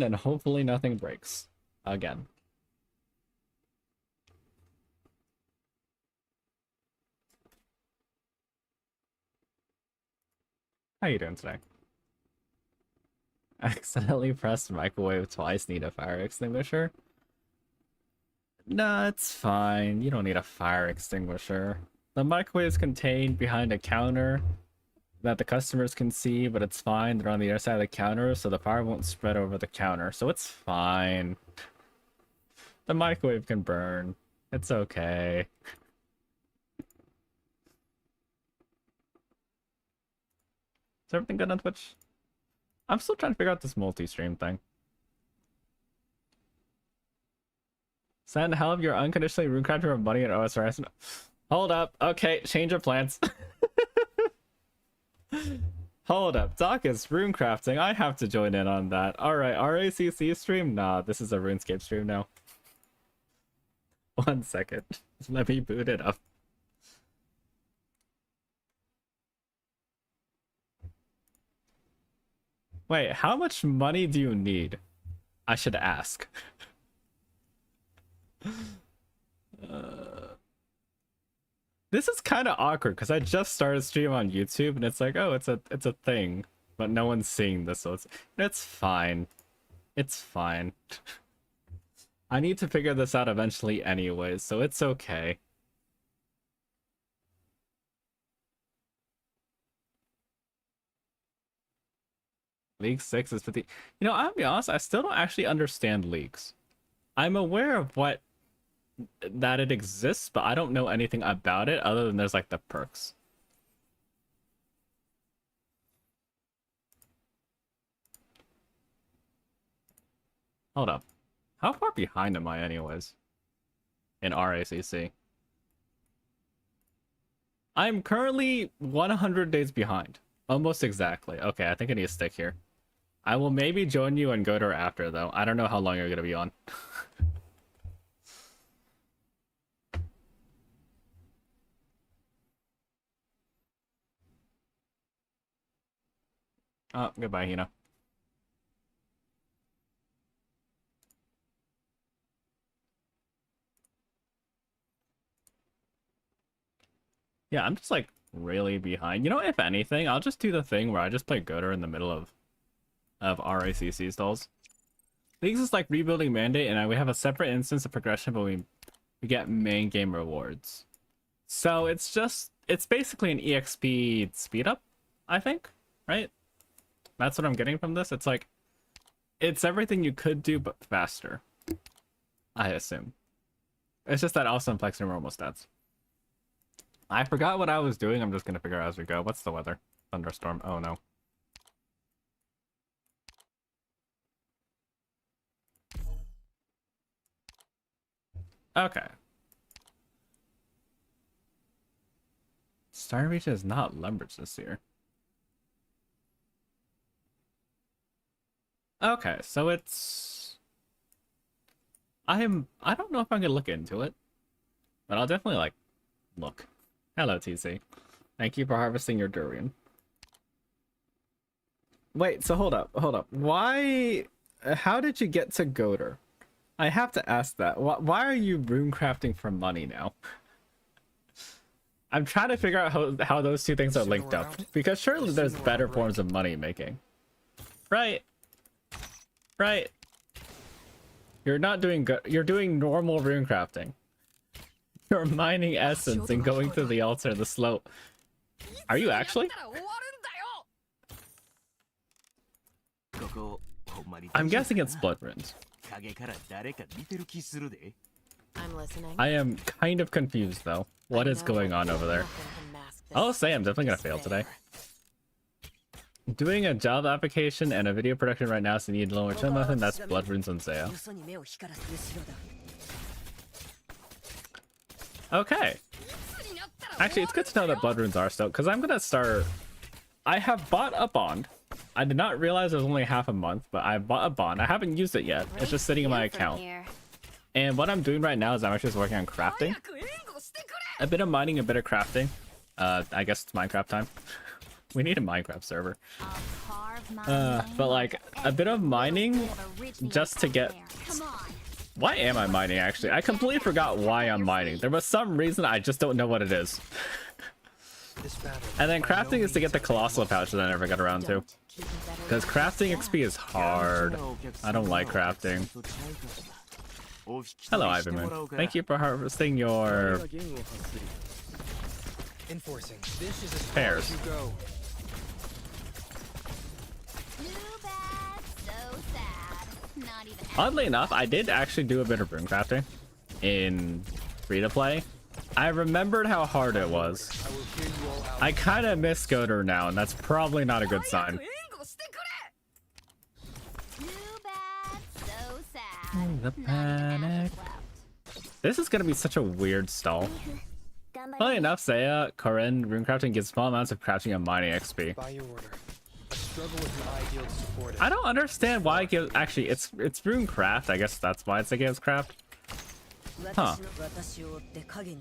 and hopefully nothing breaks again. How you doing today? Accidentally pressed microwave twice, need a fire extinguisher? Nah, it's fine. You don't need a fire extinguisher. The microwave is contained behind a counter that the customers can see, but it's fine. They're on the other side of the counter, so the fire won't spread over the counter. So it's fine. The microwave can burn. It's okay. Is everything good on Twitch? I'm still trying to figure out this multi-stream thing. Send help, you're unconditionally runecrafting for money at OSRS. Hold up. Okay, change of plans. Hold up. Doc is runecrafting. I have to join in on that. Alright, RAcc stream? Nah, this is a RuneScape stream now. 1 second. Let me boot it up. Wait, how much money do you need? I should ask. This is kind of awkward because I just started stream on YouTube and it's like, oh, it's a thing, but no one's seeing this, so it's fine. It's fine. I need to figure this out eventually anyways, so it's okay. League 6 is 50. You know, I'll be honest, I still don't actually understand leagues. I'm aware of that it exists, but I don't know anything about it other than there's like the perks. Hold up. How far behind am I anyways? In RAcc. I'm currently 100 days behind. Almost exactly. Okay, I think I need to stick here. I will maybe join you and go to her after, though. I don't know how long you're going to be on. Oh, goodbye, Hina. Yeah, I'm just like really behind. You know, if anything, I'll just do the thing where I just play Goater in the middle of RAcc stalls. Leagues is like rebuilding Mandate, and we have a separate instance of progression, but we get main game rewards. So it's basically an EXP speed up, I think, right? That's what I'm getting from this. It's like, it's everything you could do, but faster, I assume. It's just that awesome flex and normal stats. I forgot what I was doing. I'm just gonna figure out as we go. What's the weather? Thunderstorm. Oh no. Okay. Star Reach is not Lumbridge this year. Okay, so it's... I don't know if I'm gonna look into it, but I'll definitely, like, look. Hello, TC. Thank you for harvesting your durian. Wait, so hold up. Why... How did you get to Goater? I have to ask that. Why are you runecrafting for money now? I'm trying to figure out how those two things are linked up. Because surely there's better forms of money making. Right? Right? You're not doing good. You're doing normal runecrafting. You're mining essence and going through the altar, the slope. Are you actually? I'm guessing it's blood runes. I'm listening. I am kind of confused though. What is going on over there? I'll say I'm definitely gonna fail today. Doing a job application and a video production right now, so you need to lower nothing. That's blood runes on sale. Okay. Actually, it's good to know that blood runes are still, because I'm gonna start. I have bought a bond. I did not realize it was only half a month, but I bought a bond. I haven't used it yet. It's just sitting in my account. And what I'm doing right now is I'm actually just working on crafting. A bit of mining, a bit of crafting. I guess it's Minecraft time. We need a Minecraft server. I'll carve But like a bit of mining just to get. Why am I mining actually? I completely forgot why I'm mining. There was some reason, I just don't know what it is. And then crafting is to get the colossal pouch that I never got around to. Because crafting XP is hard. I don't like crafting. Hello, Ivanman. Thank you for harvesting your pears. Oddly enough, I did actually do a bit of rune crafting in free-to-play. I remembered how hard it was. I kind of miss Goder now, and that's probably not a good sign. The panic. This is gonna be such a weird stall. Funnily enough, Saya, Corinne, runecrafting gives small amounts of crafting and mining XP. I don't understand why it gives. Actually, it's runecraft. I guess that's why it's against craft. Huh.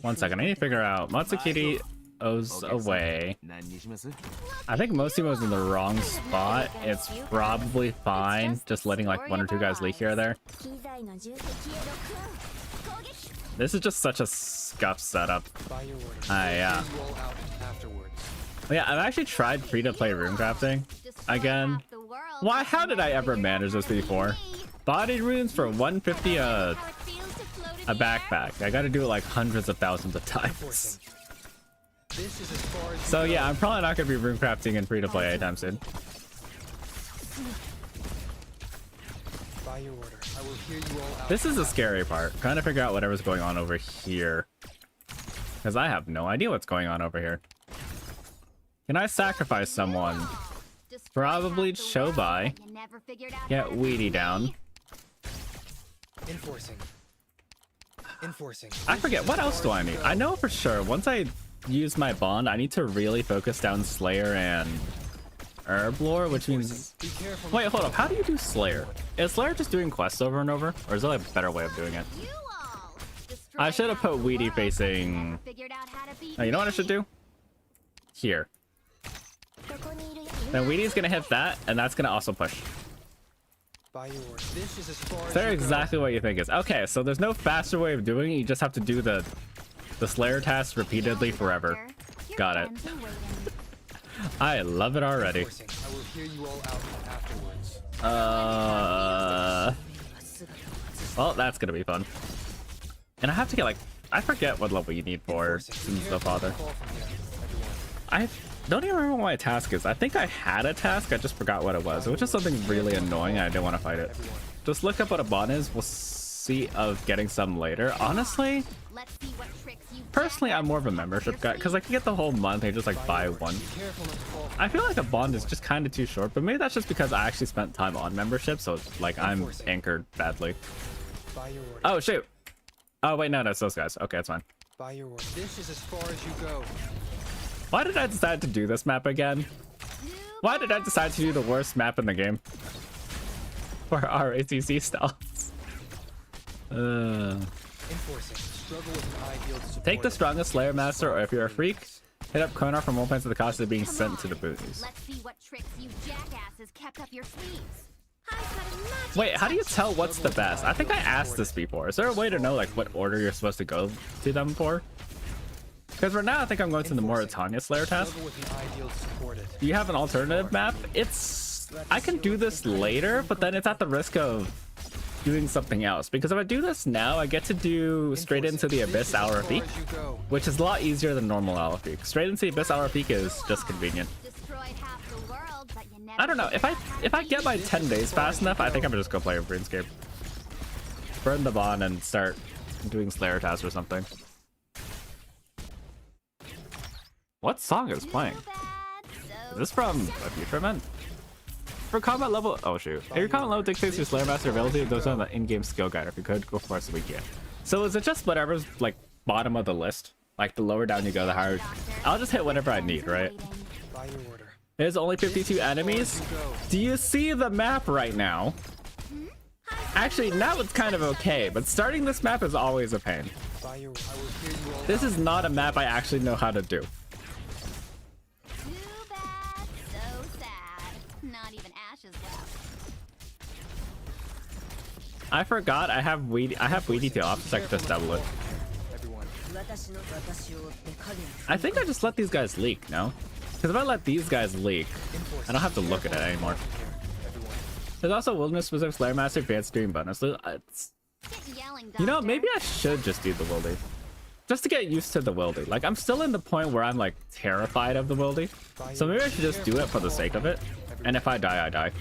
1 second. I need to figure out. Matsukiri owes away. I think Mosimo's in the wrong spot. It's probably fine just letting like 1 or 2 guys leak here or there. This is just such a scuff setup. Yeah. Yeah, I've actually tried free-to-play runecrafting again. Why? How did I ever manage this before? Body runes for 150 a backpack. I gotta do it like hundreds of thousands of times. So yeah, I'm probably not gonna be runecrafting in free-to-play anytime soon. This is the scary part. Trying to figure out whatever's going on over here. Because I have no idea what's going on over here. Can I sacrifice someone? Probably Chobai. Get Weedy down. I forget, what else do I need? I know for sure, once I use my bond, I need to really focus down Slayer and Herblore, which means... Wait, hold up, how do you do Slayer? Is Slayer just doing quests over and over? Or is there a better way of doing it? I should have put Weedy facing... Oh, you know what I should do? Here. Then Weedy's gonna hit that, and that's gonna also push. Is that exactly what you think is? Okay, so there's no faster way of doing it, you just have to do the Slayer task repeatedly forever. Got it. I love it already. Well, that's gonna be fun. And I have to get like, I forget what level you need for Sins the Father. I don't even remember what my task is. I think I had a task, I just forgot what it was. It was just something really annoying and I didn't want to fight it. Just look up what a bond is, we'll see of getting some later. Honestly, personally, I'm more of a membership guy, because I can get the whole month and just like buy one. I feel like a bond is just kind of too short, but maybe that's just because I actually spent time on membership, so like I'm anchored badly. Oh shoot. Oh wait, no, it's those guys. Okay, it's fine. This is as far as you go. Why did I decide to do this map again? Why did I decide to do the worst map in the game? For RAcc styles. Take the strongest Slayer Master, or if you're a freak, hit up Konar for more points of the cost of being sent to the booties. Let's see what tricks you jackasses kept up your sleeves. Wait, how do you tell what's the best? I think I asked this before. Is there a way to know like what order you're supposed to go to them for? Because right now I think I'm going to the Mauritania Slayer task. Do you have an alternative map? I can do this later, but then it's at the risk of doing something else. Because if I do this now, I get to do straight into the Abyss Hour Peak, which is a lot easier than normal Hour Peak. Straight into the Abyss Hour Peak is just convenient. I don't know, if I get my 10 days fast enough, I think I'm gonna just go play RuneScape. Burn the bond and start doing Slayer tasks or something. What song is playing? Is this from a future event? For combat level, oh shoot. If your combat level dictates your Slayer Master ability, those are the in-game skill guide. If you could, go for it so we can. So is it just whatever's like bottom of the list? Like the lower down you go, the higher. I'll just hit whatever I need, right? There's only 52 enemies. Do you see the map right now? Actually, now it's kind of okay, but starting this map is always a pain. This is not a map I actually know how to do. Too bad, so sad. Not even I forgot I have Weedy to off, so I can just double it. Everyone. I think I just let these guys leak, no? Because if I let these guys leak, I don't have to look at it anymore. There's also Wilderness Specific Slayer Master Advanced Stream bonus. You know, maybe I should just do the wildy. Just to get used to the wildy. Like, I'm still in the point where I'm, like, terrified of the wildy. So maybe I should just do it for the sake of it. And if I die, I die.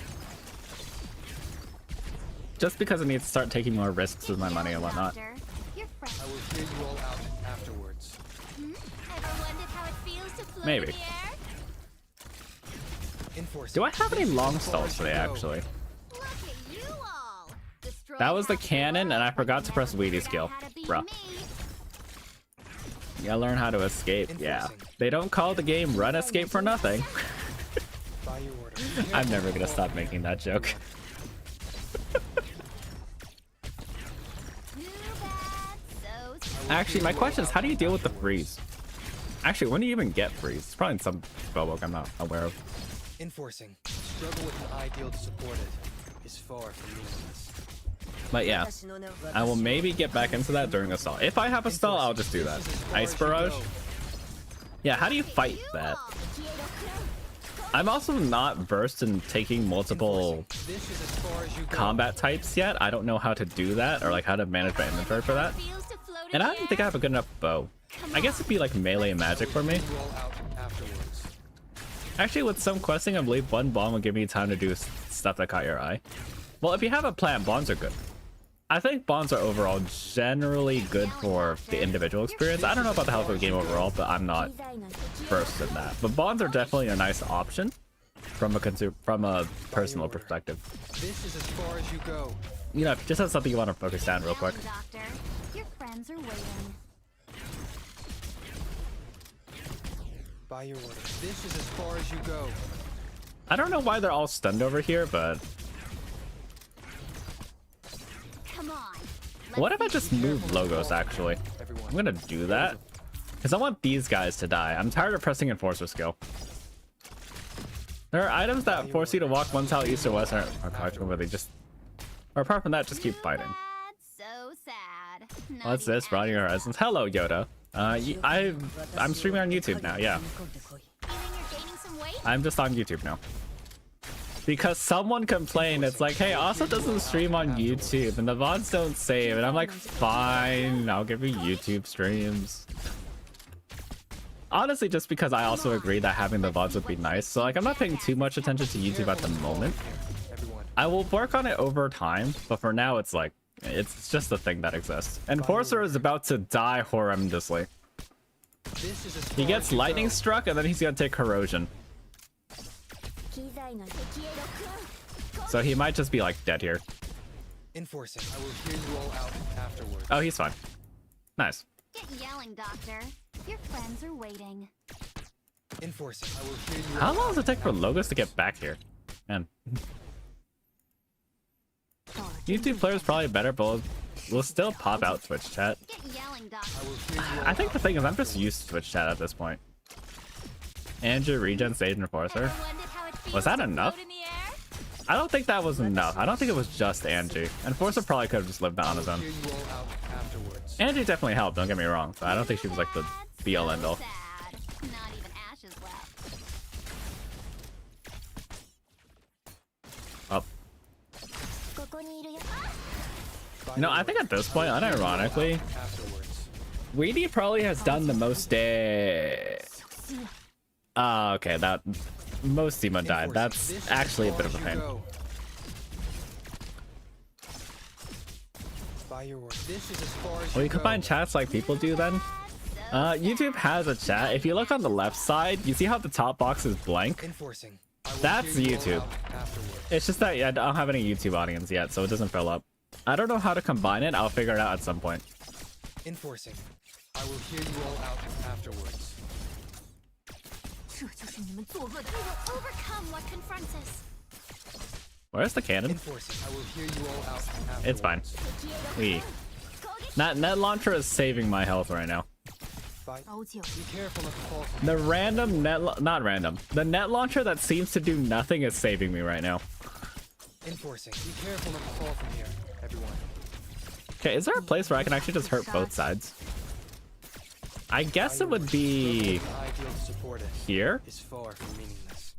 Just because I need to start taking more risks with my money and whatnot. I will hear you all out afterwards. Ever wondered how it feels to float Maybe. in the air? Do I have any long stalls today, actually? Look at you all. Destroy That was the half cannon, world, and I forgot but to press never Weedy figured skill. out how to beat Bruh. me. You gotta learn how to escape. Yeah. They don't call the game Run Escape for nothing. By your order. I'm never gonna stop making that joke. Too bad, so sad. Actually, my question is, how do you deal with the freeze? Actually, when do you even get freeze? It's probably in some spellbook I'm not aware of. Enforcing. Struggle with an ideal to support it is far from meaningless. But yeah, I will maybe get back into that during a stall. If I have a stall, I'll just do that. Ice Barrage? Yeah, how do you fight that? I'm also not versed in taking multiple This is as far as you go. combat types yet. I don't know how to do that or like how to manage my inventory for that. Feels to float in And I the don't think I air. have a good enough bow. I guess it'd be like melee and magic for me. You all out afterwards. Actually, with some questing, I believe one bomb will give me time to do stuff that caught your eye. Well, if you have a plan, bonds are good. I think bonds are overall generally good for the individual experience. I don't know about the health of the game overall, but I'm not versed in that. But bonds are definitely a nice option from a personal perspective. This is as far as you go. You know, just have something you want to focus down real quick. Doctor, your friends are waiting. By your order. This is as far as you go. I don't know why they're all stunned over here, but Come on. what if I just move logos, actually? Everyone. I'm gonna do that. Because I want these guys to die. I'm tired of pressing Enforcer skill. There are items that force you to walk one tile east or west or collectible where they just... Or apart from that, just keep fighting. Bad, so sad. Not What's even this? Broadening Horizons. Hello, Yoda. I'm streaming on YouTube now, yeah. feeling you're gaining some weight? I'm just on YouTube now. Because someone complained, it's like, hey, Asa doesn't stream on YouTube and the VODs don't save. And I'm like, fine, I'll give you YouTube streams. Honestly, just because I also agree that having the VODs would be nice. So like, I'm not paying too much attention to YouTube at the moment. Everyone. I will work on it over time, but for now it's like, it's just a thing that exists. Enforcer is about to die horrendously. This is as He far gets as you lightning go. struck and then he's gonna take corrosion. So he might just be like dead here. Enforcing. I will hear you all out afterwards. Oh, he's fine. Nice. Get yelling, Doctor. Your friends are waiting. Enforcing. I will hear you How all long does it out take for Logos to get back here? Man, YouTube players probably better, but we'll still pop out Twitch chat. Get yelling, Doctor. I will hear you all I think the thing is, I'm just used to Twitch chat at this point. Andrew, Regen, Sage, and Enforcer. Ever wondered how it feels Was that to enough? float in the air? I don't think that was enough. I don't think it was just Angie. Enforcer probably could have just lived on his own. hear you all out afterwards. Angie definitely helped, don't get me wrong, but I don't think she was like the be-all So end-all. sad. Not even ashes left. Oh. By No, your I think at this point, unironically, afterwards. Weedy probably has done the most Ah, okay, that... Most Sima died. Enforcing. That's This is actually a as bit far of a as you pain. go. By your order. This is as far as Well, you go. combine chats like people do then? YouTube has a chat. If you look on the left side, you see how the top box is blank? Enforcing. I will That's hear you all YouTube. out afterwards. It's just that yeah, I don't have any YouTube audience yet, so it doesn't fill up. I don't know how to combine it. I'll figure it out at some point. Enforcing. I will hear you all out afterwards. We will overcome what confronts us. Where's the cannon? Enforcing. I will hear you all out afterwards. It's fine. That net launcher is saving my health right now. Be careful not to fall from The random not random. The net launcher that seems to do nothing is saving me right now. Enforcing. Be careful not to fall from here, everyone. everyone. Okay, is there a place where I can actually just hurt both sides? I guess it would be The ideal to support it here. is far from meaningless.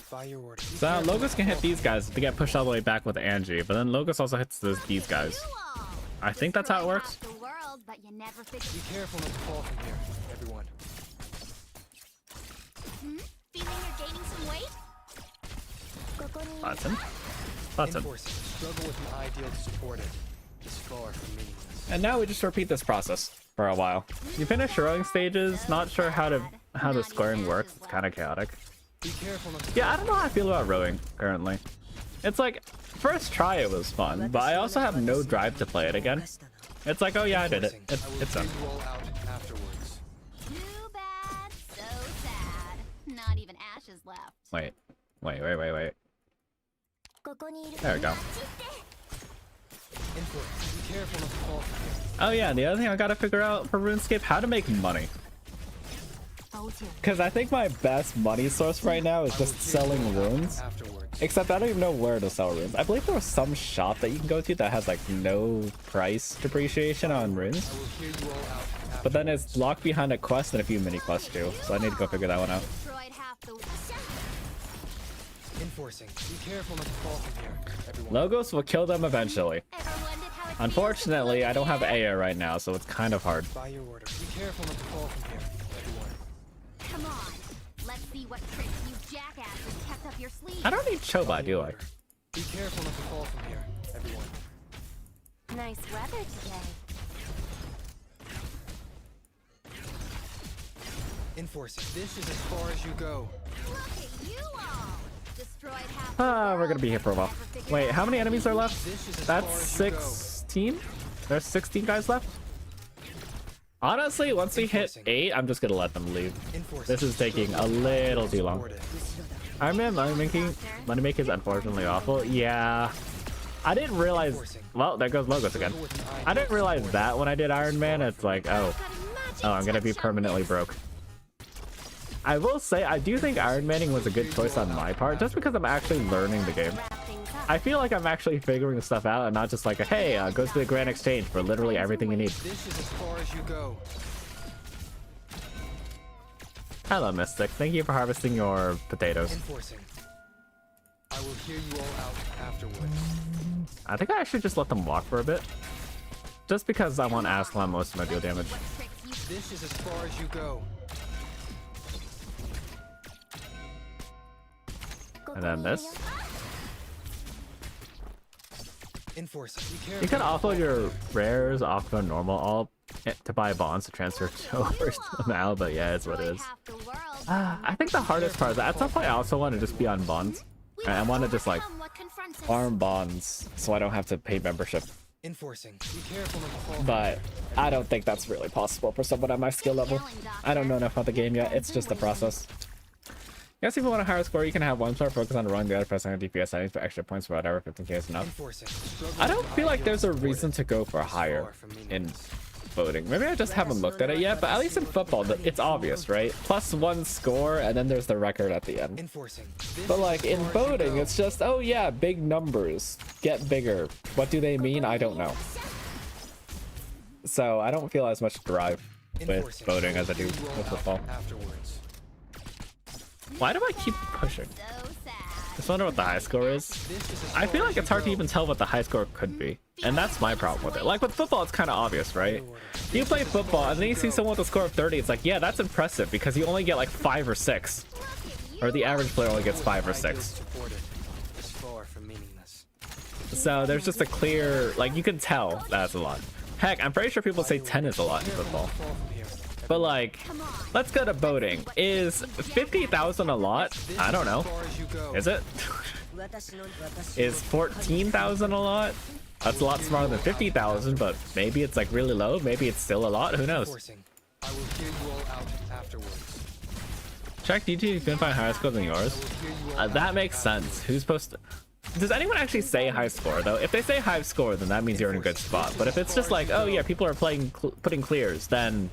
By your order. Be So careful Logos not can to hit fall these from guys to get pushed all the way back with Angie, but then Logos also hits these guys. You all. I think that's how it Destroy works. half the world, but you never figure. here. Be careful not to fall from here, everyone. Feeling you're gaining some weight? Button. Button. Enforcing the struggle with an ideal to support it is far from meaningless. And now we just repeat this process for a while. You finish rowing stages, not sure how the scoring works. It's kind of chaotic. Be careful not to Yeah, I don't know how I feel about rowing currently. It's like, first try it was fun, but I also have no drive to play it again. It's like, oh yeah, I did it. Enforcing. I will It's done. clear you all out afterwards. Too bad, so sad. Not even ashes left. Wait. There we go. Enforcing. Be careful not to fall from here. Oh yeah, and the other thing I gotta figure out for RuneScape, how to make money. Because I think my best money source right now is I will just clear you selling all out runes. afterwards. Except I don't even know where to sell runes. I believe there was some shop that you can go to that has like no price depreciation on runes. I will clear you all out But then it's afterwards. locked behind a quest and a few mini quests too. So I need to go figure that one out. Destroyed half the. Enforcing. Be careful not to fall from here, everyone. Logos will kill them eventually. Ever wondered how it feels to Unfortunately, float I don't in have the air? Aya right now, so it's kind of hard. By your order. Be careful not to fall from here, everyone. Come on, let's see what tricks you jackasses kept up your sleeves. I don't need Chobai, By do your I? order. Be careful not to fall from here, everyone. Nice weather today. Enforcing. This is as far as you go. Look at you all. Destroyed half the We're world, gonna be here for a while. never figured Wait, out how many what enemies are left? This is as That's far as you go. 16? There's 16 guys left? Honestly, once we hit 8, I'm just gonna let them leave. Enforcing. This is taking a little too long. Support it. Iron Man money making is unfortunately awful. Yeah. I didn't realize. Well, there goes Logos again. Struggle with an I didn't ideal to realize support that it when I did Iron is Man. far It's from like, meaningless. oh, Got a magic I'm gonna be touch on permanently this. broke. I will say, I do think Iron Manning was a good choice on my part, just because I'm actually learning the game. Wrap things up. I feel like I'm actually figuring stuff out and not just like, hey, go to the Grand Exchange for literally everything you need. This is as far as you go. Hello, Mystic. Thank you for harvesting your potatoes. Enforcing. I will hear you all out afterwards. I think I should just let them walk for a bit. Just because I want Ascalon most of my deal damage. What tricks you This is as far as you go. And then this. Enforcing. Be careful. You can not to offload fall your from here. rares off to normal all to buy bonds to transfer over to Mal, but yeah, it's what it destroyed is. half the world. I think the hardest part is that at some point I also want to just be on bonds. We I want to must just like overcome what confronts us. farm bonds so I don't have to pay membership. Enforcing. Be careful not to fall from But here. I don't think that's really possible for someone at my skill level. I don't know enough about the game yet. It's just a process. Yes, if you want a higher score, you can have one star focus on running the other pressing on DPS settings for extra points for whatever 15k is enough. Enforcing. Struggle I with don't an feel like ideal there's a support reason it to go for is higher far from in meaningless. voting. Maybe I just haven't looked at it yet, but at least in football, it's obvious, right? +1 score, and then there's the record at the end. Enforcing. This But is like as in far as you voting, go. it's just, oh yeah, big numbers get bigger. What do they mean? I don't know. So I don't feel as much drive with Enforcing. voting as I will do hear you all with out football. Afterwards. Why do I keep pushing? So sad. Just wonder what the high score is. This is as I feel far like as it's you hard to go. even tell what the high score could be. And that's my problem with it. Like with football, it's kind of obvious, right? You play football and then you see someone with a score of 30, it's like, yeah, that's impressive because you only get like 5 or 6. Look at you Or the average player only gets 5 or Ideal 6. supported is far from meaningless. So there's just a clear, like you can tell that's a lot. Heck, I'm pretty sure people say 10 is a lot in Careful football. not to fall from here. But like, Come on. let's go to voting. Is 50,000 a lot? This I don't is know. as far as you go. Is it? Is 14,000 a lot? That's a lot smaller than 50,000, but maybe it's like really low. Maybe it's still a lot. Who knows? Enforcing. I will hear you all out afterwards. Check DT if you can find higher score than I yours. will hear you all That out makes sense. afterwards. Who's supposed to... Does anyone actually say high score though? If they say high score, then that means you're in a good spot. But if it's just like, oh yeah, people are playing putting clears, then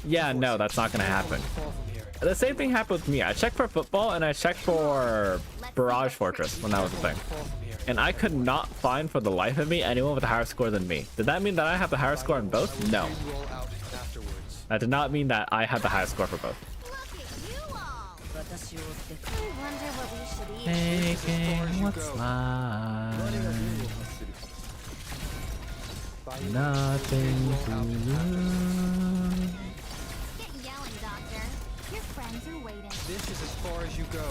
yeah, no, that's not gonna happen. Fall from here, the same thing happened with me. I checked for football and I checked for Barrage Fortress when that was a thing. Fall from here. And I could not find for the life of me anyone with a higher score than me. Did that mean that I have the higher score on both? No. Roll out afterwards. That did not mean that I had the highest score for both. Look at you all. I wonder what we should eat. Taking what's mine. Nothing to lose. Get yelling, Doctor. Your friends are waiting. This is as far as you go.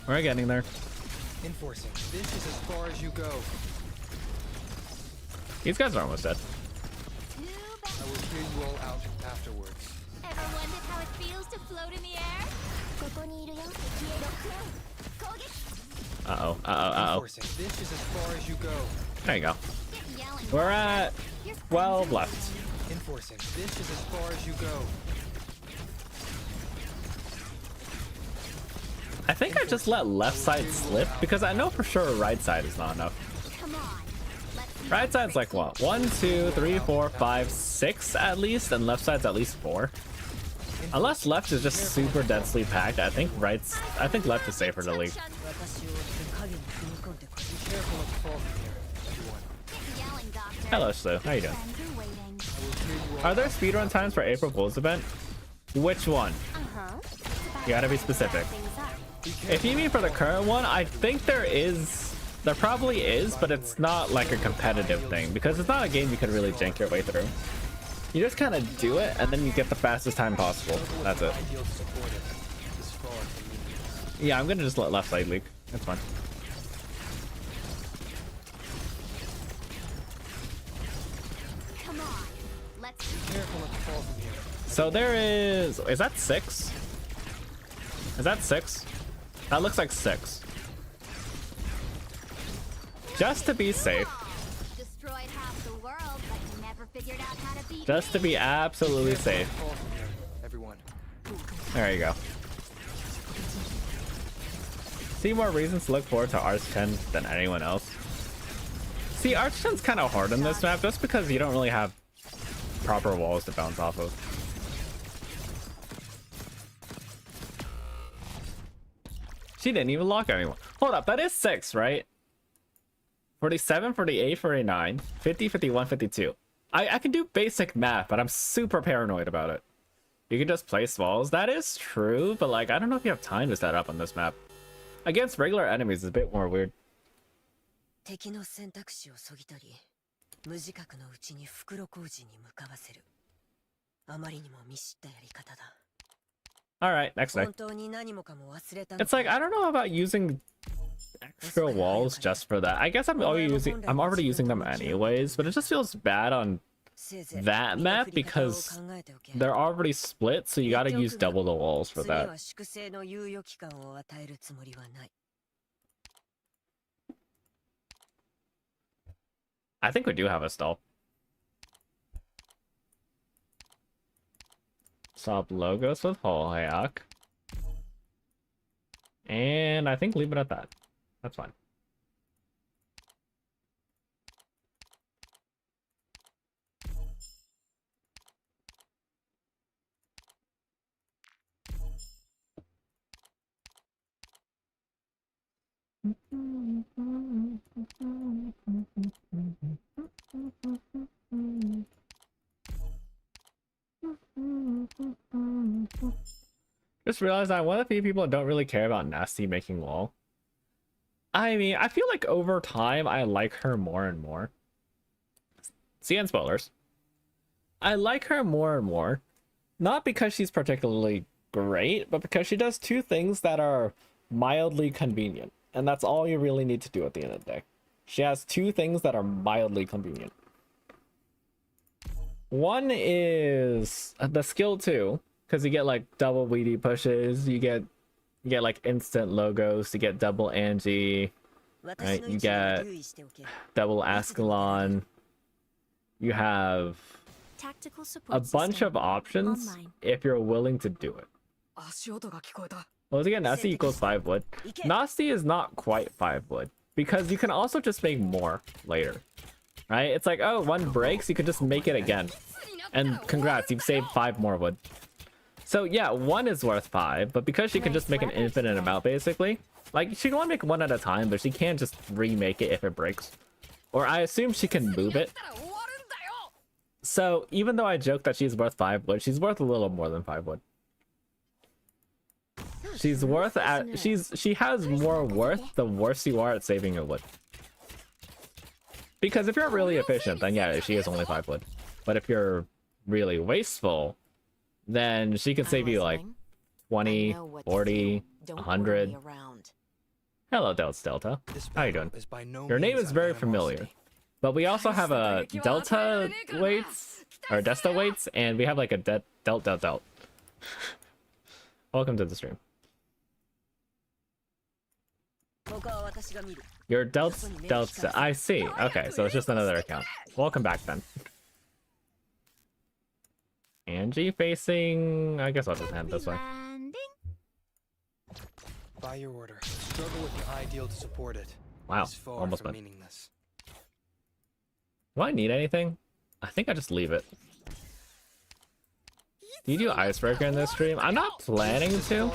We're getting there. Enforcing. This is as far as you go. These guys are almost dead. Too bad. I will hear you roll out afterwards. Ever wondered how it feels to float in the air? ここにいるよ。攻撃。Uh-oh, uh-oh. Enforcing. This is as far as you go. There you go. Get yelling. We're at Your friends 12 are left. waiting. Enforcing. This is as far as you go. I think I just let left side slip because I know for sure right side is not enough. Come on. Let's see Right what side's like tricks what? 1, 2, 3, 4, 5, 6 at least, and left side's at least 4. Unless left is just super densely packed, I think left is safer to league. Be careful not to fall from here, everyone. Get yelling, Doctor. Hello, Sue. How you doing? Friends are waiting. I will hear you roll Are there speedrun times for April Fool's event? Which one? Uh-huh. You gotta be specific. Things up. If you mean for the current one, I think there probably is, but it's not like a competitive thing because it's not a game you can really jank your way through. You just kind of do it and then you get the fastest time possible. That's it. Ideal to support it. Is far from me. Yeah, I'm gonna just let left side leak. That's fine. Come on. Let's Be careful not to fall from here. So there is that 6? Is that 6? That looks like 6. Just to be safe. destroyed half the world, but you never figured out how to beat Just to be absolutely Careful not safe. to fall from here, everyone. There you go. See more reasons to look forward to Arch 10 than anyone else. See, Arch 10's kind of hard in this map just because you don't really have proper walls to bounce off of. She didn't even lock anyone. Hold up, that is 6, right? 47, 48, 49, 50, 51, 52. I can do basic math, but I'm super paranoid about it. You can just place walls. That is true, but like, I don't know if you have time to set up on this map. Against regular enemies, it's a bit more weird. 敵の選択肢をそぎ取り、無自覚のうちに袋小路に向かわせる。あまりにも見知ったやり方だ。 Alright, next day. 本当に何もかも忘れたの It's like, I don't know about using extra walls just for that. I guess I'm already using them anyways, but it just feels bad on せいぜい that map 振り方を because 考えておけ。 they're already split, so you gotta use double the walls for 次 that. は粛清の猶予期間を与えるつもりはない。 I think we do have a stall. Swap logos with RAcc. And I think leave it at that. That's fine. Just realized I'm one of the few people that don't really care about Nasty making wall. I mean, I feel like over time I like her more and more. CN spoilers. I like her more and more. Not because she's particularly great, but because she does two things that are mildly convenient. And that's all you really need to do at the end of the day. She has two things that are mildly convenient. One is the skill 2, because you get like double weedy pushes, you get like instant logos, you get double Angie, right? You get double Ascalon. You have Tactical support a bunch system of options online. if you're willing to do it. 足音が聞こえた。 Once again, Nasty equals 5 wood. Nasty is not quite 5 wood because you can also just make more later, right? It's like, oh, one breaks, you can just make it again. And congrats, you've saved 5 more wood. So yeah, 1 is worth 5, but because she can just make an infinite amount basically, like she can only make 1 at a time, but she can't just remake it if it breaks. Or I assume she can move it. So even though I joke that she's worth 5 wood, she's worth a little more than 5 wood. She's worth she has more worth the worse you are at saving your wood. Because if you're really efficient, then yeah, she is only 5 wood. But if you're really wasteful, then she can save you like 20, 40, 100. Hello, Delta. How you doing? Your name is very familiar. But we also have a Delta weights, or Desta weights, and we have like a Delt. Welcome to the stream. Your Delta. I see. Okay, so it's just another account. Welcome back then. Angie facing. I guess I'll just hand this way. By your order, struggle with the ideal to support it. Wow, almost done. Do I need anything? I think I just leave it. Do you do Icebreaker in this stream? I'm not planning to.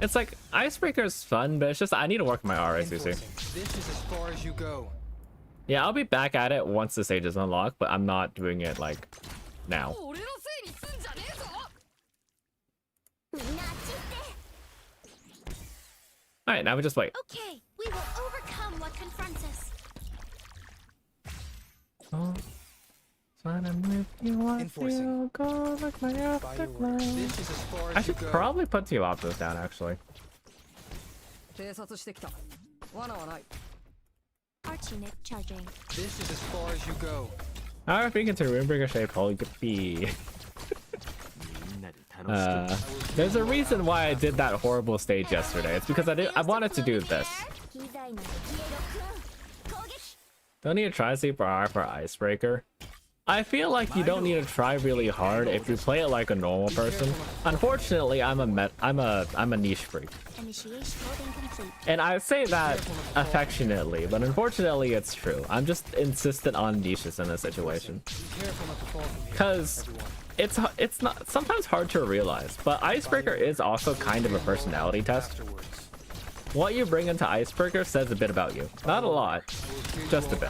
It's like, Icebreaker is fun, but it's just I need to work my RAcc. This is as far as you go. Yeah, I'll be back at it once the stage is unlocked, but I'm not doing it like now. Alright, now we just wait. Okay, we will overcome what confronts us. Oh, when I'm with you, I feel go like my afterglow. I should probably put two options down, actually. Archie Nick charging. This is as far as you go. Alright, we can to Ruinbreaker shape hole, you could be. There's a reason why I did that horrible stage yesterday. It's because I wanted to do this. Don't need to try super hard for Icebreaker. I feel like you don't need to try really hard if you play it like a normal person. Unfortunately, I'm a niche freak. And I say that affectionately, but unfortunately it's true. I'm just insistent on niches in this situation. Cause it's not sometimes hard to realize, but Icebreaker is also kind of a personality test. What you bring into Icebreaker says a bit about you. Not a lot, just a bit.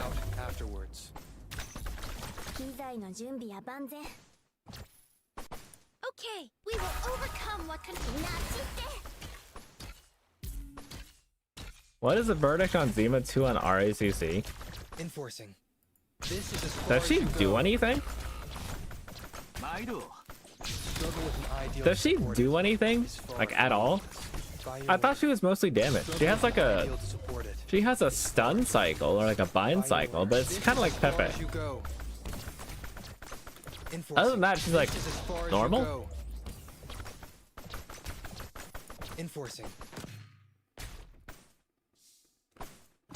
Okay, we will overcome what What is the verdict on Zima 2 on RAcc? Enforcing. Does she do anything? Does she do anything? Like at all? I thought she was mostly damaged. She has like a stun cycle or like a bind cycle, but it's kind of like Pepe. Other than that, she's like normal. Enforcing.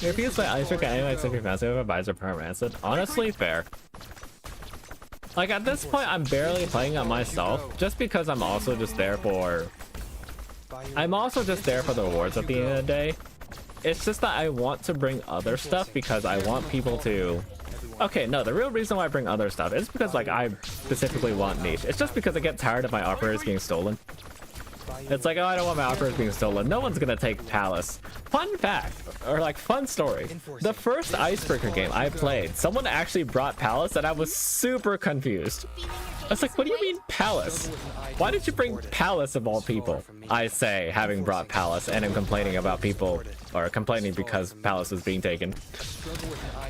If you play Icebreaker anyway, except your fancy with advisor per rancid. Honestly, fair. Like at this point, I'm barely playing on myself, just because I'm also just there for. I'm also just there for the rewards at the end of the day. It's just that I want to bring other stuff because I want people to. Okay, no, the real reason why I bring other stuff is because like I specifically want niche. It's just because I get tired of my operators being stolen. It's like, oh, I don't want my operators being stolen. No one's gonna take Palace. Fun fact, or like fun story. The first Icebreaker game I played, someone actually brought Palace and I was super confused. I was like, what do you mean Palace? Why did you bring Palace of all people? I say, having brought Palace and I'm complaining about people, or complaining because Palace was being taken.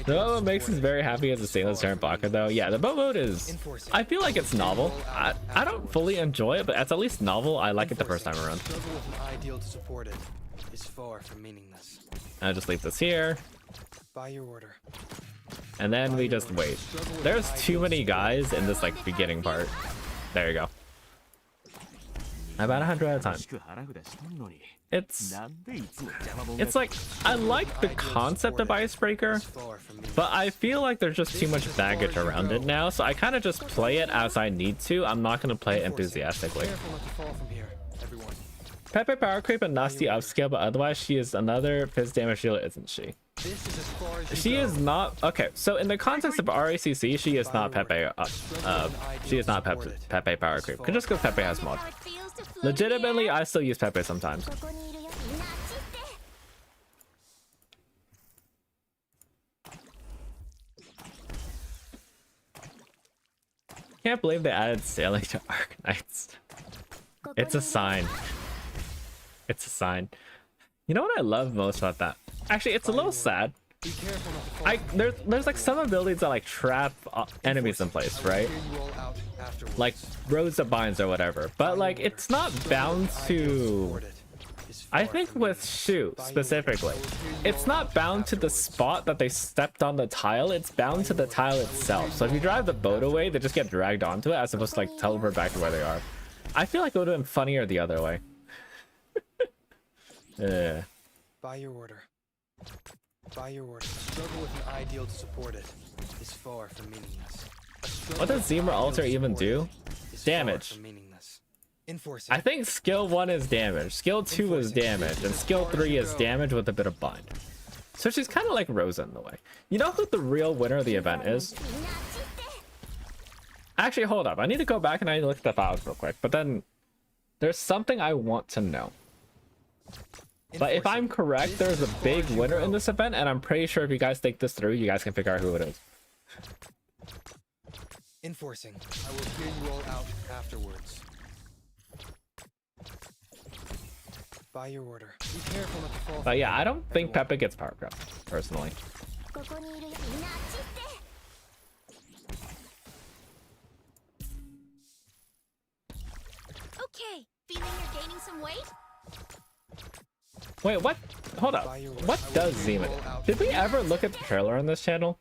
The boat mode makes us very happy as a stainless Terran Baka though. Yeah, the boat mode is, I feel like it's novel. I don't fully enjoy it, but it's at least novel. I like it the first time around. I'll just leave this here. By your order. And then we just wait. There's too many guys in this like beginning part. There you go. About 100 at a time. It's like, I like the concept of Icebreaker, but I feel like there's just too much baggage around it now, so I kind of just play it as I need to. I'm not going to play it enthusiastically. Pepe power creep and nasty upscale, but otherwise she is another fizz damage dealer, isn't she? This is as far as you She go. is not okay. So in the context of RACC, she is not Pepe. She is not Pepe power creep. Just because Pepe has mod. How it feels to float in the Legitimately, air? I still use Pepe sometimes. ここにいるよ。ナチって。Can't believe they added sailing to Arc Knights. It's a sign. It's a sign. You know what I love most about that? Actually, it's a little sad. Be careful not to fall. There's like some abilities that like trap enemies in place, right? Hear you roll out afterwards. Like roads of binds or whatever. But like it's not bound to. I think with shoot specifically, it's not bound to the spot that they stepped on the tile. It's bound to the tile itself. So if you drive the boat away, they just get dragged onto it as opposed to like teleport back to where they are. I feel like it would have been funnier the other way. Yeah. By your order. By your order. The struggle with an ideal to support it is far from meaningless. A struggle What does with an Zima ideal Alter to even support do? it is far Damage. from meaningless. Enforcing. I think skill 1 is damage, skill 2 is damage, and skill 3 is damage with a bit of bind. So she's kind of like Rosa in the way. You know who the real winner of the event is? Actually, hold up. I need to go back and I need to look at the files real quick. But then there's something I want to know. But if I'm correct, there's a big winner in this event, and I'm pretty sure if you guys think this through, you guys can figure out who it is. Enforcing. I will hear you roll out afterwards. By your order. Be careful not to fall. But yeah, I don't think Pepe gets power crept, personally. ここにいるよ。ナチって。Okay, feeling you're gaining some weight? Wait, what? Hold up. What does Zima do? Did we ever look at the trailer on this channel?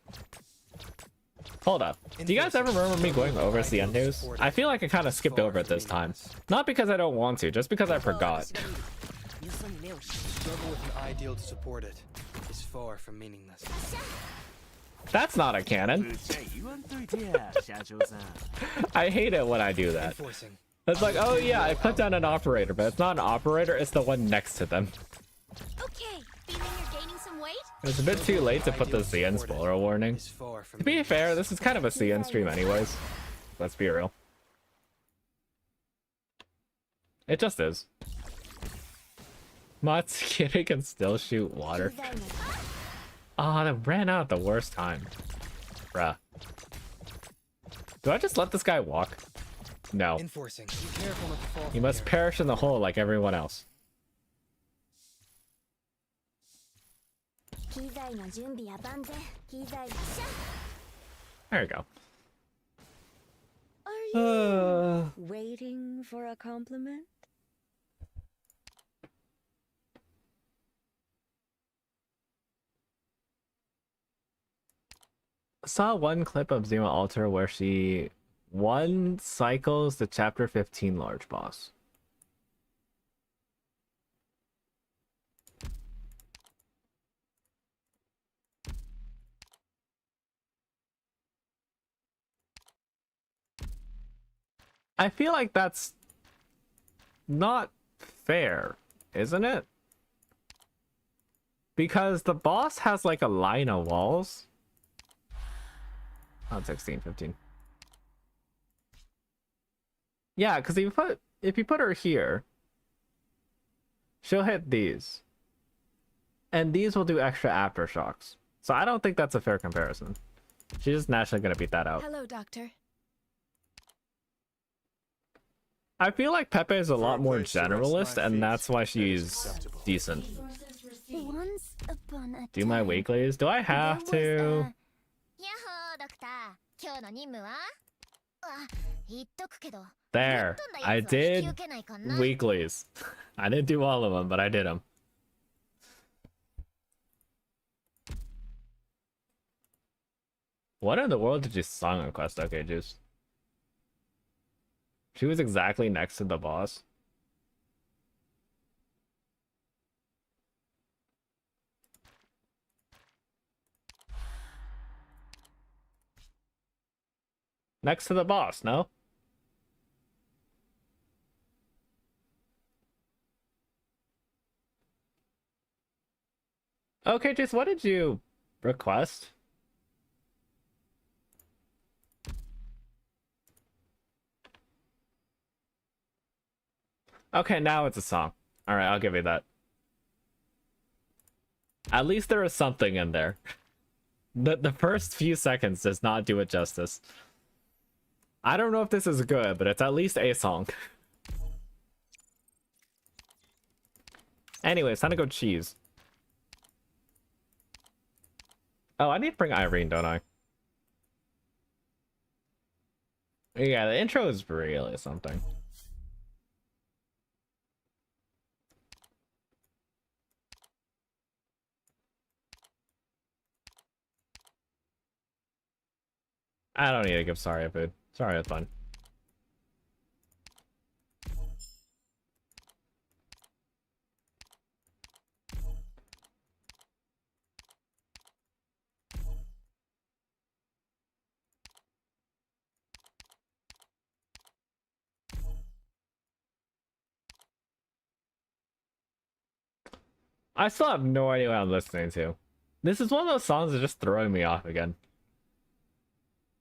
Hold up. Do you guys ever remember me going over the end news? I feel like I kind of skipped over it this time. Not because I don't want to, just because I forgot. The struggle with an ideal to support it is far from meaningless. That's not a cannon. I hate it when I do that. Enforcing. It's like, oh yeah, I put down an operator, but it's not an operator, it's the one next to them. Okay, feeling you're gaining some weight? It's a bit too late to put the CN spoiler warning. Is far from To be fair, this is kind of a CN stream anyways. Let's be real. It just is. Matsukiri can still shoot water. Ah, that ran out at the worst time. Bruh. Do I just let this guy walk? No. Enforcing. Be careful not to fall. He from must here. perish in the hole like everyone else. 機材の準備や万全。機材。 There you go. Are you waiting for a compliment? Saw one clip of Zima Alter where she cycles the chapter 15 large boss. I feel like that's not fair, isn't it? Because the boss has like a line of walls. Not 16, 15. Yeah, because if you put her here, she'll hit these. And these will do extra aftershocks. So I don't think that's a fair comparison. She's just naturally gonna beat that out. Hello, doctor. I feel like Pepe is a lot more place to rest my generalist, and feet. that's why That is she's acceptable. decent. Once upon a Do my time, weeklies? Do I have there was to? やっほー、ドクター。今日の任務はあ、言っとくけど。 There. I ぶっ飛んだやつは引き did 受けないかな。 weeklies. I didn't do all of them, but I did them. What in the world did you song on Quest? Okay, Juice. She was exactly next to the boss. Next to the boss, no? Okay, Jace, what did you request? Okay, now it's a song. All right, I'll give you that. At least there is something in there. The first few seconds does not do it justice. I don't know if this is good, but it's at least a song. Anyways, time to go cheese. Oh, I need to bring Irene, don't I? Yeah, the intro is really something. I don't need to give Saria food. Sorry, it's fun. I still have no idea what I'm listening to. This is one of those songs that's just throwing me off again.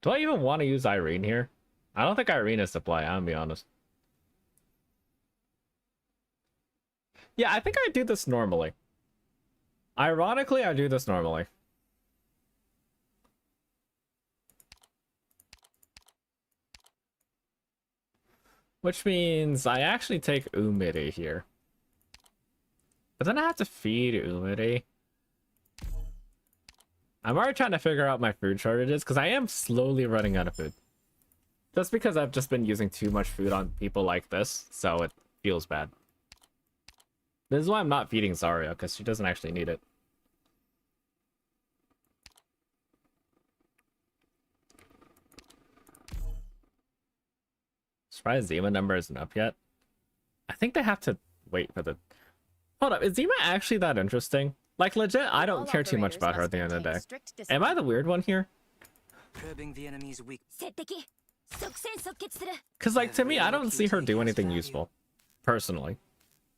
Do I even want to use Irene here? I don't think Irene is to play, I'm gonna be honest. Yeah, I think I do this normally. Ironically, I do this normally. Which means I actually take Umiri here. But then I have to feed Umiri. I'm already trying to figure out my food shortages because I am slowly running out of food. Just because I've just been using too much food on people like this, so it feels bad. This is why I'm not feeding Zarya, because she doesn't actually need it. Surprised Zima number isn't up yet. I think they have to wait for the... Hold up, is Zima actually that interesting? Like, legit, I don't care too much about her at the end of the day. Am I the weird one here? Because, like, to me, I don't see her do anything useful. Personally.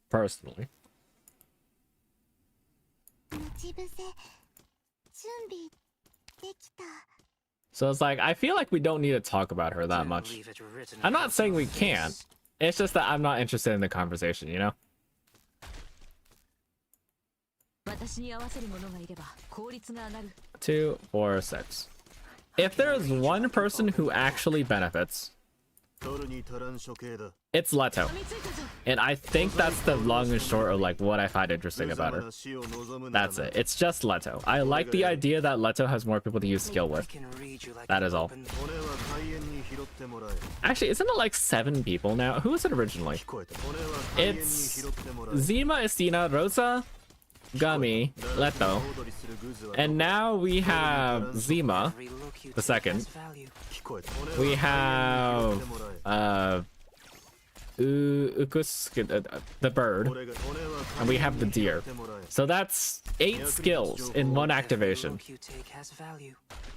Personally. So it's like, I feel like we don't need to talk about her that much. I'm not saying we can't. It's just that I'm not interested in the conversation, you know? 2, 4, 6. If there is one person who actually benefits, it's Leto. And I think that's the long and short of like what I find interesting about her. That's it. It's just Leto. I like the idea that Leto has more people to use skill with. That is all. Actually, isn't it like 7 people now? Who was it originally? It's Zima, Estina, Rosa, Gummy, Leto, and now we have Zima, the second. We have Ukus, the bird, and we have the deer. So that's 8 skills in one activation.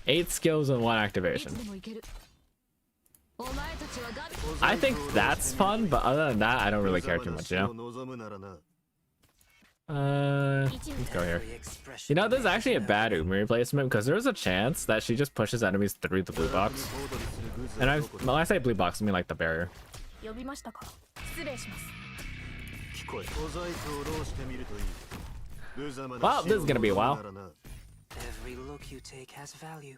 8 skills in one activation. I think that's fun, but other than that, I don't really care too much, you know? Let's go here. You know, this is actually a bad Umiri placement because there's a chance that she just pushes enemies through the blue box. And when I say blue box, I mean like the barrier. Well, this is gonna be a while. Every look you take has value.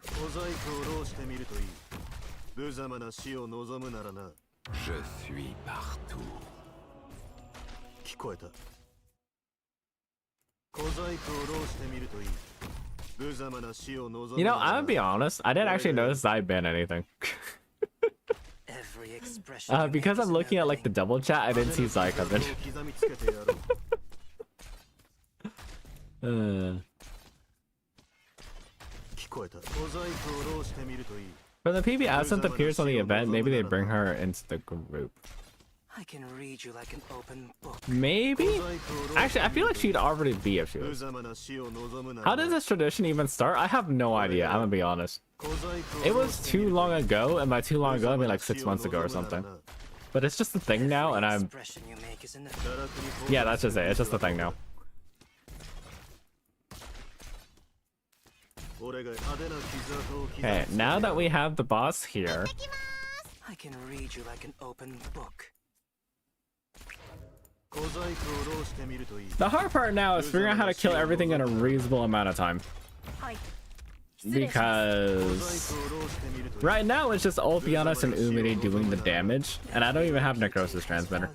Je suis partout. You know, I'm gonna be honest, I didn't actually notice I banned anything. Because I'm looking at like the double chat, I didn't see Zai come in. For the PB absent appears on the event, maybe they bring her into the group. I can read you like an open book. Maybe? Actually, I feel like she'd already be if she was. How did this tradition even start? I have no idea, I'm gonna be honest. It was too long ago, and by too long ago, I mean like 6 months ago or something. But it's just a thing now, and I'm... Yeah, that's just it. It's just a thing now. Okay, now that we have the boss here, I can read you like an open book. the hard part now is figuring out how to kill everything in a reasonable amount of time. Because right now it's just Ulpianus and Umini doing the damage, and I don't even have Necrosis Transmitter.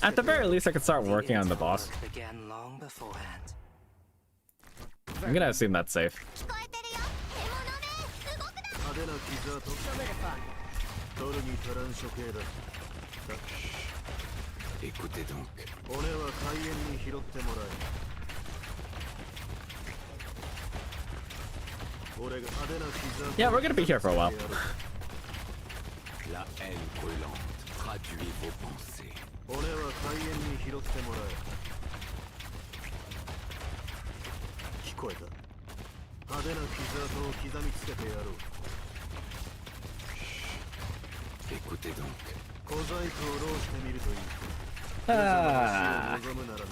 At the very least, I could start working on the boss. Began long beforehand. I'm gonna assume that's safe. 聞こえてるよ獲物ね動くな Écoutez donc. Yeah, we're gonna be here for a while. La haine brûlante traduit vos pensées. 派手な傷跡を刻みつけてやろう。 Écoutez donc. 小細工を浪してみるといい。 Ah. 望むならな。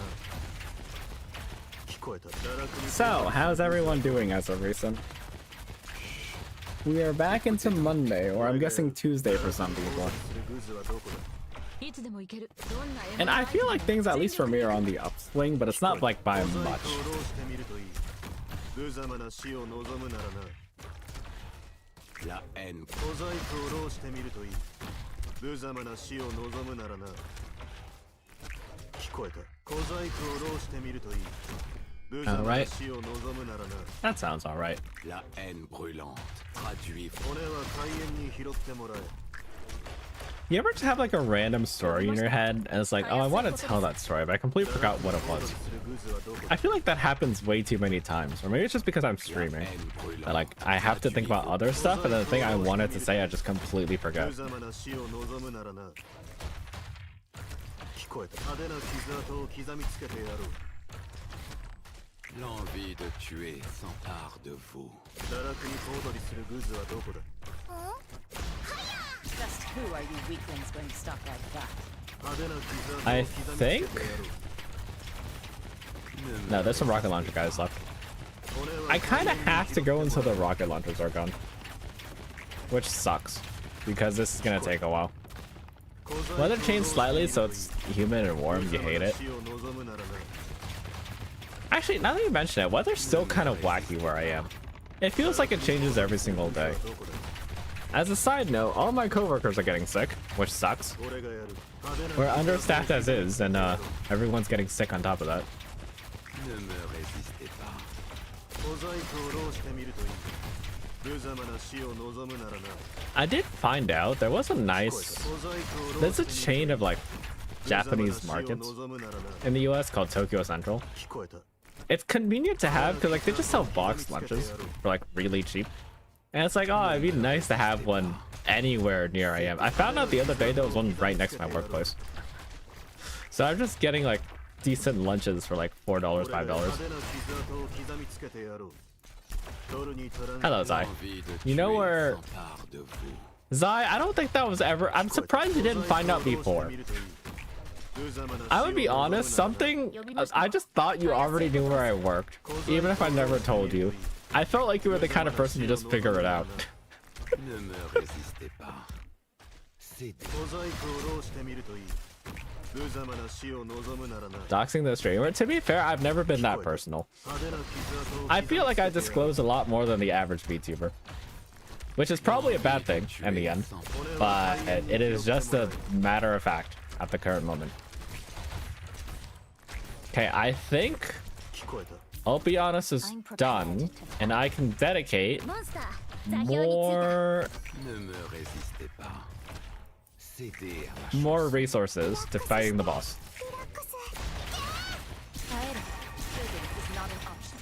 聞こえた。堕落に So, how's everyone doing as of recent? We are back into Monday, or I'm guessing Tuesday for some people. するグズはどこだ。 いつでも行けるどんな And I feel like things, at least for me, are on the upswing, but it's not like by 小細工を much. 浪してみるといい。無様な死を望むならな。 La haine. 小細工を浪してみるといい。無様な死を望むならな。聞こえた。小細工を浪してみるといい。無様な死を望むならな。 That sounds alright. La haine brûlante traduit. 骨は海縁に拾ってもらえ。 You ever just have like a random story in your head, and it's like, oh, I want to tell that story, but I completely forgot what it was. I feel like that happens way too many times, or maybe it's just because I'm streaming. That like I have to think about other stuff, and the thing I wanted to say, I just completely forgot. 無様な死を望むならな。聞こえた。派手な傷跡を刻みつけてやろう。 L'envie de tuer s'empare de vous. 堕落に小躍りするグズはどこだ。 Just who are you weaklings going to stop like that? 派手な傷跡を I 刻みつけ think. てやろう。 No, there's some rocket launcher guys left. I kind of have to go until the rocket launchers are gone, which sucks because this is gonna take a while. Weather changed slightly, so it's humid and warm. You hate it. Actually, now that you mention it, weather's still kind of wacky where I am. It feels like it changes every single day. As a side note, all my coworkers are getting sick, which sucks. We're understaffed as is, and everyone's getting sick on top of that. Ne me résistez pas. 小細工を浪してみるといい。無様な死を望むならな。 I did find out there was a nice, 小細工を浪 there's し a てみるといい。 chain of like 無様な Japanese 死を markets 望むならな。 in the US called Tokyo Central. 聞こえた。 It's convenient to have because like they just sell box lunches for like really cheap. And it's like, oh, it'd be nice to have one anywhere near I am. I found out the other day there was one right next to my workplace. So I'm just getting like decent lunches for like $4, $5. 派手な傷跡を刻みつけてやろう。取るに足らん。 Hello, Zai. L'envie de You know tuer where- s'empare de vous. Zai, I don't think that was ever. I'm surprised you didn't find out before. I would be honest, something. I just thought you already knew where I worked, even if I never told you. I felt like you were the kind of person to just figure it out. Ne me résistez pas. Cédez. 小細工を浪してみるといい。無様な死を望むならな。 Doxing the streamer. To be fair, I've never been that personal. 派手な傷跡を I feel like I 刻みつけてやろう。 disclose a lot more than the average VTuber, which is probably a bad thing in the end, but it is just a matter of fact at the current moment. Okay, I think 聞こえた。 Ulpianus is done, and I can dedicate モンスター座標についた more Ne me résistez pas. Cédez à ma more resources to fighting the boss. 耐える Building is not an option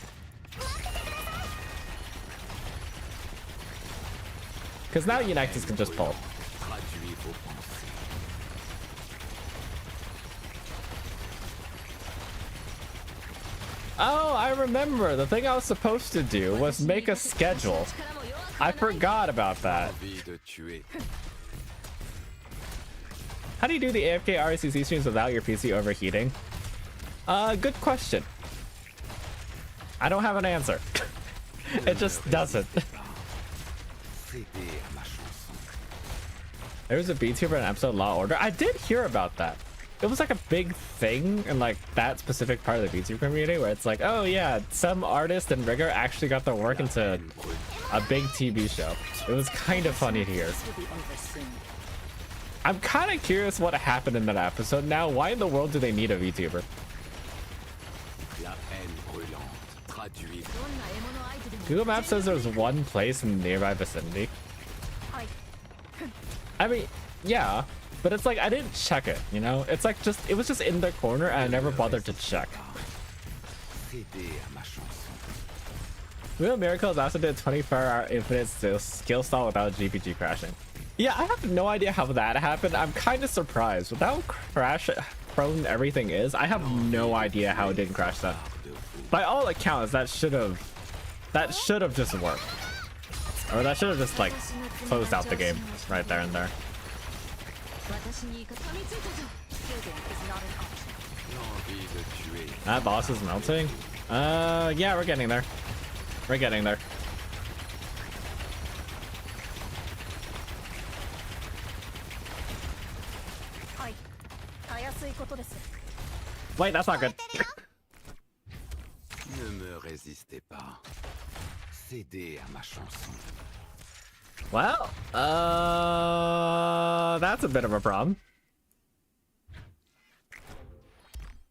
Because now Unitas can just pull. traduit vos pensées. Oh, I remember. The thing I was supposed to do was make a schedule. 力も弱く I forgot about that. Envie de tuer. How do you do the AFK RAcc streams without your PC overheating? Good question. I don't have an answer. It just doesn't. Cédez à ma chanson. There was a VTuber in episode Law Order. I did hear about that. It was like a big thing in like that specific part of the VTuber community where it's like, oh yeah, some artist and rigger actually got their work into a big TV show. It was kind of funny to hear. This will be over soon. I'm kind of curious what happened in that episode now. Why in the world do they need a VTuber? La haine brûlante. Traduit. Google Maps says there's one place in the nearby vicinity. I mean, yeah, but it's like I didn't check it, you know? It's like it was just in the corner and I never bothered to check. Cédez à ma chanson. Real Miracles also did 24-hour infinite skill stall without GPG crashing. Yeah, I have no idea how that happened. I'm kind of surprised. With how crash prone everything is, I have no idea how it didn't crash that. By all accounts, that should have just worked. Or that should have just like closed out the game right there and there. L'envie de tuer. That boss is melting. Yeah, we're getting there. We're getting there. Wait, that's not good. Ne me résistez pas. Cédez à ma chanson. Well, that's a bit of a problem.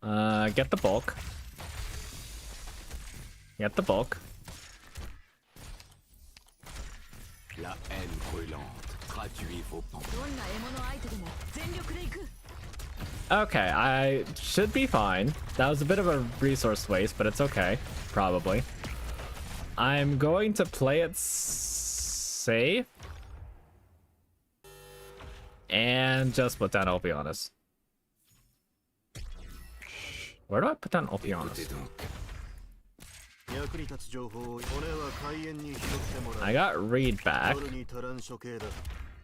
Get the bulk. Get the bulk. La haine brûlante. Traduit vos pensées. Okay, I should be fine. That was a bit of a resource waste, but it's okay. Probably. I'm going to play it safe. And just put down Opionis. Where do I put down Opionis? Écoutez donc. 役に立つ情報を俺は開演に拾ってもらう。 I got read back, 夜に足らん処刑だ。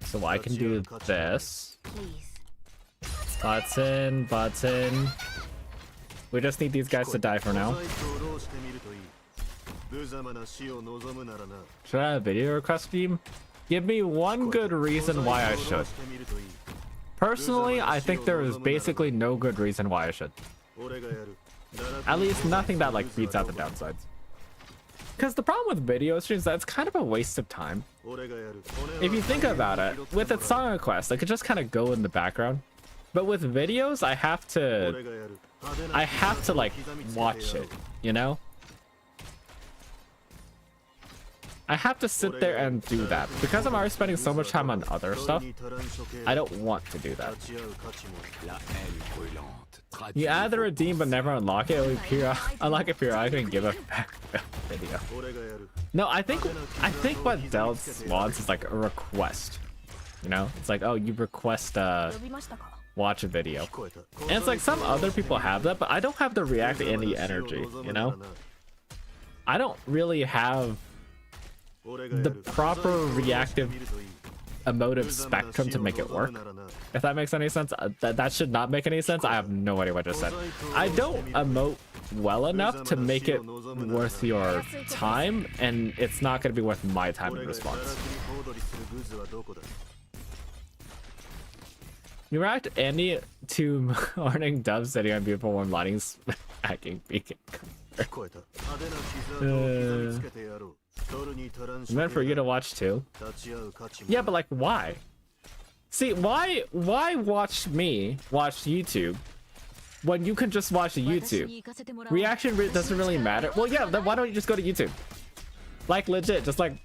so I can do this. Please. Button, button. We just need these guys to die for now. 小細工を浪してみるといい。無様な死を望むならな。 Should I have a video request team? Give me one good reason why I should. Personally, I think there is basically no good reason why I should. At least nothing that like beats out the downsides. Because the problem with video streams is that it's kind of a waste of time. If you think about it, with its song request, I could just kind of go in the background. But with videos, I have to like watch it, you know? I have to sit there and do that. Because I'm already spending so much time on other stuff, I don't want to do that. La haine brûlante. You add the redeem but never unlock it. Unlock it periodically and give a back video. No, I think what Del wants is like a request. You know? It's like, oh, you request watch a video. And it's like some other people have that, but I don't have the react any energy, you know? I don't really have the proper reactive emotive spectrum to make it work. If that makes any sense. That should not make any sense. I have no idea what I just said. I don't emote well enough to make it worth your time, and it's not going to be worth my time in response. You react Andy to morning dove sitting on beautiful warm lightings hacking beacon. Meant for you to watch too. Yeah, but like why? See, why watch YouTube when you can just watch YouTube? Reaction doesn't really matter. Well, yeah, then why don't you just go to YouTube? Like legit, just like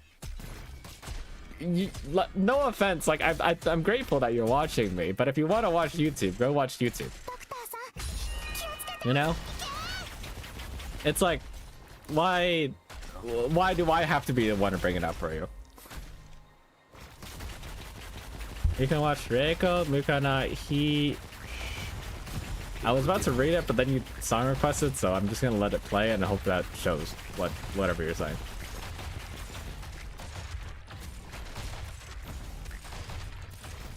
no offense, like I'm grateful that you're watching me, but if you want to watch YouTube, go watch YouTube. You know? It's like, why do I have to be the one to bring it up for you? You can watch Reiko, Mukana, I was about to read it, but then you song requested, so I'm just gonna let it play and hope that shows whatever you're saying.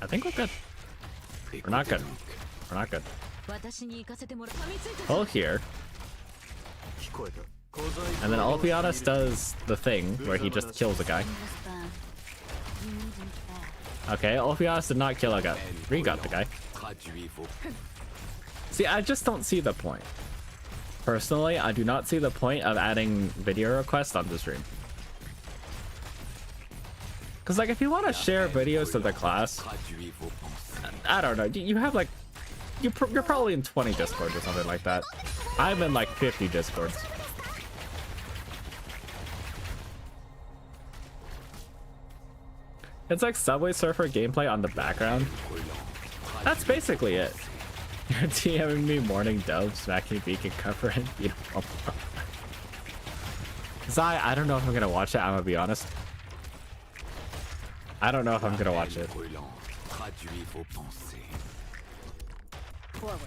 I think we're good. We're not good. We're not good. Hold here. And then Olpiatus does the thing where he just kills a guy. Okay, Olpiatus did not kill a guy. Re-got the guy. Traduis vos... See, I just don't see the point. Personally, I do not see the point of adding video requests on the stream. Because, like, if you want to share videos to the class, Traduis vos pensées. I don't know, you have, like, you're probably in 20 Discords or something like that. I'm in, like, 50 Discords. It's like Subway Surfer gameplay on the background. That's basically it. You're DMing me morning dove, smacking beacon covering. You know. Zai, I don't know if I'm gonna watch it, I'm gonna be honest. I don't know if I'm gonna watch it. Traduis vos pensées. Forward.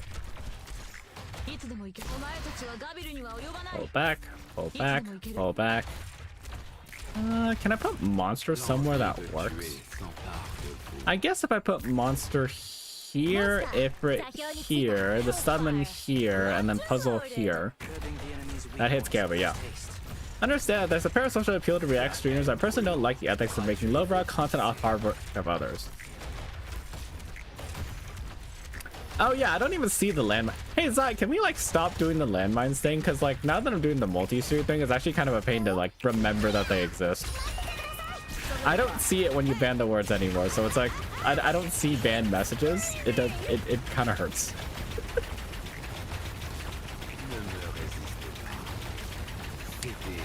Pull back, pull back, pull back. Can I put monster somewhere that works? I guess if I put monster here, Ifrit here, the summon here, and then puzzle here, that hits Gabby, yeah. Understand, there's a parasocial appeal to RAcc streamers. I personally don't like the ethics of making low-brow content off hardware of others. Oh yeah, I don't even see the landmine. Hey Zai, can we like stop doing the landmines thing? Because like now that I'm doing the multi-suit thing, it's actually kind of a pain to like remember that they exist. I don't see it when you ban the words anymore, so it's like I don't see banned messages. It kind of hurts.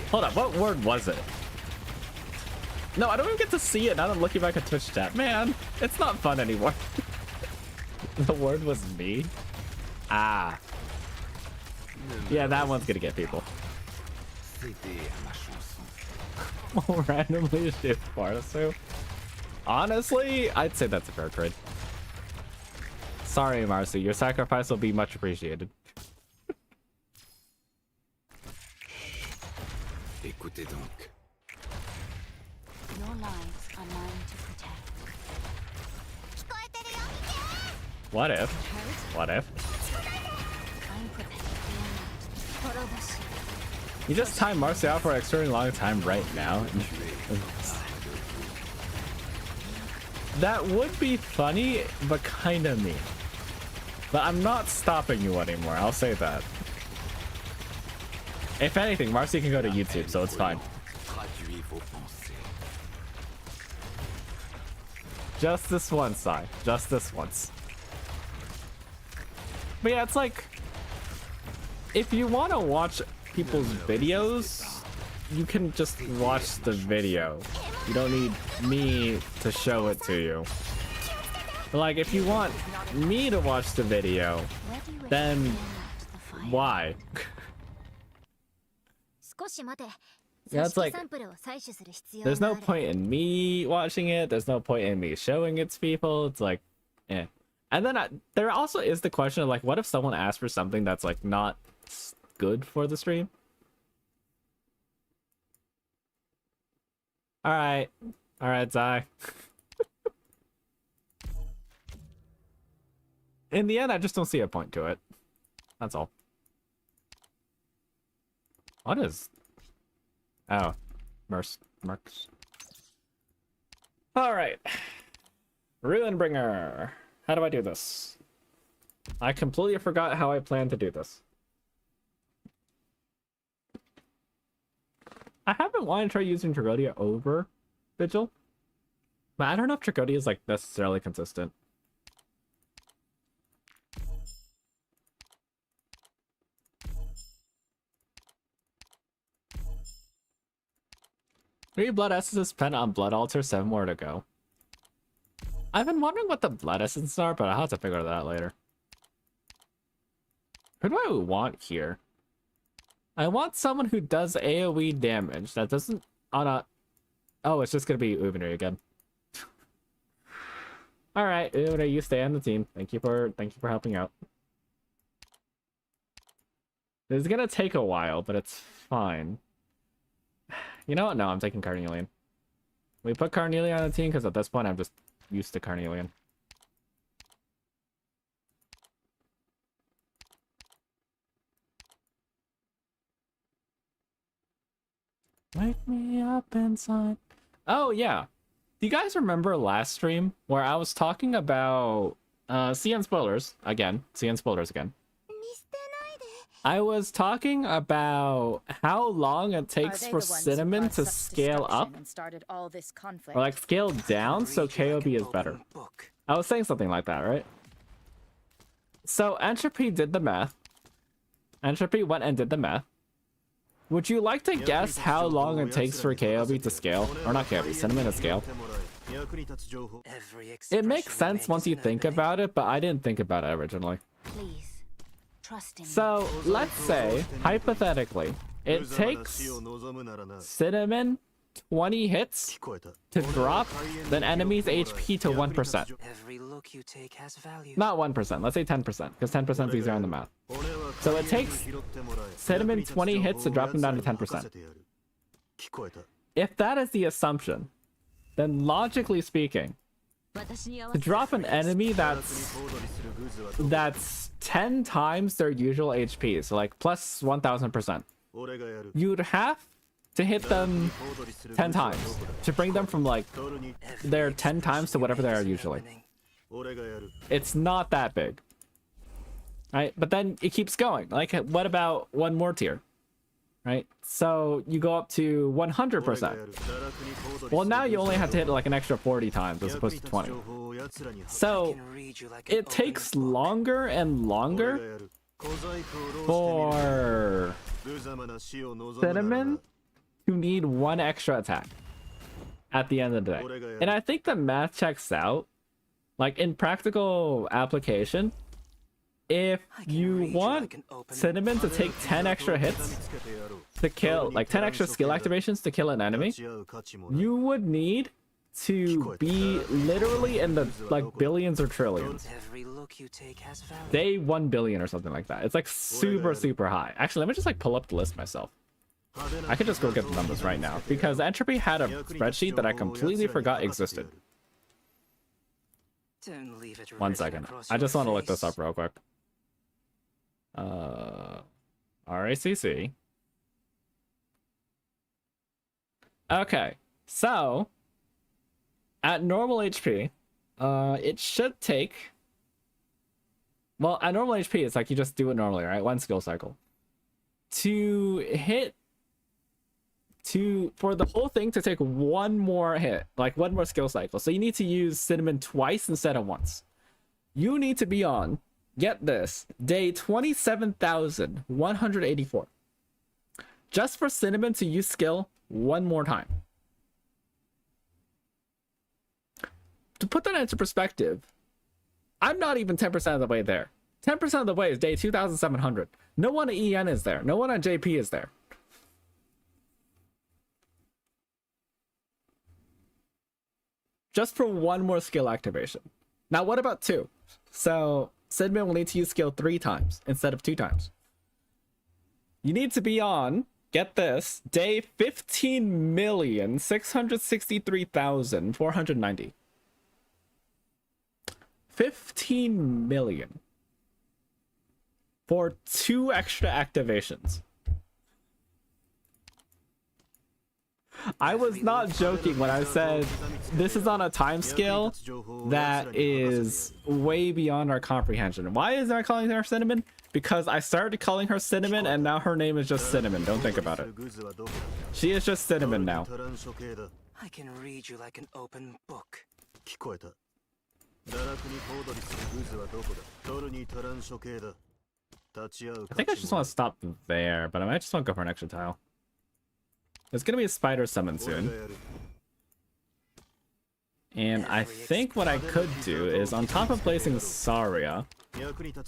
Hold up, what word was it? No, I don't even get to see it now that I'm looking back at Twitch chat. Man, it's not fun anymore. The word was me? Ah. Yeah, that one's gonna get people. Randomly shift Bartasu. Honestly, I'd say that's a fair trade. Sorry, Marcy, your sacrifice will be much appreciated. Écoutez donc. Your lives are mine to protect. What if? What if? I'm prepared. You just time Marcy out for an extremely long time right now. That would be funny, but kind of mean. But I'm not stopping you anymore, I'll say that. If anything, Marcy can go to YouTube, so it's fine. Traduis vos pensées. Just this once, Sai. Just this once. But yeah, it's like, if you want to watch people's videos, you can just watch the video. You don't need me to show it to you. But like, if you want me to watch the video, then why? Yeah, it's like, there's no point in me watching it. There's no point in me showing it to people. It's like, eh. And then there also is the question of like, what if someone asks for something that's like not good for the stream? All right, Zai. In the end, I just don't see a point to it. That's all. What is? Oh, Mercs. All right, Ruinbringer. How do I do this? I completely forgot how I plan to do this. I haven't wanted to try using Tragodia over Vigil, but I don't know if Tragodia is like necessarily consistent. Three blood essences spent on blood altar, 7 more to go. I've been wondering what the blood essences are, but I'll have to figure that out later. Who do I want here? I want someone who does AoE damage that doesn't on a... Oh, it's just gonna be Uvenry again. Alright, Uvenry, you stay on the team. Thank you for helping out. This is gonna take a while, but it's fine. You know what? No, I'm taking Carnelian. We put Carnelian on the team because at this point I'm just used to Carnelian. Wake me up inside. Oh yeah. Do you guys remember last stream where I was talking about CN spoilers again? CN spoilers again. 見捨てないで I was talking about how long it Are takes they for the ones who Cinnamon brought to such scale up destruction and started all this conflict? or like scale down so Read you like KOB an is better. open book. I was saying something like that, right? So Entropy did the math. Entropy went and did the math. Would you like to guess how long it takes for KOB to scale? Or not KOB, Cinnamon to scale? Every It makes expression sense makes once you an think opening. about it, but I didn't think about it originally. Please trust in me So let's say, hypothetically, it takes Cinnamon 20 hits to drop an enemy's HP to 1%. Every look you take has value. Not 1%, let's say 10%, because 10% is easier on the math. So it takes Cinnamon 20 hits to drop him down to 10%. If that is the assumption, then logically speaking, 私に合わ to せ drop an enemy that's 10 times their usual HP, so like plus 1000%, you'd have to hit them 10 times to bring them from like their 10 times to whatever they are usually. It's not that big, right? But then it keeps going. Like, what about one more tier, right? So you go up to 100%. Well, now you only have to hit like an extra 40 times as opposed to 20. So Can read you like an it open takes book. longer and longer for Cinnamon to need one extra attack at the end of the day. And I think the math checks out. Like in practical application, if I can you read you want like an open Cinnamon to take 10 extra hits to kill, like 10 extra skill activations to kill an enemy, you would need to be literally in the like billions or trillions. Every look you take has value. Day 1 billion or something like that. It's like super, super high. Actually, let me just like pull up the list myself. I could just go get the numbers right now because Entropy had a spreadsheet that I completely forgot existed. Don't leave it 1 written second. across I your just want to look this face. up real quick. RAcc. Okay, so at normal HP, it should take. Well, at normal HP, it's like you just do it normally, right? One skill cycle. To hit. For the whole thing to take one more hit, like one more skill cycle. So you need to use Cinnamon twice instead of once. You need to be on, get this, day 27,184. Just for Cinnamon to use skill one more time. To put that into perspective, I'm not even 10% of the way there. 10% of the way is day 2,700. No one at EN is there. No one at JP is there. Just for one more skill activation. Now, what about 2? So, Cinnamon will need to use skill 3 times instead of 2 times. You need to be on, get this, day 15,663,490. 15 million. For 2 extra activations. I was not joking when I said this is on a time scale that is way beyond our comprehension. Why is I calling her Cinnamon? Because I started calling her Cinnamon and now her name is just Cinnamon. Don't think about it. She is just Cinnamon now. I can read you like an open book. I think I just want to stop there, but I might just want to go for an extra tile. There's gonna be a spider summon soon. And I think what I could do is, on top of placing Saria,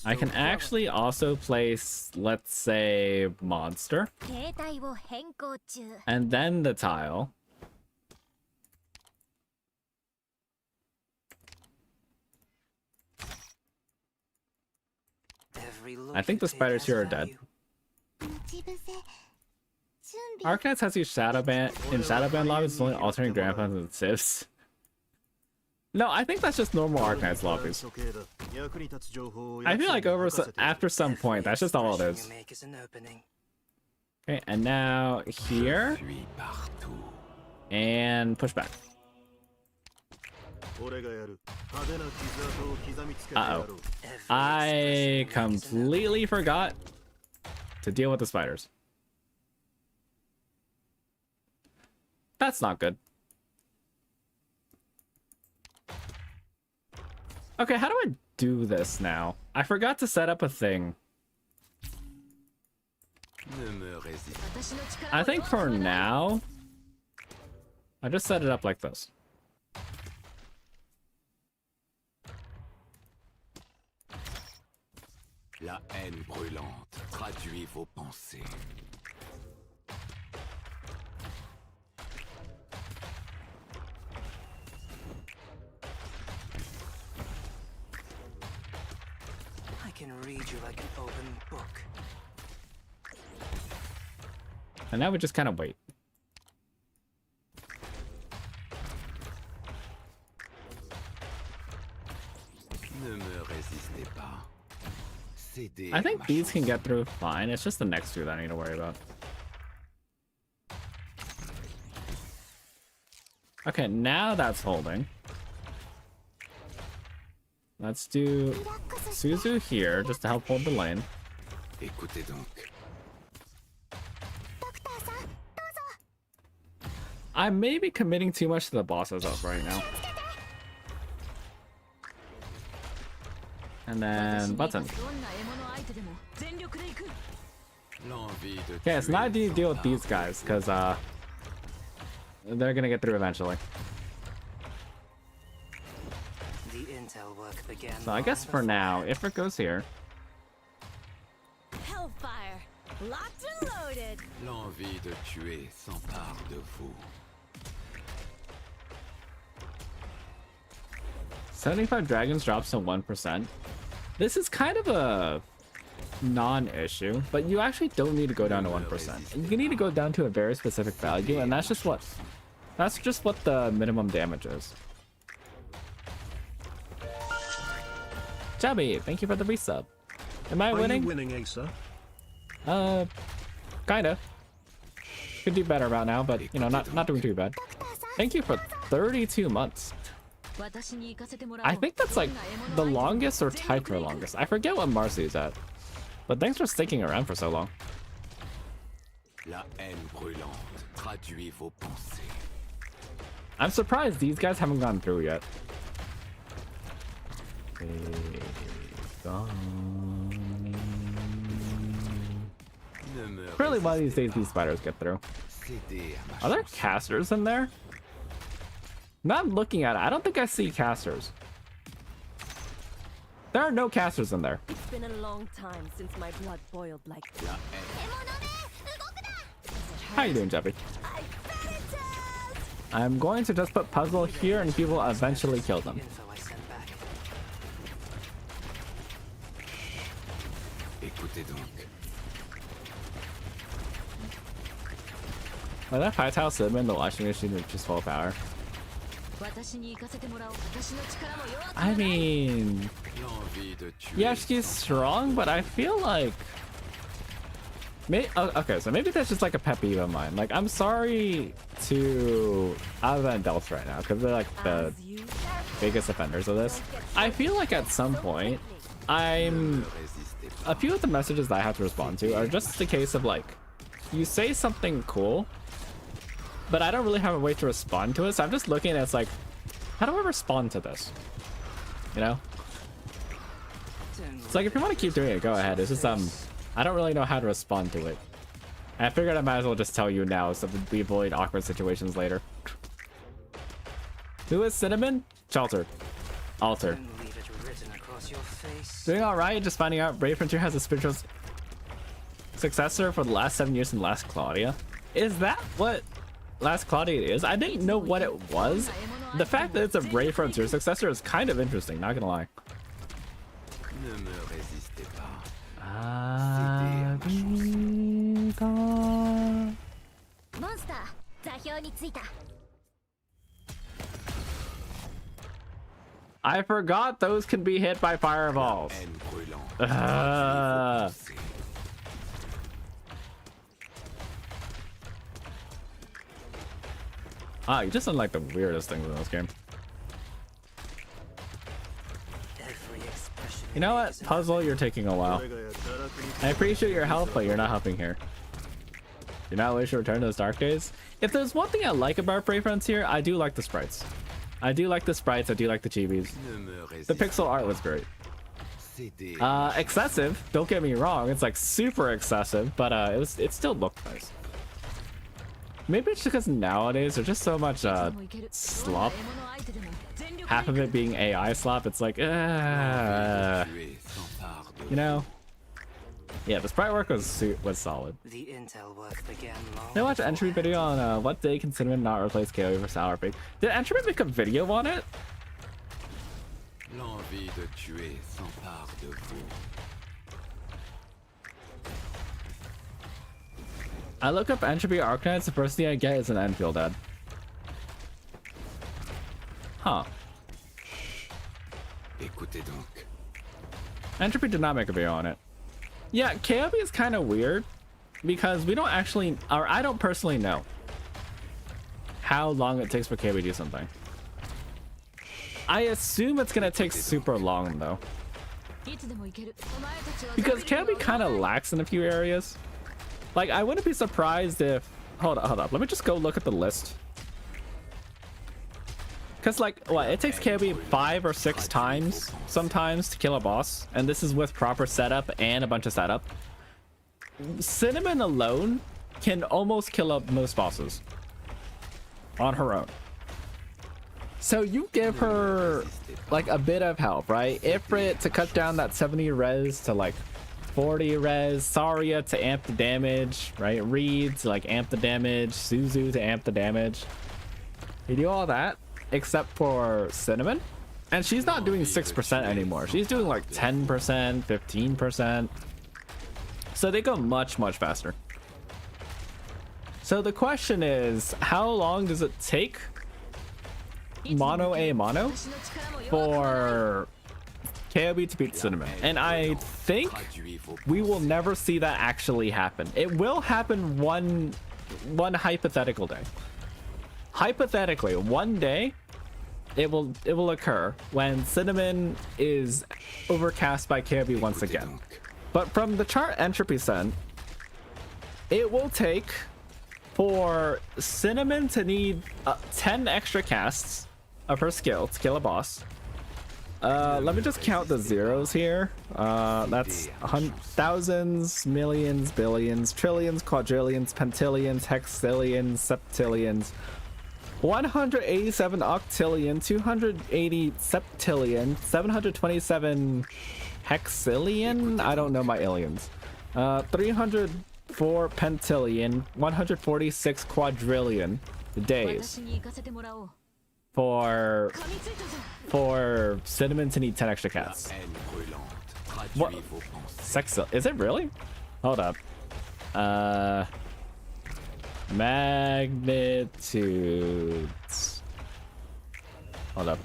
I can actually also place, let's say, Monster. 携帯を変更中 And then the tile. Every look I think you the take spiders has here are dead. value. 待ち伏せ準備 Arcanines has these Shadowband in Shadowband lobbies, it's only alternate grandpas and civs. No, I think that's just normal Arcanines lobbies. I feel like after some point, that's just all it Expression is. you make is an opening. Okay, and now here. Fuis partout. And push back. 俺がやる。派手な傷跡を刻みつけてやろう。 I completely forgot to deal with the spiders. That's not good. Okay, how do I do this now? I forgot to set up a thing. Ne me résiste. I think for now, I just set it up like this. La haine brûlante traduit vos pensées. I can read you like an open book. And now we just kind of wait. Ne me résistez pas. Cédez I à think ma these can chance. get through fine. It's just the next two that I need to worry about. Okay, now that's holding. Let's do Suzu here just to help hold the lane. Écoutez donc. I may be committing too much to the bosses up right now. And then button. L'envie de Okay, it's tuer not easy to deal with s'empare these de guys vous. because they're gonna get through eventually. The intel work began. So I guess for now, if it goes here, Hellfire. Locked and loaded. L'envie de tuer s'empare de vous. 75 dragons drops to 1%. This is kind of a non-issue, but you actually don't need to go down to 1%. You need to go down to a very specific value, and that's just what the minimum damage is. Chubby, thank you for the resub. Am I winning? winning, Asa? Kinda. Could do better about now, but you know, not doing too bad. Thank you for 32 months. I think that's like the longest or tied for longest. I forget what Marcy's at. But thanks for sticking around for so long. La haine brûlante traduit vos pensées. I'm surprised these guys haven't gone through yet. Ne me Really, one of these days résistez these pas. spiders get through. Cédez à ma Are there chance. casters in there? Not looking at it. I don't think I see casters. There are no casters in there. It's been a long time since my blood boiled like this. La haine. How you doing, Jeppy? I'm going to just put puzzle here and he will eventually kill them. Info I sent back. Écoutez donc. Like that 5 tile in the washing machine reaches full power. I mean, L'envie de tuer. yeah, she's strong, but I feel like... okay, so maybe that's just like a pet peeve of mine. Like, I'm sorry to other than adults right now, because they're like the As you biggest offenders of this. I feel like at some point, I'm... Résistez pas. A few of the messages that I have to respond to are just a case of like, you say something cool, but I don't really have a way to respond to it, so I'm just looking at it as like, how do I respond to this? You know? It's like, if you want to keep doing it, go ahead. It's just, I don't really know how to respond to it. And I figured I might as well just tell you now so that we avoid awkward situations later. Who is Cinnamon? Shelter. Alter. Don't leave it written across your face. Doing alright, just finding out Brave Frontier has a spiritual successor for the last 7 years in Last Claudia. Is that what Last Claudia is? I didn't know what it was. The fact that it's a Brave Frontier successor is kind of interesting, not gonna lie. Ne me résistez pas. I forgot those can be hit by fireballs. Haine brûlante. Ah. Traduit vos pensées. Ah, you just done like the weirdest things in this game. Every expression You know what? is an Puzzle, you're taking a while. I appreciate your help, but you're not helping here. Do not wish to return to those dark days. If there's one thing I like about Brave Frontier, I do like the sprites. I do like the sprites. I do like the chibis. The pixel art was great. Excessive. Don't get me wrong. It's like super excessive, but it still looked nice. Maybe it's because nowadays there's just so much slop. Half of it being AI slop. It's like, you know. Yeah, the sprite work was solid. The intel work began long. Did I watch an Entropy video on what day can Cinnamon not replace KO for Sour Pig? Did Entropy make a video on it? L'envie de tuer s'empare de vous. I look up Entropy Arcanines, the first thing I get is an Enfield ad. Huh. Écoutez donc. Entropy did not make a video on it. Yeah, KOB is kind of weird because we don't actually, or I don't personally know how long it takes for KOB to do something. I assume it's gonna take super long though, because KOB kind of lacks in a few areas. Like, I wouldn't be surprised if, hold up, let me just go look at the list. Because, like, what, it takes KOB 5 or 6 times sometimes to kill a boss, and this is with proper setup and a bunch of setup. Cinnamon alone can almost kill up most bosses on her own. So you give her like a bit of help, right? Ifrit to cut down that 70 res to like 40 res, Saria to amp the damage, right? Reed to like amp the damage, Suzu to amp the damage. You do all that except for Cinnamon, and she's not doing 6% anymore. She's doing like 10%, 15%. So they go much faster. So the question is, how long does it take mono a mono for KOB to beat Cinnamon? And I think we will never see that actually happen. It will happen one hypothetical day. Hypothetically, one day it will occur when Cinnamon is overcast by KOB once again. But from the chart Entropy sent, it will take for Cinnamon to need 10 extra casts of her skill to kill a boss. Let me just count the zeros here. That's thousands, millions, billions, trillions, quadrillions, pentillions, hexillions, septillions, 187 octillion, 280 septillion, 727 hexillion. I don't know my aliens. 304 pentillion, 146 quadrillion days for Cinnamon to need 10 extra casts. What? Sexil? Is it really? Hold up. Magnitudes. Hold up.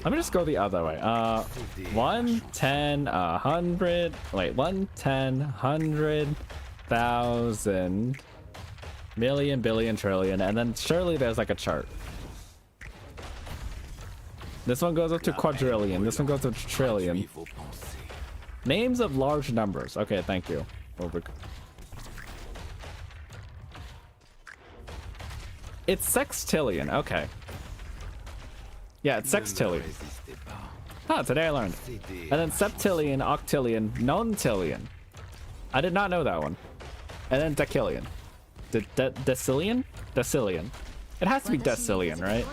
Let me just go the other way. 1, 10, 100. Wait, 1, 10, 100, 1,000, million, billion, trillion, and then surely there's like a chart. This one goes up to quadrillion. This one goes up to trillion. Names of large numbers. Okay, thank you. Over. It's sextillion. Okay. Yeah, it's sextillion. Ah, today I learned. And then septillion, octillion, nontillion. I did not know that one. And then decillion. Decillion? Decillion. It has to be decillion, right?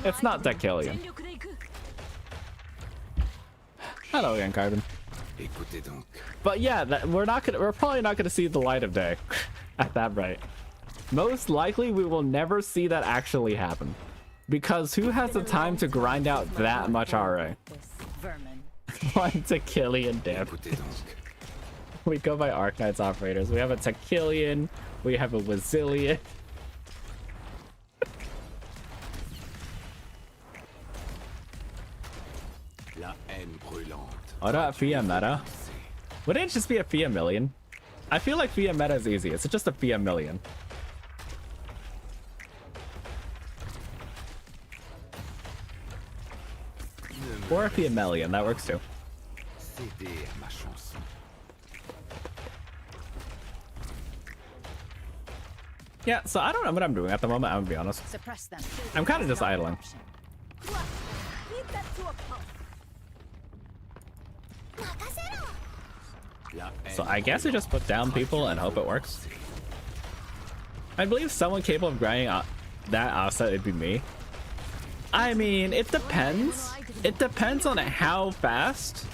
It's not decillion. Hello again, Carbon. But yeah, we're probably not gonna see the light of day at that rate. Most likely, we will never see that actually happen. Because who has the time to grind out that much RA? 1 Tequillion damage. We go by Arcanines operators. We have a Tequillion. We have a Wazillion. Oh, that Fia meta? Wouldn't it just be a Fia million? I feel like Fia meta is easy. It's just a Fia million. Or if he a Melian, that works too. Cédez à ma chanson. Yeah, so I don't know what I'm doing at the moment, I'm gonna be honest. Suppress them. I'm kind of That's just not an idling. option. Leave that to a punk. La So haine I guess we just put down people and hope it works. I believe someone capable of grinding that offset would be me. I mean, it depends. It depends on how fast,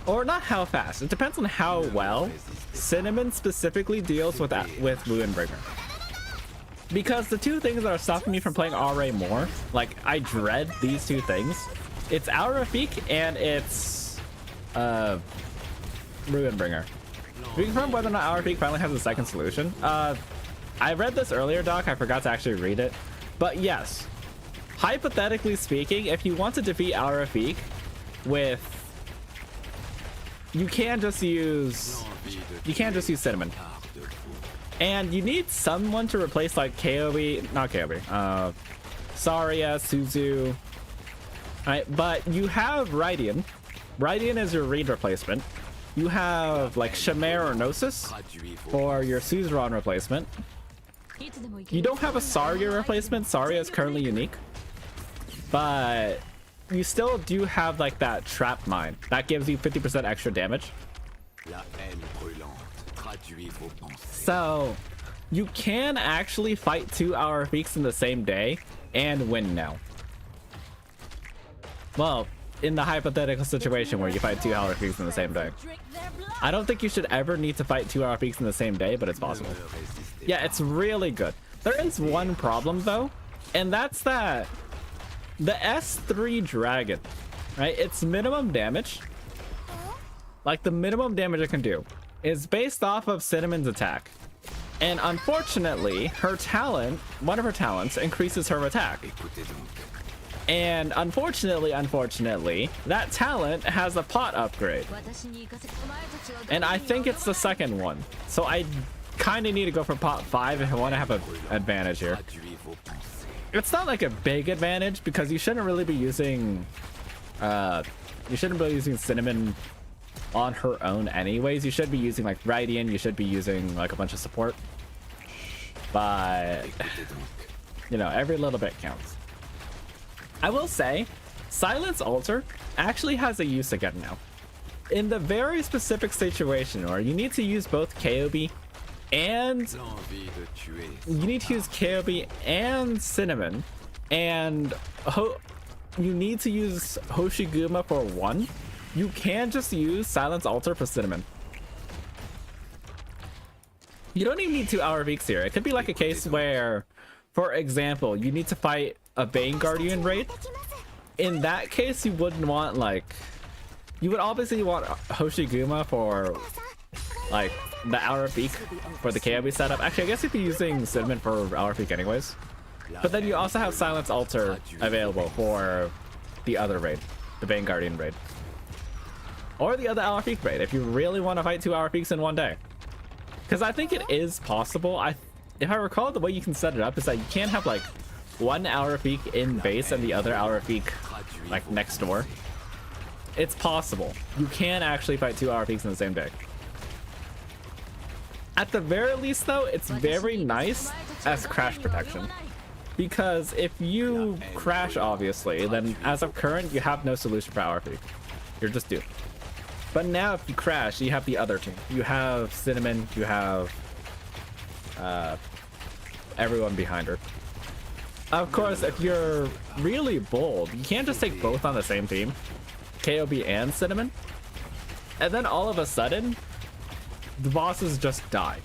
or not how fast. It depends on how well Cinnamon specifically deals with that with Ruinbringer. Because the two things that are stopping me from playing RA more, like I dread these two things. It's RAcc and it's Ruinbringer. We confirm whether or not RAcc finally has a second solution. I read this earlier, Doc. I forgot to actually read it. But yes, hypothetically speaking, if you want to defeat RAcc with, you can just use Cinnamon. And you need someone to replace like Saria, Suzu. Right, but you have Rydian. Rydian is your Reed replacement. You have like Shamir or Gnosis for your Suzerain replacement. You don't have a Saria replacement. Saria is currently unique. But you still do have like that trap mine. That gives you 50% extra damage. La haine brûlante. Traduis vos pensées. So you can actually fight 2 RAccs in the same day and win now. Well, in the hypothetical situation where you fight 2 RAccs in the same day. I don't think you should ever need to fight 2 RAccs in the same day, but it's possible. Yeah, it's really good. There is one problem though, and that's that the S3 Dragon, right? Its minimum damage, like the minimum damage it can do, is based off of Cinnamon's attack. And unfortunately, her talent, one of her talents, increases her attack. Écoutez donc. And unfortunately, that talent has a pot upgrade. And I think it's the second one. So I kind of need to go for pot 5 if I want to have an advantage here. Traduis vos pensées. It's not like a big advantage because you shouldn't really be using Cinnamon on her own anyways. You should be using like Rydian, you should be using like a bunch of support. But you know, every little bit counts. I will say, Silence Altar actually has a use again now. In the very specific situation where you need to use both KOB and L'envie de tuer. you need to use KOB and Cinnamon, and you need to use Hoshiguma for one, you can just use Silence Altar for Cinnamon. You don't even need 2 RAccs here. It could be like a case where, for example, you need to fight a Bane Guardian raid. In that case, you wouldn't want like, you would obviously want Hoshiguma for like the RAcc for the KOB setup. Actually, I guess you'd be using Cinnamon for RAcc anyways. But then you also have Silence Altar available for the other raid, the Bane Guardian raid, or the other RAcc raid if you really want to fight 2 RAccs in one day. Because I think it is possible. If I recall, the way you can set it up is that you can't have like one RAcc in base and the other RAcc like next door. It's possible. You can actually fight 2 RAccs in the same day. At the very least though, it's very nice as crash protection. Because if you crash, obviously, then as of current, you have no solution for RAcc. You're just doomed. But now if you crash, you have the other two. You have Cinnamon, you have everyone behind her. Of course, if you're really bold, you can't just take both on the same team, KOB and Cinnamon, and then all of a sudden, the bosses just die.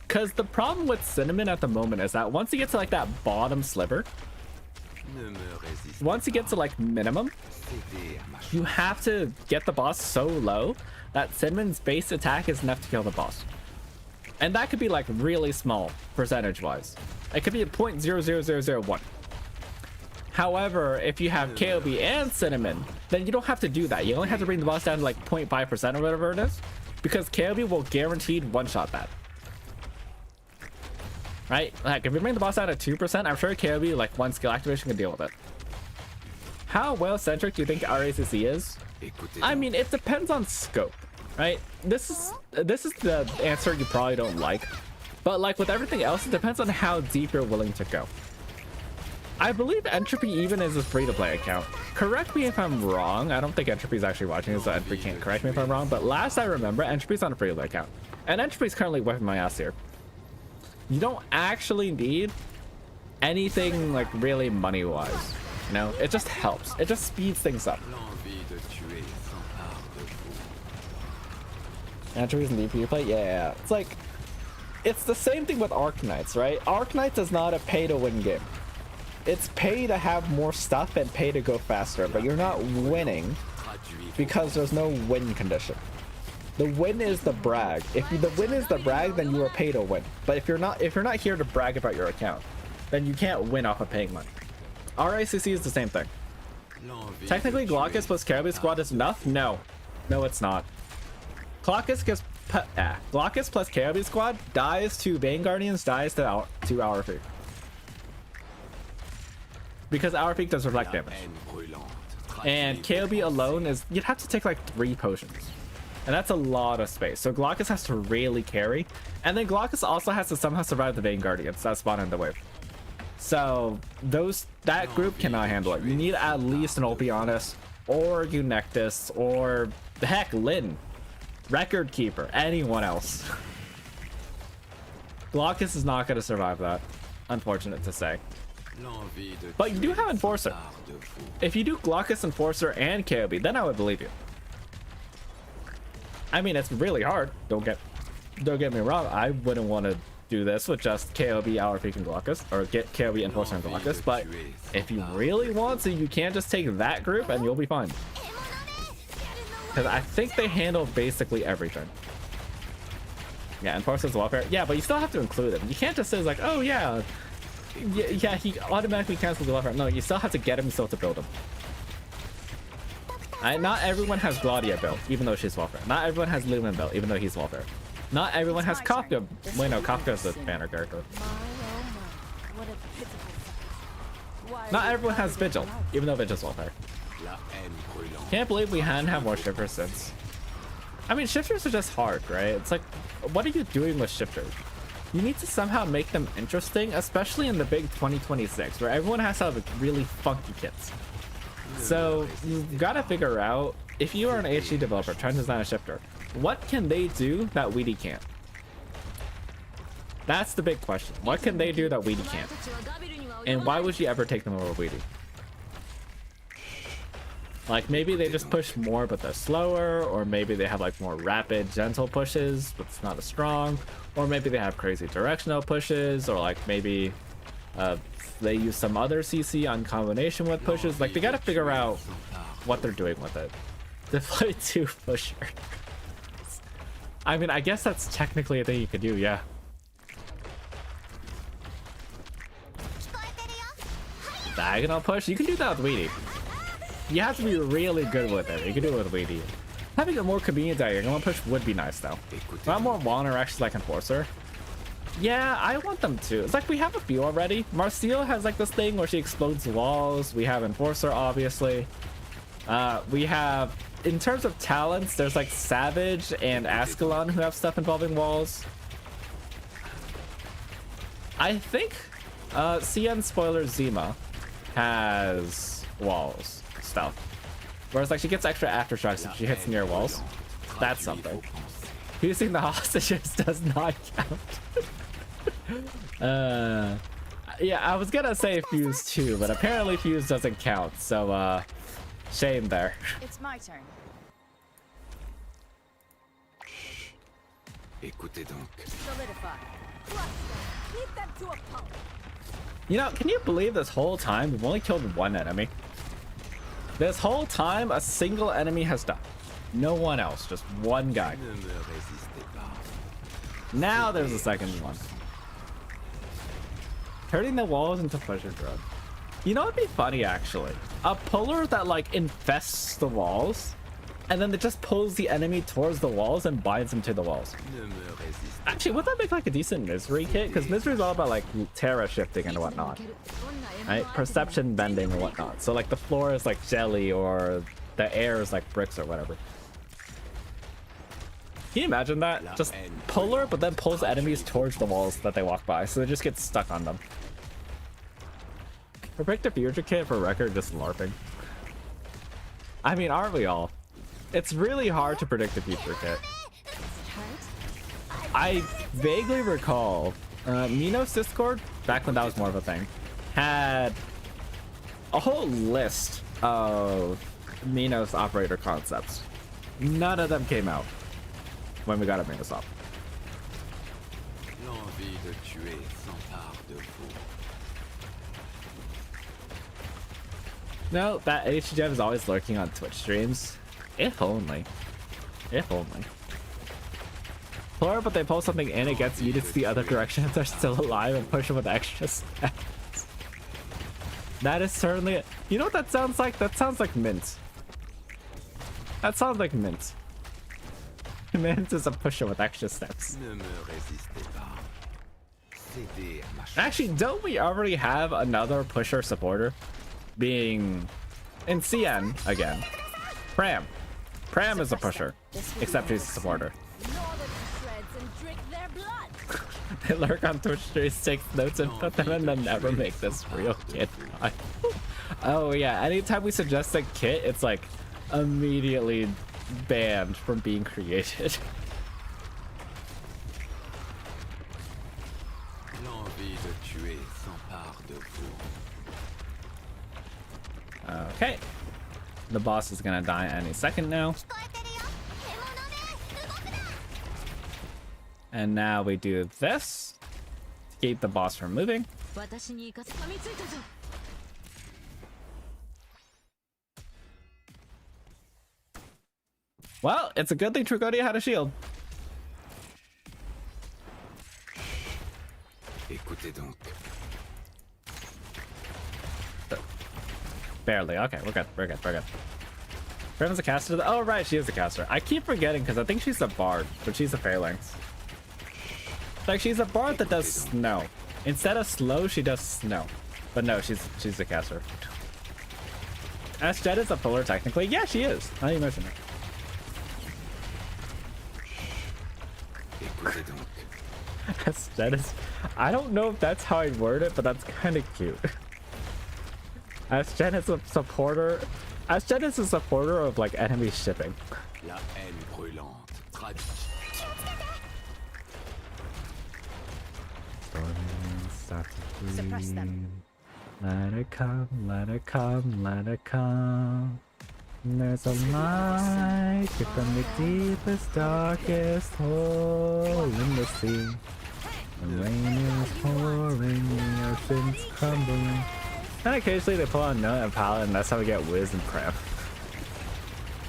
Because the problem with Cinnamon at the moment is that once you get to like that bottom sliver, Ne me résistez once you get to like minimum, Cédez à ma you have to get the boss so low that Cinnamon's base attack is enough to kill the boss. And that could be like really small percentage wise. It could be a 0.00001. However, if you have KOB and Cinnamon, then you don't have to do that. You only have to bring the boss down to like 0.5% or whatever it is, because KOB will guaranteed one-shot that. Right? Like if you bring the boss down to 2%, I'm sure KOB like one skill activation can deal with it. How well centric do you think RACC is? Écoutez I donc. mean, it depends on scope, right? This is the answer you probably don't like, but like with everything else, it depends on how deep you're willing to go. I believe Entropy even is a free-to-play account. Correct me if I'm wrong. I don't think Entropy's actually watching this, so Entropy can't correct me if I'm wrong. But last I remember, Entropy's on a free-to-play account, and Entropy's currently wiping my ass here. You don't actually need anything like really money-wise. You know, it just helps. It just speeds things up. L'envie de tuer s'empare de vous. Entropy's in DP play? Yeah. It's like, it's the same thing with Arknights, right? Arknights is not a pay-to-win game. It's pay to have more stuff and pay to go faster, but you're not winning because there's no win condition. The win is the brag. If the win is the brag, then you are paid to win. But if you're not here to brag about your account, then you can't win off of paying money. RACC is the same thing. Technically, Glaucus plus Caribou Squad is enough? No. No, it's not. Glaucus plus Caribou Squad dies to Bane Guardians, dies to Hour Peak. Because Hour Peak does reflect damage. And KOB alone is, you'd have to take like 3 potions. And that's a lot of space. So Glaucus has to really carry. And then Glaucus also has to somehow survive the Bane Guardians that spawn in the wave. So that group cannot handle it. You need at least an Ulpianus or Eunectus or heck, Lyn, Record Keeper, anyone else. Glaucus is not going to survive that. Unfortunate to say. But you do have Enforcer. If you do Glaucus, Enforcer, and KOB, then I would believe you. I mean, it's really hard. Don't get me wrong. I wouldn't want to do this with just KOB, Hour Peak, and Glaucus, or get KOB, Enforcer, and Glaucus. But if you really want to, you can just take that group and you'll be fine. Because I think they handle basically everything. Yeah, Enforcer's welfare. Yeah, but you still have to include him. You can't just say like, oh yeah, he automatically cancels the welfare. No, you still have to get him still to build him. Not everyone has Glaudia built, even though she's welfare. Not everyone has Lumen built, even though he's welfare. Not everyone has Kafka. Wait, no, Kafka's the banner character. What a pitiful sight. Why Not are you everyone has fighting Vigil, without even though Vigil's welfare. Can't believe we hadn't had more shifters since. I mean, shifters are just hard, right? It's like, what are you doing with shifters? You need to somehow make them interesting, especially in the big 2026, where everyone has to have really funky kits. So you've got to figure out, if you are an HD developer trying to design a shifter, what can they do that Weedy can't? That's the big question. What can they do that Weedy can't? And why would you ever take them over Weedy? Like, maybe they just push more but they're slower, or maybe they have like more rapid gentle pushes but it's not as strong, or maybe they have crazy directional pushes, or like maybe they use some other CC on combination with pushes. Like, they gotta figure out what they're doing with it. Deploy 2 pusher. I mean, I guess that's technically a thing you could do, yeah. Diagonal push? You can do that with Weedy. You have to be really good with it. You can do it with Weedy. Having a more convenient diagonal push would be nice, though. Not more Waner actually like Enforcer. Yeah, I want them to. It's like we have a few already. Marcille has like this thing where she explodes walls. We have Enforcer, obviously. We have, in terms of talents, there's like Savage and Ascalon who have stuff involving walls. I think CN spoiler Zima has walls stuff. Whereas like she gets extra aftershocks if she hits near walls. That's something. Using the hostages does not count. Yeah, I was gonna say Fuse too, but apparently Fuse doesn't count, so shame there. It's my turn. Écoutez donc. Solidify. Keep them to a pulp. You know, can you believe this whole time we've only killed 1 enemy? This whole time a single enemy has died. No one else, just 1 guy. Ne me résistez pas. Now there's a second one. Turning the walls into pleasure drug. You know what'd be funny actually? A puller that like infests the walls and then it just pulls the enemy towards the walls and binds them to the walls. Ne me résistez Actually, would that make like a decent misery kit? Because misery is all about like terra shifting and whatnot, right? Perception bending and whatnot. So like the floor is like jelly or the air is like bricks or whatever. Can you imagine that? Just pull her, but then pulls enemies towards the walls that they walk by, so they just get stuck on them. Predict the future kit for record, just LARPing. I mean, aren't we all? It's really hard to predict the future kit. I vaguely recall Minos Discord, back when that was more of a thing, had a whole list of Minos operator concepts. None of them came out when we got a Minos op. l'envie de tuer s'empare de vous. No, that HGM is always lurking on Twitch streams. If only. If only. Or, but they pull something in, it gets muted to the other direction if they're still alive and push them with extra stats. That is certainly it. You know what that sounds like? That sounds like Mint. That sounds like Mint. Mint is a pusher with extra steps. Ne me résistez pas. Cédez à ma chance. Actually, don't we already have another pusher supporter? Being in CN again. Pram. Pram is a pusher, except he's a supporter. Gnaw them to shreds and drink their blood. They lurk on Twitch streams, take notes and put them in, then never make this real kit. Oh yeah, anytime we suggest a kit, it's like immediately banned from being created. L'envie de tuer s'empare de vous. Okay. The boss is gonna die any second now. And now we do this to keep the boss from moving. Well, it's a good thing Trugodia had a shield. Écoutez donc. Barely. Okay, we're good. We're good. We're good. Brim's a caster. Oh, right, she is a caster. I keep forgetting because I think she's a bard, but she's a phalanx. Like, she's a bard that does snow. Instead of slow, she does snow. But no, she's a caster. Jet is a puller, technically. Yeah, she is. Now you mention it. Écoutez donc. Jet is... I don't know if that's how I word it, but that's kind of cute. Jet is a supporter... Jet is a supporter of, like, enemy shipping. La haine brûlante. Traduit. Suppress them. Let it come, let it come, let it come. There's a light from the deepest, darkest hole in the sea. The rain is pouring, the ocean's crumbling. And occasionally they pull on Note and Palette, and that's how we get Wiz and Cramp.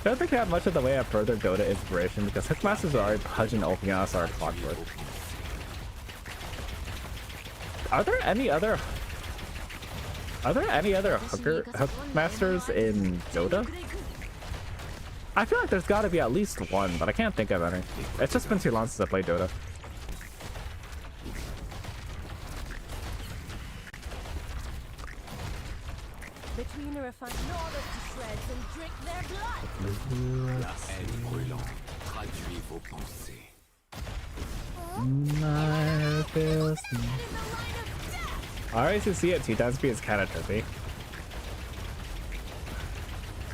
I don't think we have much of the way of further Dota inspiration because Hookmasters are already pudging Ulpianos are clockwork. Are there any other Hookmasters in Dota? I feel like there's got to be at least one, but I can't think of any. It's just been too long since I played Dota. Between a refined gnaw them to shreds and drink their blood. La haine brûlante. Traduit vos pensées. RAcc at 2 times speed is kind of trippy.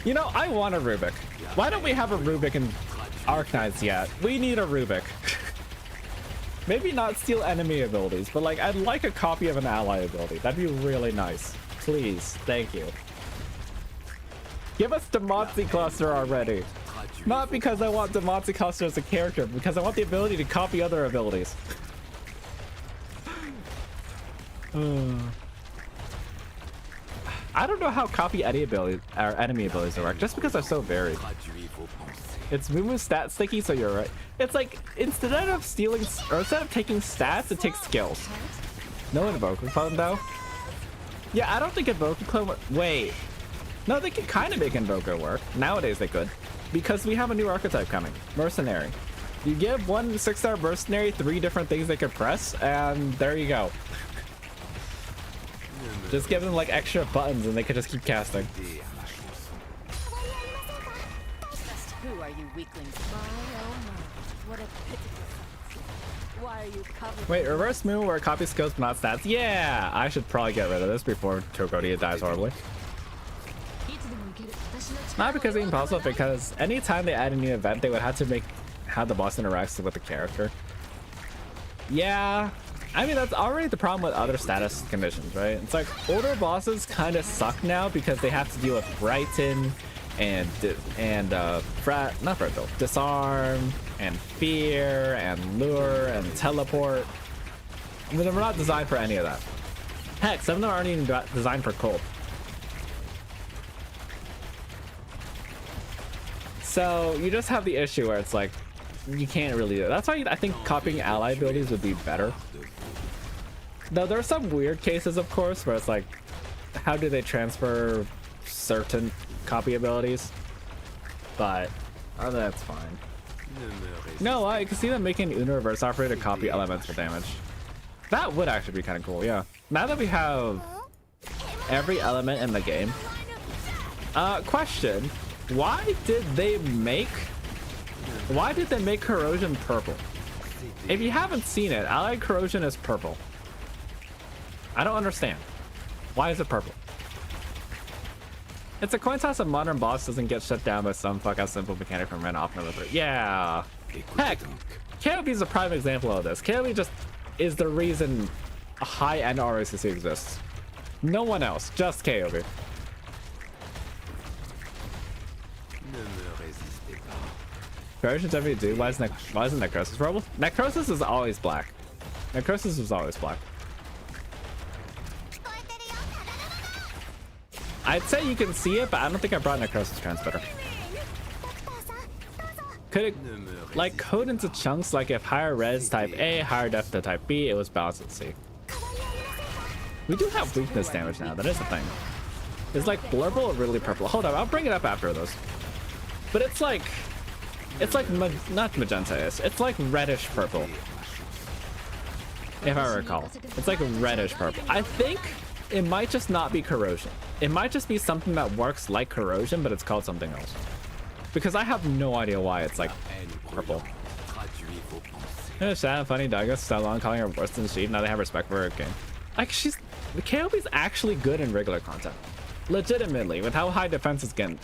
You know, I want a Rubik. Why don't we have a Rubik in Arknights yet? We need a Rubik. Maybe not steal enemy abilities, but like I'd like a copy of an ally ability. That'd be really nice. Please, thank you. Give us Demazi Cluster already. Not because I want Demazi Cluster as a character, but because I want the ability to copy other abilities. I don't know how copy any ability or enemy abilities work, just because they're so varied. It's Mumu stat sticky, so you're right. It's like instead of stealing or instead of taking stats, it takes skills. No Invoker Clone though. Yeah, I don't think Invoker Clone. Wait, no, they can kind of make Invoker work nowadays. They could. because we have a new archetype coming, mercenary. You give one 6-star mercenary 3 different things they could press, and there you go. Just give them like extra buttons and they could just keep casting. Who are you weaklings? My oh my, what a pitiful sight. Why are you covered? Wait, reverse move where copy skills but not stats? Yeah, I should probably get rid of this before Chocodia dies horribly. Not because it's impossible, because anytime they add a new event, they would have to make how the boss interacts with the character. Yeah, I mean, that's already the problem with other status conditions, right? It's like older bosses kind of suck now because they have to deal with Frighten and disarm and fear and lure and teleport. I mean, they're not designed for any of that. Heck, some of them aren't even designed for cold. So you just have the issue where it's like you can't really do it. That's why I think copying ally abilities would be better. Though there are some weird cases, of course, where it's like, how do they transfer certain copy abilities? But that's fine. No, I can see them making Uno reverse operator copy elemental damage. That would actually be kind of cool, yeah. Now that we have every element in the game. Question. Why did they make corrosion purple? If you haven't seen it, allied corrosion is purple. I don't understand. Why is it purple? It's a coin toss a modern boss doesn't get shut down by some fuck-ass simple mechanic from Ren off another. Yeah. Heck, KOB is a prime example of this. KOB just is the reason a high-end RAcc exists. No one else, just KOB. Corrosion's WD. Why isn't Necrosis purple? Necrosis is always black. Necrosis is always black. I'd say you can see it, but I don't think I brought Necrosis Transmitter. Could it like code into chunks, like if higher res type A, higher def to type B, it was balanced at C. We do have weakness damage now, that is the thing. Is like blurble or really purple? Hold on, I'll bring it up after those. But it's like not magenta, it's like reddish purple. If I recall. It's like reddish purple. I think it might just not be corrosion. It might just be something that works like corrosion, but it's called something else. Because I have no idea why it's like purple. Sad, funny, Douglas, so long calling her worse than she. Now they have respect for her game. Like the KOB's actually good in regular content. Legitimately, with how high defenses get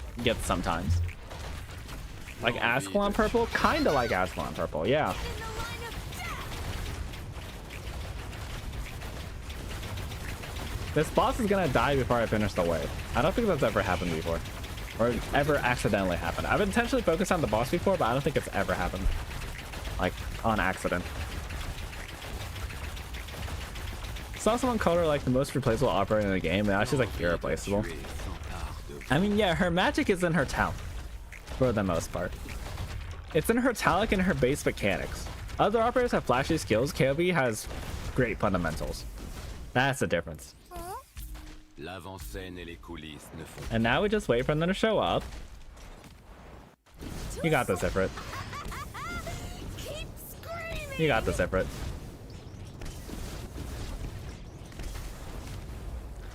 sometimes. Like Ascalon purple? Kinda like Ascalon purple, yeah. This boss is gonna die before I finish the wave. I don't think that's ever happened before. Or ever accidentally happened. I've intentionally focused on the boss before, but I don't think it's ever happened. Like, on accident. Saw someone call her like the most replaceable operator in the game, and now she's like irreplaceable. I mean, yeah, her magic is in her talent. For the most part. It's in her talent and her base mechanics. Other operators have flashy skills. KOB has great fundamentals. That's the difference. And now we just wait for them to show up. You got this, Ifrit. You got this, Ifrit.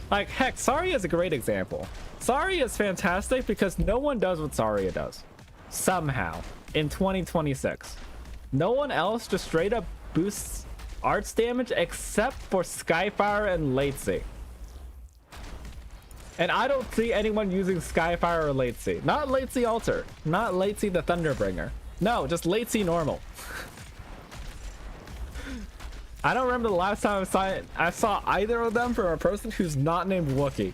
Like, heck, Saria is a great example. Saria is fantastic because no one does what Saria does. Somehow. In 2026. No one else just straight up boosts arts damage except for Skyfire and Latesy. And I don't see anyone using Skyfire or Latesy. Not Latesy Alter. Not Latesy the Thunderbringer. No, just Latesy normal. I don't remember the last time I saw either of them from a person who's not named Wookiee.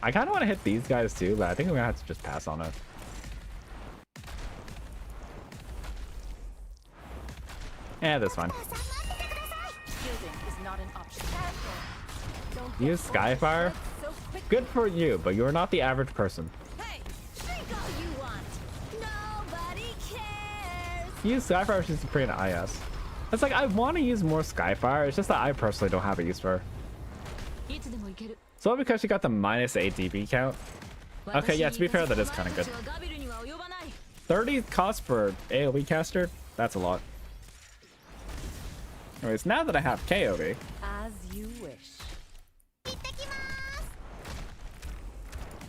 I kind of want to hit these guys too, but I think I'm gonna have to just pass on it. Yeah, this one. Use Skyfire? Good for you, but you're not the average person. Use Skyfire, she's pretty in IS. It's like I want to use more Skyfire. It's just that I personally don't have a use for her. いつでも行ける So because she got the -8 DB count. Okay, yeah, to be fair, that is kind of good. ガビルには及ばない 30 cost for AoE caster? That's a lot. Anyways, now that I have KOV, As you wish. 行ってきま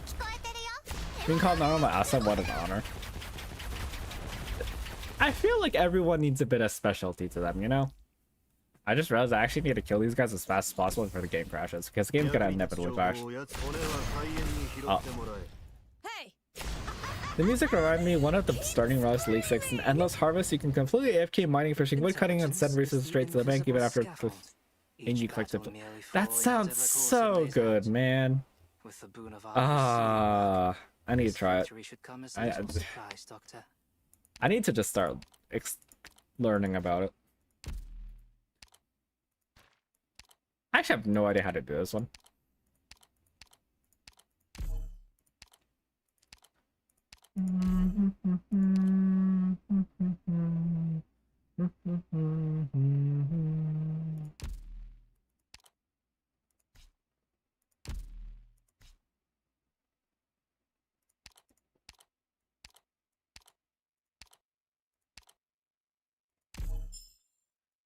す聞こえてるよ being called normal Asa, what an honor. I feel like everyone needs a bit of specialty to them, you know? I just realized I actually need to kill these guys as fast as possible before the game crashes, because the game's gonna inevitably crash. Oh. Hey The music reminded me one of the starting routes League 6 in Endless Harvest. You can completely AFK mining, fishing, wood cutting, and send resources straight to the bank even after and you click to. That sounds so good, man. Ah, I need to try it. I need to just start learning about it. I actually have no idea how to do this one.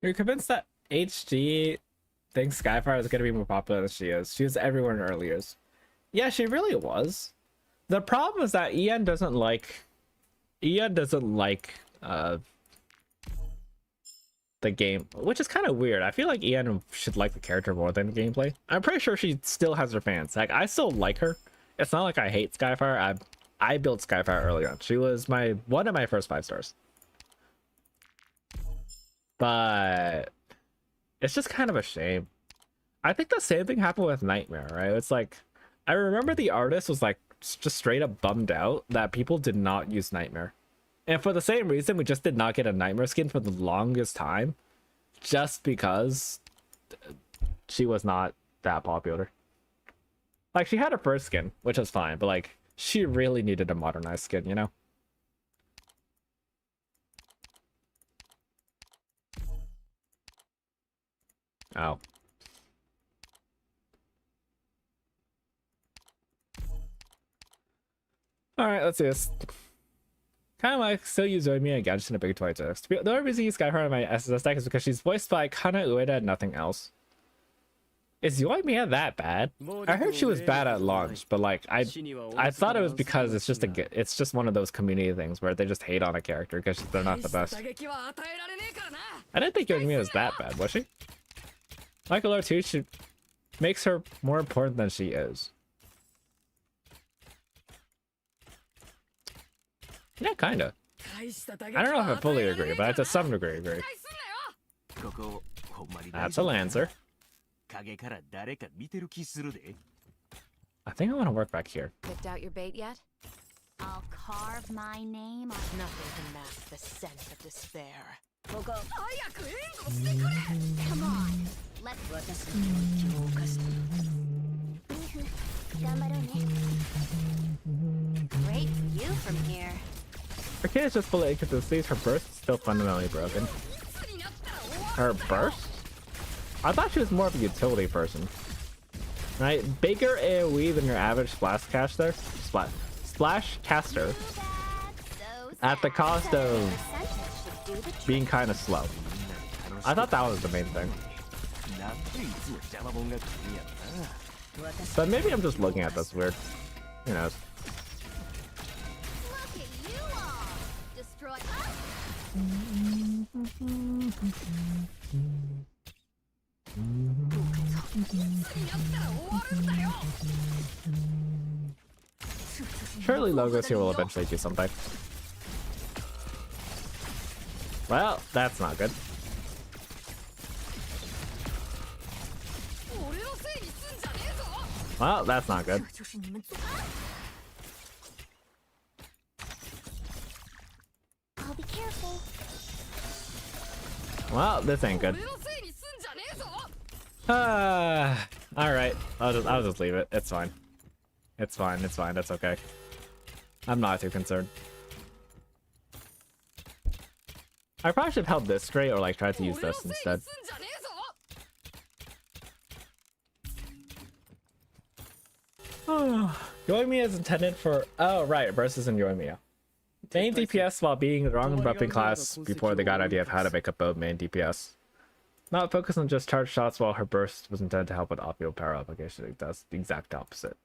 You're convinced that HG thinks Skyfire is going to be more popular than she is. She was everywhere in her early years. Yeah, she really was. The problem is that Ian doesn't like the game, which is kind of weird. I feel like Ian should like the character more than the gameplay. I'm pretty sure she still has her fans. Like, I still like her. It's not like I hate Skyfire. I built Skyfire early on. She was one of my first 5 stars. But it's just kind of a shame. I think the same thing happened with Nightmare, right? It's like, I remember the artist was like just straight up bummed out that people did not use Nightmare. And for the same reason, we just did not get a Nightmare skin for the longest time. Just because she was not that popular. Like, she had her first skin, which was fine, but like, she really needed a modernized skin, you know? Oh. Alright, let's do this. Kind of like still use Zoe again, just in a big 26. The only reason I use Skyfire on my SSS deck is because she's voiced by Kana Ueda and nothing else. Is Yoimiya that bad? I heard she was bad at launch, but like I thought it was because it's just one of those community things where they just hate on a character because they're not the best. I didn't think Yoimiya was that bad, was she? Michael R2 she makes her more important than she is. Yeah, kinda. I don't know if I fully agree, but to some degree agree. That's a Lancer. I think I want to work back here. Picked out your bait yet? I'll carve my name on Nothing can mask the scent of despair. We'll go Come on Let's Great view from here Her kid is just full of inconsistencies. Her burst is still fundamentally broken. Her burst? I thought she was more of a utility person. Right? Bigger AoE than your average splash caster. Splash caster. At the cost of being kind of slow. I thought that was the main thing. But maybe I'm just looking at this weird. Who knows? Look at you all Destroy Surely logos here will eventually do something. Well, that's not good. Well, that's not good. I'll be careful Well, this ain't good. Alright. I'll just leave it. It's fine. It's fine. It's fine. That's okay. I'm not too concerned. I probably should have held this straight or like tried to use this instead. Yoimiya is intended for... Oh, right. Versus in Yoimiya. Main DPS while being the wrong weapon class before they got idea of how to make a bow main DPS. Not focus on just charge shots while her burst was intended to help with optional power application. That's the exact opposite.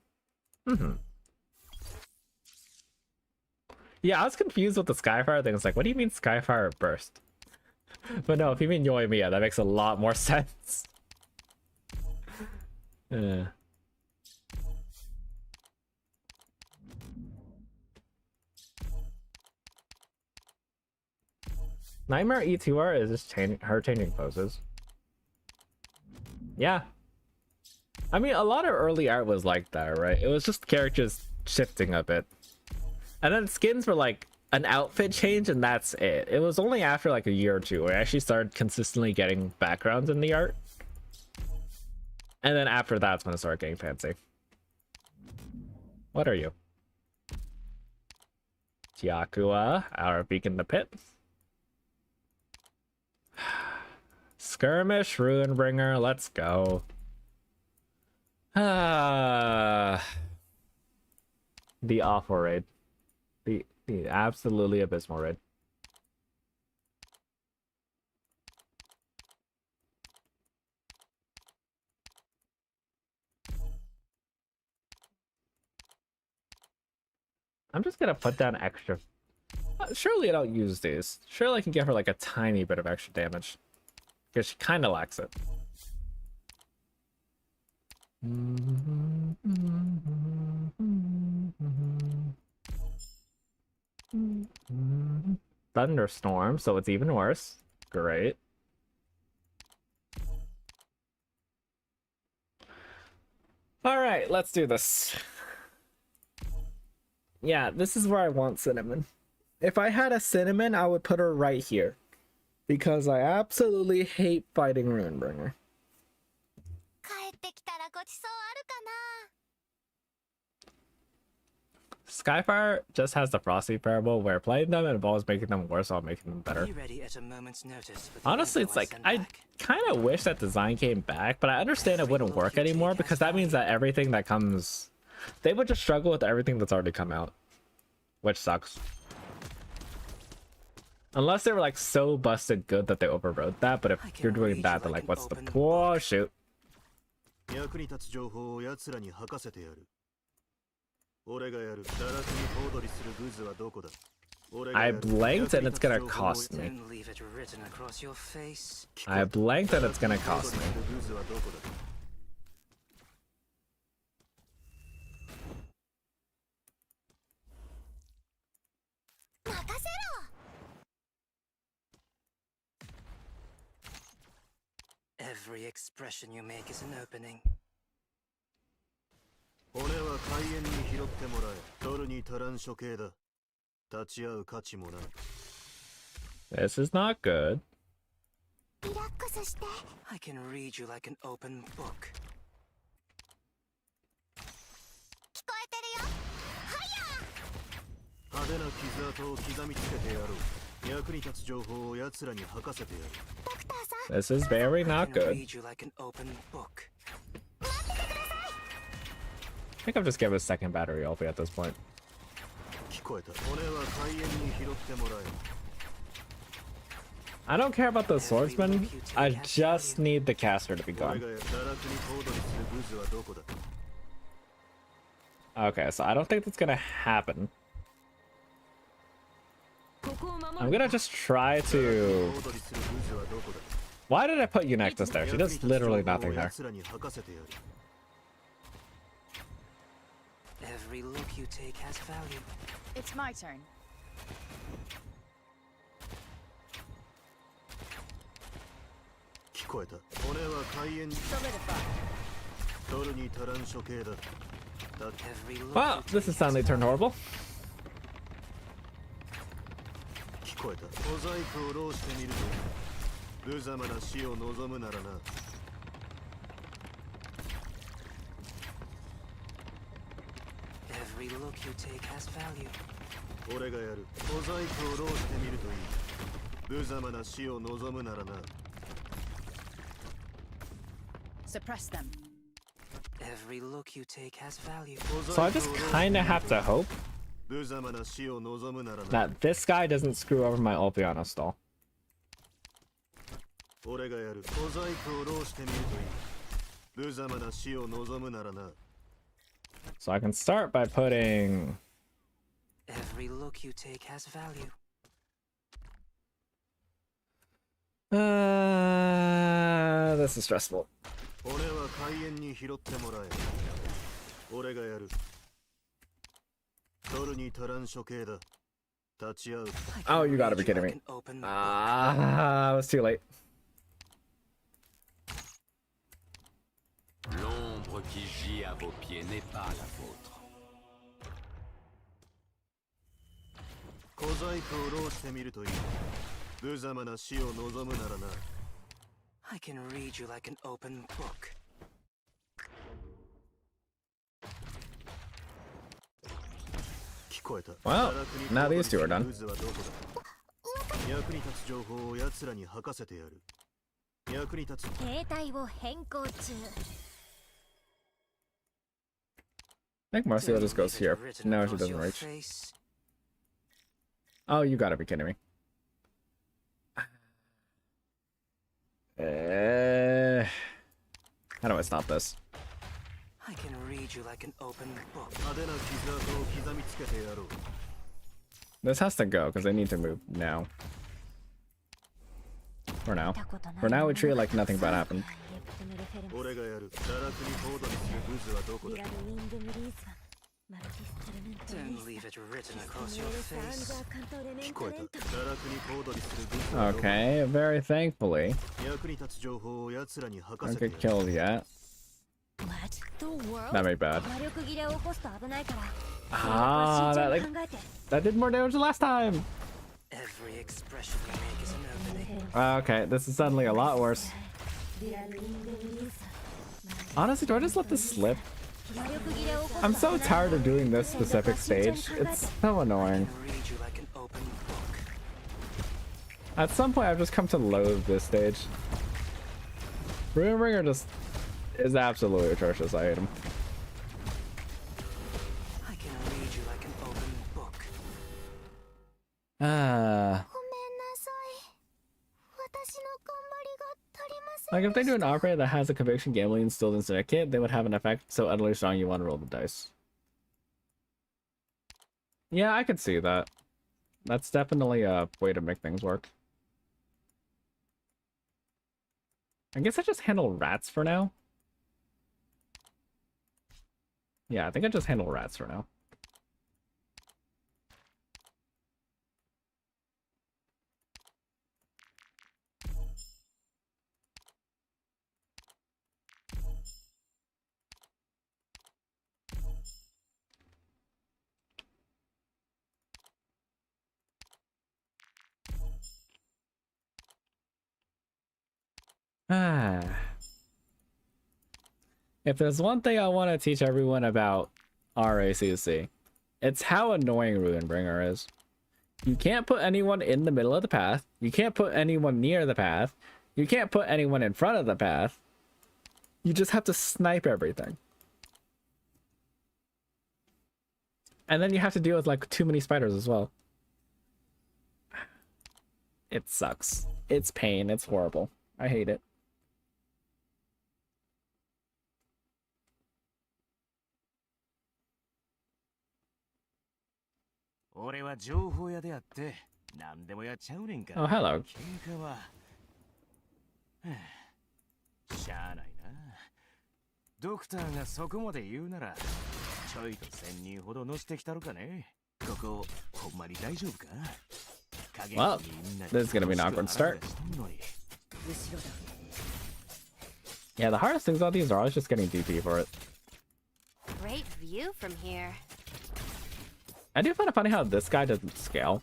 Yeah, I was confused with the Skyfire thing. It's like, what do you mean Skyfire burst? But no, if you mean Yoimiya, that makes a lot more sense. Yeah. Nightmare E2R is just changing poses. Yeah. I mean, a lot of early art was like that, right? It was just characters shifting a bit. And then skins were like an outfit change and that's it. It was only after like a year or two where I actually started consistently getting backgrounds in the art. And then after that's when it started getting fancy. What are you? Chiakua, our beacon in the pit. Skirmish, Ruinbringer, let's go. The awful raid. The absolutely abysmal raid. I'm just gonna put down extra. Surely I don't use these. Surely I can give her like a tiny bit of extra damage. Because she kind of lacks it. Thunderstorm, so it's even worse. Great. Alright, let's do this. Yeah, this is where I want Cinnamon. If I had a Cinnamon, I would put her right here. Because I absolutely hate fighting Ruinbringer. Skyfire just has the Frosty Parable where playing them involves making them worse while making them better. Honestly, it's like, I kind of wish that design came back, but I understand it wouldn't work anymore because that means that everything that comes... They would just struggle with everything that's already come out. Which sucks. Unless they were like so busted good that they overrode that, but if you're doing that, then like, what's the point? Oh, shoot. I blanked and it's gonna cost me. I blanked and it's gonna cost me. Every expression you make is an opening. This is not good. I can read you like an open book. This is very not good. Read you like an open book. I think I'm just giving a second battery LP at this point. I don't care about the swordsman. I just need the caster to be gone. Okay, so I don't think that's gonna happen. I'm gonna just try to... Why did I put Eunectus there? She does literally nothing there. Every look you take has value. It's my turn. Well, this is suddenly turned horrible. Every look you take has value. 無様な死を望むならな。 Suppress them. Every look you take has value. So I just kind of have to hope 無様な死を望むならな。 that this guy doesn't screw over my Ulpiano stall. 俺がやる。小細工を浪してみるといい。無様な死を望むならな。 So I can start by putting... Every look you take has value. This is stressful. 俺は海縁に拾ってもらえ。俺がやる。取るに足らん処刑だ。立ち会う。 Oh, you gotta be kidding me. Ah, it was too late. L'ombre qui gît à vos pieds n'est pas la vôtre. 小細工を浪してみるといい。無様な死を望むならな。 I can read you like an open book. 聞こえた。 Well, now these two are done. 渦はどこだ。役に立つ情報を奴らに吐かせてやる。役に立つ。携帯を変更中。 I think Marcia just goes here. Written No, she across doesn't your reach. face. Oh, you gotta be kidding me. How do I stop this? I can read you like an open book. 派手な傷跡を刻みつけてやろう。 This has to go because they need to move now. For now. For now, we treat it like nothing bad happened. 俺がやる。堕落に報道にする渦はどこだ。 Don't leave it written across your face. 聞こえた。堕落に報道にする渦はどこだ。 Okay, very thankfully. 役に立つ情報を奴らに吐か Don't せて get やる。 killed yet. What the world? That made bad. 魔力切れを起こすと危ないから。 Ah, that like 考えて。 that did more damage than last time. Every expression you make is an opening. Okay, this is suddenly a lot worse. Honestly, do I just let this slip? 魔力切れを起こすと I'm so tired of doing this specific stage. It's so annoying. I can read you like an open book. At some point, I've just come to loathe this stage. Runebringer just is absolutely atrocious. I hate him. I can read you like an open book. Ah. ごめんなさい。私の頑張りが足りません。 Like, if they do an operator that has a conviction gambling instilled into their kit, they would have an effect so utterly strong you want to roll the dice. Yeah, I could see that. That's definitely a way to make things work. I guess I just handle rats for now. Yeah, I think I just handle rats for now. Ah. If there's one thing I want to teach everyone about RAcc, it's how annoying Runebringer is. You can't put anyone in the middle of the path. You can't put anyone near the path. You can't put anyone in front of the path. You just have to snipe everything. And then you have to deal with like too many spiders as well. It sucks. It's pain. It's horrible. I hate it. Oh, hello. しゃあないな。ドクターがそこまで言うなら、ちょいと1000人ほど乗せてきたろかね。ここ、ほんまに大丈夫か？ Well, this is gonna be an awkward start. Yeah, the hardest things about these are always just getting DP for it. Great view from here. I do find it funny how this guy doesn't scale.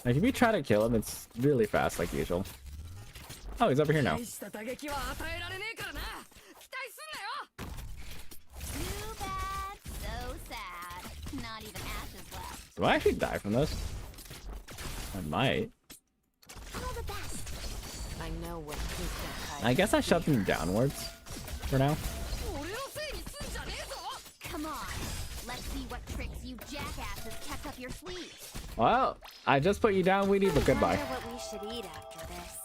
Like, if you try to kill him, it's really fast like usual. Oh, he's over here now. Too bad, so sad. Not even ashes left. Do I actually die from this? I might. I guess I shoved him downwards for now. Come on, let's see what tricks you jackasses kept up your sleeves. Well, I just put you down, Weedy, but goodbye. Wonder what we should eat after this.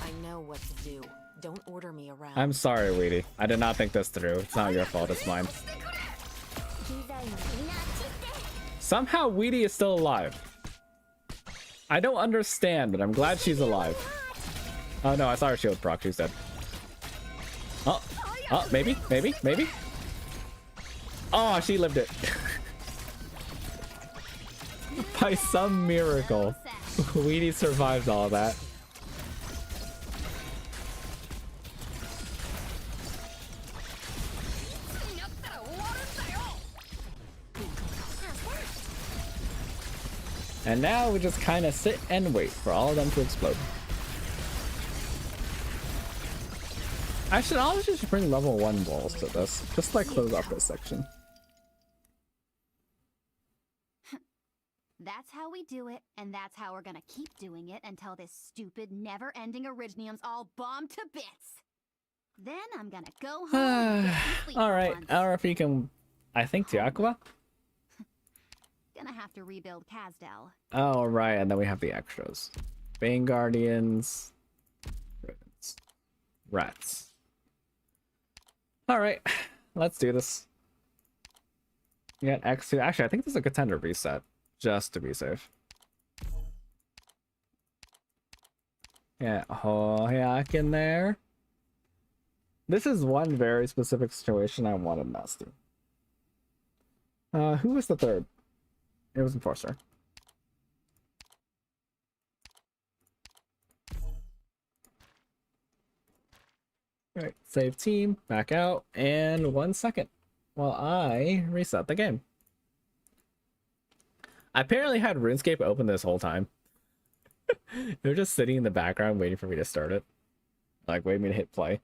I know what to do. Don't order me around. I'm sorry, Weedy. I did not think this through. It's not your fault, it's mine. Somehow Weedy is still alive. I don't understand, but I'm glad she's alive. Oh no, I saw her shield proc. She's dead. Oh, maybe. Oh, she lived it. By some miracle, Weedy survived all that. And now we just kind of sit and wait for all of them to explode. I should honestly just bring level 1 walls to this, just like close off this section. That's how we do it, and that's how we're gonna keep doing it until this stupid, never-ending Originium's all bombed to bits. Then I'm gonna go home and get some sleep for Alright, once. RFE can, I think, to Aqua? Gonna have to rebuild Kazdel. Oh, right, and then we have the extras. Bane Guardians. Ravens. Rats. Alright, let's do this. We got X2. Actually, I think this is a good time to reset, just to be safe. Yeah, RAcc in there. This is one very specific situation I wanted Nasty. Who was the third? It was Enforcer. Alright, save team, back out, and 1 second while I reset the game. I apparently had RuneScape open this whole time. They're just sitting in the background waiting for me to start it. Like, waiting me to hit play.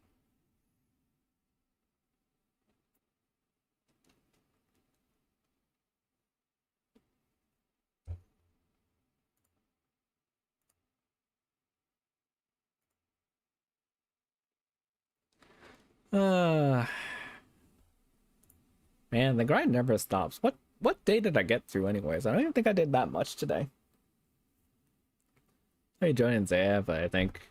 Man, the grind never stops. What day did I get through anyways? I don't even think I did that much today. Hey, joining Zev, I think.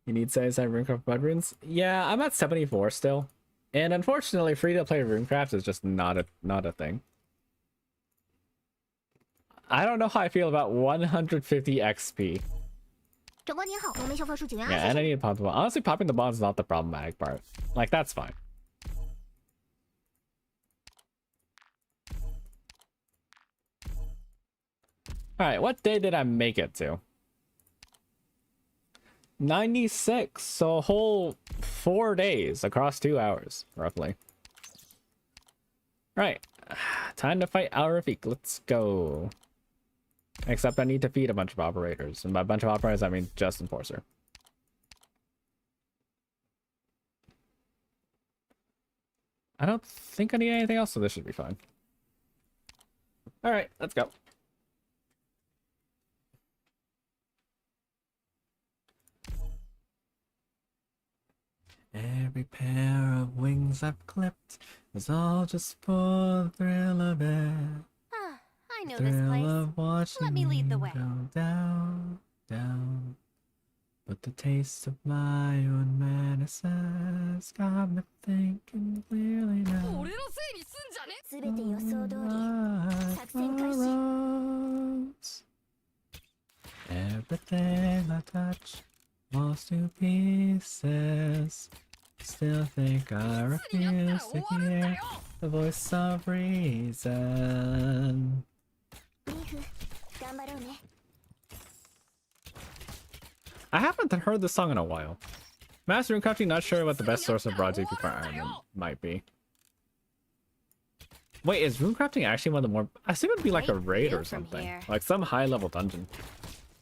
You need 77 Runecraft Blood Runes? Yeah, I'm at 74 still. And unfortunately, free-to-play Runecraft is just not a thing. I don't know how I feel about 150 XP. Yeah, and I need to pop the bomb. Honestly, popping the bomb is not the problematic part. Like, that's fine. Alright, what day did I make it to? 96, so a whole 4 days across 2 hours, roughly. Right, time to fight RAcc. Let's go. Except I need to feed a bunch of operators. And by a bunch of operators, I mean just Enforcer. I don't think I need anything else, so this should be fine. Alright, let's go. Every pair of wings I've clipped is all just for the thrill of it. I know this place. Let me lead the way. Go down, down. But the taste of my own medicine's got me thinking clearly now. Everything I touch falls to pieces. Still think I refuse to hear the voice of reason. I haven't heard this song in a while. Master and Crafty, not sure what the best source of broad TP for Iron Man might be. Wait, is runecrafting actually one of the more... I assume it'd be like a raid or something. Like some high-level dungeon.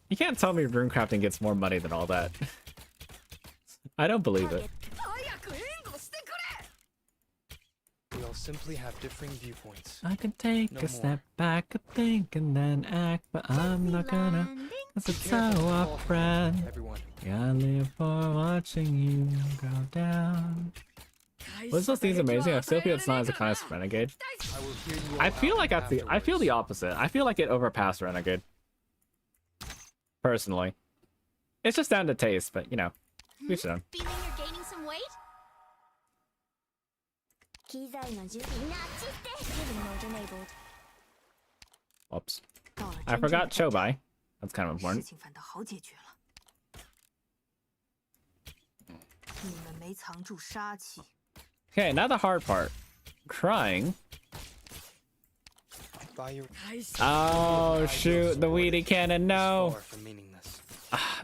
You can't tell me runecrafting gets more money than all that. I don't believe it. We all simply have differing viewpoints. I can take a step back, think, and then act, but I'm not gonna. 'Cause it's so upfront. Everyone. Yeah, I live for watching you go down. Whistle Steam's amazing. I still feel it's not as a kind of Renegade. I will hear you all I feel out like that's I feel the opposite. I feel like it overpassed Renegade. Personally. It's just down to taste, but you know. We should. Feeling you're gaining some weight? Oops. I forgot Chobai. That's kind of 事 important. 情反倒好解决了。你们没藏住杀气， Okay, now the hard part. Crying. By your Oh shoot, the weedy cannon, no. far from meaningless.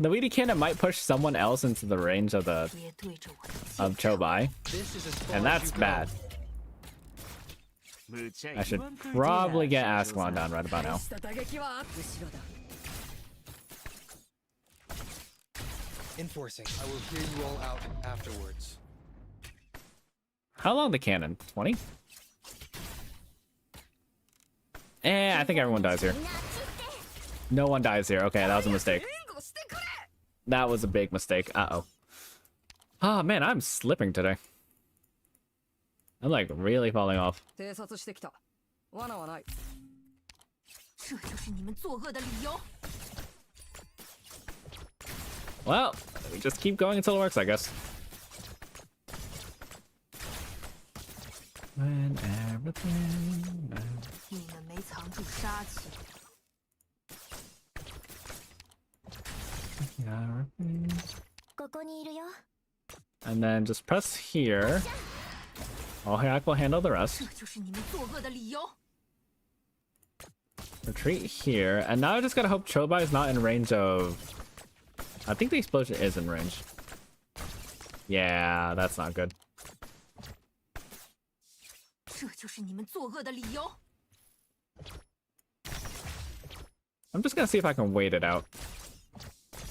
The weedy cannon might push someone else into the range of the 别对着我的剑 of Chobai, This is as far and as that's you go. bad. I should probably get Ascalon down right about now. 後ろだ Enforcing. I will hear you all out afterwards. How long the cannon? 20? I think everyone dies here. No one dies here. Okay, that was a mistake. That was a big mistake. Uh-oh. Oh, man, I'm slipping today. I'm like really falling off. 偵察してきた。罠はない。这就是你们作恶的理由。 Well, we just keep going until it works, I guess. When everything... 你们没藏住杀气， And then just press here. RAcc will handle the rest. 这就是你们作恶的理由。 Retreat here. And now I just gotta hope Chobai is not in range of... I think the explosion is in range. Yeah, that's not good. 这就是你们作恶的理由。 I'm just gonna see if I can wait it out.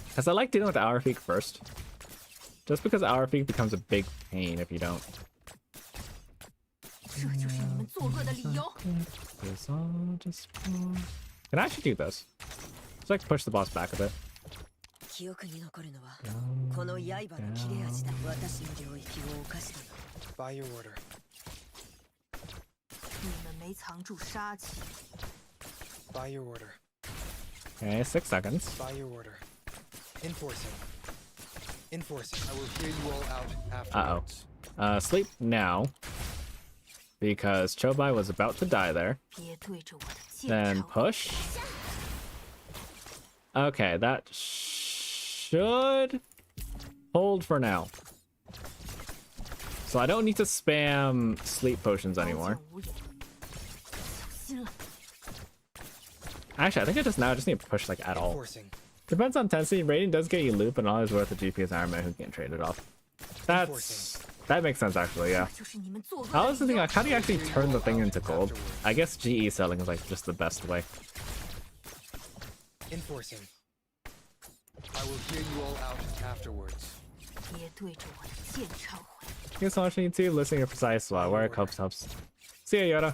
Because I like dealing with RAcc first. Just because RAcc becomes a big pain if you don't. 这就是你们作恶的理由。 It's all just for... Can I actually do this? Just like push the boss back a bit. 記憶に残るのはこの刃の切れ味だ私の領域を犯した By your order. 你们没藏住杀气， By your order. Okay, 6 seconds. By your order. Enforcing. Enforcing. I will hear you all out afterwards. Sleep now. Because Chobai was about to die there. 别对着我的剑 Then 吵。 push. Okay, that should hold for now. So I don't need to spam sleep potions 刀 anymore. 剑无眼，小心了。 Actually, I think I just need to push like at all. Enforcing. Depends on intensity. Rating does get you loot, but not as worth the GP as Iron Man who can't trade it off. That makes sense actually, yeah. 这就是你们作恶 I 的 was 理 thinking 由。 like, how do you actually turn the thing into gold? I guess GE selling is like just the best way. Enforcing. I will hear you all out afterwards. 别对着我的剑忏悔。 Thanks for watching YouTube, listening to Precise while where it helps. See ya, Yoda.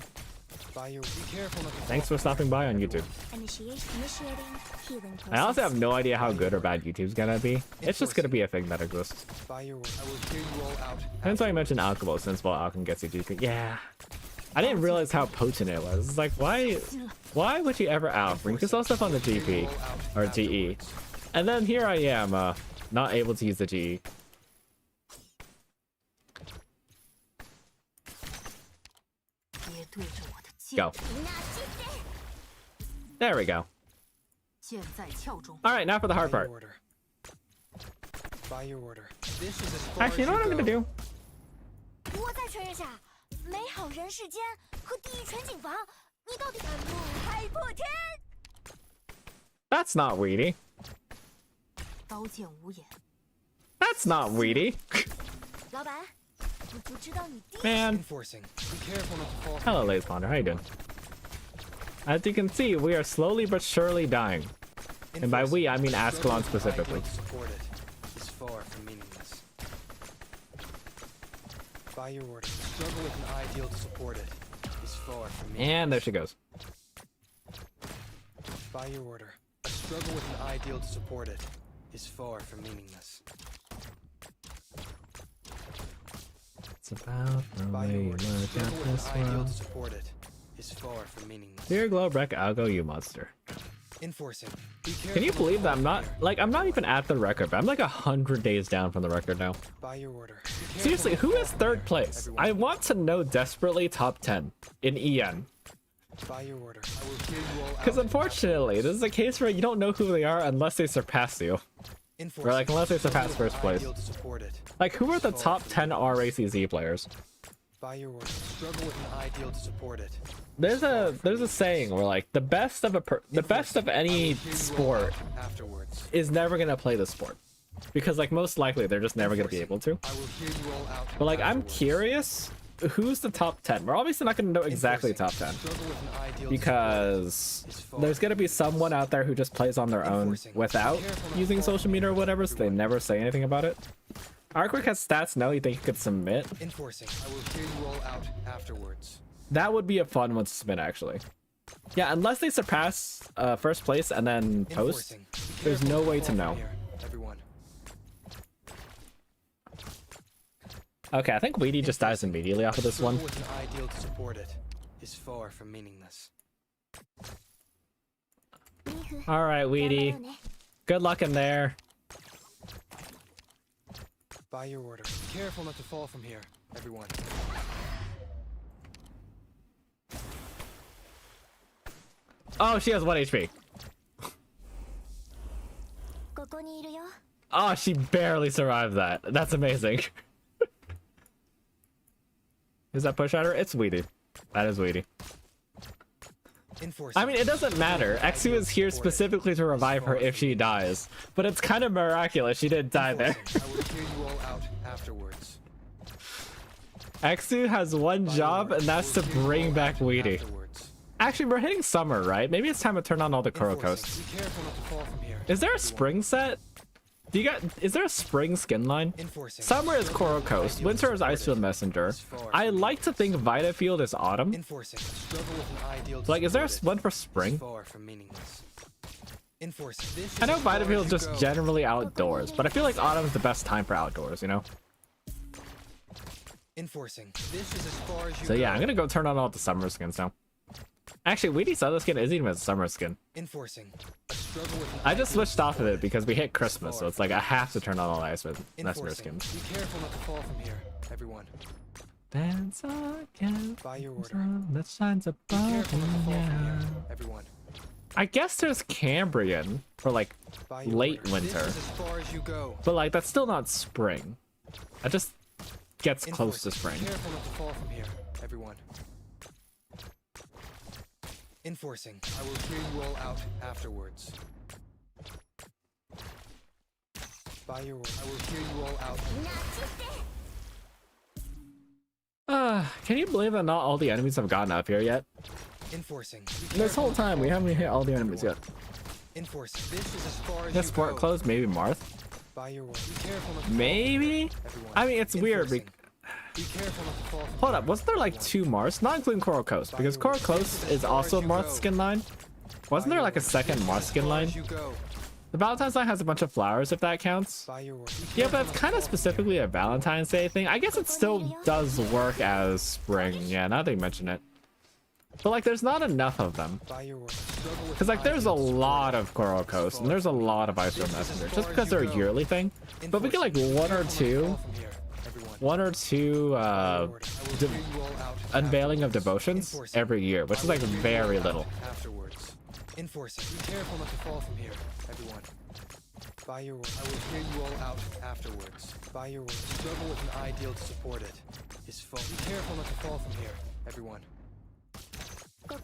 By your... Be careful not to fall Thanks for stopping by on YouTube. I honestly have no idea how good or bad YouTube's gonna be. It's just gonna be a thing that exists. By your order. I will hear you all out Hence why I mentioned Alchemy, since well, Alchemy gets you GP. Yeah. I didn't realize how potent it was. It's like, why would you ever Alchemy? You can sell stuff on the GP, or GE. And then here I am, not able to use the GE. Go. There we go. 剑在鞘中。 Alright, now for the hard By your part. order. By your order. This is as far Actually, you as know what I'm gonna do? 我再确认下，美好人世间和地狱全景房，你到底敢怒海破天？ That's not weedy. 刀剑无眼， That's not weedy. 老板，我就知道你第一。 Man. Enforcing. Be careful not to fall. Hello, Lace Ponder. How you doing? As you can see, we are slowly but surely dying. And by we, I mean Ascalon specifically. Supported is far from meaningless. By your order. Struggle with an ideal to support it is far from meaningless. And there she goes. By your order. A struggle with an ideal to support it is far from meaningless. It's about the By way your you word, look struggle at with this an ideal world. to support it is far from meaningless. Dear Glow Breck, I'll go you monster. Enforcing. Be Can you careful believe that not I'm to not fall like I'm not even at the record, but I'm like 100 days down from the record now. here. By your order. Be careful Seriously, not to who fall is from third here, place? everyone. I want to know desperately top 10 in EN. By your order. I will hear you all out. Because unfortunately, this is a case where you don't know who they are unless they surpass you. Enforcing. Or like unless they Struggle surpass with first an place. ideal to support it. Like who are the Far top from 10 meaningless. RAcc players? By your order. Struggle with an ideal to support it. There's a saying where like the best of any sport Afterwards. is never gonna play the sport, because like most likely they're just never gonna be able to. I will hear you all out. But like I'm afterwards. curious, who's the top 10? We're obviously not gonna know exactly top 10 Struggle with an ideal to because there's gonna be someone out there who just plays on their own without using social media or whatever, so they never say anything about it. RAcc has stats now you think you could submit. Enforcing. I will hear you all out afterwards. That would be a fun one to submit actually. Yeah, unless they surpass first place and then post, Enforcing. Be there's careful no not way fall to from know. here, everyone. Okay, I think Weedy just dies immediately off of this one. Struggle with an ideal to support it is far from meaningless. Alright, Weedy. Good luck in there. By your order. Be careful not to fall from here, everyone. Oh, she has 1 HP. Oh, she barely survived that. That's amazing. Is that push at her? It's Weedy. That is Weedy. Enforcing. I mean, it doesn't matter. Xu is here specifically to revive her if she dies. But it's kind of miraculous she didn't die there. Enforcing. I will hear you all out afterwards. Xu has one job, and that's to bring back Weedy. Afterwards. Actually, we're hitting summer, right? Maybe it's time to turn on all the Kuro Enforcing. coasts. Be careful not to fall from here. Is there a everyone. spring set? Is there a spring skin line? Enforcing. Summer is Koro Coast, winter is Icefield Messenger. I like to think Vita Field is autumn. Enforcing. Struggle with an ideal to Like, is there a support one for it is spring? far from meaningless. Enforcing. This I know is as far Vita Field as is you just go. generally outdoors, but I feel like autumn is the best time for outdoors, you know? Enforcing. This is as far as you So yeah, go. I'm gonna go turn on all the summer skins now. Actually, Weedy's other skin isn't even a summer skin. Enforcing. A struggle with an I just ideal switched off of support it because we hit Christmas, so it's like I have to turn on all the Messenger Enforcing. skins. Be careful not to fall from here, everyone. Dance again. By your order. That shines Be above careful not to fall from me. here, everyone. I guess there's Cambrian for like By your late order. winter, This is as far as you go. but like that's still not spring. That just gets close to Enforcing. spring. Be careful not to fall from here, everyone. Enforcing. I will hear you all out afterwards. By your order. I will hear you all out. Can you believe that not all the enemies have gotten up here yet? Enforcing. Be This careful whole not to time we fall haven't from hit here, all the enemies yet. everyone. Enforcing. This is as far as This you port go. closed, maybe Marth. By your order. Be careful not to fall Maybe? from here, everyone. I mean, it's weird. Enforcing. Be careful not to fall from Hold here, up, wasn't there like everyone. 2 Marths? Not including Coral Coast, because Coral Coast is also a Marth skin line. Wasn't there like a second Marth skin line? The Valentine's line has a bunch of flowers, if that counts. Yeah, but it's kind of specifically a Valentine's Day thing. I guess it still does work as spring. Yeah, now that you mention it. But like, there's not enough of them. Because like, there's a lot of Coral Coast, and there's a lot of Icefield Messenger, just because they're a yearly thing. But we get like one or two unveiling of devotions every year, which is like very little. Enforcing. Be careful not to fall from here, everyone. By your word, I will hear you all out afterwards. By your word, struggle with an ideal to support it is fun. Be careful not to fall from here, everyone. I will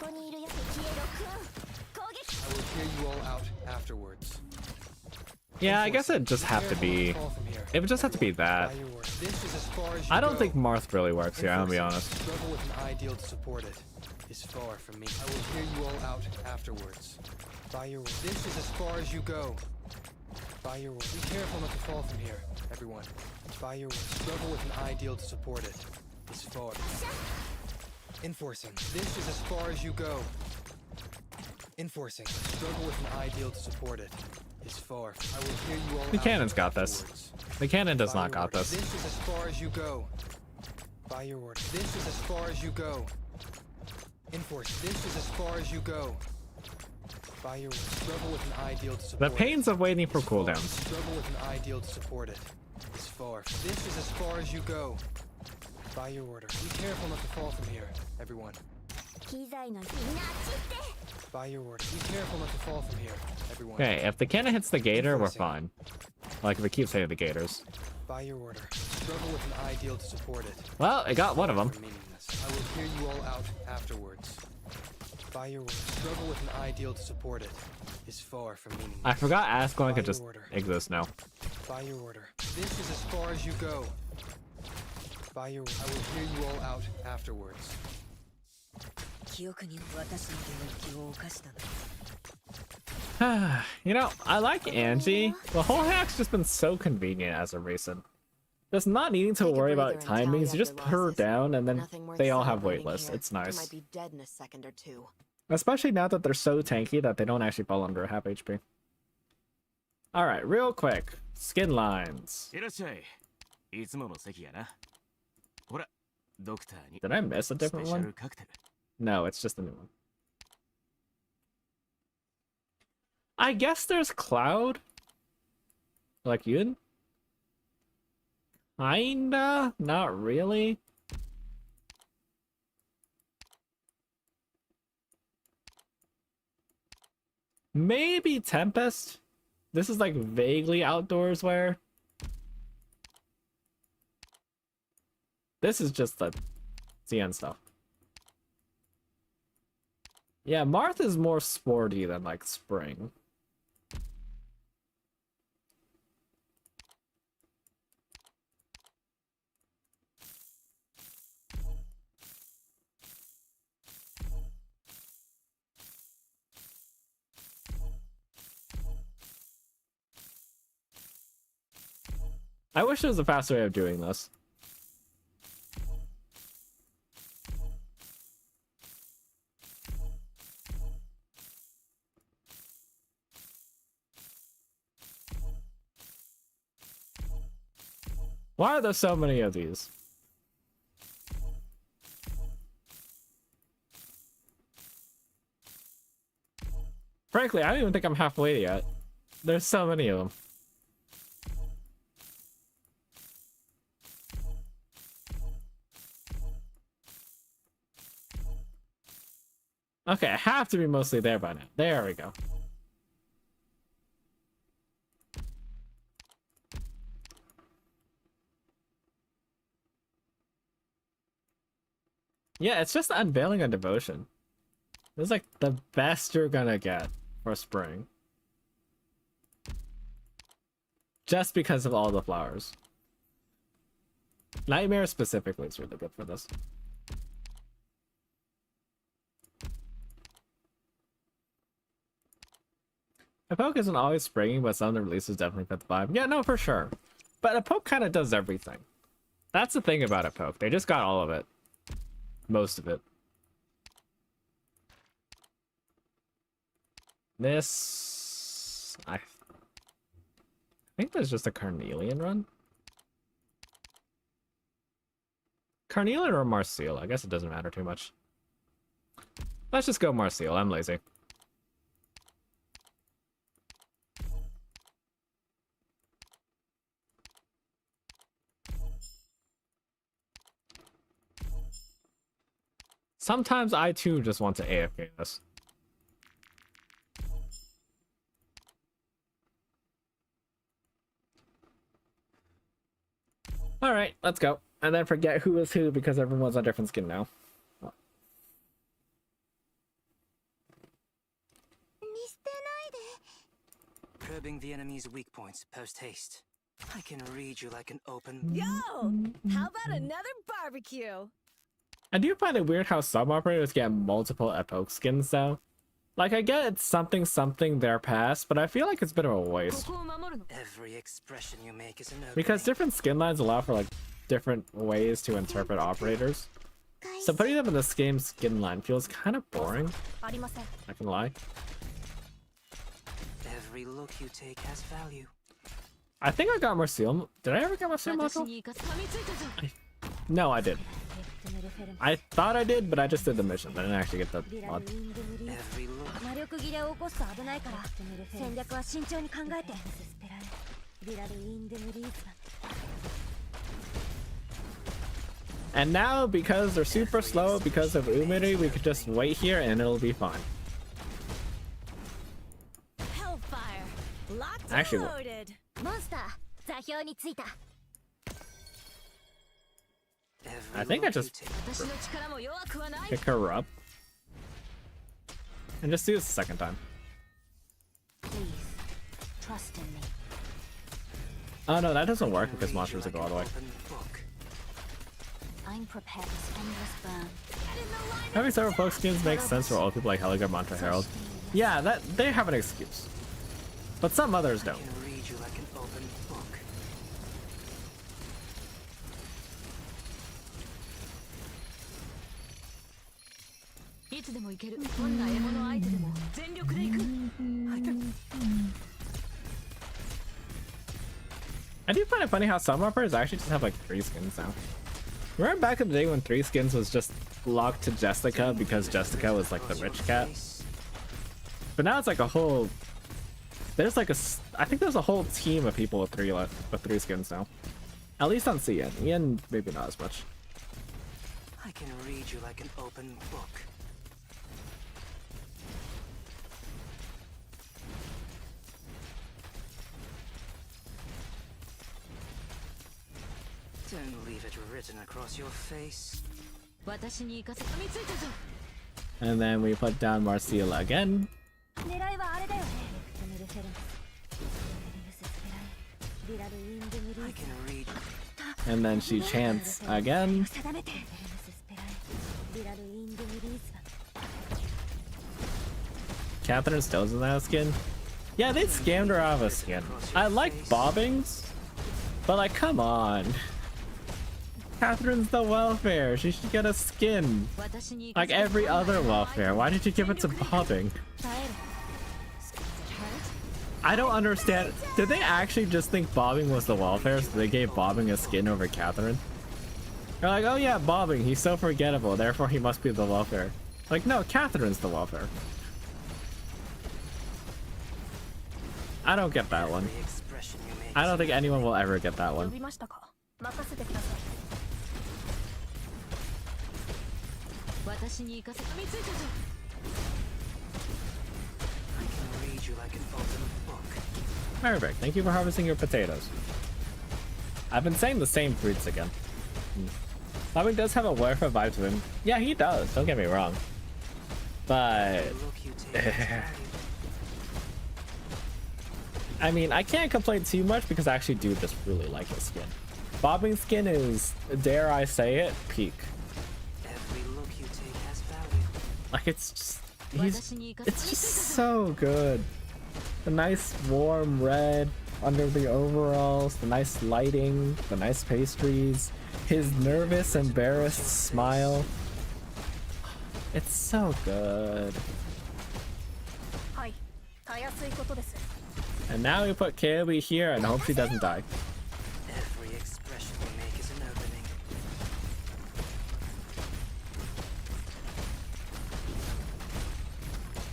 hear you all out afterwards. Yeah, I guess it'd just have to be. It would just have to be that. I don't think Marth really works here, I'll be honest. Struggle with an ideal to support it is far from me. I will hear you all out afterwards. By your word, this is as far as you go. By your word, be careful not to fall from here, everyone. By your word, struggle with an ideal to support it is far. Enforcing, this is as far as you go. Enforcing. Struggle with an ideal to support it is far. I will hear you all The out cannon's got this. afterwards. The cannon does By not your got order. this. This is as far as you go. By your order. This is as far as you go. Enforce. This is as far as you go. By your order. Struggle with an ideal to The support pains it of waiting for is far. cooldowns. Struggle with an ideal to support it is far. This is as far as you go. By your order. Be careful not to fall from here, everyone. 機材の日なちって By your order. Be careful not to fall from here, everyone. Okay, if the cannon hits the gator, we're fine. Like if it keeps hitting the gators. By your order. Struggle with an ideal to support it. Well, it got one of them. Are meaningless. I will hear you all out afterwards. By your order. Struggle with an ideal to support it is far from meaningless. I forgot Ascalon could By your just order. exist now. By your order. This is as far as you go. By your order. I will hear you all out afterwards. 記憶に私の領域を犯したの。 You know, I like Angie. The whole hack's just been so convenient as of recent. Just not needing to Take a worry breather about and tally timings. up You just your put her losses. down and then Nothing worth they all have celebrating waitlists. here. It's You nice. might be dead in a second or two. Especially now that they're so tanky that they don't actually fall under half HP. Alright, real quick. Skin lines. いらっしゃい。いつもの席やな。ほら、ドクターに Did I miss a スペ different シャ one? ルカクテル。 No, it's just a new one. I guess there's Cloud. Like Yun? Kinda? Not really. Maybe Tempest? This is like vaguely outdoors wear. This is just the CN stuff. Yeah, Marth is more sporty than like Spring. I wish there was a faster way of doing this. Why are there so many of these? Frankly, I don't even think I'm halfway yet. There's so many of them. Okay, I have to be mostly there by now. There we go. Yeah, it's just unveiling a devotion. This is like the best you're gonna get for spring. Just because of all the flowers. Nightmare specifically is really good for this. A poke isn't always springing, but some of the releases definitely fit the vibe. Yeah, no, for sure. But a poke kind of does everything. That's the thing about a poke. They just got all of it. Most of it. This... I think there's just a Carnelian run. Carnelian or Marseille? I guess it doesn't matter too much. Let's just go Marseille. I'm lazy. Sometimes I too just want to AFK this. Alright, let's go. And then forget who is who because everyone's on different skin now. Probing the enemy's weak points post haste. I can read you like an open. Yo! How about another barbecue? I do find it weird how sub-operators get multiple epoch skins though. Like I get it's something something their past, but I feel like it's a bit of a waste. Every expression you make is an opening. Because different skin lines allow for like different ways to interpret operators. So putting them in this game's skin line feels kind of boring. I can lie. Every look you take has value. I think I got more seal. Did I ever get my seal 私 module? にイカ噛みついたぞ No, I did. I thought I did, but I just did the mission. I didn't actually get the リラ mod. ルインデムリーズ Every look. 魔力切れを起こすと危ないから戦略は慎重に考えてリラルインデムリーズ And now, because they're super slow because of Umiri, we could just wait here and it'll be fine. Hellfire locked Actually, and loaded モンスター座標についた I think I just 私の力も弱くはない pick her up. And just do this a second time. Please, trust in me. Oh no, that doesn't work because monsters will go all the way. I'm prepared to spend this burn. Having several folk skins makes sense for old people like Helga, Mantra, Herald. Yeah, that they have an excuse. But some others don't. I can read you like an open book. いつでも行けるどんな獲物相手でも全力で行く I do find it funny how some uppers actually just have like 3 skins now. Remember back in the day when 3 skins was just locked to Jessica because Jessica was like the rich cat? But now it's like a whole... There's like a... I think there's a whole team of people with 3 skins now. At least on CN. EN maybe not as much. I can read you like an open book. Don't leave it written across your face. 私にイカ噛みついたぞ And then we put down Marcela again. 狙いはあれだよねリラルインデムリ I ーズ can read. And then she chants again. 定めてリラルインデムリーズ Catherine still doesn't have a skin? Yeah, they scammed her out of a skin. I like bobbings, but like, come on. Catherine's the welfare. She should get a skin. 私にイカ Like every other welfare. Why did you give it to bobbing? 耐える I don't understand. Did they actually just think bobbing was the welfare, so they gave bobbing a skin over Catherine? They're like, oh yeah, bobbing. He's so forgettable. Therefore, he must be the welfare. Like, no, Catherine's the welfare. I don't get that one. Every expression you make I don't think anyone will ever get that 呼 one. びましたか任せてください私にイカ噛みついたぞ I can read you like an open book. Perfect. Thank you for harvesting your potatoes. I've been saying the same fruits again. Bobbing does have a welfare vibe to him. Yeah, he does. Don't get me wrong. But... Every look you take has value. I mean, I can't complain too much because I actually do just really like his skin. Bobbing's skin is, dare I say it, peak. Every look you take has value. Like, it's just... It's just so good. The nice warm red under the overalls, the nice lighting, the nice pastries, his nervous, embarrassed smile. It's so good. はいたやすいことです And now we put Kaobi here and hope she doesn't die. Every expression you make is an opening.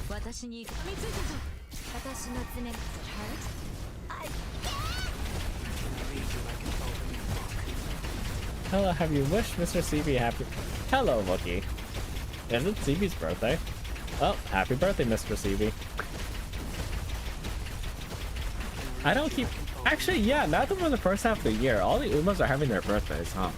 私にイカ噛みついたぞ私の爪 I can read you like an open book. Hello, have you wished Mr. CB happy... Hello, Wookie. Is it CB's birthday? Well, happy birthday, Mr. CB. I don't keep... Actually, yeah, now that we're in the first half of the year, all the Umas are having their birthdays, huh?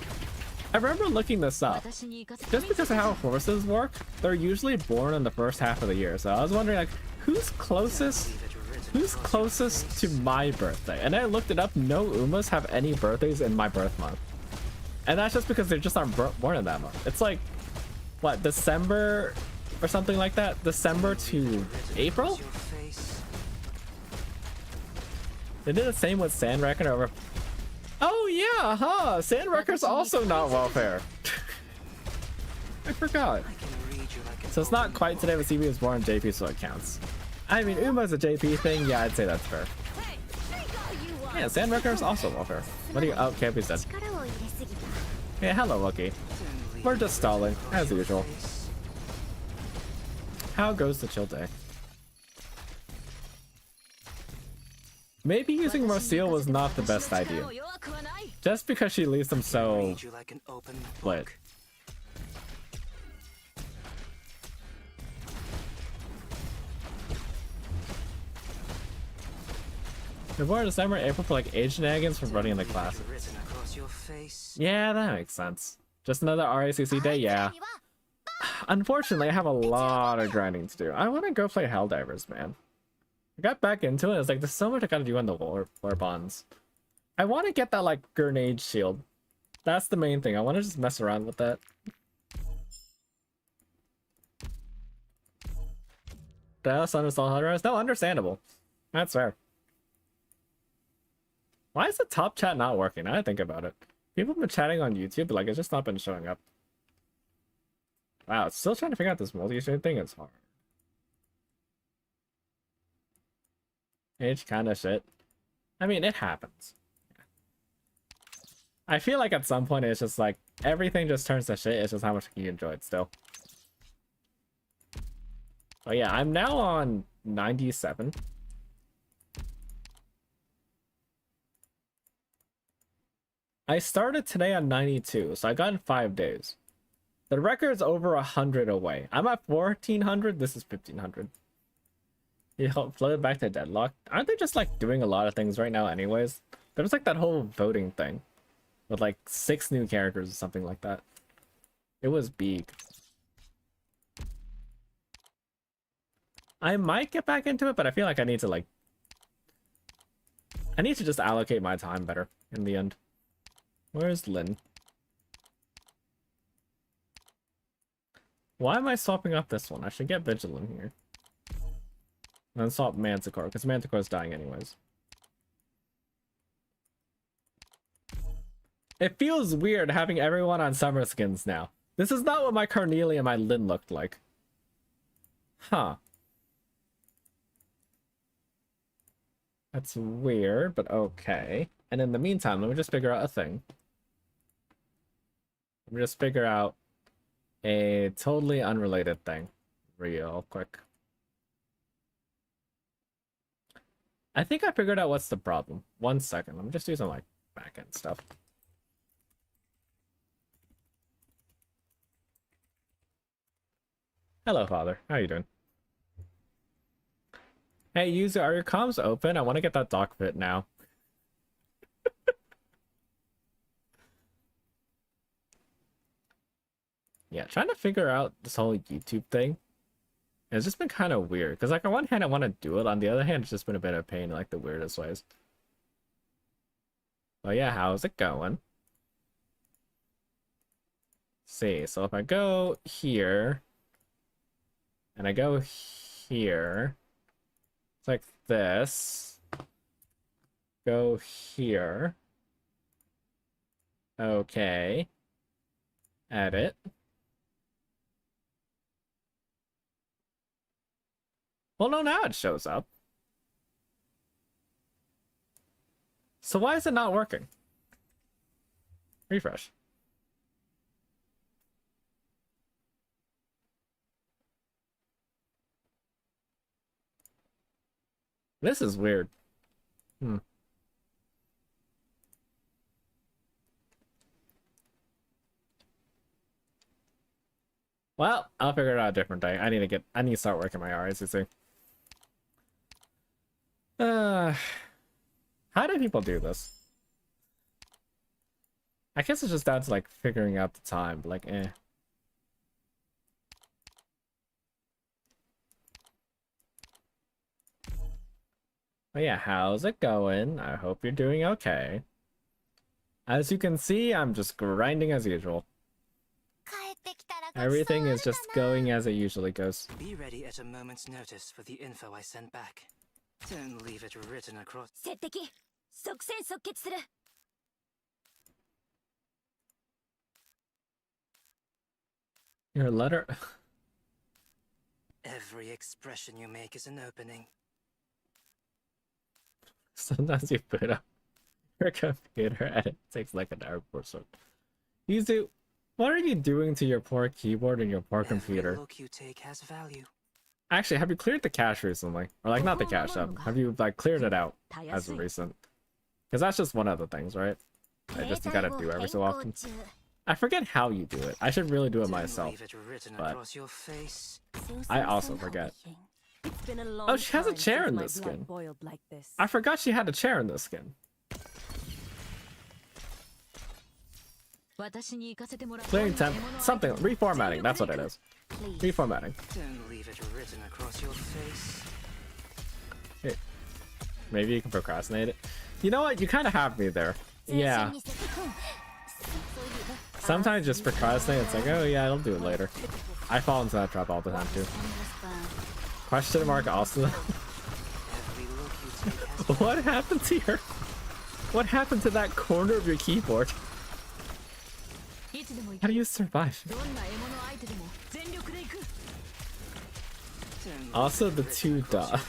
I remember looking this up. 私にイカ噛みつい Just た because ぞ of how horses work, they're usually born in the first half of the year. So I was wondering, like, who's closest to my birthday? And I looked it up. No Umas have any birthdays in my birth month. And that's just because they just aren't born in that month. It's like, what, December or something like that? December to April? Your face. They did the same with Sandwrecker over... Oh yeah, huh? Sandwrecker's also not welfare. I forgot. I can read you like an So it's not open quite book. today, but CB was born in JP, so it counts. I mean, Uma's a JP thing. Yeah, I'd say that's fair. Yeah, Sandwrecker's also well fair. What do you... Oh, Campy's dead. Yeah, hello, Wookie. We're just stalling, as usual. How goes the chill day? Maybe using Roseal was not the best idea. Just because she leaves them so... split. Before December, April for like age shenanigans from running in the class. Yeah, that makes sense. Just another RACC day, yeah. Unfortunately, I have a lot of grinding to do. I want to go play Helldivers, man. I got back into it. It's like, there's so much I gotta do on the war bonds. I want to get that, like, grenade shield. That's the main thing. I want to just mess around with that. That's uninstalled. No, understandable. That's fair. Why is the top chat not working? I didn't think about it. People have been chatting on YouTube, but like it's just not been showing up. Wow, it's still trying to figure out this multi-stream thing. It's hard. It's kind of shit. I mean, it happens. I feel like at some point it's just like everything just turns to shit. It's just how much you enjoy it still. Oh yeah, I'm now on 97. I started today on 92, so I got in 5 days. The record's over 100 away. I'm at 1400. This is 1500. You floated back to deadlock. Aren't they just like doing a lot of things right now anyways? There was like that whole voting thing with like 6 new characters or something like that. It was big. I might get back into it, but I feel like I need to like... I need to just allocate my time better in the end. Where's Lynn? Why am I swapping up this one? I should get Vigilant here. And then swap Manticore, because Manticore's dying anyways. It feels weird having everyone on summer skins now. This is not what my Carnelia and my Lynn looked like. Huh. That's weird, but okay. And in the meantime, let me just figure out a thing. Let me just figure out a totally unrelated thing real quick. I think I figured out what's the problem. 1 second. Let me just do some like back-end stuff. Hello, Father. How you doing? Hey, user, are your comms open? I want to get that doc fit now. Yeah, trying to figure out this whole YouTube thing. It's just been kind of weird. Because, like, on one hand, I want to do it. On the other hand, it's just been a bit of pain in, like, the weirdest ways. But yeah, how's it going? Let's see, so if I go here, and I go here, it's like this. Go here. Okay. Edit. Well, no, now it shows up. So why is it not working? Refresh. This is weird. Well, I'll figure it out a different day. I need to start working my RACC. How do people do this? I guess it's just down to like figuring out the time, but like But yeah, how's it going? I hope you're doing okay. As you can see, I'm just grinding as usual. Everything is just going as it usually goes. Be ready at a moment's notice for the info I sent back. Don't leave it written across. Your letter. Every expression you make is an opening. Sometimes you boot up your computer and it takes like an hour or so. Yuzu, what are you doing to your poor keyboard and your poor computer? Every look you take has value. Actually, have you cleared the cache recently? Or like not the cache, have you like cleared it out as of recent? Because that's just one of the things, right? I just you gotta do every so often. I forget how you do it. I should really do it myself. But I also forget. Oh, she has a chair in this skin. I forgot she had a chair in this skin. Clearing temp, something, reformatting, that's what it is. Reformatting. Hey, maybe you can procrastinate it. You know what, you kind of have me there. Yeah. Sometimes just procrastinate, it's like, oh yeah, I'll do it later. I fall into that trap all the time too. Question mark also. What happened to your... What happened to that corner of your keyboard? How do you survive? Also the 2 dot.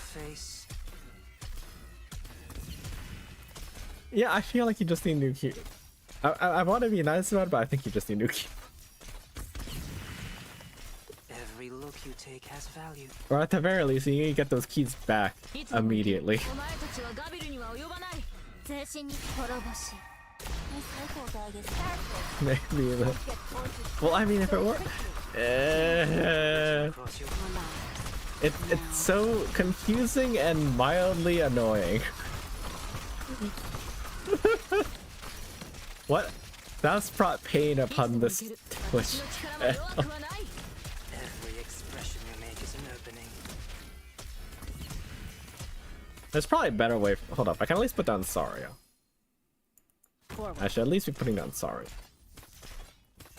Yeah, I feel like you just need new key. I want to be nice about it, but I think you just need new key. Every look you take has value. Or at the very least, you need to get those keys back immediately. Maybe the... Well, I mean, if it were... It's so confusing and mildly annoying. What? That's brought pain upon this Twitch channel. Every expression you make is an opening. There's probably a better way. Hold up, I can at least put down sorry. I should at least be putting down sorry.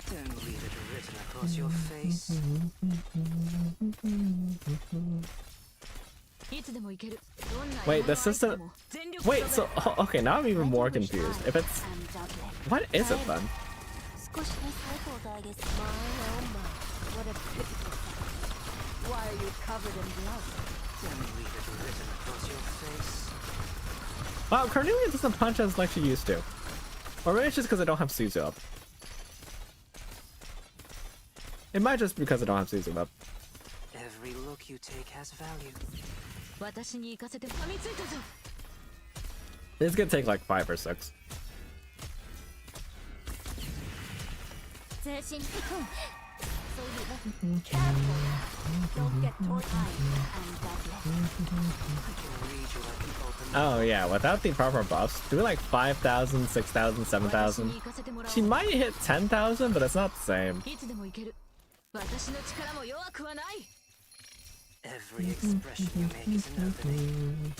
Don't leave it written across your face. Wait, the system... Wait, so... Okay, now I'm even more confused. If it's... What is it then? Why are you covered in blood? Don't leave it written across your face. Wow, Cornelia doesn't punch as like she used to. Or maybe it's just because I don't have Suzu up. It might just be because I don't have Suzu up. Every look you take has value. It's gonna take like 5 or 6. Oh yeah, without the proper buffs, doing like 5,000, 6,000, 7,000. She might hit 10,000, but it's not the same. Every expression you make is an opening.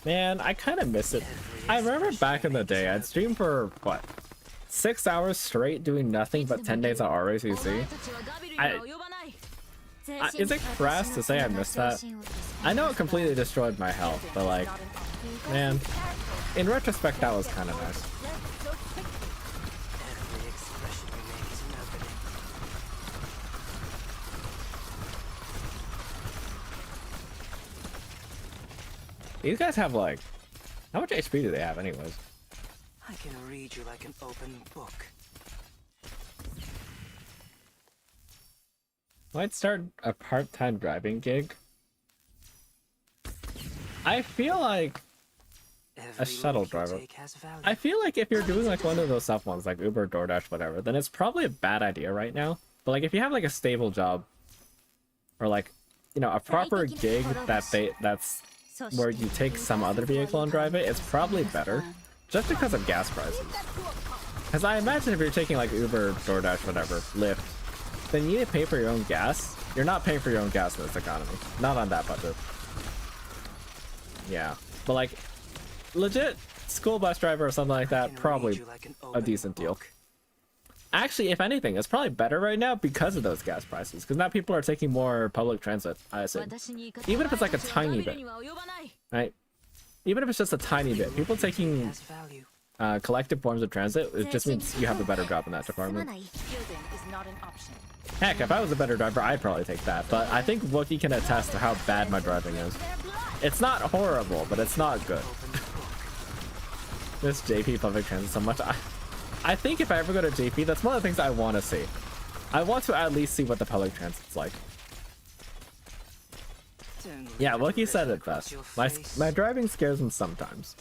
Man, I kind of miss it. I remember back in the day, I'd stream for, what, 6 hours straight doing nothing but 10 days at RAcc. Is it crass to say I missed that? I know it completely destroyed my health, but like, man, in retrospect, that was kind of nice. These guys have like, how much HP do they have anyways? I can read you like an open book. Might start a part-time driving gig. I feel like a shuttle driver. I feel like if you're doing like one of those tough ones, like Uber, DoorDash, whatever, then it's probably a bad idea right now. But like if you have like a stable job, or like, you know, a proper gig that's where you take some other vehicle and drive it, it's probably better, just because of gas prices. Because I imagine if you're taking like Uber, DoorDash, whatever, Lyft, then you need to pay for your own gas. You're not paying for your own gas in this economy. Not on that budget. Yeah, but like, legit school bus driver or something like that, probably a decent deal. Actually, if anything, it's probably better right now because of those gas prices. Because now people are taking more public transit, I assume. Even if it's like a tiny bit, right? Even if it's just a tiny bit, people taking collective forms of transit, it just means you have a better job in that department. Shielding is not an option. Heck, if I was a better driver, I'd probably take that. But I think Wookie can attest to how bad my driving is. It's not horrible, but it's not good. This JP public transit so much. I think if I ever go to JP, that's one of the things I want to see. I want to at least see what the public transit's like. Yeah, Wookie said it best. My driving scares him sometimes.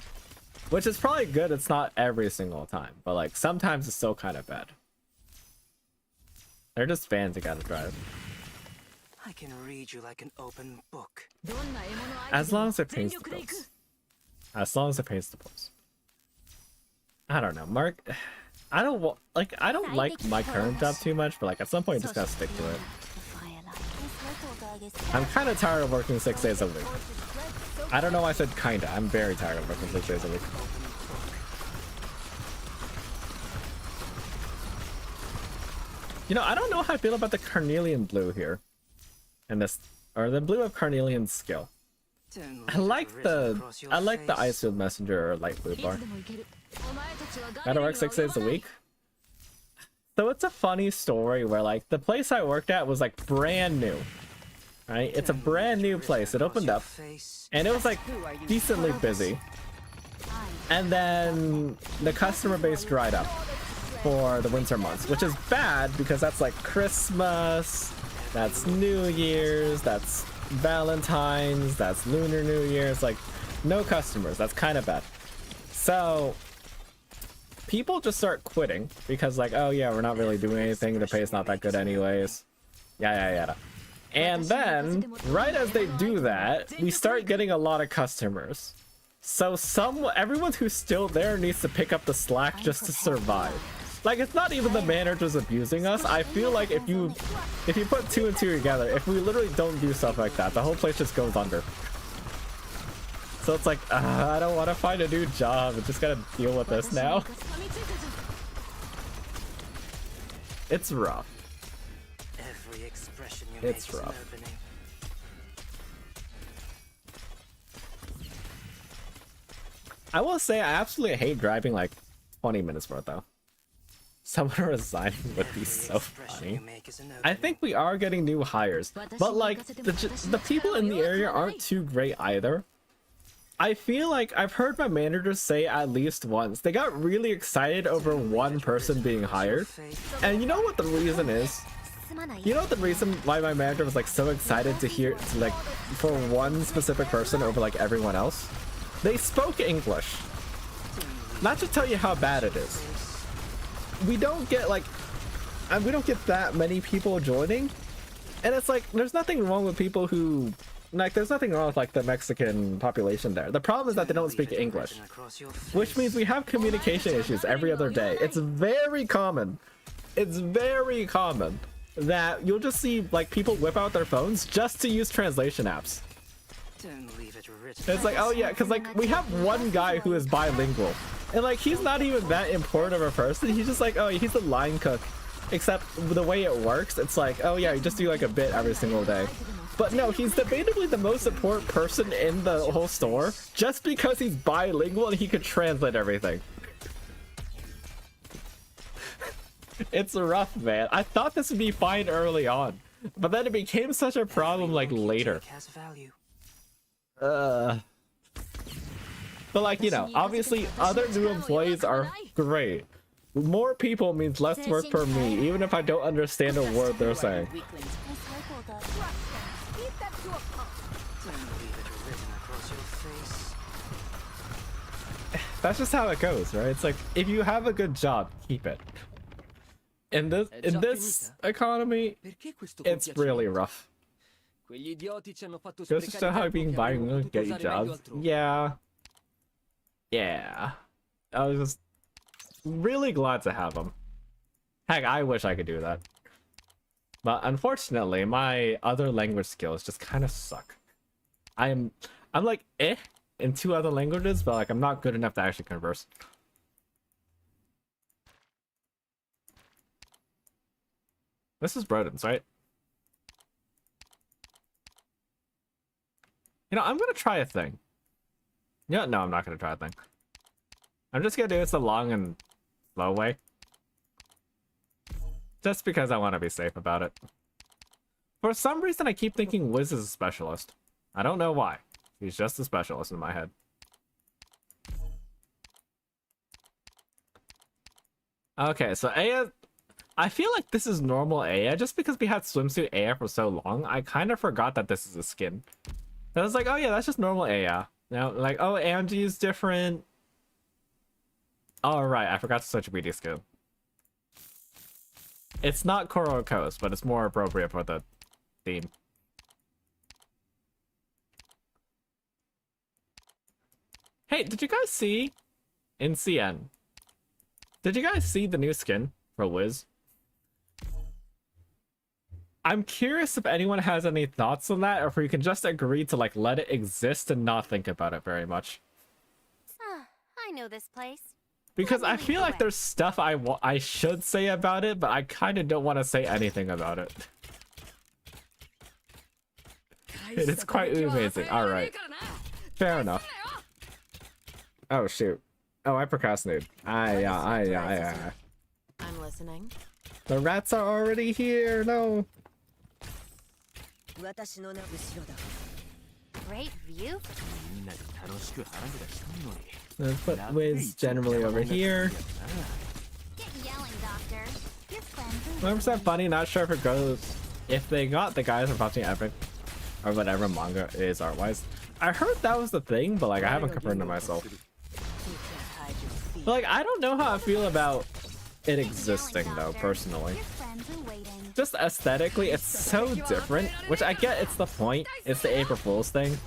Which is probably good, it's not every single time. But like, sometimes it's still kind of bad. They're just fans that gotta drive. I can read you like an open book. As long as it pays the bills. As long as it pays the bills. I don't know, Mark. I don't like my current job too much, but like at some point you just gotta stick to it. I'm kind of tired of working 6 days a week. I don't know why I said kinda. I'm very tired of working 6 days a week. You know, I don't know how I feel about the carnelian blue here. And this, or the blue of carnelian's skill. I like the Icefield Messenger or light blue bar. Gotta work 6 days a week. So it's a funny story where like the place I worked at was like brand new. Right? It's a brand new place. It opened up and it was like decently busy. And then the customer base dried up for the winter months, which is bad because that's like Christmas, that's New Year's, that's Valentine's, that's Lunar New Year's, like no customers. That's kind of bad. So people just start quitting because like, oh yeah, we're not really doing anything. The pay's not that good anyways. Yada. And then right as they do that, we start getting a lot of customers. So everyone who's still there needs to pick up the slack just to survive. Like, it's not even the managers abusing us. I feel like if you put 2 and 2 together, if we literally don't do stuff like that, the whole place just goes under. So it's like, I don't want to find a new job. I just gotta deal with this now. It's rough. It's rough. I will say I absolutely hate driving like 20 minutes worth though. Someone resigning would be so funny. I think we are getting new hires, but like the people in the area aren't too great either. I feel like I've heard my managers say at least once they got really excited over one person being hired, and you know what the reason is? You know the reason why my manager was like so excited to like for one specific person over like everyone else? They spoke English. Not to tell you how bad it is. We don't get that many people joining, and it's like there's nothing wrong with people who there's nothing wrong with like the Mexican population there. The problem is that they don't speak English, which means we have communication issues every other day. It's very common. It's very common that you'll just see like people whip out their phones just to use translation apps. It's like, oh yeah, because like we have one guy who is bilingual, and like he's not even that important of a person. He's just like, oh, he's a line cook, except the way it works, it's like, oh yeah, you just do like a bit every single day. But no, he's debatably the most important person in the whole store just because he's bilingual and he could translate everything. It's rough, man. I thought this would be fine early on, but then it became such a problem like later. But like, you know, obviously other new employees are great. More people means less work for me, even if I don't understand a word they're saying. That's just how it goes, right? It's like, if you have a good job, keep it. In this economy, it's really rough. Goes to show how being bilingual can get you jobs. Yeah. I was just really glad to have them. Heck, I wish I could do that. But unfortunately, my other language skills just kind of suck. I'm like in 2 other languages, but like I'm not good enough to actually converse. This is Broden's, right? You know, I'm gonna try a thing. Yeah, no, I'm not gonna try a thing. I'm just gonna do this the long and slow way. Just because I want to be safe about it. For some reason, I keep thinking Wiz is a specialist. I don't know why. He's just a specialist in my head. Okay, so Aya... I feel like this is normal Aya, just because we had swimsuit Aya for so long, I kind of forgot that this is a skin. I was like, oh yeah, that's just normal Aya. Now, like, oh, AMG is different. Oh, right, I forgot to switch BD skin. It's not Koro Coast, but it's more appropriate for the theme. Hey, did you guys see in CN? Did you guys see the new skin for Wiz? I'm curious if anyone has any thoughts on that, or if we can just agree to like let it exist and not think about it very much. I know this place. Because Let me I lead feel the like way. there's stuff I should say about it, but I kind of don't want to say anything about it. It is quite amazing. All right, fair enough. Oh shoot! Oh, I procrastinated. I'm listening. The rats are already here. No. 私の後ろだ。 Great view. みんなで楽しく腹ぐらしとんのに。 Let's put Wiz generally over here. Get yelling, Doctor. Your friends are 100% funny. Not sure if it goes. If they got the guys from watching Epic or whatever manga is art wise. I heard that was the thing, but like I haven't confirmed it myself. You can't hide your feet. But like I don't know how I feel about it existing though, personally. Your friends are waiting. Just aesthetically, it's so different, which I get it's the point. It's the April Fool's thing.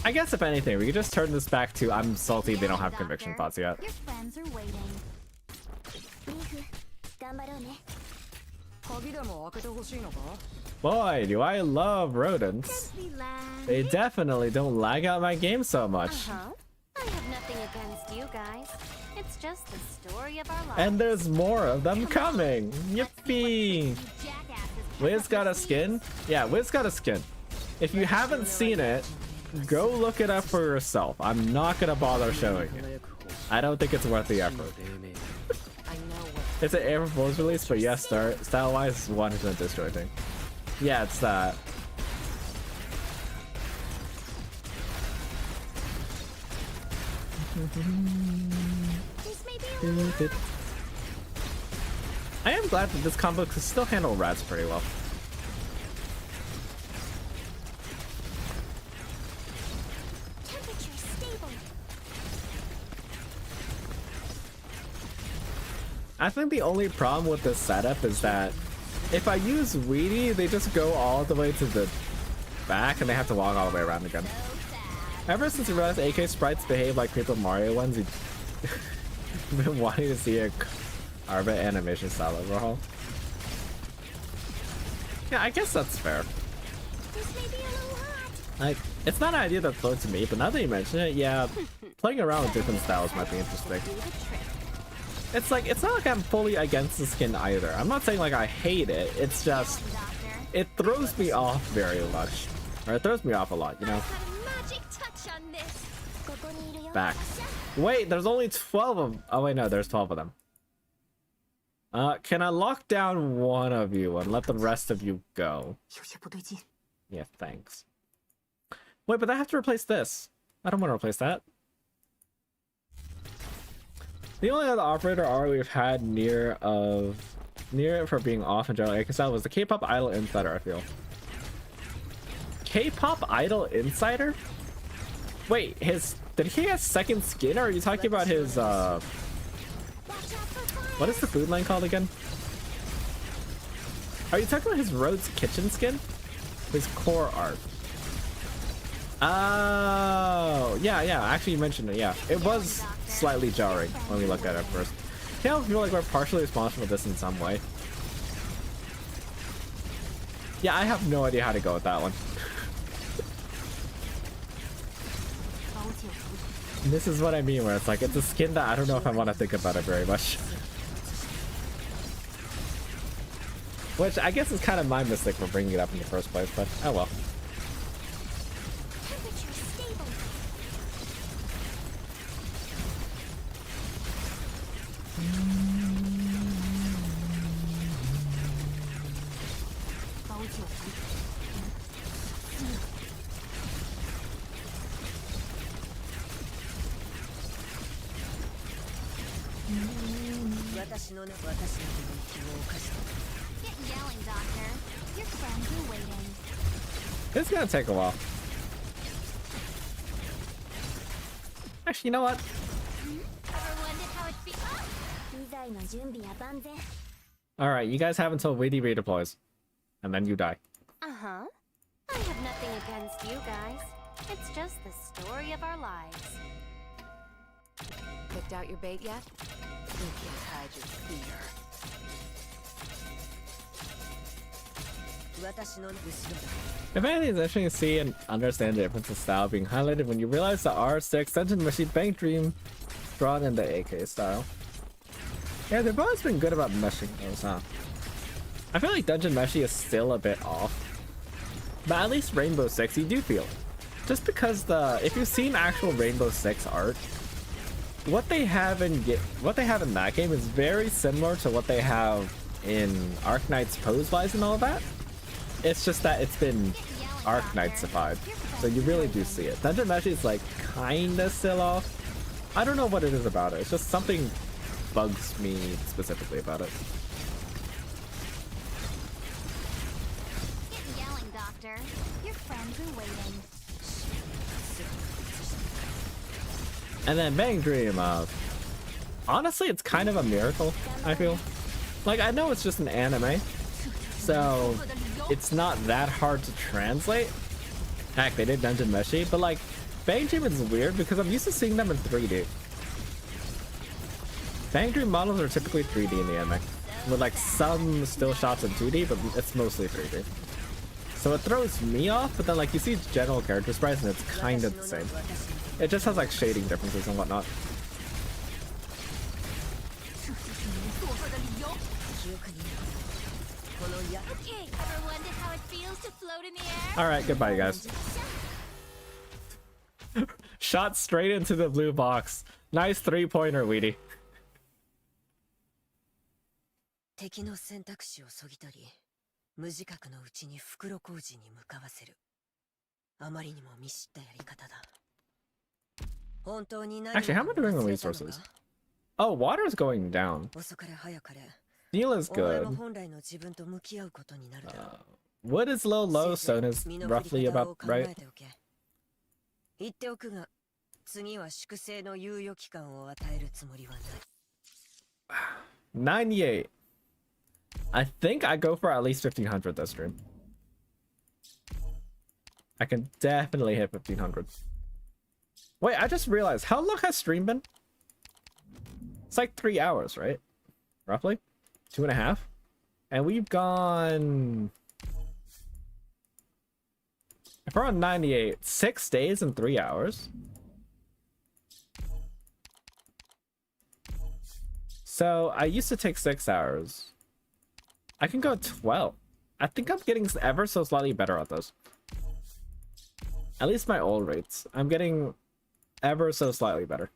I guess if anything, we could just turn this back to I'm salty they don't have conviction thoughts yet. Your friends are waiting. 頑張ろうね。鍵でも開けてほしいのか? Boy, do I love rodents. Just relax. They definitely don't lag out my game so much. Uh-huh. I have nothing against you guys. It's just the story of our lives. And there's more of them coming. Yippee! You jackasses. Wiz got a skin? Yeah, Wiz got a skin. If you haven't seen it, go look it up for yourself. I'm not gonna bother showing it. I don't think it's worth the effort. I know what. It's an April Fool's release, but yes, style-wise, 100% disjointing. Yeah, it's that. This may be a little I am glad that this combo can still handle rats pretty well. temperature stable. I think the only problem with this setup is that if I use Weedy, they just go all the way to the back and they have to walk all the way around again. Ever since I realized AK sprites behave like Paper Mario ones, I've been wanting to see a Arba animation style overhaul. Yeah, I guess that's fair. This may be a little hot. Like, it's not an idea that's flown to me, but now that you mention it, yeah, playing around with different styles might be interesting. Do the trick. It's like, it's not like I'm fully against the skin either. I'm not saying like I hate it, it's just, it throws me off very much. Or it throws me off a lot, you know? Have a magic touch on this. ここにいるよ。 Back. Wait, there's only 12 of them. Oh wait, no, there's 12 of them. Can I lock down one of you and let the rest of you go? 有些不对劲。 Yeah, thanks. Wait, but I have to replace this. I don't want to replace that. The only other operator R we've had near it for being off in general AKSL was the K-pop Idol Insider, I feel. K-pop Idol Insider? Wait, did he have second skin, or are you talking about his what is the food line called again? Are you talking about his Rhodes Kitchen skin? His core art. Oh, yeah, actually you mentioned it, yeah. It was slightly jarring when we looked at it first. I feel like we're partially responsible for this in some way. Yeah, I have no idea how to go with that one. This is what I mean, where it's like, it's a skin that I don't know if I want to think about it very much. Which I guess is kind of my mistake for bringing it up in the first place, but oh well. Temperature stable. Get yelling, Doctor. Your friends are waiting. It's gonna take a while. Actually, you know what? Ever wondered how it feels? 機材の準備は万全。 Alright, you guys have until WD redeploys. And then you die. Uh-huh. I have nothing against you guys. It's just the story of our lives. Picked out your bait yet? You can't hide your fear. If anything, it's interesting to see and understand the difference in style being highlighted when you realize the R6 Dungeon Machine Bank Dream drawn in the AK style. Yeah, they've always been good about meshing those, huh? I feel like Dungeon Meshi is still a bit off. But at least Rainbow Six, you do feel it. Just because if you've seen actual Rainbow Six art, what they have in that game is very similar to what they have in Arknight's pose-wise and all that. It's just that it's been Arknightsified, so you really do see it. Dungeon Meshi is like kinda still off. I don't know what it is about it. It's just something bugs me specifically about it. Get yelling, Doctor. Your friends are waiting. And then Bang Dream honestly, it's kind of a miracle, I feel. Like, I know it's just an anime, so it's not that hard to translate. Heck, they did Dungeon Meshi, but like, Bang Dream is weird because I'm used to seeing them in 3D. Bang Dream models are typically 3D in the anime, with like some still shots in 2D, but it's mostly 3D. So it throws me off, but then like you see general character sprites and it's kind of the same. It just has like shading differences and whatnot. Okay, ever wondered how it feels to float in the air? Alright, goodbye you guys. Shot straight into the blue box. Nice 3-pointer, Weedy. 敵の選択肢をそぎ取り、無自覚のうちに袋小路に向かわせる。あまりにも見知ったやり方だ。本当に何 Actually, how am I doing on resources? Oh, water is going down. 遅かれ早かれ、 Steel is お前 good. も本来の自分と向き合うことになるだろう。 Wood is low, stone is 身の振り roughly 方 about を考 right. えておけ。言っておくが、次は粛清の猶予期間を与えるつもりはない。 98. I think I go for at least 1500 this stream. I can definitely hit 1500. Wait, I just realized, how long has stream been? It's like 3 hours, right? Roughly? 2.5? And we've gone... If we're on 98, 6 days and 3 hours? So, I used to take 6 hours. I can go 12. I think I'm getting ever so slightly better at those. At least my old rates. I'm getting ever so slightly better.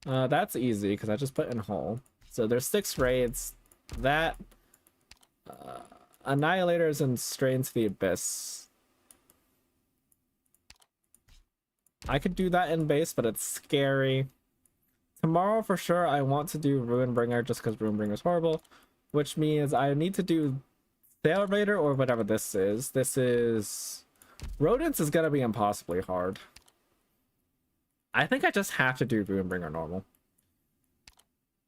That's easy because I just put in whole. So there's 6 raids. That Annihilators and Strains to the Abyss. I could do that in base, but it's scary. Tomorrow for sure I want to do Ruinbringer just because Ruinbringer is horrible. Which means I need to do Sail Raider or whatever this is. This is... Rodents is gonna be impossibly hard. I think I just have to do Ruinbringer normal.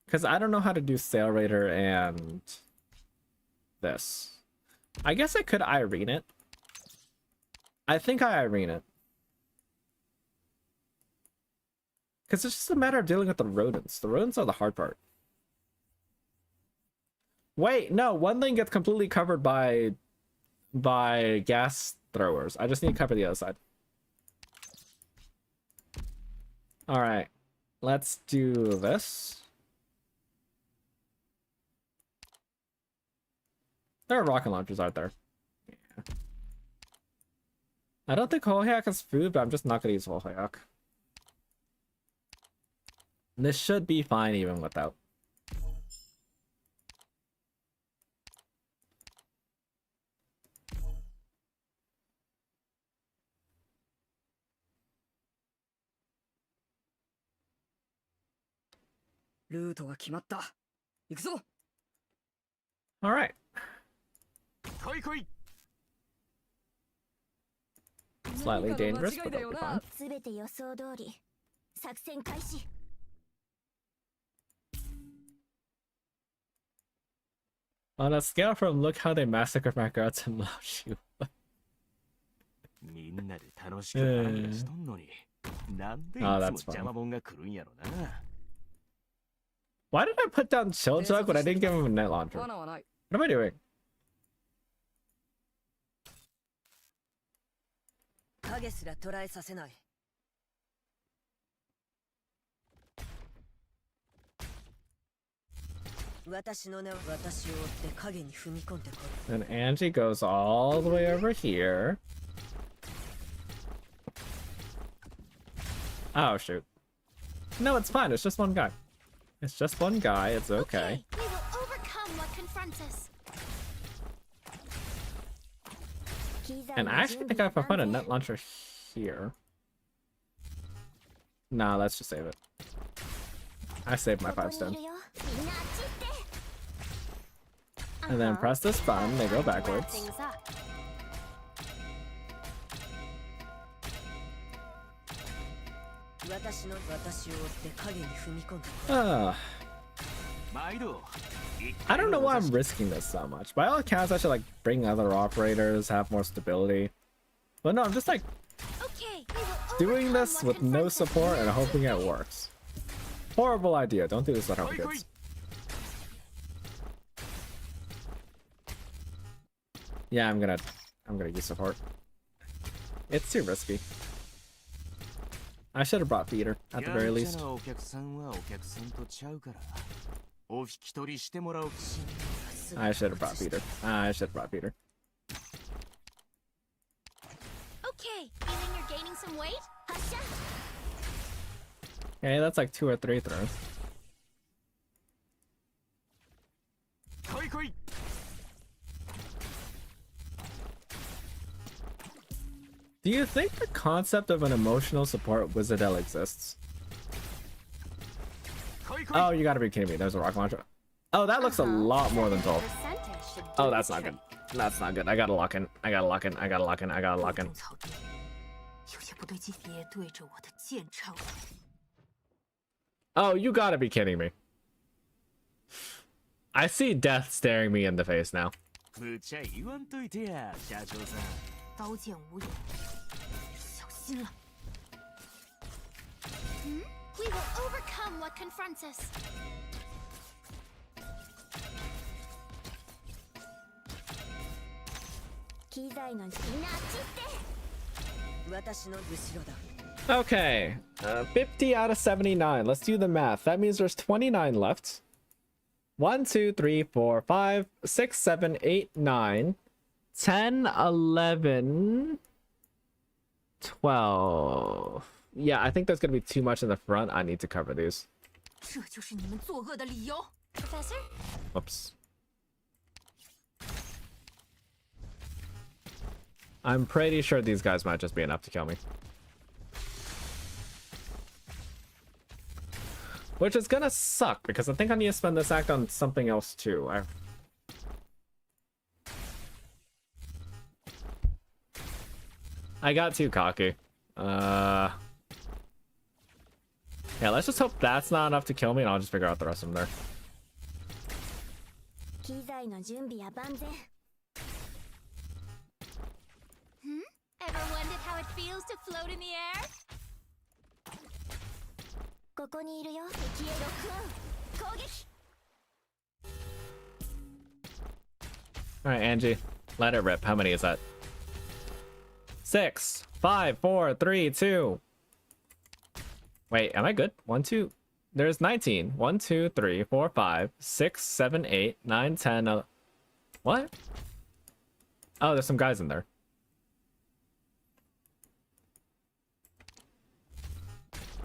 Because I don't know how to do Sail Raider and... this. I guess I could Irene it. I think I Irene it. Because it's just a matter of dealing with the rodents. The rodents are the hard part. Wait, no, one thing gets completely covered by gas throwers. I just need to cover the other side. Alright. Let's do this. There are rocket launchers out there. Yeah. I don't think Hohayak has food, but I'm just not gonna use Hohayak. This should be fine even without. ルートが決まった。行くぞ。 All right. 来い来い。 Slightly dangerous, but that'll be fine. すべて予想通り。作戦開始。 On a scale from look how they massacred my guards and lost you. みんなで楽しく話しとんのに、なんでいつも邪魔者が来るんやろな。 Why did I put down Chill Jug when I didn't give him a net launcher? What am I doing? 影すら捕らえさせない。私の名は私を追って影に踏み込んでこい。 And Angie goes all the way over here. Oh shoot. No, it's fine. It's just one guy. It's just one guy. It's okay. We will overcome what confronts us. And I actually think I can put a net launcher here. Nah, let's just save it. I saved my 5 stone. And then press this button, they go backwards. I don't know why I'm risking this so much. By all accounts, I should like bring other operators, have more stability. But no, I'm just like doing this with no support and hoping it works. Horrible idea. Don't do this at home, kids. Yeah, I'm gonna use support. It's too risky. I should have brought feeder at the very least. I should have brought feeder. I should have brought feeder. Okay, feeling you're gaining some weight? Hasha. Okay, that's like 2 or 3 throws. Do you think the concept of an emotional support Wizardel exists? Oh, you gotta be kidding me. There's a rock launcher. Oh, that looks a lot more than 12. Oh, that's not good. That's not good. I gotta lock in. I gotta lock in. I gotta lock in. I gotta lock in. Oh, you gotta be kidding me. I see death staring me in the face now. We will overcome what confronts us. Okay, 50 out of 79. Let's do the math. That means there's 29 left. 1, 2, 3, 4, 5, 6, 7, 8, 9, 10, 11, 12. Yeah, I think there's gonna be too much in the front. I need to cover these. Professor? Whoops. I'm pretty sure these guys might just be enough to kill me. Which is gonna suck, because I think I need to spend this act on something else too. I got too cocky. Yeah, let's just hope that's not enough to kill me, and I'll just figure out the rest of them there. Ever wondered how it feels to float in the air? Alright, Angie. Let it rip. How many is that? 6, 5, 4, 3, 2. Wait, am I good? 1, 2. There's 19. 1, 2, 3, 4, 5, 6, 7, 8, 9, 10. What? Oh, there's some guys in there.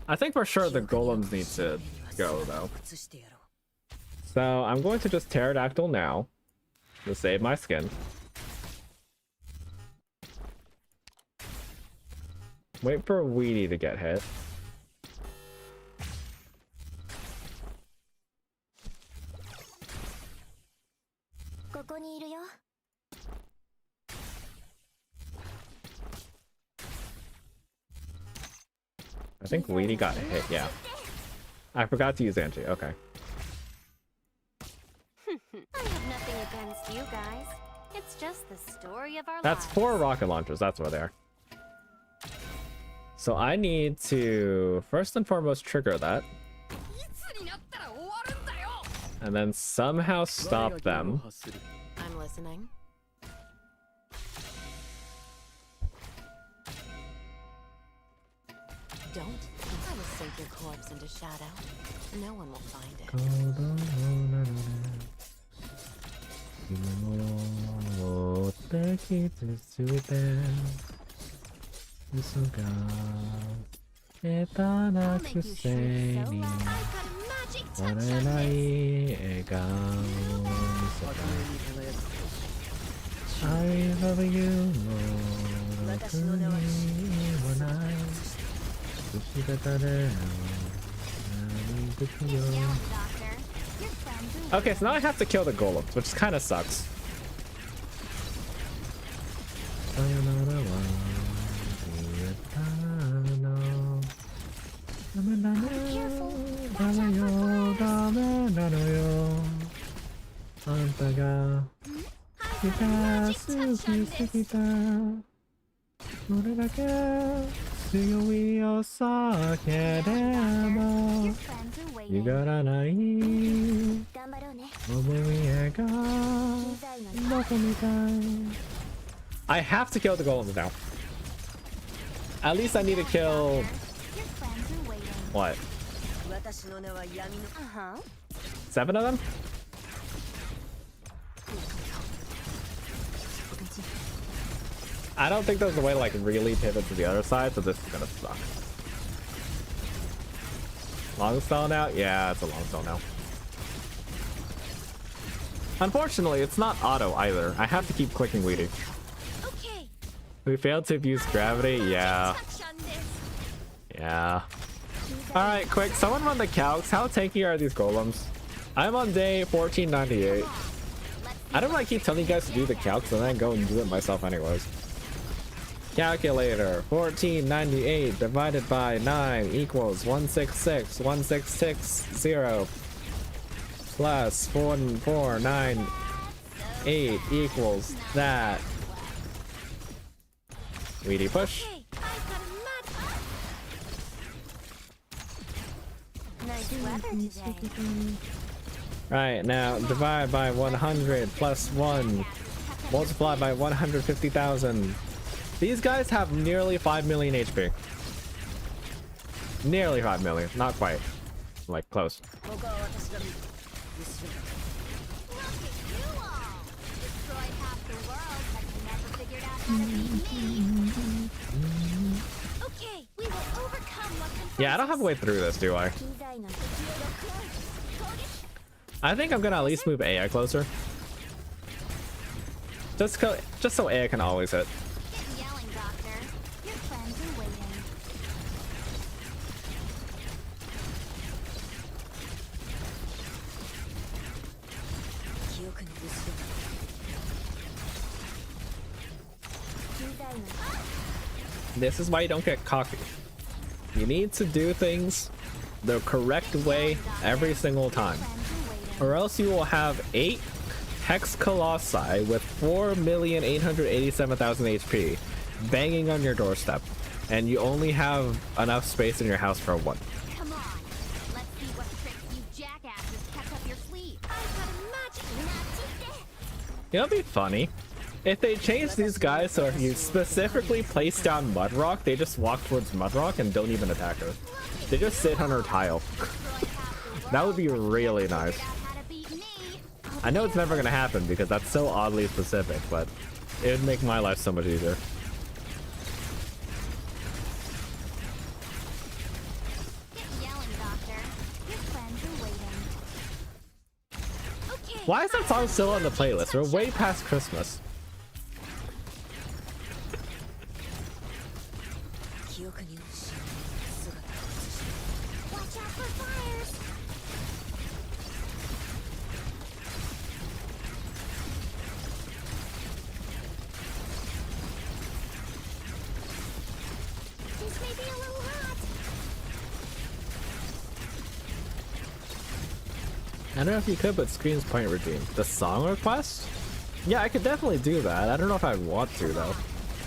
I think for sure the golems need to go, though. So I'm going to just pterodactyl now to save my skin. Wait for Weedy to get hit. こにいるよ。 I think Weedy got hit, yeah. I forgot to use Angie, okay. I have nothing against you guys. It's just the story of our That's lives. 4 rocket launchers, that's what they are. So I need to first and foremost trigger that. And then somehow stop them. I'm listening. Don't. I will sink your corpse into shadow. No one will find it. I'll make you shrink so loud. I've got a magic touch on this. I love you Okay, so now I have to kill the golems, which kind of sucks. I have to kill the golems now. At least I need to kill... What? 7 of them? I don't think there's a way to like really pivot to the other side, so this is gonna suck. Long stall now? Yeah, it's a long stall now. Unfortunately, it's not auto either. I have to keep clicking Weedy. Okay. We failed to abuse gravity? Yeah. Yeah. Alright, quick, someone run the calcs. How tanky are these golems? I'm on day 1498. I don't want to keep telling you guys to do the calcs and then go and do it myself anyways. Calculator, 1498 divided by 9 equals 166,1660 plus 4498 equals that. Weedy push. Nice weather today. Right, now divide by 100 plus 1 multiply by 150,000. These guys have nearly 5 million HP. Nearly 5 million, not quite. Like close. Look at you all! Destroyed half the world, but you never figured out how to beat me. Okay, we will overcome what confronts Yeah, I don't have a way through this, do I? I think I'm gonna at least move AI closer. Just so AI can always hit. Get yelling, Doctor. Your friends are waiting. This is why you don't get cocky. You need to do things the correct way every single time. Or else you will have 8 Hex Colossi with 4,887,000 HP banging on your doorstep, and you only have enough space in your house for one. Come on, let's see what tricks you jackasses kept up your sleeve. I've got a magic You know, it'd be funny if they changed these guys so if you specifically place down Mudrock, they just walk towards Mudrock and don't even attack her. They just sit on her tile. That would be really nice. I know it's never gonna happen because that's so oddly specific, but it would make my life so much easier. Why is that song still on the playlist? We're way past Christmas. Watch out for fires. I don't know if you could, but Scream's point redeem. The song request? Yeah, I could definitely do that. I don't know if I'd want to though.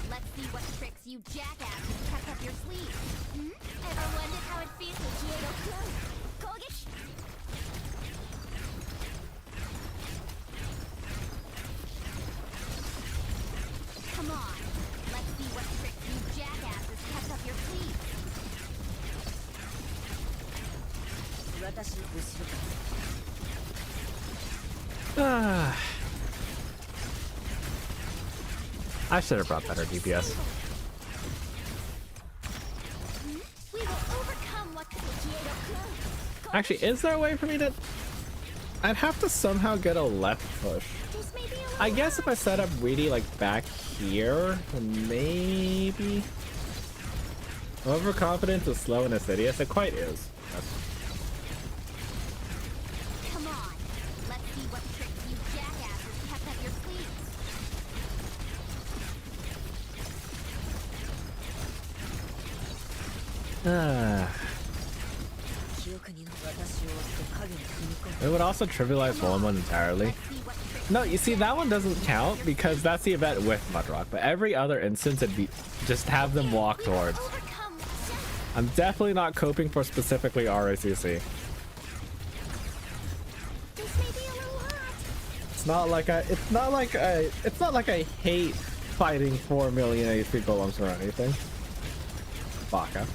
Let's see what tricks you jackasses kept up your sleeves. Hmm? Ever wondered how it feels to Kyoto close? Kogish! Come on. Let's see what tricks you jackasses kept up your sleeves. 私の後ろから I should have brought better DPS. We will overcome what could Kyoto close. Actually, is there a way for me to... I'd have to somehow get a left push. This may be a little I guess if I set up Weedy like back here, maybe... Overconfident is slow and assiduous. It quite is. Come on. Let's see what tricks you jackasses kept up your sleeves. It would also trivialize One entirely. No, you see, that one doesn't count because that's the event with Mudrock, but every other instance it'd be just have them walk towards. I'm definitely not coping for specifically RAcc. It's not like I hate fighting 4 million HP golems or anything. Baka.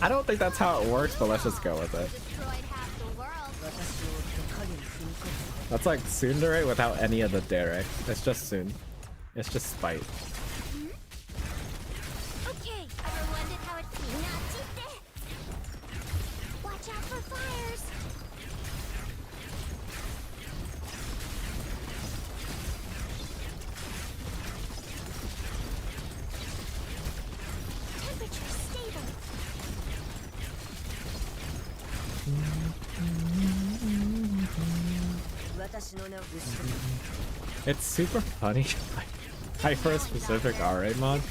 I don't think that's how it works, but let's just go with it. That's like Tsundere without any of the dere. It's just Tsun. It's just spite. Okay, ever wondered how it feels? Watch out for fires. Temperature stable. It's super funny. Hyper specific RA mod.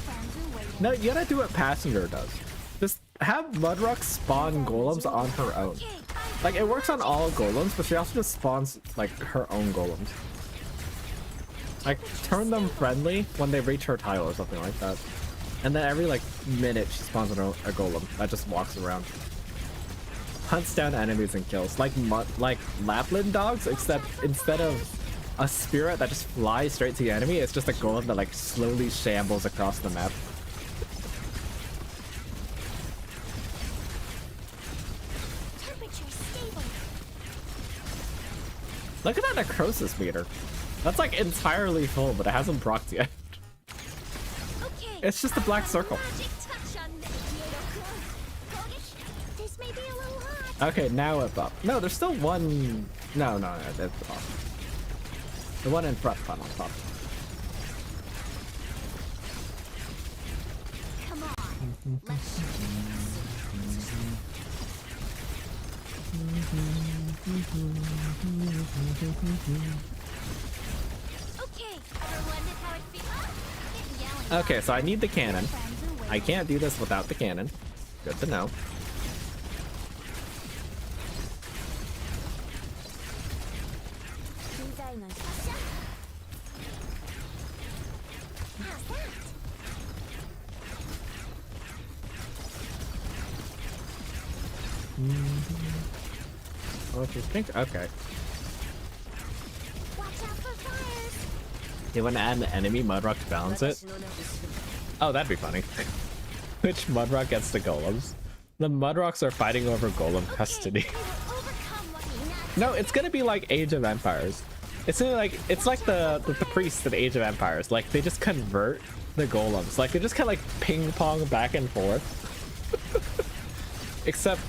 No, you gotta do what Passenger does. Just have Mudrock spawn golems on her own. Like, it works on all golems, but she also just spawns like her own golems. Like, turn them friendly when they reach her tile or something like that. And then every like minute she spawns a golem that just walks around. Hunts down enemies and kills. Like Lapland dogs, except instead of a spirit that just flies straight to the enemy, it's just a golem that like slowly shambles across the map. Temperature stable. Look at that necrosis meter. That's like entirely full, but it hasn't procced yet. Okay. It's just a black circle. Magic touch on this Kyoto close. Kogish, this may be a little hot. Okay, now it's up. No, there's still one. No, that's off. The one in front on top. Come on. Let's Okay, ever wondered how it feels? Okay, so I need the cannon. I can't do this without the cannon. Good to know. Oh, you think? Okay. Watch out for fires. You want to add an enemy Mudrock to balance it? Oh, that'd be funny. Which Mudrock gets the golems? The Mudrocks are fighting over golem custody. No, it's gonna be like Age of Empires. It's like the priests in Age of Empires. Like, they just convert the golems. Like, they just kind of like ping pong back and forth. Except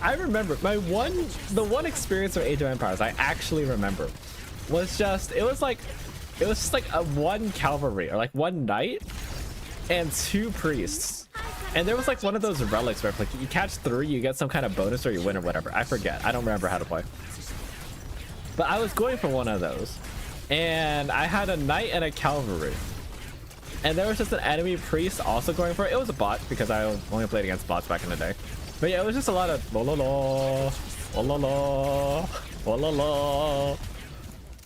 I remember the one experience of Age of Empires I actually remember was just it was just like a one cavalry or like one knight and 2 priests, and there was like one of those relics where if, like, you catch 3 you get some kind of bonus or you win or whatever. I forget, I don't remember how to play, but I was going for one of those and I had a knight and a cavalry, and there was just an enemy priest also going for it. It was a bot because I only played against bots back in the day. But yeah, it was just a lot of la la la, la la la, la la.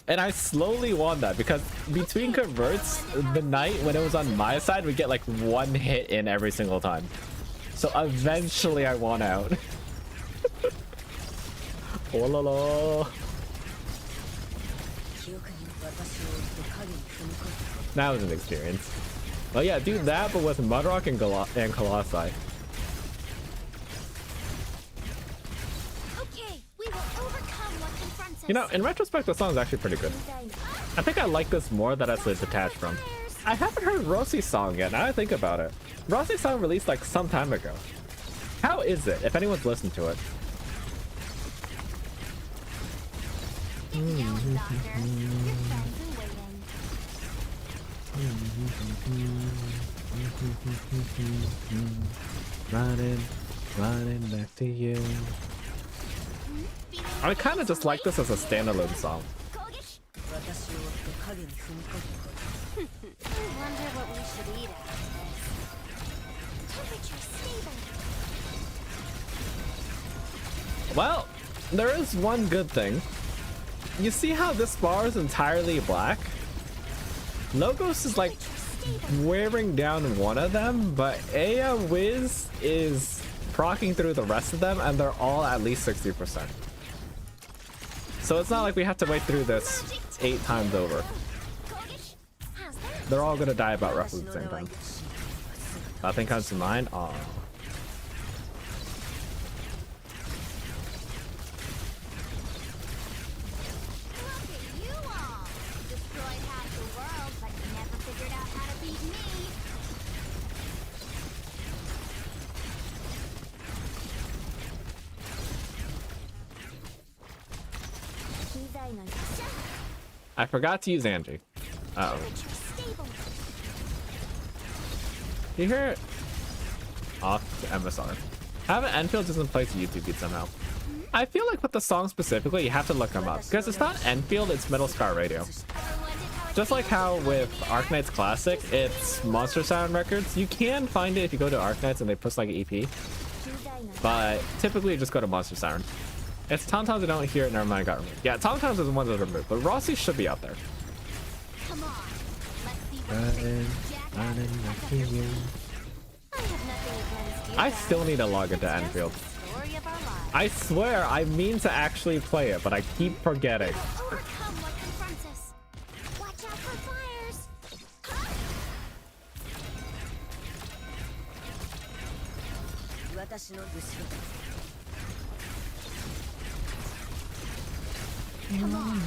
And I slowly won that because between converts, the night when it was on my side, we get like one hit in every single time. So eventually I won out. Oh la la. That was an experience. Well, yeah, do that, but with Mudrock and Colossi. You know, in retrospect, the song is actually pretty good. I think I like this more that it's detached from. I haven't heard Rossi's song yet, now I think about it. Rossi's song released like some time ago. How is it, if anyone's listened to it? Running back to you. I kind of just like this as a standalone song. I wonder what we should eat after this. Temperature stable. Well, there is one good thing. You see how this bar is entirely black? Logos is like wearing down one of them, but Aya Wiz is proccing through the rest of them, and they're all at least 60%. So it's not like we have to wait through this 8 times over. They're all gonna die about roughly the same time. Nothing comes to mind? Aw. I forgot to use Angie. Uh oh. You hear it? Off the MSR. Have an Enfield doesn't play to YouTube beat somehow. I feel like with the song specifically, you have to look them up because it's not Enfield, it's Middle Scar Radio. Just like how with Arknight's Classic, it's Monster Sound Records. You can find it if you go to Arknight's and they post like an EP, but typically you just go to Monster Sound. It's Tomtoms I don't hear it. Never mind, I got removed. Yeah, Tomtoms is the one that's removed, but Rossi should be out there. Come on, let's see I still need to log into Enfield. I swear I mean to actually play it, but I keep forgetting. Overcome what confronts us. Watch out for fires. Come on,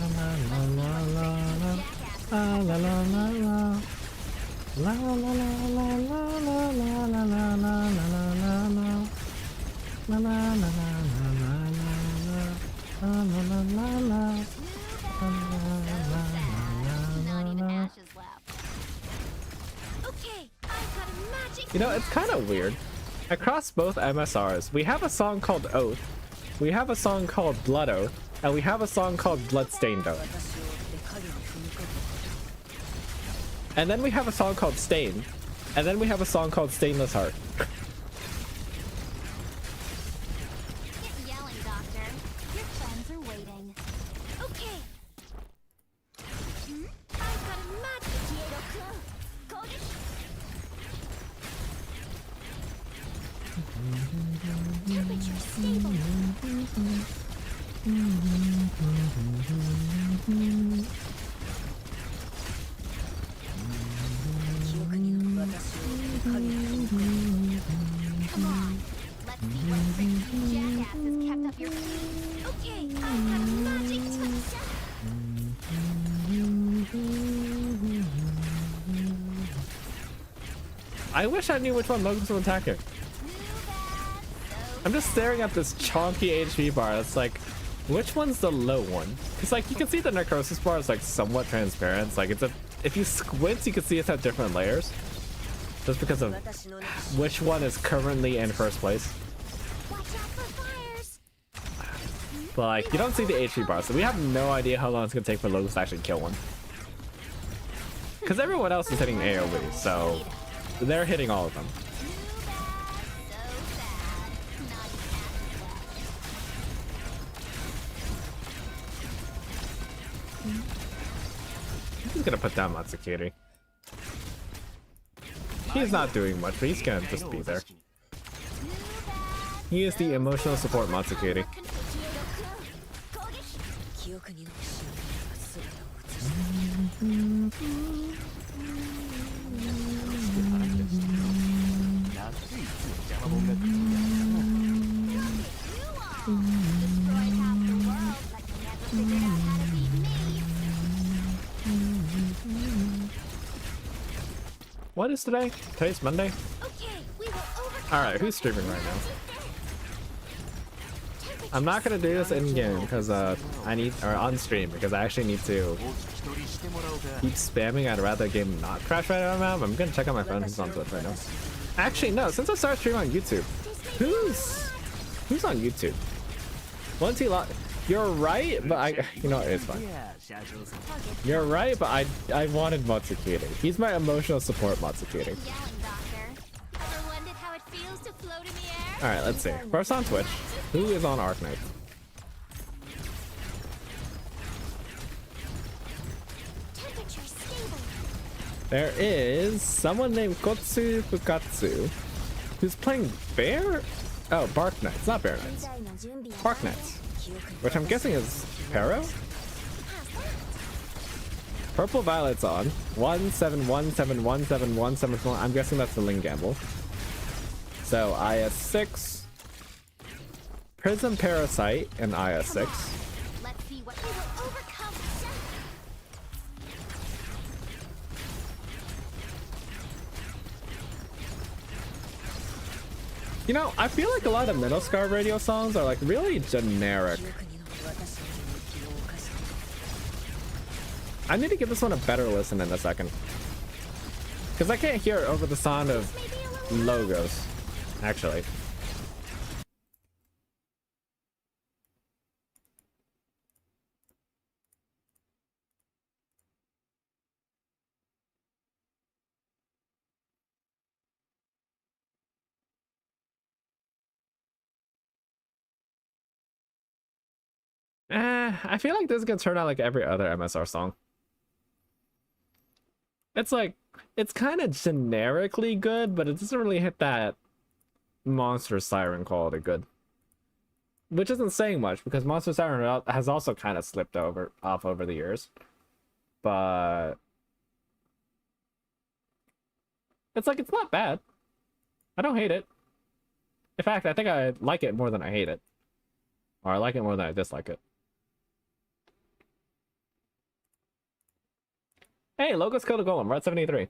You know, it's kind of weird. Across both MSRs, we have a song called Oath, we have a song called Blood Oath, and we have a song called Bloodstained Oath. And then we have a song called Stain, and then we have a song called Stainless Heart. Quit yelling, Doctor. Your friends are waiting. Okay. I've got a magic. Temperature stable. Come on, let's see what six jackasses kept up your sleeve. Okay, I've got a magic touch. I wish I knew which one Logan's was attacking. I'm just staring at this chonky HP bar. It's like, which one's the low one? Because like you can see the necrosis bar is like somewhat transparent. It's like it's a, if you squint, you can see it's at different layers. Just because of which one is currently in first place. But like you don't see the HP bar, so we have no idea how long it's gonna take for Logos to actually kill one. Because everyone else is hitting AoE, so they're hitting all of them. just gonna put down Matsukiri. He's not doing much, but he's gonna just be there. He is the emotional support Matsukiri. What is today? Today's Monday? Alright, who's streaming right now? I'm not gonna do this in game because I need, or on stream, because I actually need to keep spamming. I'd rather game not crash right out of map. I'm gonna check out my friend who's on Twitch right now. Actually, no, since I started streaming on YouTube, who's on YouTube? Once he you're right, but you know what, it's fine. You're right, but I wanted Matsukiri. He's my emotional support Matsukiri. Alright, let's see. First on Twitch, who is on Arknight? There is someone named Kotsu Fukatsu who's playing Bear? Oh, Bark Knights, not Bear Knights. Bark Knights, which I'm guessing is Pero? Purple Violet's on. 171717171. I'm guessing that's the Ling Gamble. So IS6, Prism Parasite, and IS6. Let's see what we will overcome. You know, I feel like a lot of Middle Scar radio songs are like really generic. I need to give this one a better listen in a second, because I can't hear it over the sound of logos, actually. I feel like this is gonna turn out like every other MSR song. It's like, it's kind of generically good, but it doesn't really hit that Monster Siren quality good. Which isn't saying much, because Monster Siren has also kind of slipped off over the years. But it's like, it's not bad. I don't hate it. In fact, I think I like it more than I hate it. Or I like it more than I dislike it. Hey, Logos killed a golem. We're at 73.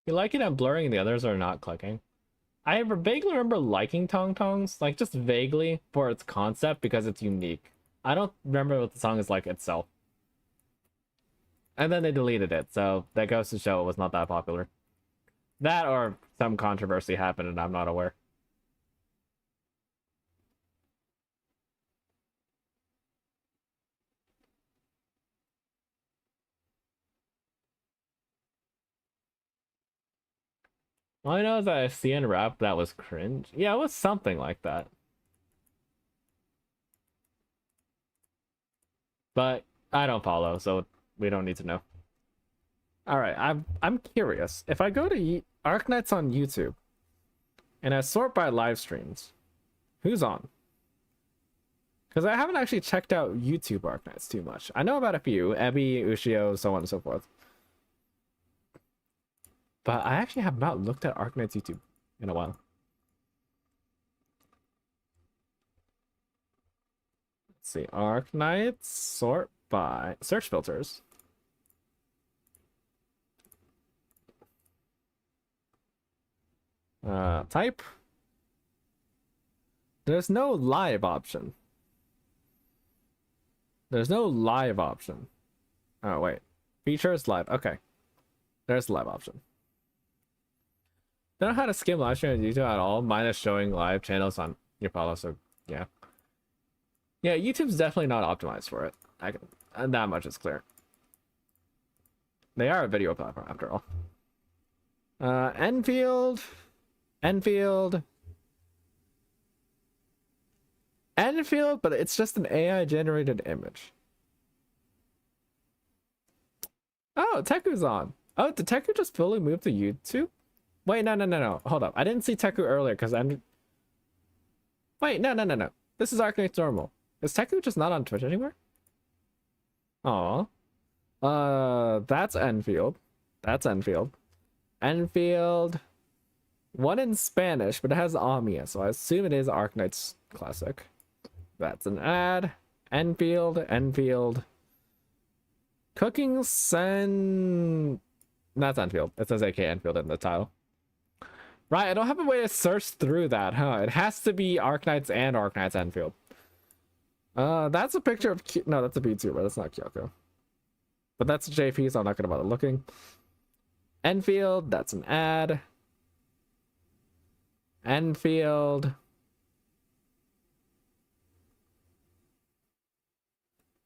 You like it and blurring, the others are not clicking. I vaguely remember liking Tong Tongs, like just vaguely, for its concept because it's unique. I don't remember what the song is like itself. And then they deleted it, so that goes to show it was not that popular. That or some controversy happened and I'm not aware. All I know is that I see in rap that was cringe. Yeah, it was something like that. But I don't follow, so we don't need to know. All right, I'm curious. If I go to Arknights on YouTube and I sort by live streams, who's on? Because I haven't actually checked out YouTube Arknights too much. I know about a few, Ebi, Ushio, so on and so forth. But I actually have not looked at Arknights YouTube in a while. Let's see, Arknights, sort by search filters. Type. There's no live option. There's no live option. Oh, wait. Features live. Okay. There's the live option. Don't know how to skim live stream on YouTube at all, minus showing live channels on your follow, so yeah. Yeah, YouTube's definitely not optimized for it. And that much is clear. They are a video platform after all. Enfield, Enfield, but it's just an AI generated image. Oh, Teku's on. Oh, did Teku just fully move to YouTube? Wait, no. Hold up. I didn't see Teku earlier because I'm... Wait, no. This is Arknight's normal. Is Teku just not on Twitch anymore? Aw. That's Enfield. That's Enfield. Enfield. One in Spanish, but it has Amia, so I assume it is Arknight's classic. That's an ad. Enfield. Cooking Sen... That's Enfield. It says AK Enfield in the title. Right, I don't have a way to search through that, huh? It has to be Arknights and Arknights Enfield. That's a picture of... No, that's a VTuber. That's not Kyoko. But that's a JP, so I'm not gonna bother looking. Enfield, that's an ad. Enfield.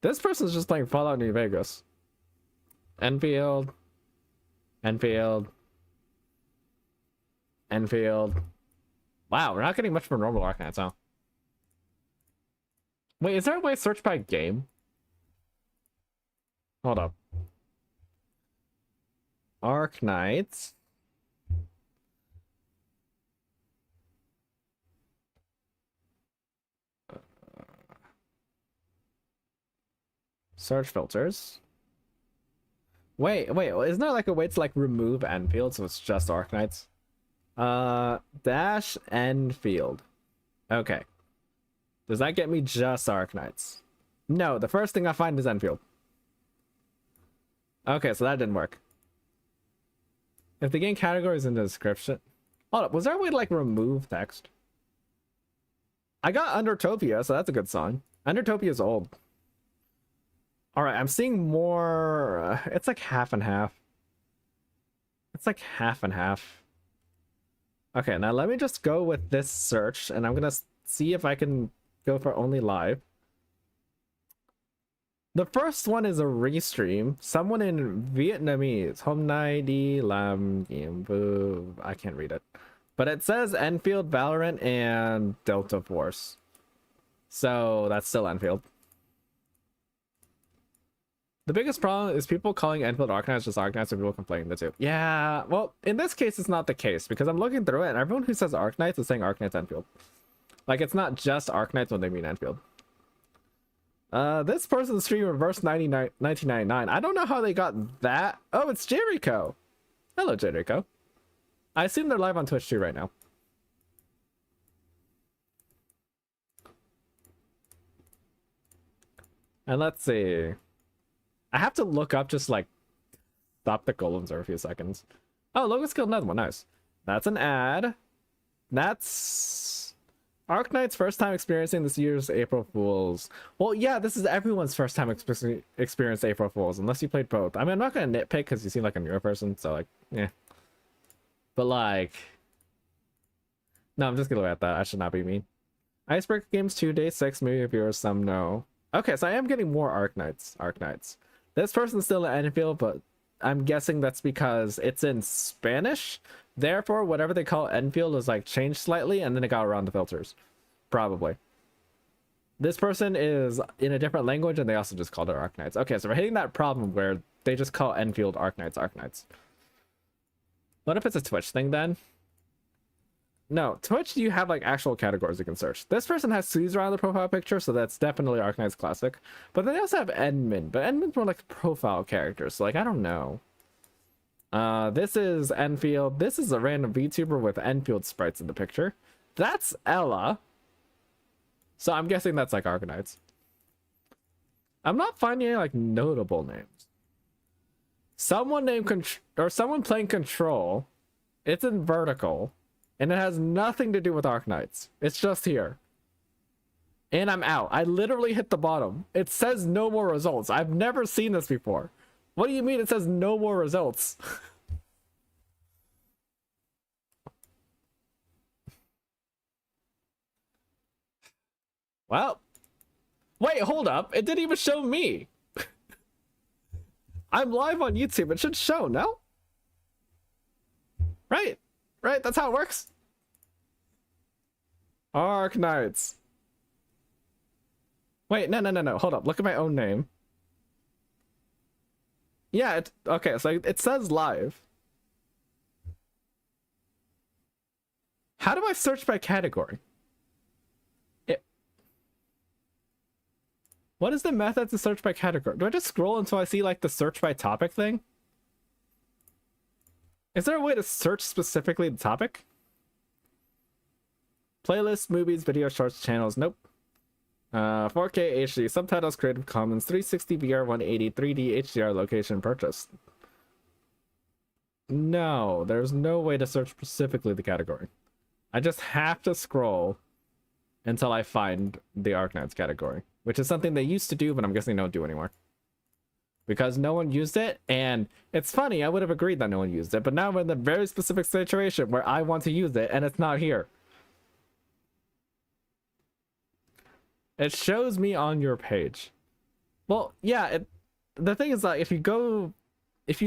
This person's just playing Fallout New Vegas. Enfield. Wow, we're not getting much for normal Arknights, huh? Wait, is there a way to search by game? Hold up. Arknights. Search filters. Wait, isn't there like a way to like remove Enfield so it's just Arknights? Dash Enfield. Okay. Does that get me just Arknights? No, the first thing I find is Enfield. Okay, so that didn't work. If the game category is in the description... Hold up, was there a way to like remove text? I got Undertopia, so that's a good sign. Undertopia's old. Alright, I'm seeing more... it's like half and half. It's like half and half. Okay, now let me just go with this search, and I'm gonna see if I can go for only live. The first one is a restream. Someone in Vietnamese. Hôm nay đi làm nhiệm vụ. I can't read it. But it says Enfield, Valorant, and Delta Force. So that's still Enfield. The biggest problem is people calling Enfield Arknights just Arknights and people complaining the two. Yeah, well, in this case, it's not the case because I'm looking through it and everyone who says Arknights is saying Arknights Enfield. Like, it's not just Arknights when they mean Enfield. This person's stream reverse 1999. I don't know how they got that. Oh, it's Jericho. Hello, Jericho. I assume they're live on Twitch too right now. And let's see. I have to look up just like stop the golems for a few seconds. Oh, Logan's killed another one. Nice. That's an ad. That's Arknight's first time experiencing this year's April Fools. Well, yeah, this is everyone's first time experience April Fools, unless you played both. I mean, I'm not gonna nitpick because you seem like a newer person, so like, yeah. But like, no, I'm just gonna look at that. I should not be mean. Icebreaker Games 2, Day 6, maybe viewers, some no. Okay, so I am getting more Arknights. This person's still in Enfield, but I'm guessing that's because it's in Spanish. Therefore, whatever they call Enfield is like changed slightly, and then it got around the filters. Probably. This person is in a different language, and they also just called it Arknights. Okay, so we're hitting that problem where they just call Enfield Arknights. What if it's a Twitch thing then? No, Twitch, you have like actual categories you can search. This person has Caesar on the profile picture, so that's definitely Arknight's classic. But then they also have Edmund, but Edmund's more like profile characters, so like, I don't know. This is Enfield. This is a random VTuber with Enfield sprites in the picture. That's Ella. So I'm guessing that's like Arknights. I'm not finding any like notable names. Someone named someone playing Control. It's in vertical. And it has nothing to do with Arknights. It's just here. And I'm out. I literally hit the bottom. It says no more results. I've never seen this before. What do you mean it says no more results? Well, Wait, hold up. It didn't even show me. I'm live on YouTube. It should show, no? Right? Right? That's how it works. Arc Knights. Wait, no. Hold up. Look at my own name. Yeah, okay, so it says live. How do I search by category? What is the method to search by category? Do I just scroll until I see like the search by topic thing? Is there a way to search specifically the topic? Playlists, movies, video, shorts, channels. Nope. 4K HD, subtitles, Creative Commons, 360 VR, 180, 3D HDR, location, purchase. No, there's no way to search specifically the category. I just have to scroll until I find the Arknights category, which is something they used to do, but I'm guessing they don't do anymore. Because no one used it, and it's funny, I would have agreed that no one used it, but now we're in the very specific situation where I want to use it, and it's not here. It shows me on your page. Well, yeah, the thing is that if you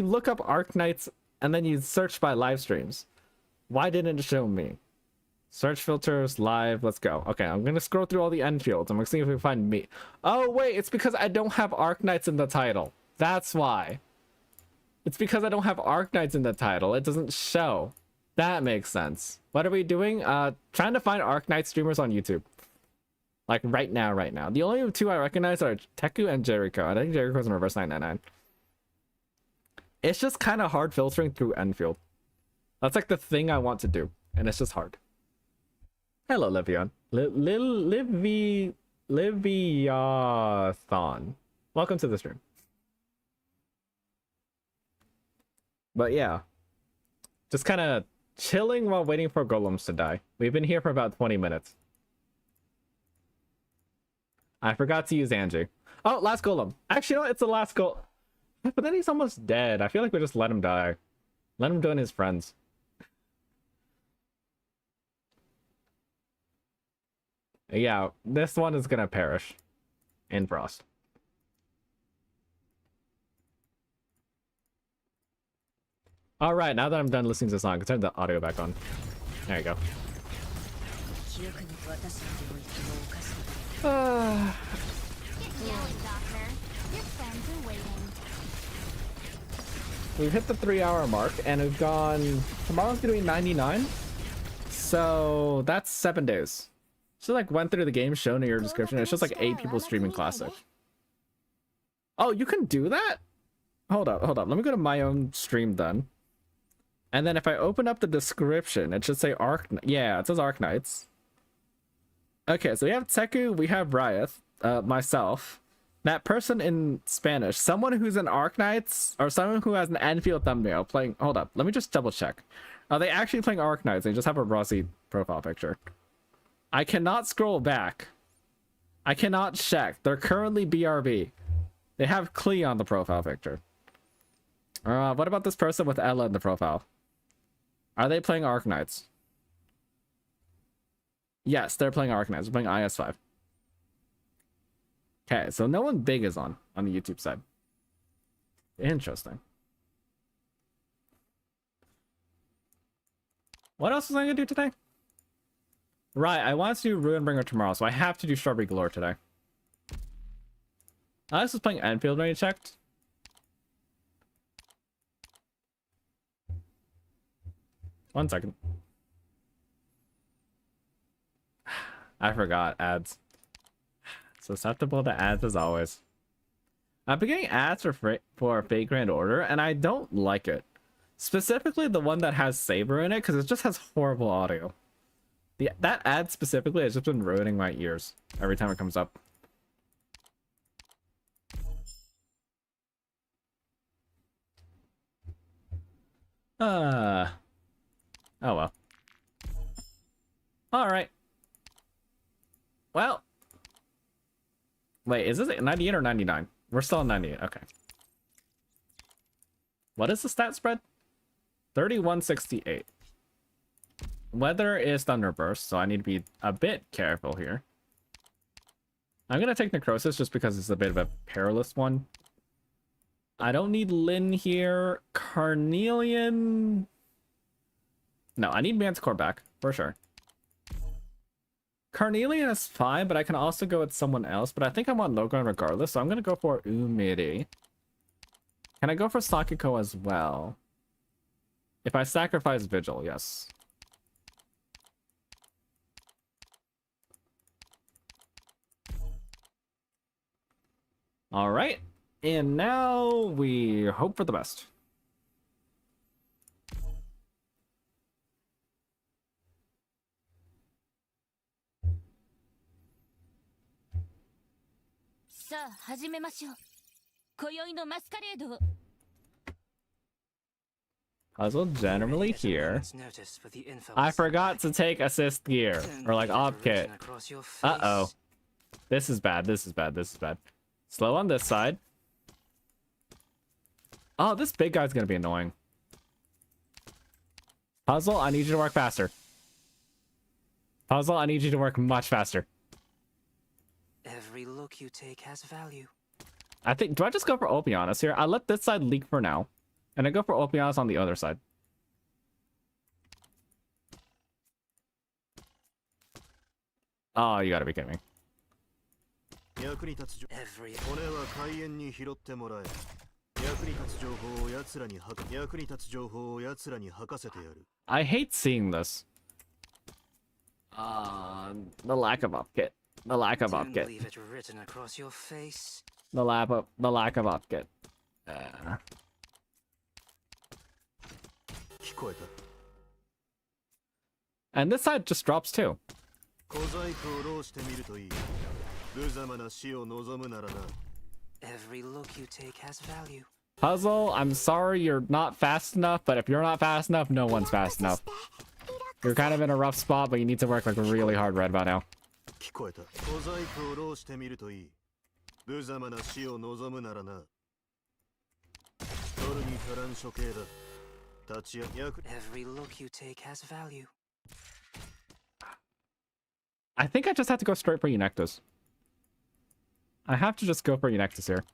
look up Arknights and then you search by live streams, why didn't it show me? Search filters, live, let's go. Okay, I'm gonna scroll through all the end fields. I'm gonna see if we can find me. Oh, wait, it's because I don't have Arknights in the title. That's why. It's because I don't have Arknights in the title. It doesn't show. That makes sense. What are we doing? Trying to find Arknight streamers on YouTube. Like right now. The only two I recognize are Teku and Jericho. I think Jericho's in reverse 999. It's just kind of hard filtering through Enfield. That's like the thing I want to do, and it's just hard. Hello, Livion. Liviathon. Welcome to the stream. But yeah, just kind of chilling while waiting for golems to die. We've been here for about 20 minutes. I forgot to use Angie. Oh, last golem. Actually, no, it's the last golem. But then he's almost dead. I feel like we just let him die. Let him join his friends. Yeah, this one is gonna perish in frost. All right, now that I'm done listening to the song, I can turn the audio back on. There you go. Get going, Doctor. Your friends are waiting. We've hit the 3-hour mark, and we've gone... Tomorrow's gonna be 99. So that's 7 days. So like went through the game shown in your description. It's just like 8 people streaming Classic. Oh, you can do that? Hold up. Let me go to my own stream then. And then if I open up the description, it should say Yeah, it says Arknights. Okay, so we have Teku, we have Riot, myself. That person in Spanish, someone who's an Arknights, or someone who has an Enfield thumbnail playing... Hold up, let me just double check. Are they actually playing Arknights? They just have a Rossi profile picture. I cannot scroll back. I cannot check. They're currently BRB. They have Klee on the profile picture. What about this person with Ella in the profile? Are they playing Arknights? Yes, they're playing Arknights. They're playing IS5. Okay, so no one big is on the YouTube side. Interesting. What else was I gonna do today? Right, I want to do Ruinbringer tomorrow, so I have to do Strawberry Galore today. Alex was playing Enfield when he checked. One second. I forgot ads. Susceptible to ads as always. I've been getting ads for Fate Grand Order, and I don't like it. Specifically the one that has Saber in it, because it just has horrible audio. That ad specifically has just been ruining my ears every time it comes up. Oh well. Alright. Well. Wait, is this 98 or 99? We're still on 98, okay. What is the stat spread? 3168. Weather is Thunderburst, so I need to be a bit careful here. I'm gonna take Necrosis just because it's a bit of a perilous one. I don't need Lynn here. Carnelian. No, I need Manticore back for sure. Carnelian is fine, but I can also go with someone else. But I think I'm on low ground regardless, so I'm gonna go for Umiri. Can I go for Sakiko as well? If I sacrifice Vigil, yes. All right, and now we hope for the best. Puzzle generally here. I forgot to take assist gear or like op kit. Uh-oh. This is bad. This is bad. This is bad. Slow on this side. Oh, this big guy's gonna be annoying. Puzzle, I need you to work faster. Puzzle, I need you to work much faster. Every look you take has value. I think, do I just go for Opianos here? I let this side leak for now. And I go for Opianos on the other side. Oh, you gotta be kidding me. I hate seeing this. The lack of upkit. The lack of upkit. Leave it written across your face. The lack of upkit. And this side just drops too. Every look you take has value. Puzzle, I'm sorry you're not fast enough, but if you're not fast enough, no one's fast enough. You're kind of in a rough spot, but you need to work like really hard right about now. Every look you take has value. I think I just have to go straight for Eunectus. I have to just go for Eunectus here.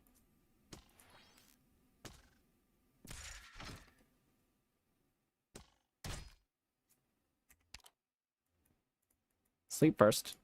Sleep first.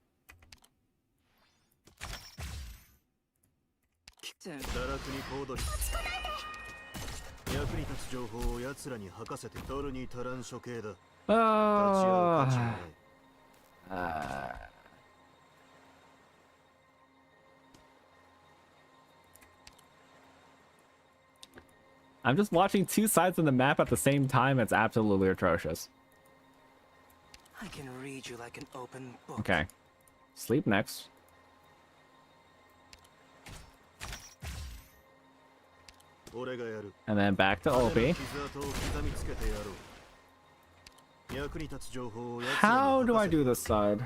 I'm just watching two sides of the map at the same time. It's absolutely atrocious. I can read you like an open book. Okay. Sleep next. And then back to Opie. How do I do this side?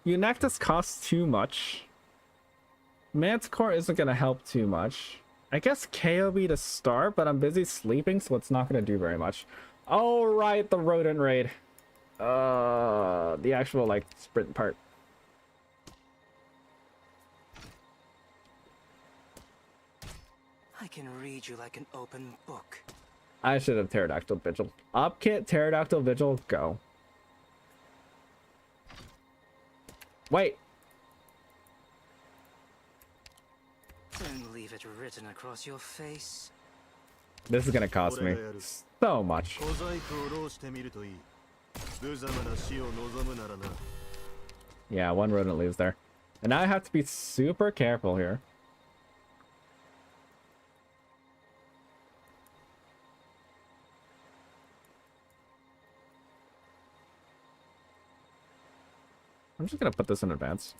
Eunectus costs too much. Manticore isn't going to help too much. I guess KOB to start, but I'm busy sleeping, so it's not going to do very much. Oh, right, the rodent raid. The actual, like, sprint part. I can read you like an open book. I should have Pterodactyl Vigil. Upkit, Pterodactyl Vigil, go. Wait. Don't leave it written across your face. This is gonna cost me so much. Yeah, one rodent leaves there. And now I have to be super careful here. I'm just gonna put this in advance.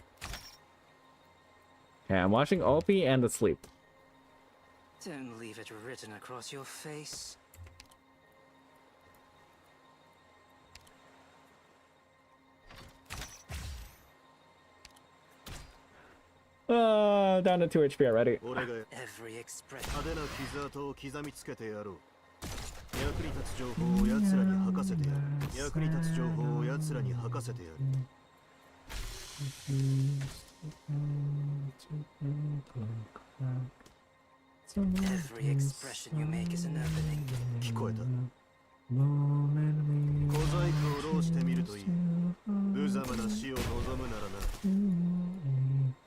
Okay, I'm watching Opie and the sleep. Don't leave it written across your face. Down to 2 HP already. Every expression. Every expression you make is an opening. 聞こえた。小細工を浪してみるといい。無様な死を望むならな。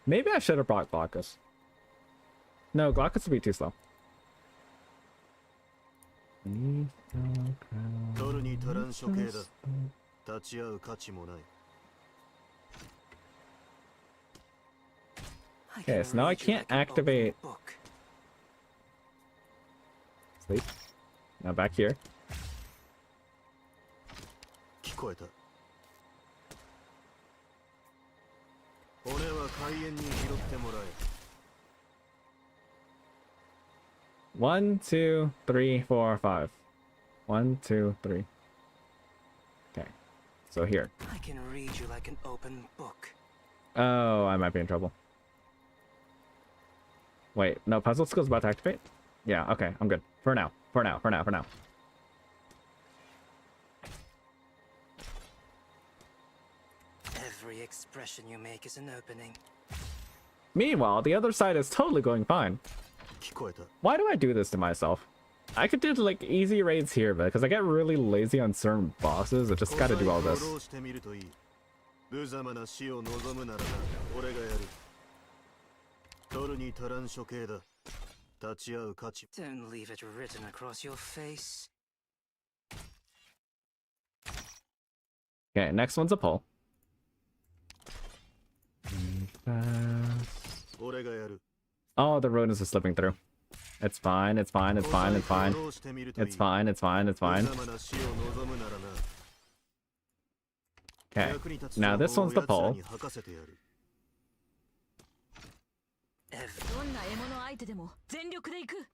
Maybe I should have brought Glaucus. No, Glaucus would be too slow. 取るに足らん処刑だ。立ち会う価値もない。 Okay, so now I can't activate sleep. Now back here. 聞こえた。骨は海縁に拾ってもらえ。 1, 2, 3, 4, 5. 1, 2, 3. Okay, so here. I can read you like an open book. Oh, I might be in trouble. Wait, no, puzzle skill's about to activate? Yeah, okay, I'm good. For now. For now. Every expression you make is an opening. Meanwhile, the other side is totally going fine. 聞こえた。 Why do I do this to myself? I could do like easy raids here, but because I get really lazy on certain bosses, I just gotta do all this. 小細工を浪してみるといい。無様な死を望むならな。俺がやる。取るに足らん処刑だ。立ち会う価値。 Don't leave it written across your face. Okay, next one's a pull. 俺がやる。 Oh, the runes are slipping through. It's fine, it's fine, it's fine, it's fine. It's fine, it's fine, it's fine. Okay, now this one's the pull. どんな獲物相手でも全力で行く。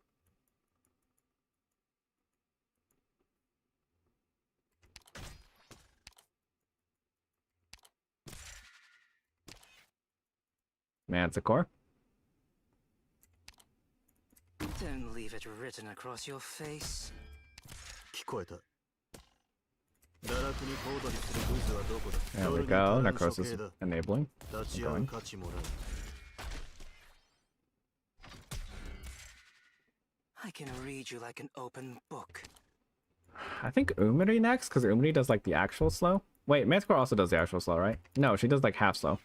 Manticore. Don't leave it written across your face. 聞こえた。堕落に小躍りするグズはどこだ。 There we go. Necrosis enabling. 立ち会う価値もない。 I can read you like an open book. I think Umiri next, because Umiri does like the actual slow. Wait, Manticore also does the actual slow, right? No, she does like half slow.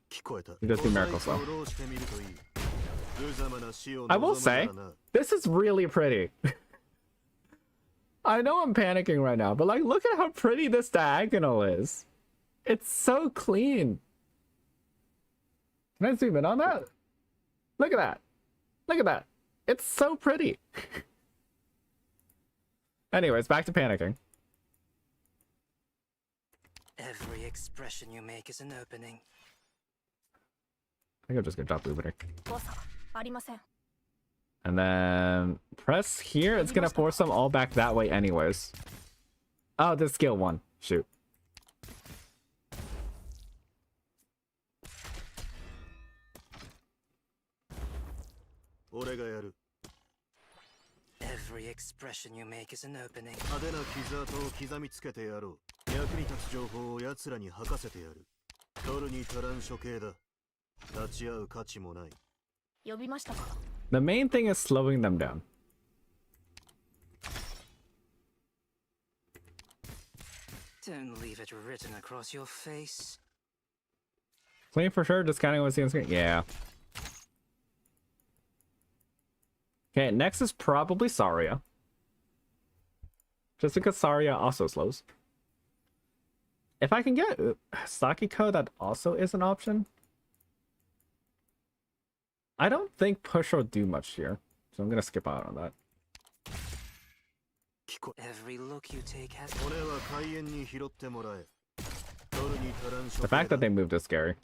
聞こえた。 She does the miracle slow. 小細工を浪してみるといい。無様な死を I will 望むな say, らな。 this is really pretty. I know I'm panicking right now, but like, look at how pretty this diagonal is. It's so clean. Can I zoom in on that? Look at that. Look at that. It's so pretty. Anyways, back to panicking. Every expression you make is an opening. I think I'm just gonna drop Blueberry. 誤差ありません。 And then press here. It's gonna force them all back that way anyways. Oh, this skill one. Shoot. Every expression you make is an opening. 派手な傷跡を刻みつけてやろう。役に立つ情報を奴らに吐かせてやる。取るに足らん処刑だ。立ち会う価値もない。呼びましたか。 The main thing is slowing them down. Don't leave it written across your face. Clean for sure, discounting what's on screen. Yeah. Okay, next is probably Saria. Just because Saria also slows. If I can get Sakiko, that also is an option. I don't think push will do much here, so I'm gonna skip out on that. Every look you take has. The fact that they moved is scary.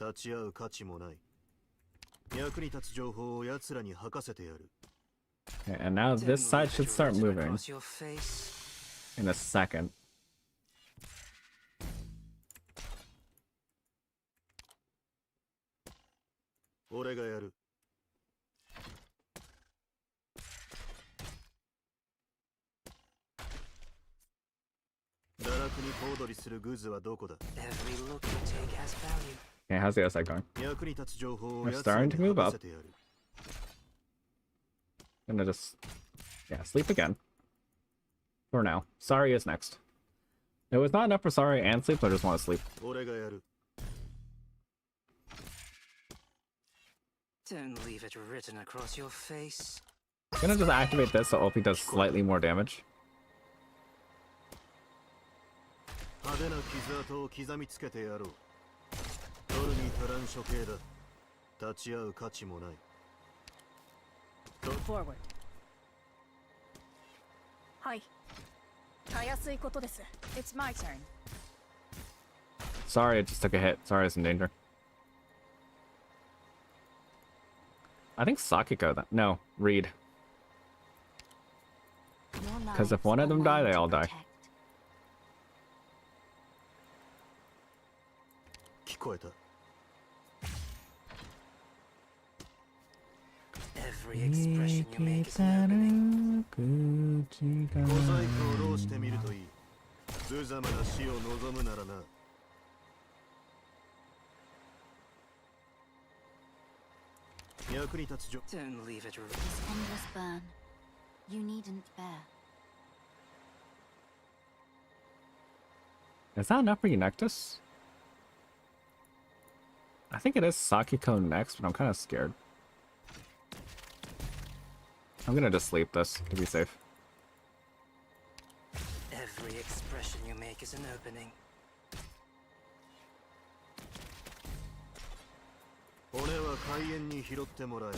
Okay, and now this side should start moving in a second. Every look you take has value. Okay, how's the other side going? 役に立つ情報を We're 奴ら starting に to move 吐か up. せてやる Gonna just, yeah, sleep again. For now. Sorry is next. It was not enough for sorry and sleep, so I just want to sleep. 俺がやる Don't leave it written across your face. Gonna just activate this so OP does slightly more damage. 派手な傷跡を刻みつけてやろう取るに足らん処刑だ立ち会う価値もない Forward. はい。たやすいことです。It's my turn. Sorry, it just took a hit. Sorry, it's in danger. I think Sakiko that. No, Reed. Because if one of them die, they all die. 聞こえた Every expression you make is an opening. 小細工を浪してみるといい無様な死を望むならな役に立つ情 Don't leave it This endless burn. You needn't bear. Is that enough for you, Nectus? I think it is Sakiko next, but I'm kind of scared. I'm gonna just sleep this to be safe. Every expression you make is an opening. 骨は海縁に拾ってもらえ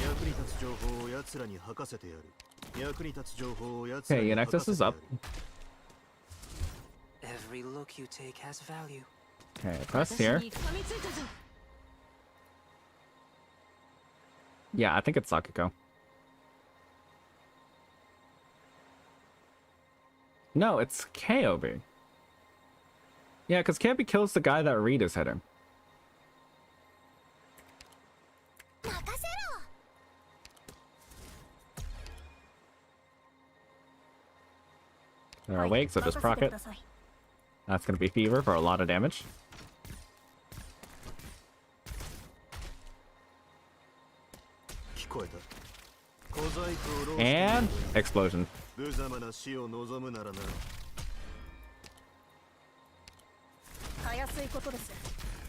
役に立つ情報を奴らに吐かせてやる役に立つ情報を奴ら Okay, に your 吐か Nectus せ is てや up. る Every look you take has value. Okay, press here. Yeah, I think it's Sakiko. No, it's KOB. Yeah, because KOB kills the guy that Reed is hitting. They're awake, so just proc it. That's gonna be Fever for a lot of damage. And explosion.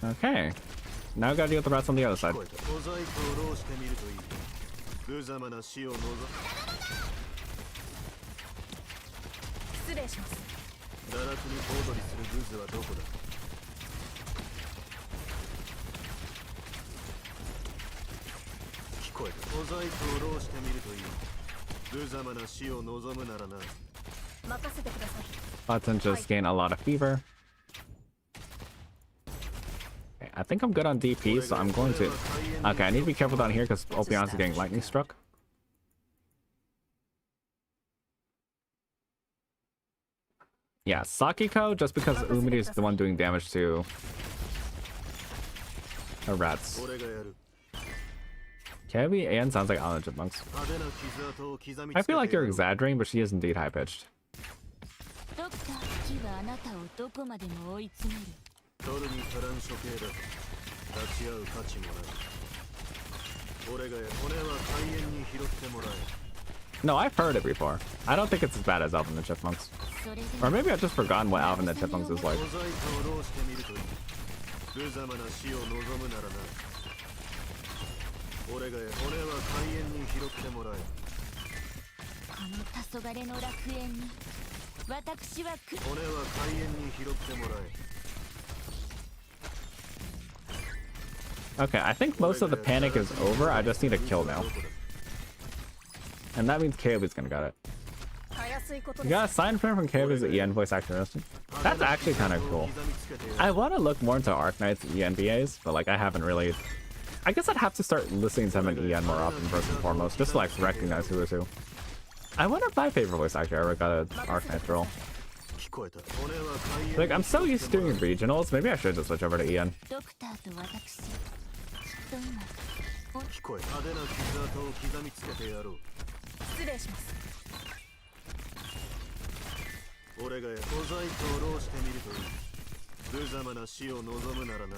Okay. Now we gotta deal with the rats on the other side. Button just gain a lot of fever. Okay, I think I'm good on DP, so I'm going to... Okay, I need to be careful down here because Opions is getting lightning struck. Yeah, Sakiko, just because Umiri is the one doing damage to the rats. KOB Ann sounds like Island Chipmunks. I feel like you're exaggerating, but she is indeed high-pitched. No, I've heard it before. I don't think it's as bad as Alvin and the Chipmunks. Or maybe I've just forgotten what Alvin and the Chipmunks is like. Okay, I think most of the panic is over. I just need a kill now. And that means KOB's gonna get it. You got a sign from KOB's EN voice actor. That's actually kind of cool. I want to look more into Arknight's ENVAs, but like I haven't really... I guess I'd have to start listening to him in EN more often first and foremost, just to like recognize who is who. I wonder if my favorite voice actor ever got an Arknight role. Like, I'm so used to doing regionals, maybe I should just switch over to EN. 俺が小細工を浪してみるといい無様な死を望むならな。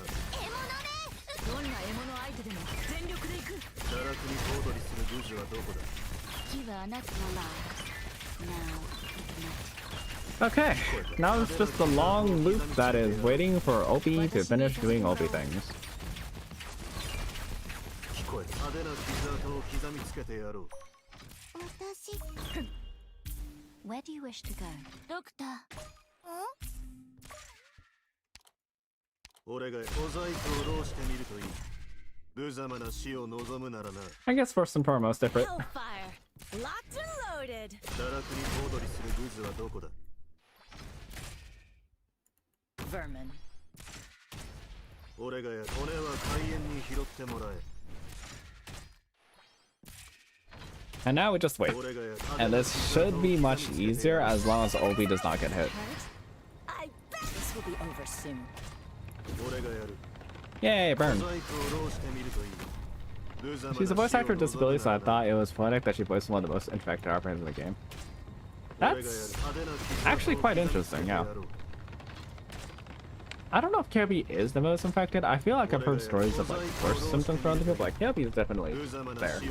どんな獲物相手でも全力で行く。堕落に小躍りするグズはどこだ。時はあなたの番。Now, Okay, now it's just a long loop that is waiting for Opie to finish doing Opie things. 聞こえた。派手な傷跡を刻みつけてやろう。私 where do you wish to go? ドクター俺が小細工を浪してみるといい。無様な死を望むならな。 I guess first and foremost, different. Hellfire, locked and loaded. 堕落に小躍りするグズはどこだ。 Vermin. 俺がや骨は海縁に拾ってもらえ。 And now we just wait. 俺がや And this should be much easier as long as Opie does not get hit. I bet this will be over soon. 俺がやる。 Yay, 小 burn. 細工を浪してみるといい。無様な She's a voice 死を actor with 望む disability, so I ならな。 thought it was poetic that she voiced one of the most infected operators in the game. That's actually quite interesting, yeah. I don't know if KOB is the most infected. I feel like I've heard stories of like worse symptoms from other people. Like KOB is definitely there.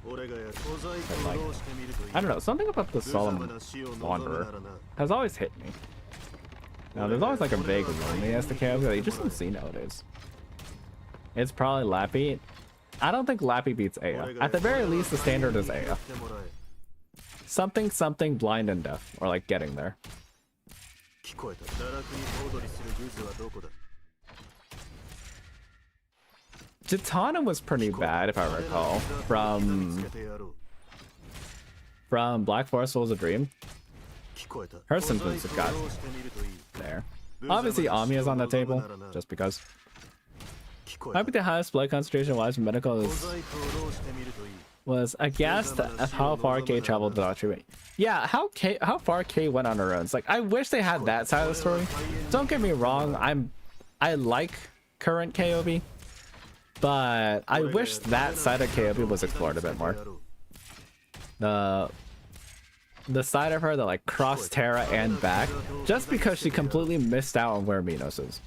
But like, I don't know, something about the Solemn Wanderer has always hit me. Now there's always like a vague loneliness to KOB that you just don't see nowadays. It's probably Lappy. I don't think Lappy beats Aya. At the very least, the standard is Aya. Something blind and deaf, or like getting there. 聞こえた。堕落に小躍りするグズはどこだ。 Jitana was pretty bad, if I recall, from Black Forest Souls of Dream. 聞こえた。 Her symptoms have got 小細工を浪してみるといい。 there. Obviously, Amiya's on the table, just because. 聞こえ Might た。 be the highest blood concentration wise medical 小 is, 細工を浪してみるといい。 was aghast at how far K traveled without treatment. Yeah, how far K went on her own. It's like, I wish they had that side of the story. Don't get me wrong, I like current KOB, but I wish that side of KOB was explored a bit more. The side of her that like crossed Terra and back, just because she completely missed out on where Minos is.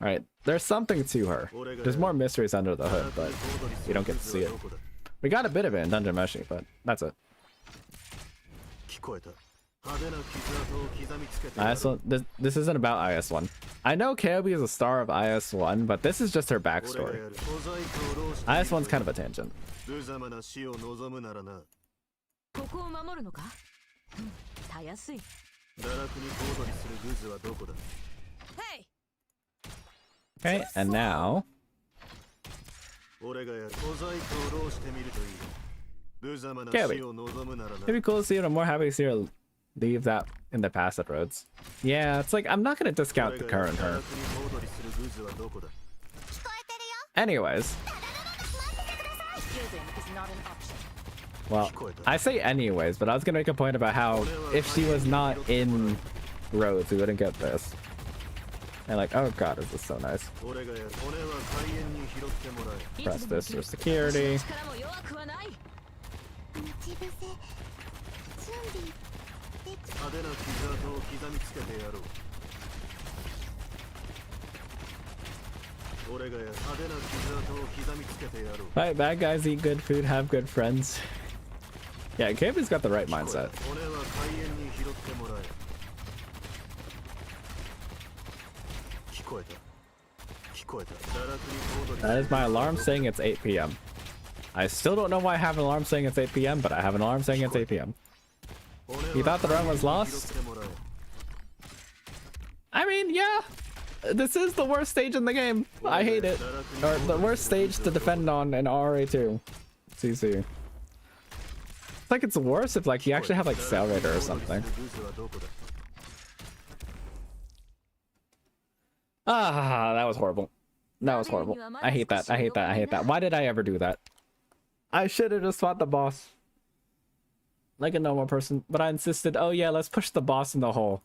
Alright, there's something to her. There's more mysteries under the hood, but you don't get to see it. We got a bit of it in Dungeon Meshi, but that's it. 聞こえた。派手な傷跡を刻みつけてやろう。 IS1, this isn't about IS1. I know KOB is a star of IS1, but this is just her 俺が backstory. やる。小細工を浪してみるといい。 IS1's kind of a tangent. 無様な死を望むならな。ここを守るのか？たやすい。堕落に小躍りするグズはどこだ。 Hey! Okay, and now 俺がやる。小細工を浪してみるといい。無様な KOB. 死を望むならな。 It'd be cool to see it. I'm more happy to see her leave that in the past at Rhodes. Yeah, it's like I'm not gonna discount the current her. 堕落に小躍りするグズはどこだ。 聞こえてるよ Anyways, 待っててください Shielding is not an option. well, I say anyways, but I was gonna make a point about how if she was not in Rhodes, we wouldn't get this. And like, oh god, is this so nice. 俺がやる。骨は海縁に拾ってもらえ。 Press this for security. 力も弱くはない。待ち伏せ準備でき派手な傷跡を刻みつけてやろう。俺がやる。派手な傷跡を刻みつけてやろう。 Right, bad guys eat good food, have good friends. Yeah, KOB's got the right mindset. 骨は海縁に拾ってもらえ。聞こえた。聞こえた。堕落に小躍りする。 That is my alarm saying it's 8 p.m. I still don't know why I have an alarm saying it's 8 p.m., but I have an alarm saying it's 8 p.m. You thought the run was lost? I mean, yeah. This is the worst stage in the game. I hate it. Or the worst stage to defend on in RA2. CC. It's like it's worse if like you actually have like Sail Raider or something. Ah, that was horrible. That was horrible. I hate that. I hate that. I hate that. Why did I ever do that? I should have just fought the boss. Like a normal person, but I insisted, oh yeah, let's push the boss in the hole.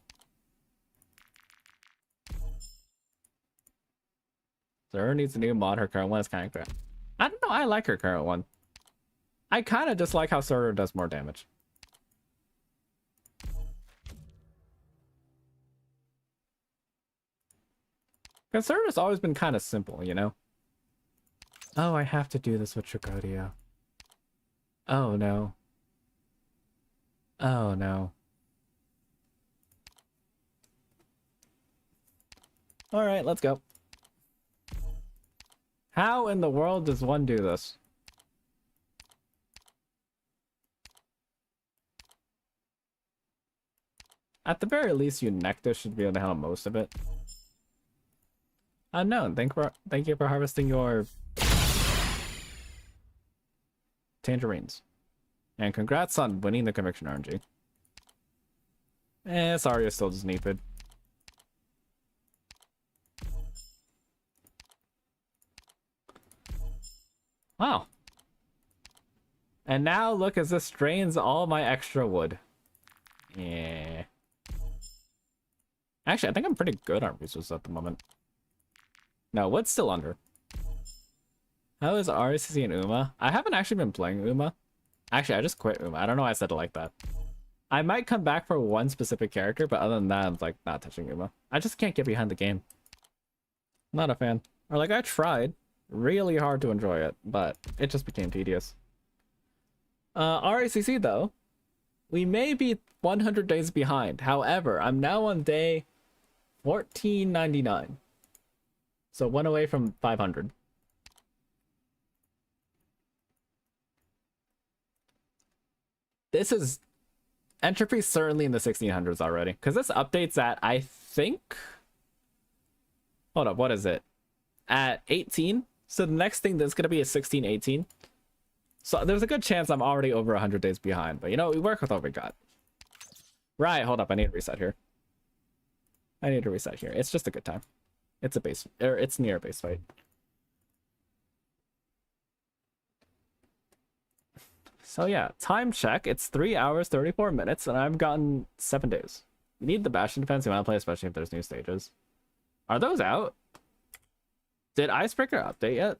Sarah needs a new mod, her current one is kind of crap. I don't know, I like her current one. I kind of just like how Sarah does more damage. Concerta's always been kind of simple, you know? Oh, I have to do this with Tricodio. Oh, no. Oh, no. Alright, let's go. How in the world does one do this? At the very least, you Nectar should be able to handle most of it. Unknown, thank you for harvesting your tangerines. And congrats on winning the conviction RNG. Sorry, I still just neeped. Wow. And now look as this drains all my extra wood. Yeah. Actually, I think I'm pretty good on resources at the moment. No, wood's still under. How is RAcc and Uma? I haven't actually been playing Uma. Actually, I just quit Uma. I don't know why I said it like that. I might come back for one specific character, but other than that, I'm like not touching Uma. I just can't get behind the game. Not a fan. Or like I tried really hard to enjoy it, but it just became tedious. RAcc though, we may be 100 days behind. However, I'm now on day 1499. So one away from 500. This is entropy certainly in the 1600s already. Because this updates at, I think... Hold up, what is it? At 18? So the next thing that's going to be is 1618. So there's a good chance I'm already over 100 days behind. But you know, we work with what we got. Right, hold up, I need to reset here. I need to reset here. It's just a good time. It's a base, or it's near a base fight. So yeah, time check. It's 3 hours, 34 minutes, and I've gotten 7 days. You need the Bastion defense you want to play, especially if there's new stages. Are those out? Did Icebreaker update yet?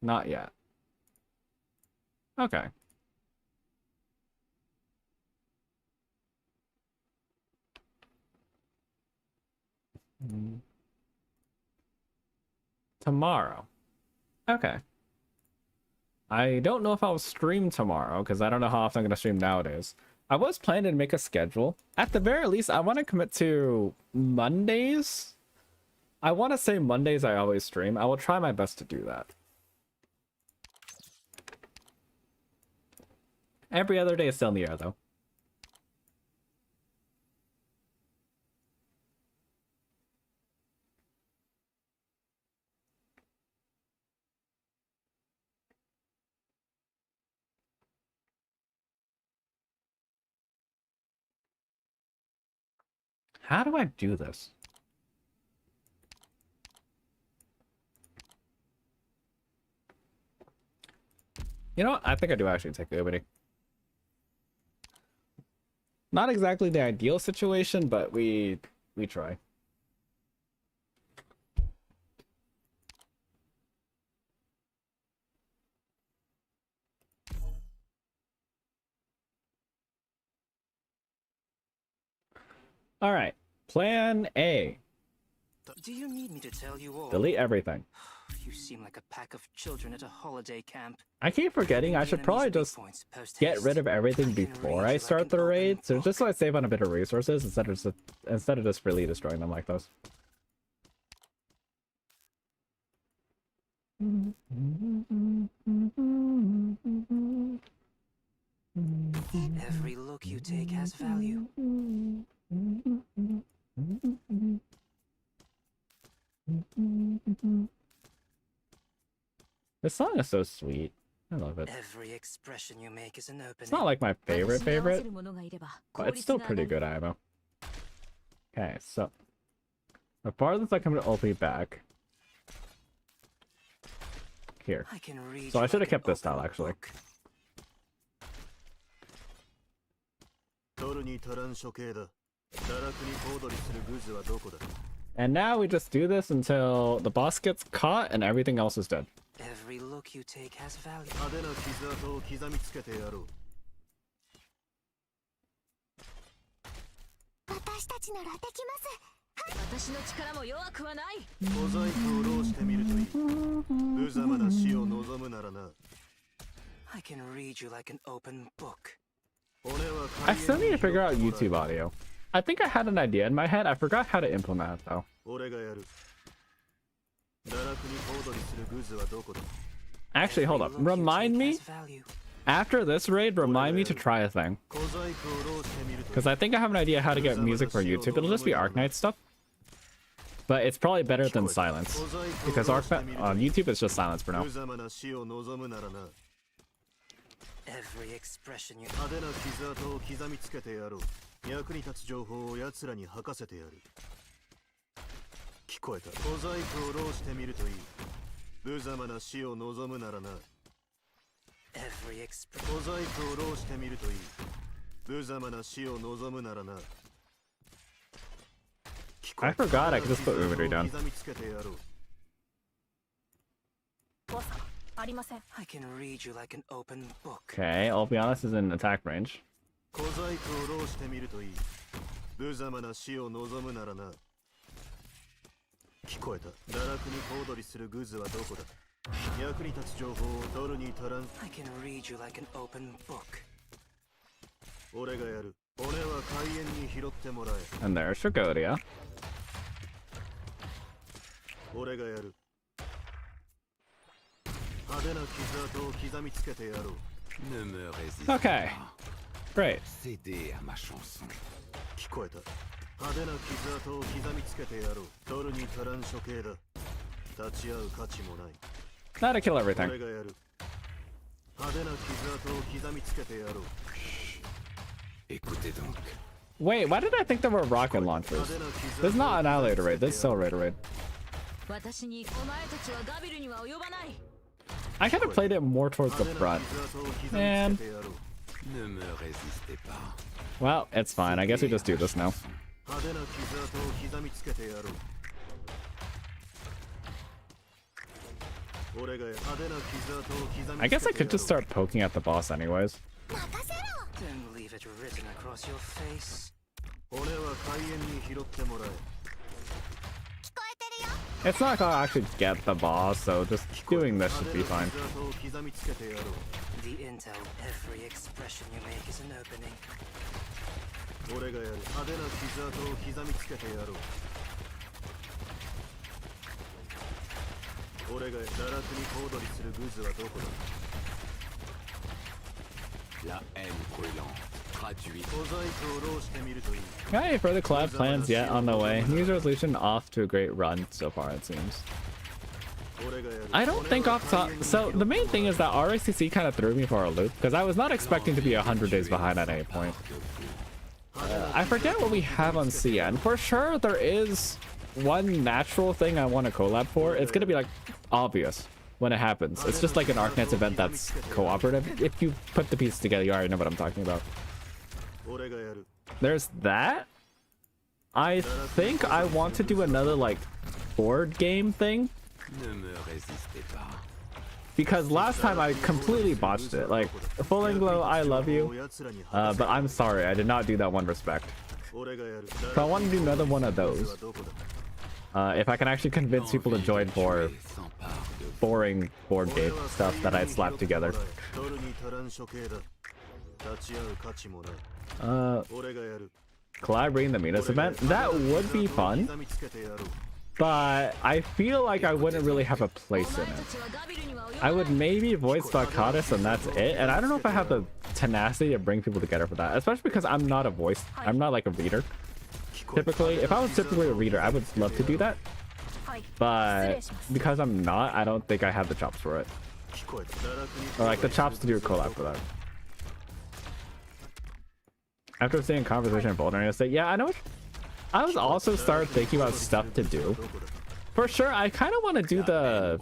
Not yet. Okay. Tomorrow. Okay. I don't know if I'll stream tomorrow, because I don't know how often I'm going to stream nowadays. I was planning to make a schedule. At the very least, I want to commit to Mondays. I want to say Mondays I always stream. I will try my best to do that. Every other day is still in the air, though. How do I do this? You know what? I think I do actually take Ubity. Not exactly the ideal situation, but we try. All right, plan A. Do you need me to tell you all? Delete everything. You seem like a pack of children at a holiday camp. I keep forgetting I should probably just get rid of everything before I start the raid, so just so I save on a bit of resources instead of just really destroying them like this. Every look you take has value. This song is so sweet. I love it. Every expression you make is an opening. It's not like my favorite, but it's still pretty good ammo. Okay, so the farthest I come to OP back here. So I should have kept this style actually. And now we just do this until the boss gets caught and everything else is dead. Every look you take has value. たちならできます。私の力も弱くはない。小細工を浪してみるといい。無様な死を望むならな。 I can read you like an open book. I still need to figure out YouTube audio. I think I had an idea in my head. I forgot how to implement it though. Actually, hold up. Remind me, after this raid, remind me to try a thing. Because I think I have an idea how to get music for YouTube. It'll just be Arknight stuff. But it's probably better than silence. Because on YouTube it's just silence for now. Every expression you 派手な傷跡を刻みつけてやろう。役に立つ情報を奴らに吐かせてやる。聞こえた。小細工を浪してみるといい。無様な死を望むならな。every expression 小細工を浪してみるといい。無様な死を望むならな。I forgot I could just put Uberry down. 刻みつけてやろう。 I can read you like an open book. Okay, I'll be honest, is in attack range. 小細工を浪してみるといい。無様な死を望むならな。聞こえた。堕落に小躍りするグズはどこだ。役に立つ情報を取るに足らん。 I can read you like an open book. 俺がやる。俺は海縁に拾ってもらえ。 And there's Shagodia. 俺がやる。派手な傷跡を刻みつけてやろう。 Ne me résiste Okay, great. Cédez à ma chanson. 聞こえた。派手な傷跡を刻みつけてやろう。取るに足らん処刑だ。立ち会う価値もない。 Now to kill everything. 俺がやる。派手な傷跡を刻みつけてやろう。 Écoutez donc. Wait, why did I think there were rocket launchers? This is not Annihilator raid, this is Celebrator raid. 私にお前たちはガビルには及ばない。 I kind of played it more towards the front. Man. Ne me résistez pas. Well, it's fine. I guess we just do this now. 派手な傷跡を刻みつけてやろう。俺が派手な傷跡を刻みつけてやろう。 I guess I could just start poking at the boss anyways. Then leave it written across your face. 俺は海縁に拾ってもらえ。 It's not like I'll actually get the boss, so just doing this should be fine. The intel, every expression you make is an opening. 俺がやる。派手な傷跡を刻みつけてやろう。俺が堕落に小躍りするグズはどこだ。 La haine brûlante. Traduit. 小細工を浪してみるといい。 Okay, further collab plans yet on the way. New Year's resolution off to a great run so far, it seems. I don't think off top. So the main thing is that RAcc kind of threw me for a loop because I was not expecting to be 100 days behind at any point. I forget what we have on CN. For sure, there is one natural thing I want to collab for. It's gonna be like obvious when it happens. It's just like an Arknights event that's cooperative. If you put the pieces together, you already know what I'm talking about. There's that. I think I want to do another like board game thing. Ne me résistez pas. Because last time I completely botched it. Like, Full Anglo, I love you. But I'm sorry, I did not do that one respect. So I want to do another one of those. If I can actually convince people to join for boring board game stuff that I'd slapped together. Collaborating the Minos event? That would be fun. But I feel like I wouldn't really have a place in it. I would maybe voice Valkatis and that's it. And I don't know if I have the tenacity to bring people together for that. Especially because I'm not a voice. I'm not like a reader. Typically, if I was typically a reader, I would love to do that. But because I'm not, I don't think I have the chops for it. Or like the chops to do a collab for that. After seeing Conversation in Boulder, I say, yeah, I know. I was also started thinking about stuff to do. For sure, I kind of want to do the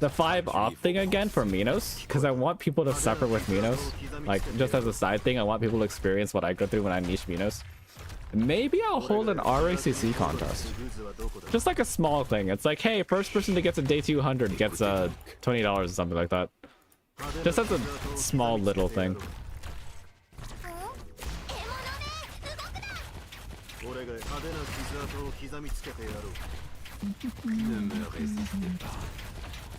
5 op thing again for Minos, because I want people to suffer with Minos. Like, just as a side thing, I want people to experience what I go through when I niche Minos. Maybe I'll hold an RAcc contest. Just like a small thing. It's like, hey, first person that gets a day 200 gets $20 or something like that. Just as a small little thing. 俺が派手な傷跡を刻みつけてやろう。 Ne me résistez pas.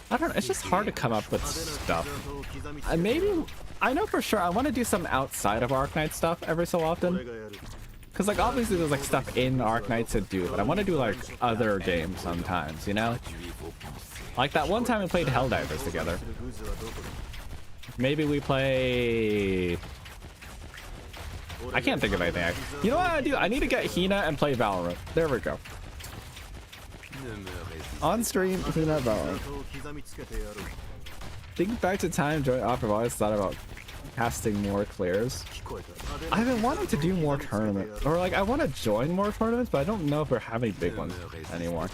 I don't know. It's just hard to come up with stuff. Maybe I know for sure I want to do some outside of Arknight stuff every so often. Cause like obviously there's like stuff in Arknight to do, but I want to do like other games sometimes, you know? Like that one time we played Helldivers together. Maybe we play. I can't think of anything. You know what I do? I need to get Hina and play Valorant. There we go. On stream, Hina Valorant. Think back to time during off, I've always thought about casting more clears. I've been wanting to do more tournaments, or like I want to join more tournaments, but I don't know if we're having big ones anymore.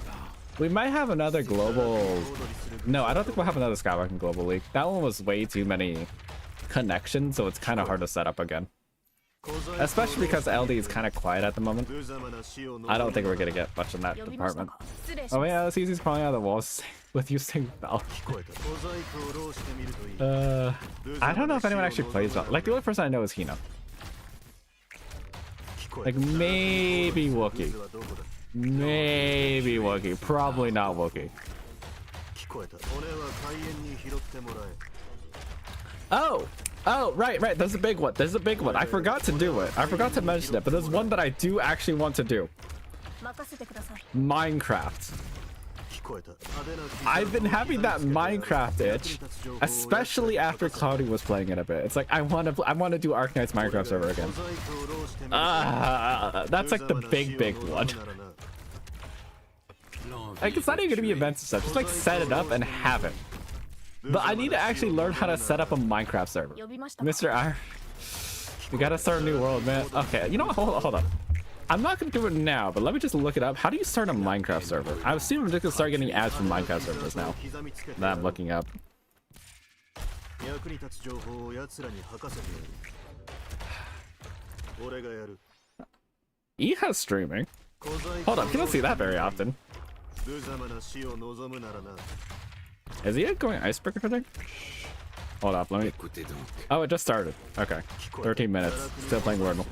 We might have another global. No, I don't think we'll have another Skywalking Global League. That one was way too many connections, so it's kind of hard to set up again. Especially because LD is kind of quiet at the moment. I don't think we're gonna get much in that department. Oh yeah, this easy's crawling out of the walls with you saying Val. I don't know if anyone actually plays Val. Like the only person I know is Hina. Like maybe Wookie. Maybe Wookie. Probably not Wookie. Oh, right. There's a big one. I forgot to do it. I forgot to mention it, but there's one that I do actually want to do. Minecraft. I've been having that Minecraft itch, especially after Cloudy was playing it a bit. It's like I want to do Arknight's Minecraft server again. That's like the big one. Like it's not even gonna be events and stuff. Just like set it up and have it. But I need to actually learn how to set up a Minecraft server. Mr. Iron, we gotta start a new world, man. Okay, you know what? Hold up. I'm not gonna do it now, but let me just look it up. How do you start a Minecraft server? I assume I'm just gonna start getting ads from Minecraft servers now that I'm looking up. E has streaming. Hold up, you don't see that very often. Is he going icebreaker thing? Hold up, let me. Oh, it just started. Okay, 13 minutes. Still playing Wordle.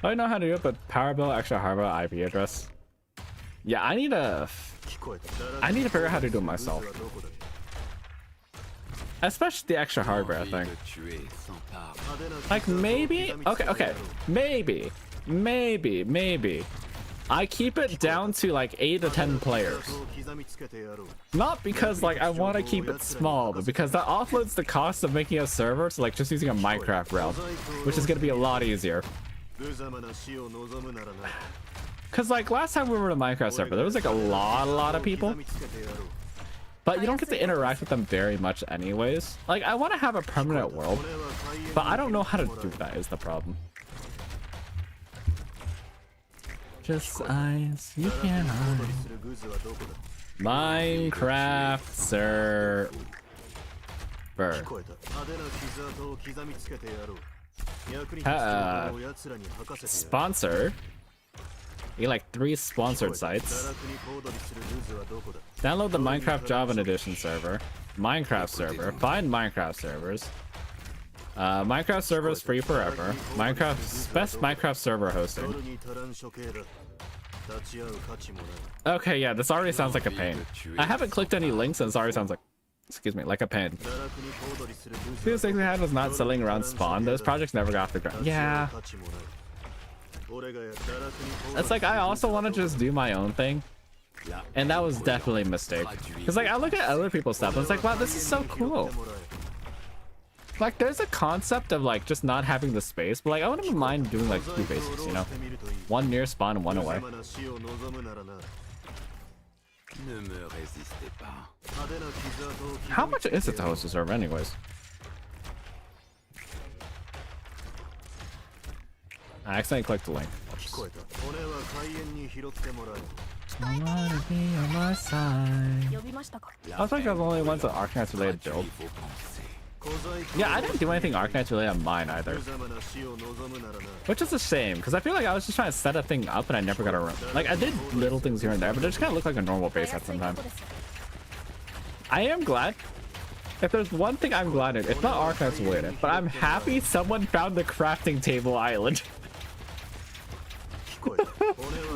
I know how to do it, but power bill, extra hardware, IP address. Yeah, I need to figure out how to do it myself. Especially the extra hardware thing. Like maybe, okay, maybe. I keep it down to like 8 to 10 players. Not because like I want to keep it small, but because that offloads the cost of making a server to like just using a Minecraft realm, which is gonna be a lot easier. Cause like last time we were in a Minecraft server, there was like a lot of people. But you don't get to interact with them very much anyways. Like I want to have a permanent world, but I don't know how to do that is the problem. Just eyes, you can't hide. Minecraft server. Sponsor. You like 3 sponsored sites. Download the Minecraft Java Edition server. Minecraft server. Find Minecraft servers. Minecraft servers free forever. Minecraft's best Minecraft server hosting. Okay, yeah, this already sounds like a pain. I haven't clicked any links and this already sounds like, excuse me, like a pain. The thing they had was not selling around spawn. Those projects never got off the ground. Yeah. It's like I also want to just do my own thing. And that was definitely a mistake. Because like I look at other people's stuff and it's like, wow, this is so cool. Like there's a concept of like just not having the space, but like I wouldn't mind doing like 2 bases, you know? One near spawn and one away. How much is it to host a server anyways? I accidentally clicked the link. I wanna be on my side. I was like I was the only ones that Arknight's related build. Yeah, I didn't do anything Arknight's related on mine either. Which is a shame, because I feel like I was just trying to set a thing up and I never got around. Like, I did little things here and there, but it just kind of looked like a normal base at some time. I am glad. If there's one thing I'm glad in, it's not Arknight's related, but I'm happy someone found the crafting table island.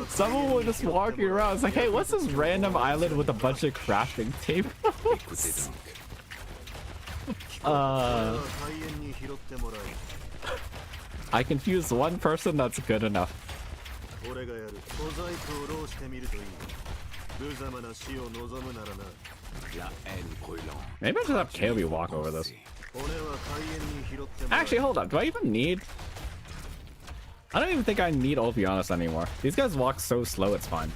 Someone was just walking around. It's like, hey, what's this random island with a bunch of crafting tables? I confused one person. That's good enough. Maybe I should have KOB walk over this. Actually, hold up. Do I even need... I don't even think I need Ulpianus anymore. These guys walk so slow, it's fine.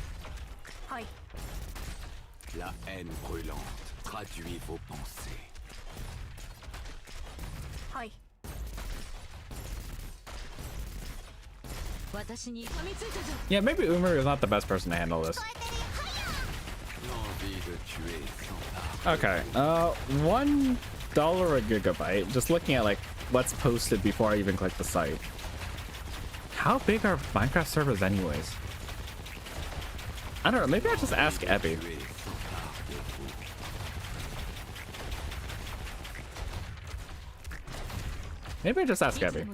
La haine brûlante traduit vos pensées. Yeah, maybe Umaru is not the best person to handle this. Okay, $1 a gigabyte. Just looking at like what's posted before I even click the site. How big are Minecraft servers anyways? I don't know, maybe I'll just ask Ebby. Maybe I just ask Ebby.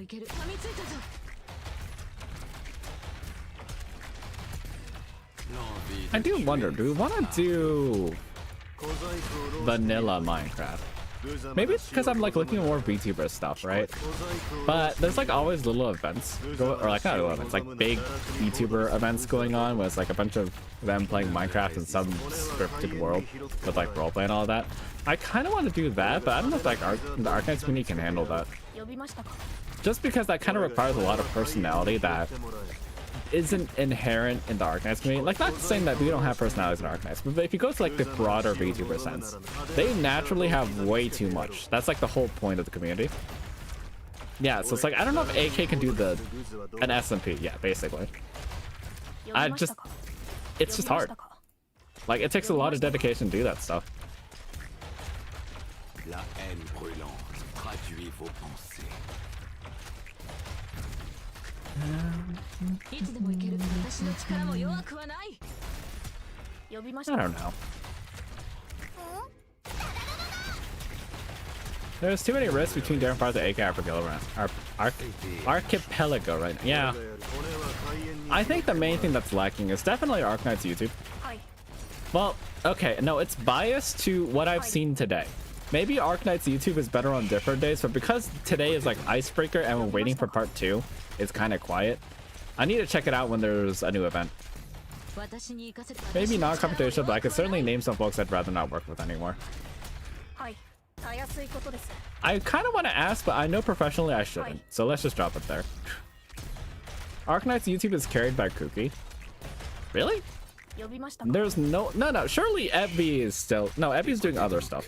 I do wonder, do we want to do vanilla Minecraft? Maybe it's because I'm like looking at more VTuber stuff, right? But there's like always little events, or like not little events, like big VTuber events going on where it's like a bunch of them playing Minecraft in some scripted world with like roleplay and all that. I kind of want to do that, but I don't know if like the Arknights community can handle that. Just because that kind of requires a lot of personality that isn't inherent in the Arknights community. Like, not saying that we don't have personalities in Arknights, but if you go to like the broader VTuber sense, they naturally have way too much. That's like the whole point of the community. Yeah, so it's like, I don't know if AK can do an SMP. Yeah, basically. It's just hard. Like, it takes a lot of dedication to do that stuff. La haine brûlante traduit vos pensées. I don't know. There's too many risks between different parts of AK Archipelago right now. Yeah. I think the main thing that's lacking is definitely Arknight's YouTube. Well, okay, no, it's biased to what I've seen today. Maybe Arknight's YouTube is better on different days, but because today is like Icebreaker and we're waiting for part 2, it's kind of quiet. I need to check it out when there's a new event. Maybe not competition, but I could certainly name some folks I'd rather not work with anymore. I kind of want to ask, but I know professionally I shouldn't, so let's just drop it there. Arknight's YouTube is carried by Kuki. Really? There's no, surely Ebby is still, no, Ebby's doing other stuff.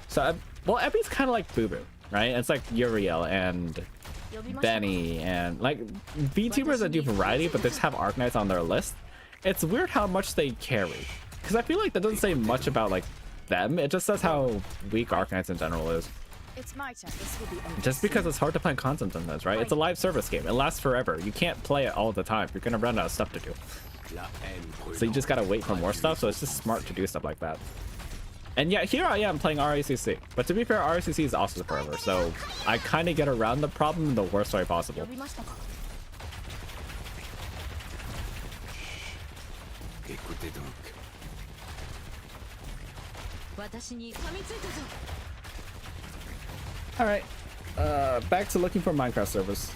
So, well, Ebby's kind of like Boo Boo, right? It's like Uriel and Benny and like VTubers that do variety, but they just have Arknights on their list. It's weird how much they carry, because I feel like that doesn't say much about like them. It just says how weak Arknights in general is. It's my turn. This will be just because it's hard to find content in this, right? It's a live service game. It lasts forever. You can't play it all the time. You're gonna run out of stuff to do. So you just gotta wait for more stuff. So it's just smart to do stuff like that. And yeah, here I am playing RAcc. But to be fair, RAcc is also forever, so I kind of get around the problem in the worst way possible. Alright, back to looking for Minecraft servers.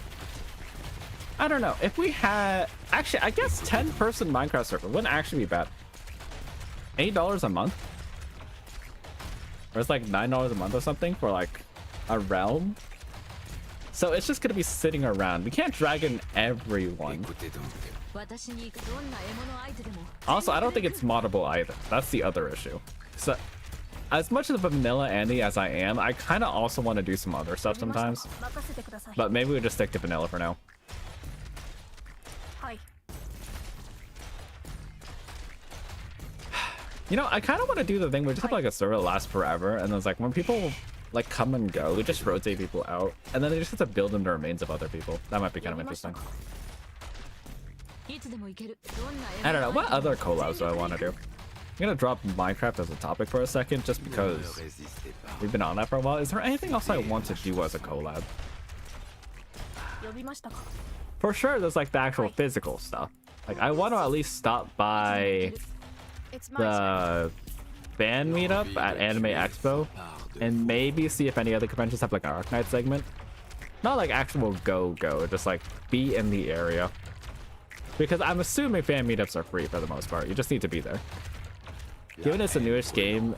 I don't know, if we had... Actually, I guess 10-person Minecraft server wouldn't actually be bad. $8 a month? Or it's like $9 a month or something for like a realm. So it's just gonna be sitting around. We can't drag in everyone. Also, I don't think it's moddable either. That's the other issue. So as much of a vanilla Andy as I am, I kind of also want to do some other stuff sometimes. But maybe we'll just stick to vanilla for now. You know, I kind of want to do the thing where we just have like a server that lasts forever, and then it's like when people like come and go, we just rotate people out, and then they just have to build in the remains of other people. That might be kind of interesting. I don't know, what other collabs do I want to do? I'm gonna drop Minecraft as a topic for a second, just because we've been on that for a while. Is there anything else I want to do as a collab? For sure, there's like the actual physical stuff. Like, I want to at least stop by It's my turn. the fan meetup at Anime Expo and maybe see if any other conventions have like an Arc Night segment. Not like actual go, just like be in the area. Because I'm assuming fan meetups are free for the most part. You just need to be there. Given it's the newest game,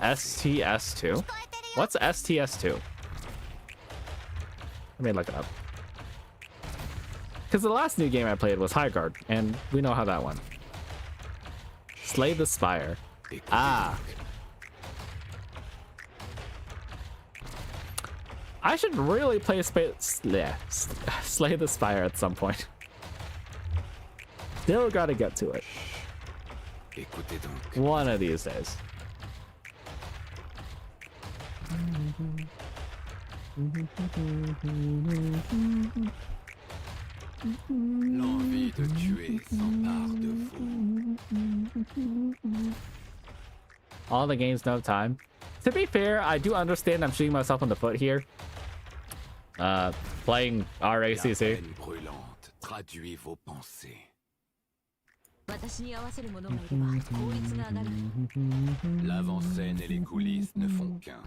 STS2. What's STS2? Let me look it up. Because the last new game I played was High Guard, and we know how that went. Slay the Spire. Ah. I should really play Slay the Spire at some point. Still gotta get to it. One of these days. L'envie de tuer s'empare de vous. All the games, no time. To be fair, I do understand I'm shooting myself in the foot here. Playing RAcc. La haine brûlante traduit vos pensées. 私に合わせるものがいれば効率が上がる。 L'avant-scène et les coulisses ne font qu'un.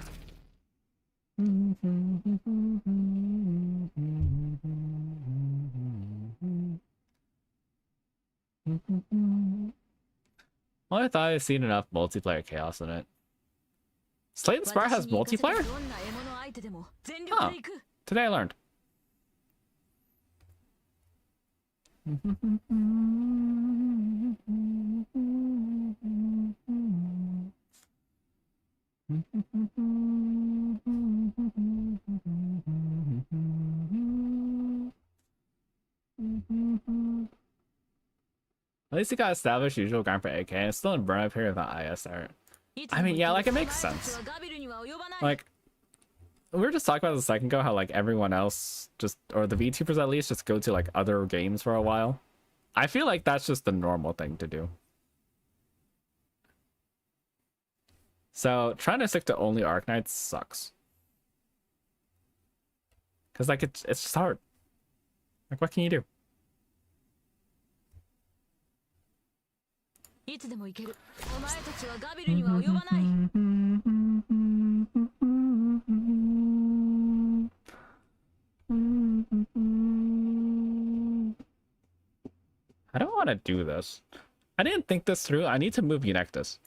Well, I thought I'd seen enough multiplayer chaos in it. Slay the Spire has multiplayer? Huh. Today I learned. At least it got established usual grind for AK and it's still in burn up here with the IS art. I mean, yeah, like it makes sense. Like, we were just talking about this a second ago how like everyone else just, or the VTubers at least, just go to like other games for a while. I feel like that's just the normal thing to do. So trying to stick to only Arc Knights sucks. Cause like it's just hard. Like what can you do? I don't want to do this. I didn't think this through. I need to move Eunectus.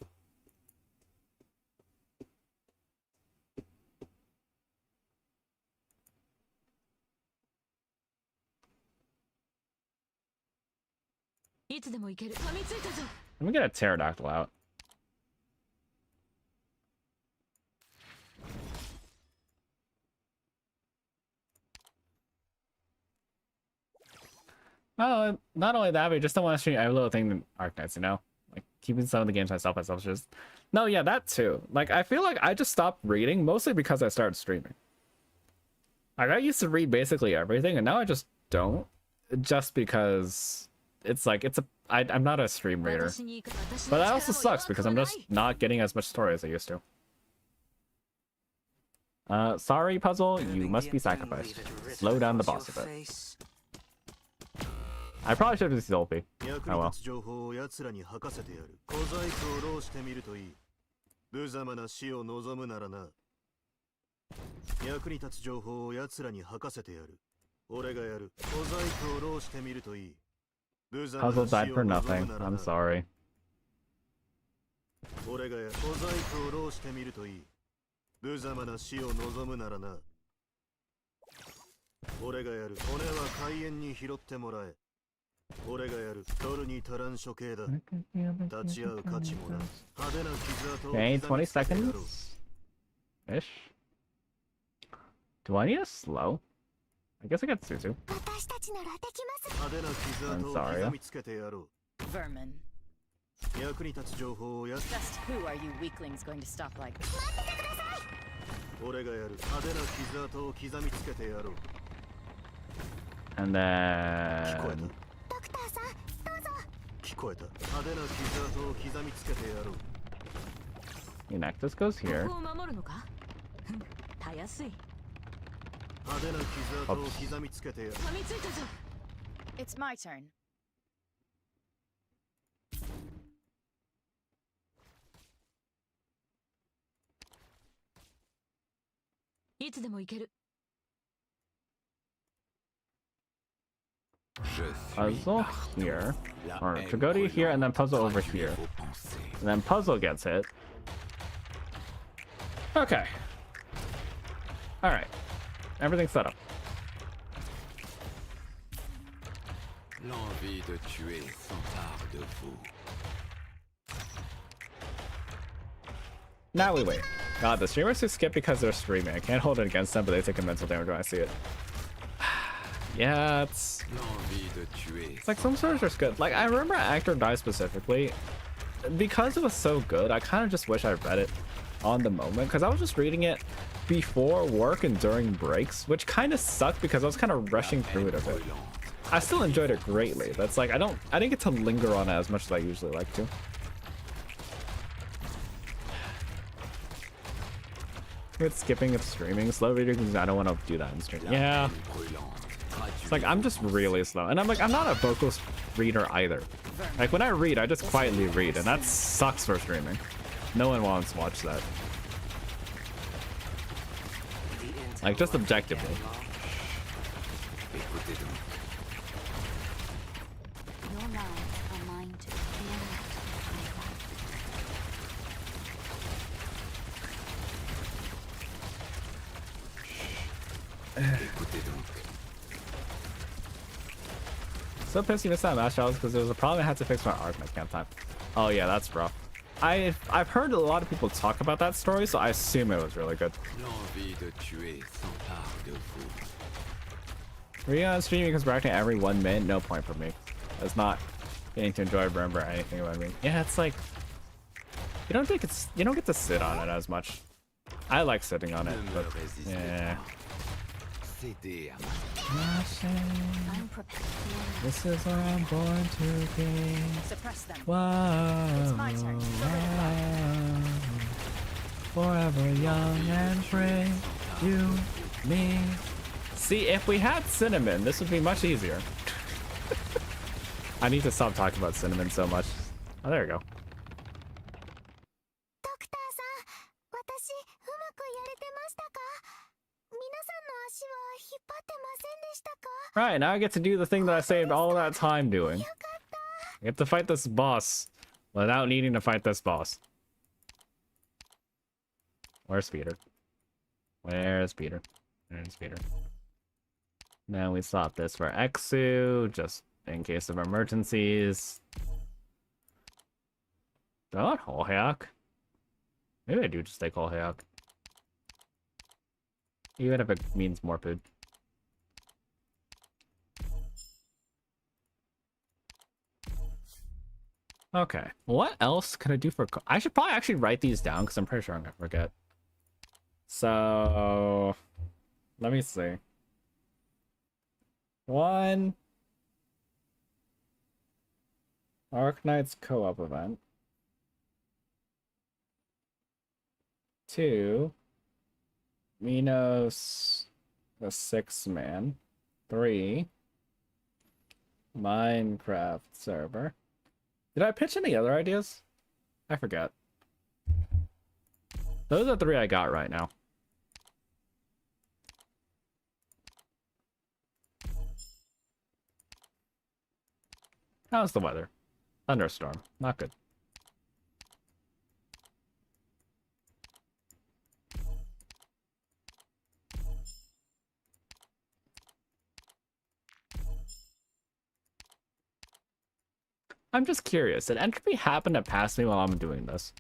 Let me get a pterodactyl out. Oh, not only that, but I just don't want to stream every little thing in Arc Knights, you know? Like, keeping some of the games myself just... No, yeah, that too. Like, I feel like I just stopped reading, mostly because I started streaming. Like, I used to read basically everything, and now I just don't. Just because it's like, I'm not a stream reader. But that also sucks, because I'm just not getting as much story as I used to. Sorry, Puzzle, you must be sacrificed. Slow down the boss a bit. I probably should have used Ulpi. Oh well. 役に立つ情報を奴らに吐かせてやる。俺がやる。小細工を浪してみるといい。 Puzzle died for nothing. I'm sorry. 俺がやる。小細工を浪してみるといい。無様な死を望むならな。俺がやる。骨は海縁に拾ってもらえ。 俺がやる。取るに足らん処刑だ。立ち会う価値もな。派手な傷跡を。 Okay, 20 seconds ish. Do I need a slow? I guess I got Suzu. I'm sorry. Vermin. Just who are you weaklings going to stop like? And then... Eunectus goes here. It's my turn. いつでも行ける。 Je suis Puzzle Arthur. here. La Or haine to go to here and then brûlante puzzle over traduit here. vos pensées. And then puzzle gets hit. Okay. Alright. Everything's set up. L'envie de tuer s'empare de vous. Now we wait. God, the streamers who skip because they're streaming. I can't hold it against them, but they take a mental damage when I see it. Yeah, it's like some streamers are good. Like, I remember Actor Die specifically. Because it was so good, I kind of just wish I read it on the moment. Because I was just reading it before work and during breaks, which kind of sucked because I was kind of rushing through it a bit. I still enjoyed it greatly. That's like, I didn't get to linger on it as much as I usually like to. With skipping of streaming, slow reading because I don't want to do that in stream. Yeah. It's like, I'm just really slow. And I'm like, I'm not a vocal reader either. Like, when I read, I just quietly read, and that sucks for streaming. No one wants to watch that. Like, just objectively. Your lives are mine too. So pissed you missed that match, because there was a problem I had to fix my arc camp time. Oh yeah, that's rough. I've heard a lot of people talk about that story, so I assume it was really good. Were you on streaming because we're acting every 1 minute? No point for me. It's not getting to enjoy remember anything about me. Yeah, it's like you don't get to sit on it as much. I like sitting on it, but yeah. I'm prepared. This is where I'm born to be. Suppress them. Wow. It's my turn. Forever young and free. You, me. See, if we had cinnamon, this would be much easier. I need to stop talking about cinnamon so much. Oh, there we go. Right, now I get to do the thing that I saved all that time doing. I get to fight this boss without needing to fight this boss. Where's Peter? Where's Peter? Where's Peter? Now we stop this for Exu, just in case of emergencies. Do I want RAcc? Maybe I do just take RAcc. Even if it means more food. Okay, what else can I do for... I should probably actually write these down because I'm pretty sure I'm gonna forget. So... let me see. 1... Arknight's co-op event. 2... Minos... the 6th man. 3... Minecraft server. Did I pitch any other ideas? I forget. Those are 3 I got right now. How's the weather? Thunderstorm. Not good. I'm just curious, did Entropy happen to pass me while I'm doing this?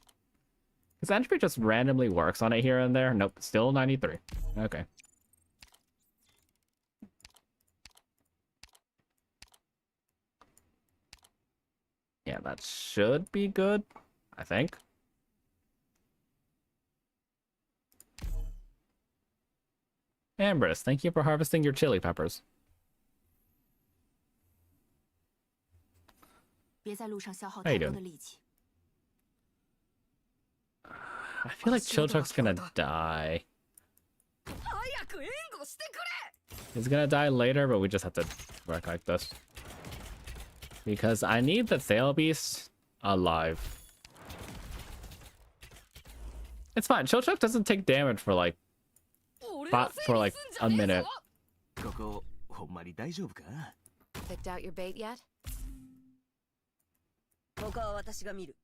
Because Entropy just randomly works on it here and there. Nope, still 93. Okay. Yeah, that should be good, I think. Ambrose, thank you for harvesting your chili peppers. How you doing? I feel like Chilchuck's gonna die. He's gonna die later, but we just have to work like this. Because I need the Thale Beast alive. It's fine. Chilchuck doesn't take damage for like spot for like a minute. ここほんまに大丈夫か？ Picked out your bait yet? ここは私が見る。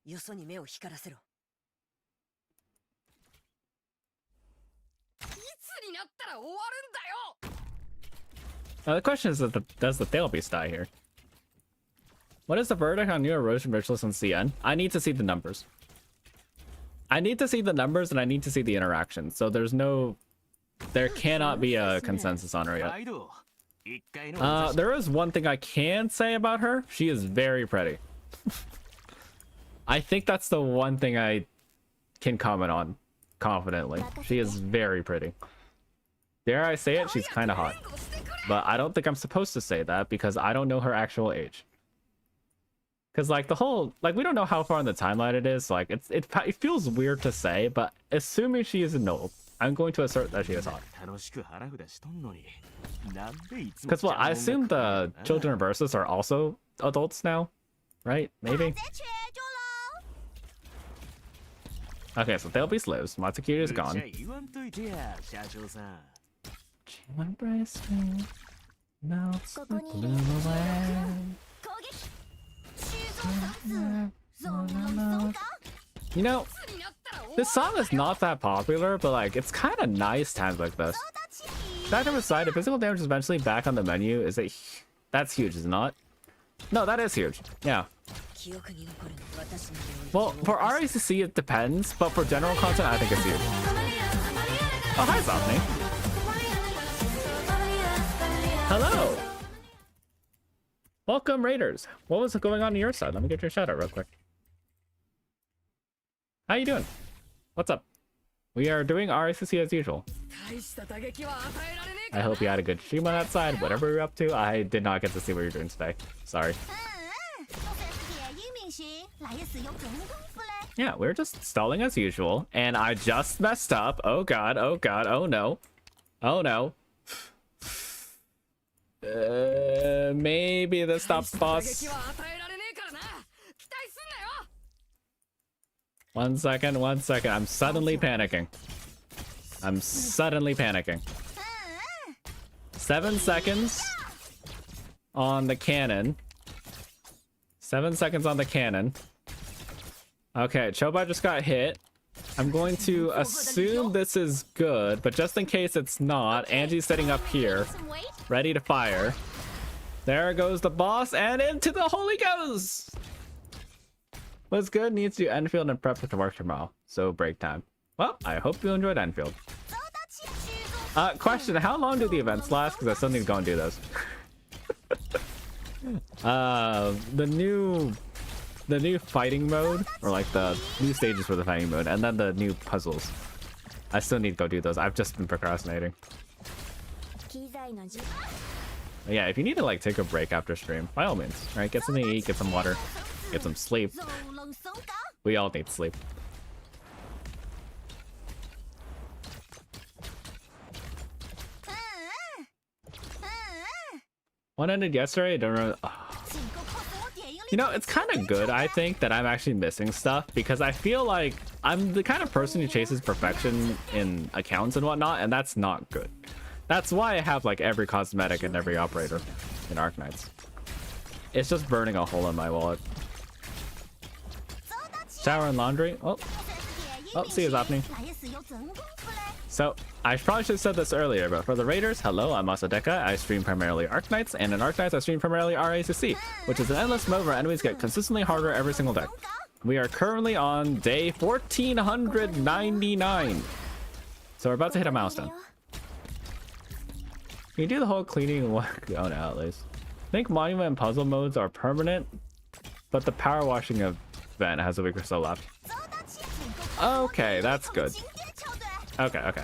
よそに目を光らせろ。いつになったら終わるんだよ。 Now the question is, does the Thale Beast die here? What is the verdict on new erosion rituals in CN? I need to see the numbers. I need to see the numbers and I need to see the interaction. So there cannot be a consensus on her yet. There is one thing I can say about her. She is very pretty. I think that's the one thing I can comment on confidently. She is very pretty. Dare I say it? She's kind of hot. But I don't think I'm supposed to say that because I don't know her actual age. Because like the whole, like we don't know how far in the timeline it is. Like it feels weird to say, but assuming she is an old, I'm going to assert that she is hot. Because well, I assume the children of Versus are also adults now, right? Maybe. Okay, so Thale Beast lives. Matsukiri is gone. Embrace me, melts the gloom away. You know, this song is not that popular, but like it's kind of nice times like this. That aside, if physical damage is eventually back on the menu, is it? That's huge, is it not? No, that is huge. Yeah. Well, for RAcc it depends, but for general content, I think it's huge. Oh, hi, Zopney. Hello. Welcome, Raiders. What was going on your side? Let me get your shout out real quick. How you doing? What's up? We are doing RAcc as usual. I hope you had a good stream on that side. Whatever you're up to, I did not get to see what you're doing today. Sorry. Yeah, we're just stalling as usual, and I just messed up. Oh god, oh god, oh no. Oh no. Maybe this stops boss. 1 second, 1 second. I'm suddenly panicking. 7 seconds on the cannon. 7 seconds on the cannon. Okay, Chobai just got hit. I'm going to assume this is good, but just in case it's not, Angie's setting up here, ready to fire. There goes the boss, and into the hole he goes! What's good? Needs to do Enfield and prep to work tomorrow, so break time. Well, I hope you enjoyed Enfield. Question, how long do the events last? Because I still need to go and do those. The new fighting mode, or like the new stages for the fighting mode, and then the new puzzles. I still need to go do those. I've just been procrastinating. Yeah, if you need to like take a break after stream, by all means, right? Get something to eat, get some water, get some sleep. We all need sleep. One ended yesterday. I don't know. Oh. You know, it's kind of good, I think, that I'm actually missing stuff, because I feel like I'm the kind of person who chases perfection in accounts and whatnot, and that's not good. That's why I have like every cosmetic and every operator in Arknights. It's just burning a hole in my wallet. Shower and laundry. Oh, see you, Zopney. So, I probably should have said this earlier, but for the Raiders, hello, I'm Asadeka. I stream primarily Arknights, and in Arknights I stream primarily RAcc, which is an endless mode where enemies get consistently harder every single day. We are currently on day 1499. So we're about to hit a milestone. You can do the whole cleaning work on at least. I think monument and puzzle modes are permanent, but the power washing event has a week or so left. Okay, that's good. Okay.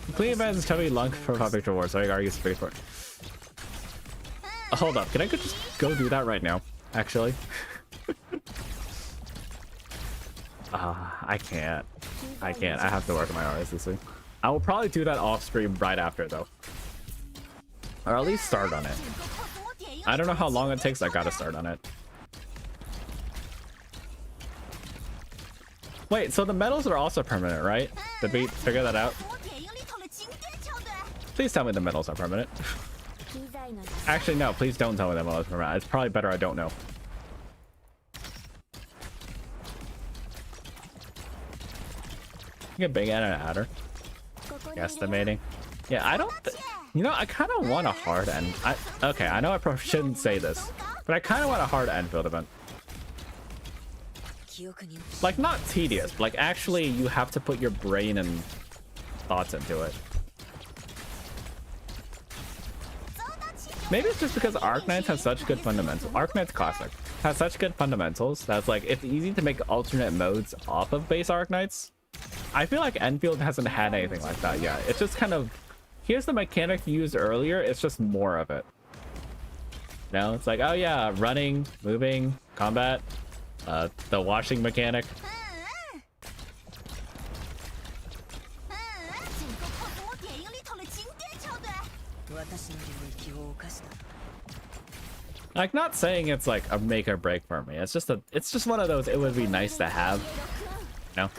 Complete events is chubby lunk for Victor War, so I argue space for it. Hold up, can I just go do that right now? Actually. I can't. I have to work on my RAcc. I will probably do that off stream right after though. Or at least start on it. I don't know how long it takes, I gotta start on it. Wait, so the medals are also permanent, right? Did we figure that out? Please tell me the medals are permanent. Actually, no, please don't tell me the medals are permanent. It's probably better I don't know. Get big and an adder. Estimating. Yeah, I don't. You know, I kind of want a hard end. Okay, I know I probably shouldn't say this, but I kind of want a hard Enfield event. Like, not tedious, but like actually you have to put your brain and thoughts into it. Maybe it's just because Arknights has such good fundamentals. Arknights Classic has such good fundamentals that's like it's easy to make alternate modes off of base Arknights. I feel like Enfield hasn't had anything like that yet. It's just kind of, here's the mechanic you used earlier, it's just more of it. You know, it's like, oh yeah, running, moving, combat, the washing mechanic. Like, not saying it's like a make or break for me. It's just one of those it would be nice to have. You know?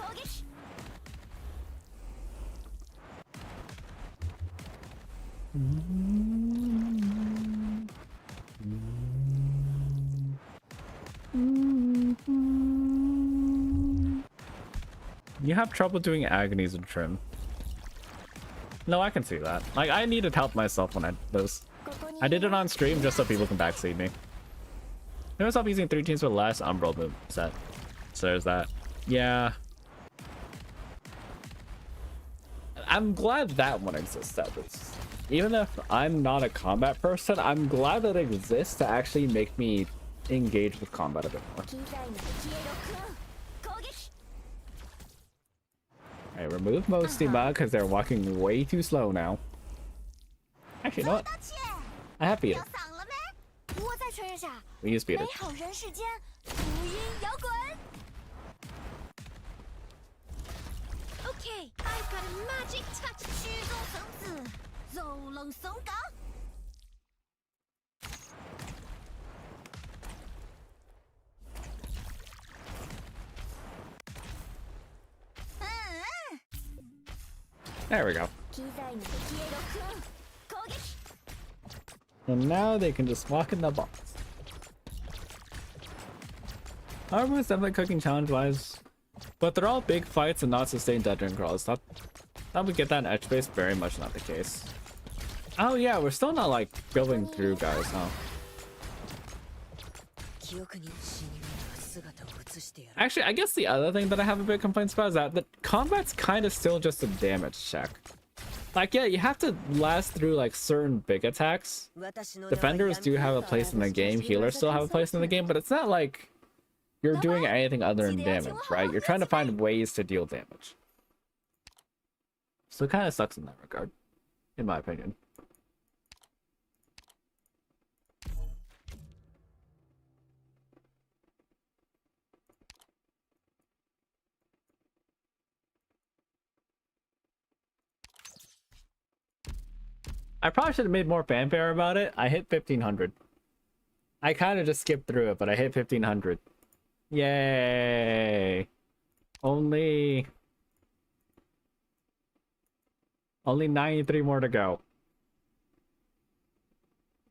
You have trouble doing agonies and trim. No, I can see that. Like, I needed help myself when I did this. I did it on stream just so people can backseat me. I myself using 3 teams with less Umbral move set. So there's that. Yeah. I'm glad that one exists at least. Even if I'm not a combat person, I'm glad that it exists to actually make me engage with combat a bit more. Alright, remove Mostima because they're walking way too slow now. Actually, you know what? I have beat it. We use beat it. Okay, I've got a magic touch. There we go. And now they can just walk in the box. Everyone's definitely cooking challenge-wise, but they're all big fights and not sustained dungeon crawls. That would get that in edge base, very much not the case. Oh yeah, we're still not like going through, guys, huh? Actually, I guess the other thing that I have a bit of complaints about is that the combat's kind of still just a damage check. Like, yeah, you have to last through like certain big attacks. Defenders do have a place in the game, healers still have a place in the game, but it's not like you're doing anything other than damage, right? You're trying to find ways to deal damage. So it kind of sucks in that regard, in my opinion. I probably should have made more fanfare about it. I hit 1500. I kind of just skipped through it, but I hit 1500. Yay! Only 93 more to go.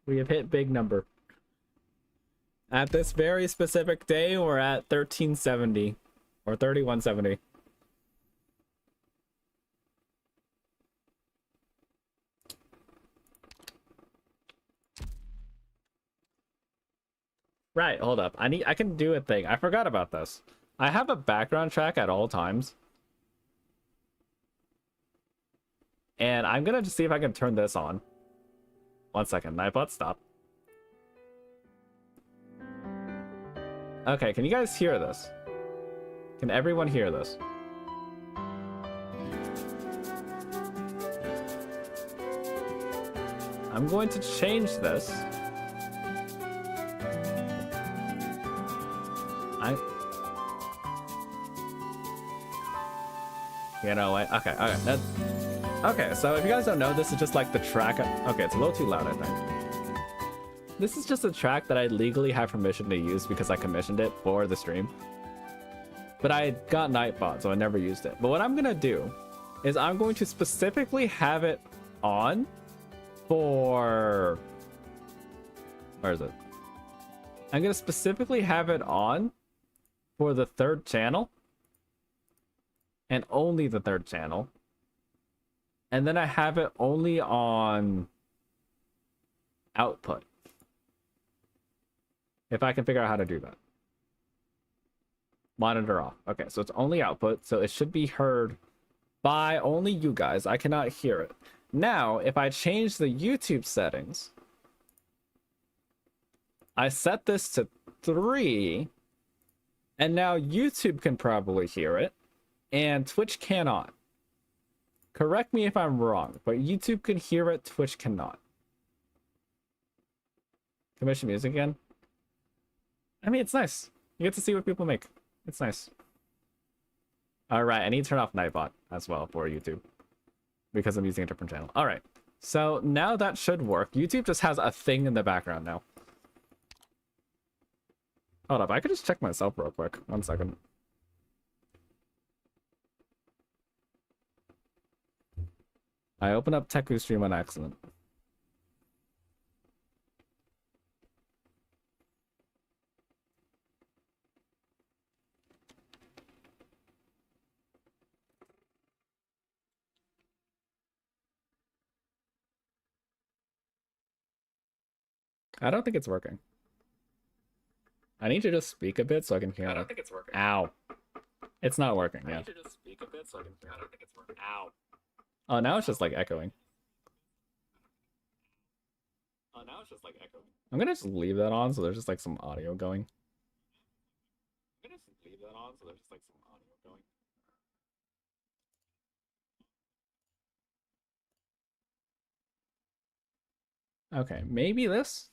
We have hit big number. At this very specific day, we're at 1370 or 3170. Right, hold up. I can do a thing. I forgot about this. I have a background track at all times. And I'm gonna just see if I can turn this on. 1 second, Nightbot, stop. Okay, can you guys hear this? Can everyone hear this? I'm going to change this. You know what? Okay, okay, so if you guys don't know, this is just like the track. Okay, it's a little too loud, I think. This is just a track that I legally have permission to use because I commissioned it for the stream. but I got Nightbot, so I never used it. But what I'm gonna do is I'm going to specifically have it on for... Where is it? I'm gonna specifically have it on for the third channel. And only the third channel. And then I have it only on output. If I can figure out how to do that. Monitor off. Okay, so it's only output, so it should be heard by only you guys. I cannot hear it. Now, if I change the YouTube settings, I set this to 3, and now YouTube can probably hear it, and Twitch cannot. Correct me if I'm wrong, but YouTube can hear it, Twitch cannot. Commission music again? I mean, it's nice. You get to see what people make. It's nice. Alright, I need to turn off Nightbot as well for YouTube. Because I'm using a different channel. Alright, so now that should work. YouTube just has a thing in the background now. Hold up, I could just check myself real quick. 1 second. I opened up Teku Stream on accident. I don't think it's working. I need to just speak a bit so I can hear it. I don't think it's working. Ow. It's not working, yeah. I need to just speak a bit so I can hear it. I don't think it's working. Ow. Oh, now it's just like echoing. Oh, now it's just like echoing. I'm gonna just leave that on so there's just like some audio going. I'm gonna just leave that on so there's just like some audio going. Okay, maybe this?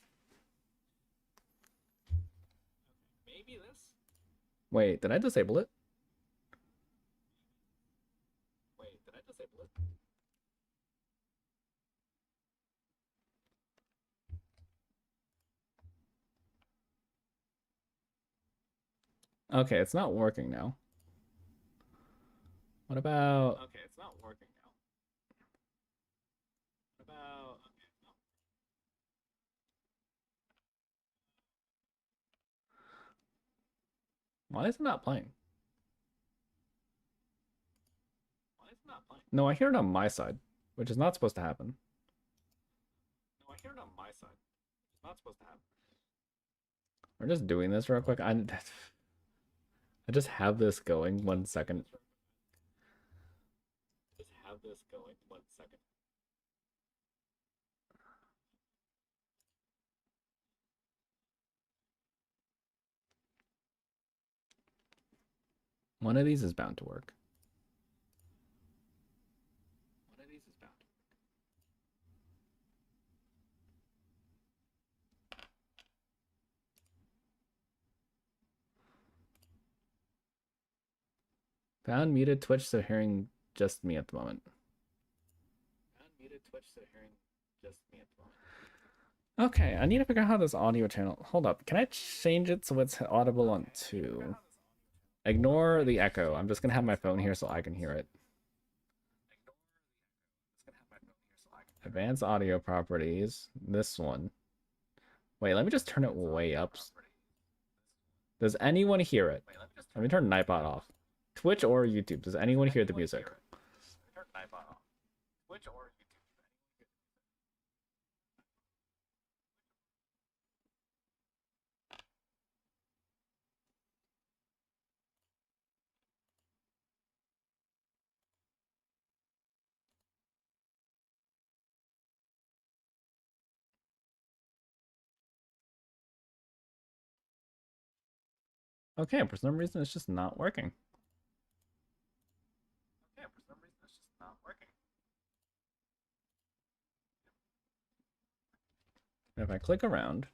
Maybe this? Wait, did I disable it? Wait, did I disable it? Okay, it's not working now. What about... Okay, it's not working now. What about... Okay, no. Why is it not playing? Why is it not playing? No, I hear it on my side, which is not supposed to happen. No, I hear it on my side. It's not supposed to happen. We're just doing this real quick. I just have this going 1 second. Just have this going 1 second. One of these is bound to work. One of these is bound to work. Found muted Twitch, so hearing just me at the moment. Found muted Twitch, so hearing just me at the moment. Okay, I need to figure out how this audio channel... Hold up, can I change it so it's audible on 2? Ignore the echo. I'm just gonna have my phone here so I can hear it. Advanced audio properties. This one. Wait, let me just turn it way up. Does anyone hear it? Let me turn Nightbot off. Twitch or YouTube, does anyone hear the music? Twitch or YouTube. Okay, for some reason it's just not working. Okay, for some reason it's just not working. If I click around,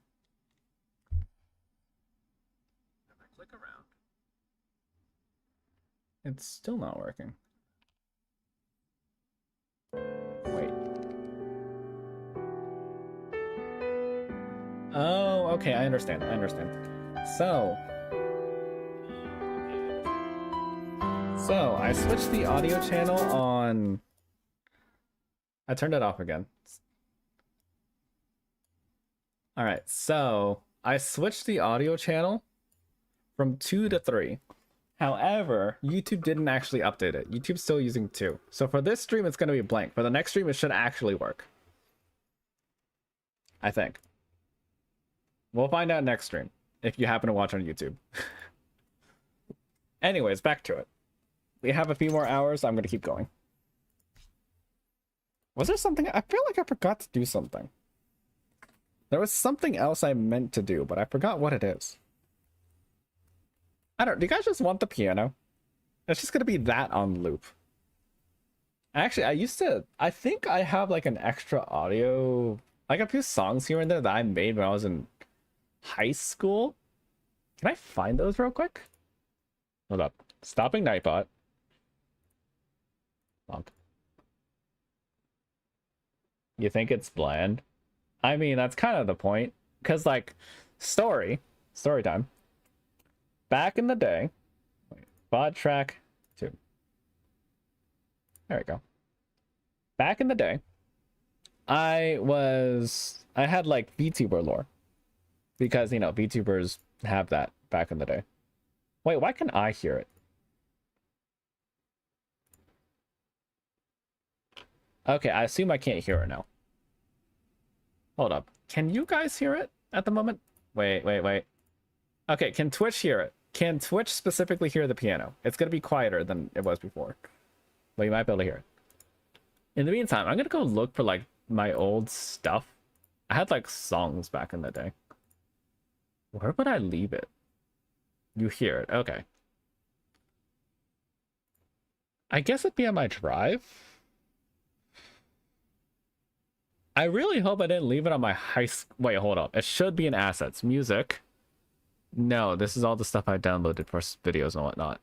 it's still not working. Wait. Oh, okay, I understand. So, So I switched the audio channel on. I turned it off again. All right, so I switched the audio channel from 2 to 3. However, YouTube didn't actually update it. YouTube's still using 2. So for this stream, it's going to be blank. For the next stream, it should actually work. I think. We'll find out next stream if you happen to watch on YouTube. Anyways, back to it. We have a few more hours. I'm going to keep going. Was there something? I feel like I forgot to do something. There was something else I meant to do, but I forgot what it is. I don't. Do you guys just want the piano? It's just going to be that on loop. Actually, I think I have like an extra audio, like a few songs here and there that I made when I was in high school. Can I find those real quick? Hold up. Stopping Nightbot. You think it's bland? I mean, that's kind of the point. Because, like, story time. Back in the day, VOD track 2. There we go. Back in the day, I had, like, VTuber lore. Because, you know, VTubers have that back in the day. Wait, why can I hear it? Okay, I assume I can't hear it now. Hold up. Can you guys hear it at the moment? Wait. Okay, can Twitch hear it? Can Twitch specifically hear the piano? It's going to be quieter than it was before. But you might be able to hear it. In the meantime, I'm going to go look for, like, my old stuff. I had, like, songs back in the day. Where would I leave it? You hear it. Okay. I guess it'd be on my drive. I really hope I didn't leave it on my high school. Wait, hold up. It should be in assets. Music. No, this is all the stuff I downloaded for videos and whatnot.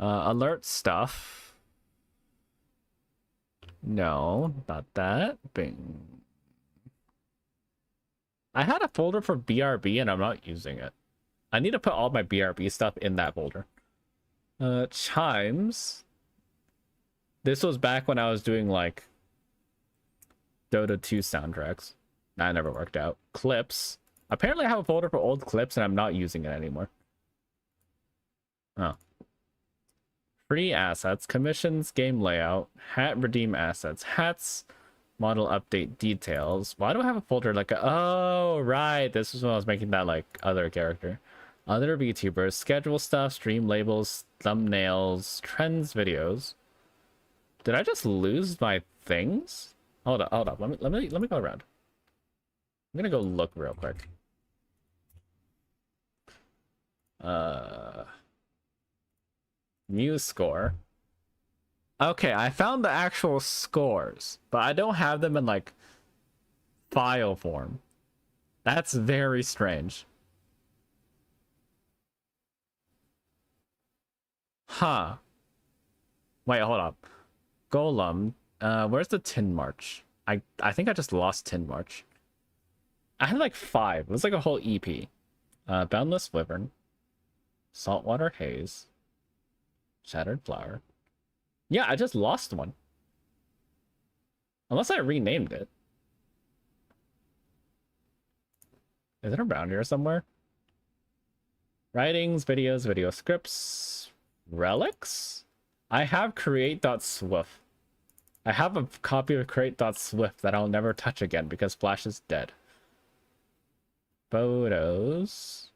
Alert stuff. No, not that. Bing. I had a folder for BRB and I'm not using it. I need to put all my BRB stuff in that folder. Chimes. This was back when I was doing like Dota 2 soundtracks. That never worked out. Clips. Apparently I have a folder for old clips and I'm not using it anymore. Oh. Free assets, commissions, game layout, hat redeem assets, hats, model update details. Why do I have a folder like oh right, this is when I was making that like other character. Other VTubers, schedule stuff, stream labels, thumbnails, trends, videos. Did I just lose my things? Hold up. Let me go around. I'm gonna go look real quick. News score. Okay, I found the actual scores, but I don't have them in like file form. That's very strange. Huh. Wait, hold up. Golem. Where's the Tin March? I think I just lost Tin March. I had like 5. It was like a whole EP. Boundless Wyvern. Saltwater Haze. Shattered Flower. Yeah, I just lost one. Unless I renamed it. Is it around here somewhere? Writings, videos, video scripts, relics? I have create.swift. I have a copy of create.swift that I'll never touch again because Flash is dead. Photos.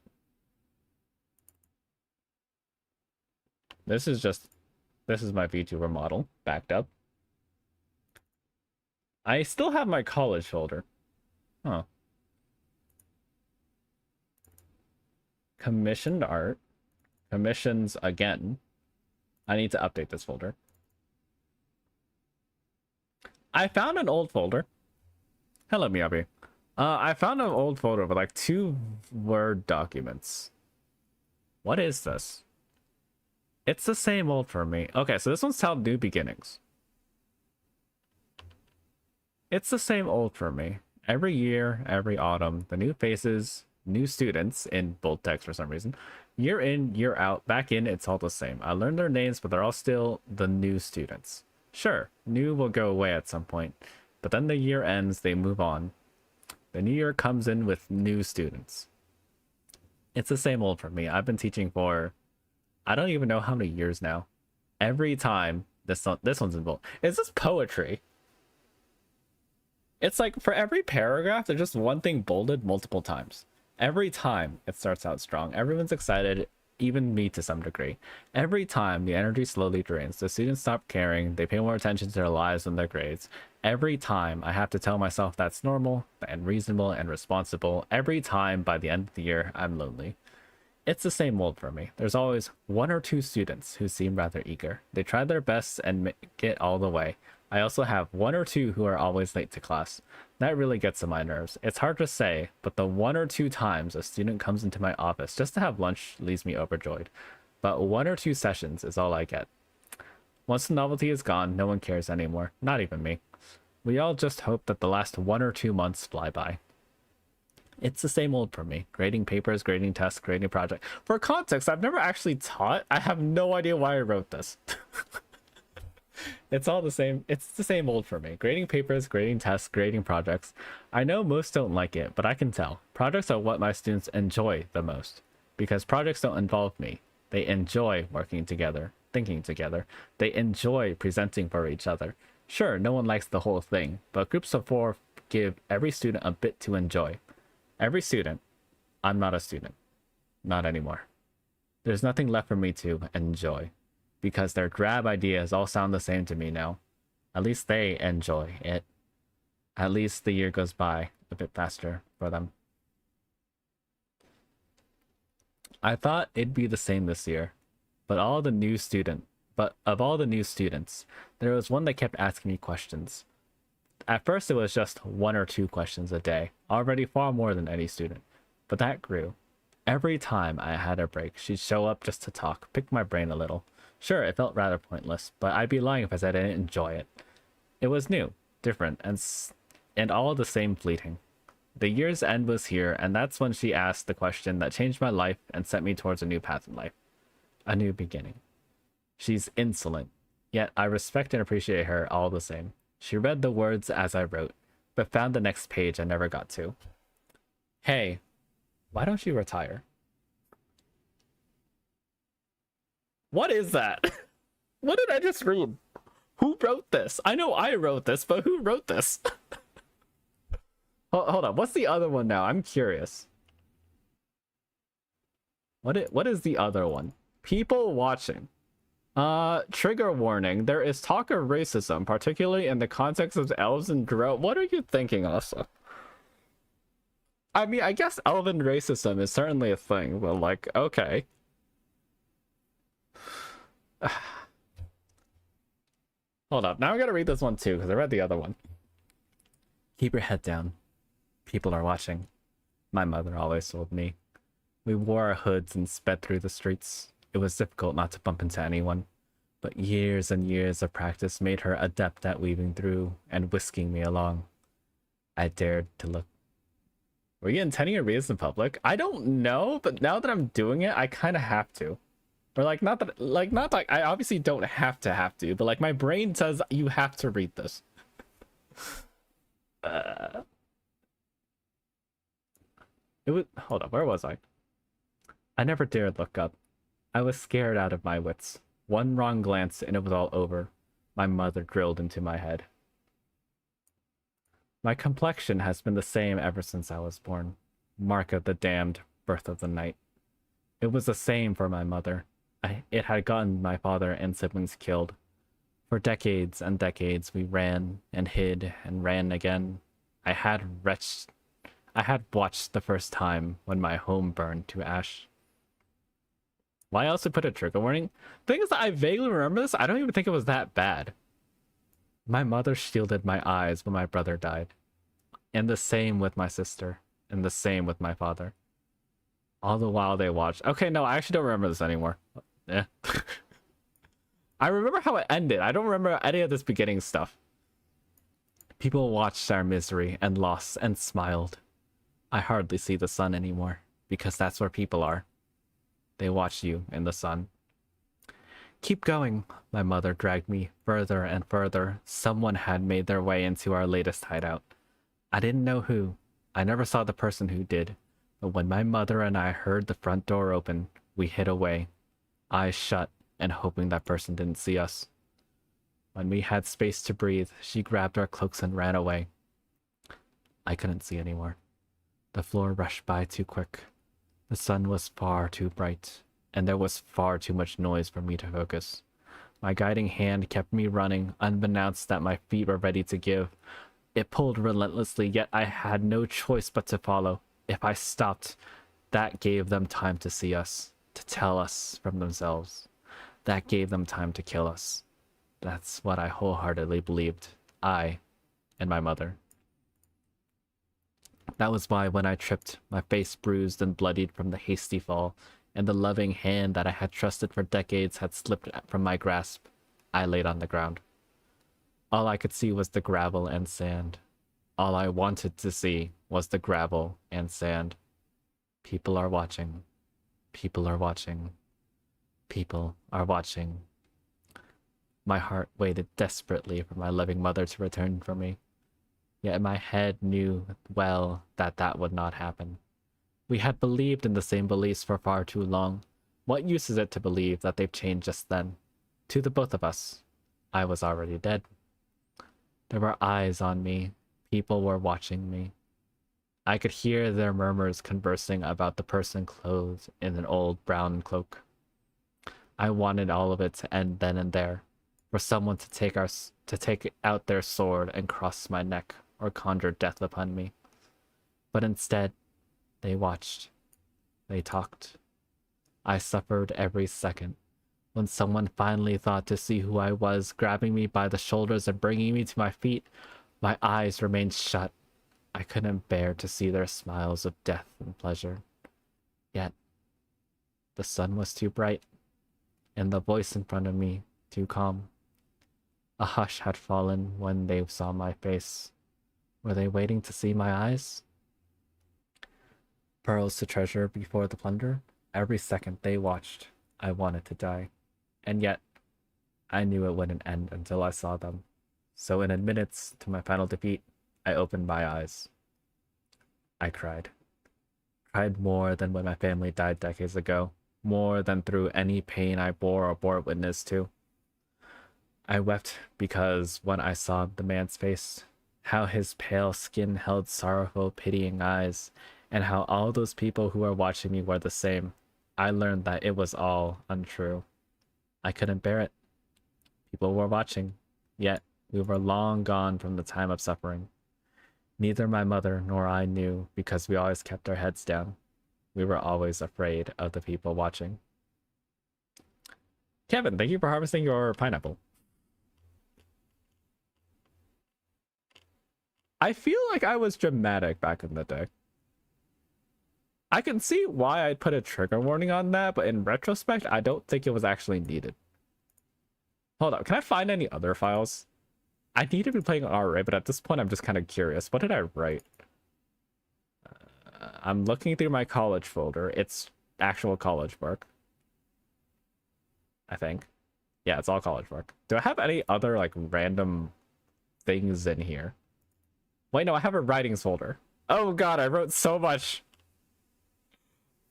This is my VTuber model backed up. I still have my college folder. Huh. Commissioned art. Commissions again. I need to update this folder. I found an old folder. Hello, Miyabi. I found an old folder with like 2 Word documents. What is this? It's the same old for me. Okay, so this one's titled New Beginnings. It's the same old for me. Every year, every autumn, the new faces new students in bold text for some reason. Year in, year out, back in, it's all the same. I learned their names, but they're all still the new students. Sure, new will go away at some point, but then the year ends, they move on. The new year comes in with new students. It's the same old for me. I've been teaching for, I don't even know how many years now. Every time, this one's in bold. Is this poetry? It's like for every paragraph, there's just one thing bolded multiple times. Every time it starts out strong. Everyone's excited, even me to some degree. Every time the energy slowly drains, the students stop caring, they pay more attention to their lives than their grades. Every time I have to tell myself that's normal and reasonable and responsible. Every time by the end of the year, I'm lonely. It's the same old for me. There's always one or two students who seem rather eager. They try their best and make it all the way. I also have one or two who are always late to class. That really gets on my nerves. It's hard to say, but the one or two times a student comes into my office just to have lunch leaves me overjoyed. But one or two sessions is all I get. Once the novelty is gone, no one cares anymore. Not even me. We all just hope that the last 1 or 2 months fly by. It's the same old for me. Grading papers, grading tests, grading projects. For context, I've never actually taught. I have no idea why I wrote this. It's all the same. It's the same old for me. Grading papers, grading tests, grading projects. I know most don't like it, but I can tell. Projects are what my students enjoy the most. Because projects don't involve me. They enjoy working together, thinking together. They enjoy presenting for each other. Sure, no one likes the whole thing, but groups of 4 give every student a bit to enjoy. Every student. I'm not a student. Not anymore. There's nothing left for me to enjoy. Because their drab ideas all sound the same to me now. At least they enjoy it. At least the year goes by a bit faster for them. I thought it'd be the same this year. But of all the new students, there was one that kept asking me questions. At first it was just 1 or 2 questions a day, already far more than any student. But that grew. Every time I had a break, she'd show up just to talk, pick my brain a little. Sure, it felt rather pointless, but I'd be lying if I said I didn't enjoy it. It was new, different, and all the same fleeting. The year's end was here, and that's when she asked the question that changed my life and set me towards a new path in life. A new beginning. She's insolent, yet I respect and appreciate her all the same. She read the words as I wrote, but found the next page I never got to. Hey, why don't you retire? What is that? What did I just read? Who wrote this? I know I wrote this, but who wrote this? Hold on, what's the other one now? I'm curious. What is the other one? People watching. Trigger warning. There is talk of racism, particularly in the context of elves and drought. What are you thinking, Asa? I mean, I guess elven racism is certainly a thing, but like, okay. Hold up. Now I gotta read this one too, because I read the other one. Keep your head down. People are watching. My mother always told me. We wore our hoods and sped through the streets. It was difficult not to bump into anyone. But years and years of practice made her adept at weaving through and whisking me along. I dared to look. Were you intending to read this in public? I don't know, but now that I'm doing it, I kind of have to. Or like, not that I obviously don't have to, but like my brain says you have to read this. Hold up, where was I? I never dared look up. I was scared out of my wits. One wrong glance and it was all over. My mother drilled into my head. My complexion has been the same ever since I was born. Mark of the damned, birth of the night. It was the same for my mother. It had gotten my father and siblings killed. For decades and decades we ran and hid and ran again. I had watched the first time when my home burned to ash. Why else put a trigger warning? Thing is that I vaguely remember this. I don't even think it was that bad. My mother shielded my eyes when my brother died. And the same with my sister. And the same with my father. All the while they watched. Okay, no, I actually don't remember this anymore. Yeah. I remember how it ended. I don't remember any of this beginning stuff. People watched our misery and loss and smiled. I hardly see the sun anymore, because that's where people are. They watch you in the sun. Keep going. My mother dragged me further and further. Someone had made their way into our latest hideout. I didn't know who. I never saw the person who did. But when my mother and I heard the front door open, we hid away, eyes shut and hoping that person didn't see us. When we had space to breathe, she grabbed our cloaks and ran away. I couldn't see anymore. The floor rushed by too quick. The sun was far too bright, and there was far too much noise for me to focus. My guiding hand kept me running, unbeknownst that my feet were ready to give. It pulled relentlessly, yet I had no choice but to follow. If I stopped, that gave them time to see us, to tell us from themselves. That gave them time to kill us. That's what I wholeheartedly believed. I and my mother. That was why when I tripped, my face bruised and bloodied from the hasty fall, and the loving hand that I had trusted for decades had slipped from my grasp, I laid on the ground. All I could see was the gravel and sand. All I wanted to see was the gravel and sand. People are watching. People are watching. People are watching. My heart waited desperately for my loving mother to return for me. Yet my head knew well that that would not happen. We had believed in the same beliefs for far too long. What use is it to believe that they've changed just then? To the both of us, I was already dead. There were eyes on me. People were watching me. I could hear their murmurs conversing about the person clothed in an old brown cloak. I wanted all of it to end then and there, for someone to take out their sword and cross my neck or conjure death upon me. But instead, they watched. They talked. I suffered every second. When someone finally thought to see who I was, grabbing me by the shoulders and bringing me to my feet, my eyes remained shut. I couldn't bear to see their smiles of death and pleasure. Yet, the sun was too bright, and the voice in front of me too calm. A hush had fallen when they saw my face. Were they waiting to see my eyes? Pearls to treasure before the plunder. Every second they watched, I wanted to die. And yet, I knew it wouldn't end until I saw them. So in admittance to my final defeat, I opened my eyes. I cried. Cried more than when my family died decades ago. More than through any pain I bore or bore witness to. I wept because when I saw the man's face, how his pale skin held sorrowful, pitying eyes, and how all those people who were watching me were the same, I learned that it was all untrue. I couldn't bear it. People were watching, yet we were long gone from the time of suffering. Neither my mother nor I knew because we always kept our heads down. We were always afraid of the people watching. Kevin, thank you for harvesting your pineapple. I feel like I was dramatic back in the day. I can see why I'd put a trigger warning on that, but in retrospect, I don't think it was actually needed. Hold up, can I find any other files? I need to be playing RA, but at this point, I'm just kind of curious. What did I write? I'm looking through my college folder. It's actual college work. I think. Yeah, it's all college work. Do I have any other, like, random things in here? Wait, no, I have a writings folder. Oh god, I wrote so much.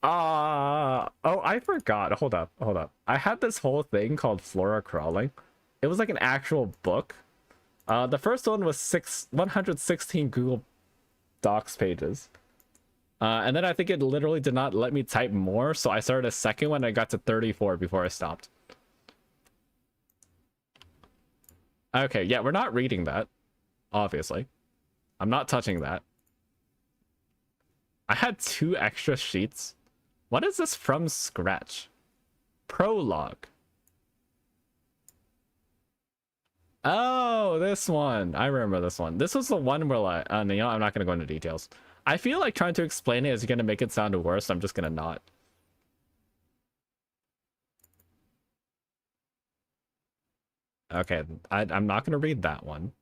Oh, I forgot. Hold up. I had this whole thing called Flora Crawling. It was like an actual book. The first one was 116 Google Docs pages. And then I think it literally did not let me type more, so I started a second one and I got to 34 before I stopped. Okay, yeah, we're not reading that. Obviously. I'm not touching that. I had 2 extra sheets. What is this from scratch? Prologue. Oh, this one. I remember this one. This was the one where like, you know, I'm not going to go into details. I feel like trying to explain it is going to make it sound worse. I'm just going to not. Okay, I'm not going to read that one.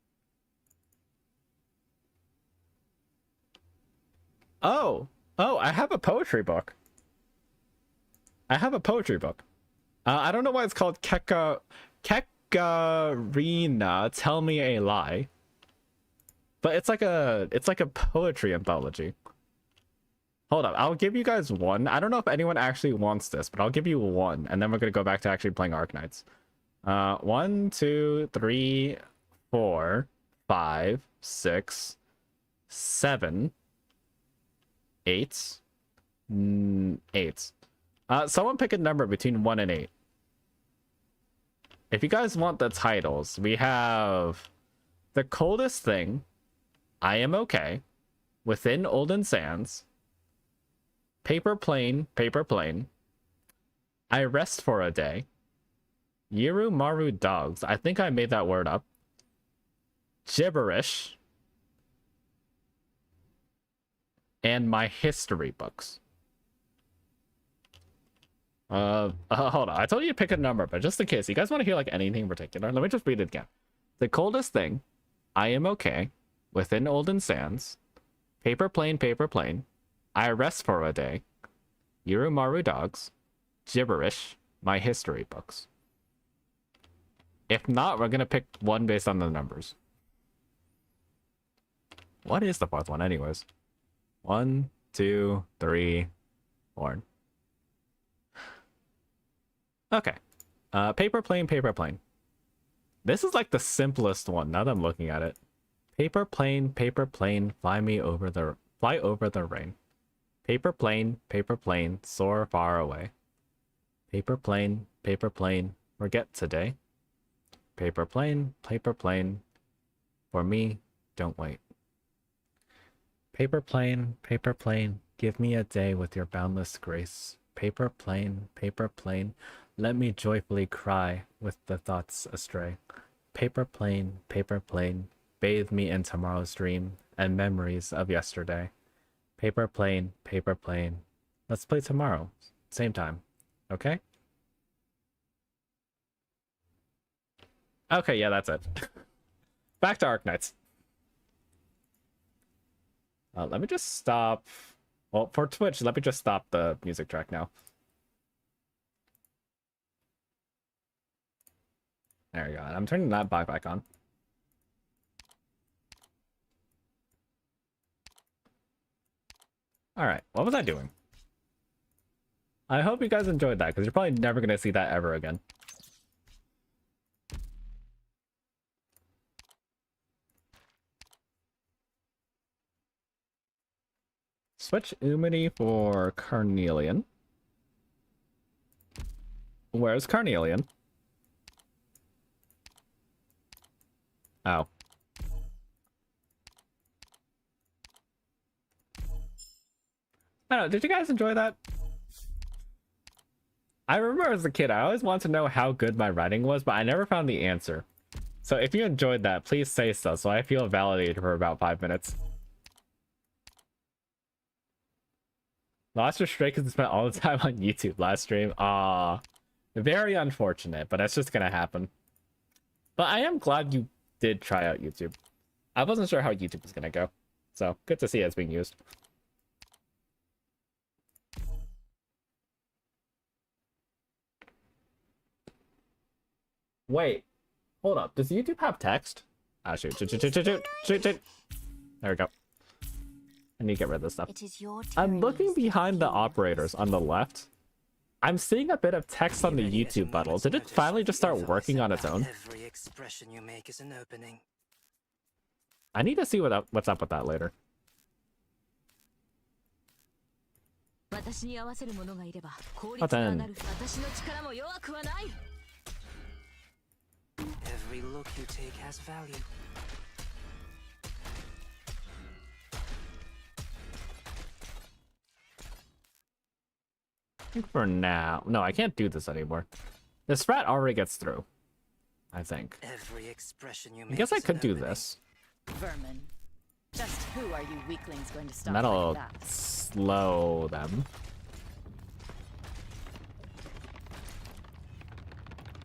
Oh, I have a poetry book. I don't know why it's called Kekarina. Tell me a lie. But it's like a poetry anthology. Hold up, I'll give you guys one. I don't know if anyone actually wants this, but I'll give you one, and then we're gonna go back to actually playing Arknights. 1, 2, 3, 4, 5, 6, 7, 8. 8. Someone pick a number between 1 and 8. If you guys want the titles, we have The Coldest Thing, I Am Okay, Within Olden Sands, Paper Plane, I Rest for a Day, Yiru Maru Dogs, I think I made that word up, Gibberish, and My History Books. Hold on, I told you to pick a number, but just in case you guys want to hear like anything in particular, let me just read it again. The Coldest Thing, I Am Okay, Within Olden Sands, Paper Plane, I Rest for a Day, Yiru Maru Dogs, Gibberish, My History Books. If not, we're gonna pick one based on the numbers. What is the fourth one anyways? 1, 2, 3, 4. Okay. Paper Plane. This is like the simplest one now that I'm looking at it. Paper plane, fly over the rain. Paper plane, soar far away. Paper plane, forget today. Paper plane, for me, don't wait. Paper plane, give me a day with your boundless grace. Paper plane, let me joyfully cry with the thoughts astray. Paper plane, bathe me in tomorrow's dream and memories of yesterday. Paper plane, let's play tomorrow, same time, okay? Okay, yeah, that's it. Back to Arknights. Let me just stop. Well, for Twitch, let me just stop the music track now. There you go. I'm turning that back on. Alright, what was I doing? I hope you guys enjoyed that, because you're probably never going to see that ever again. Switch Umidi for Carnelian. Where's Carnelian? Oh. I don't know, did you guys enjoy that? I remember as a kid, I always wanted to know how good my writing was, but I never found the answer. So if you enjoyed that, please say so I feel validated for about 5 minutes. Lost your streak because I spent all the time on YouTube last stream. Very unfortunate, but that's just gonna happen. But I am glad you did try out YouTube. I wasn't sure how YouTube was gonna go, so good to see it's being used. Wait, hold up. Does YouTube have text? Ah, shoot. There we go. I need to get rid of this stuff. I'm looking behind the operators on the left. I'm seeing a bit of text on the YouTube bubble. Did it finally just start working on its own? Every expression you make is an opening. I need to see what's up with that later. But then... Every look you take has value. I think for now... No, I can't do this anymore. This rat already gets through, I think. Every expression you make I guess I could do this. Vermin. Just who are you weaklings going to stop That'll like that? slow them.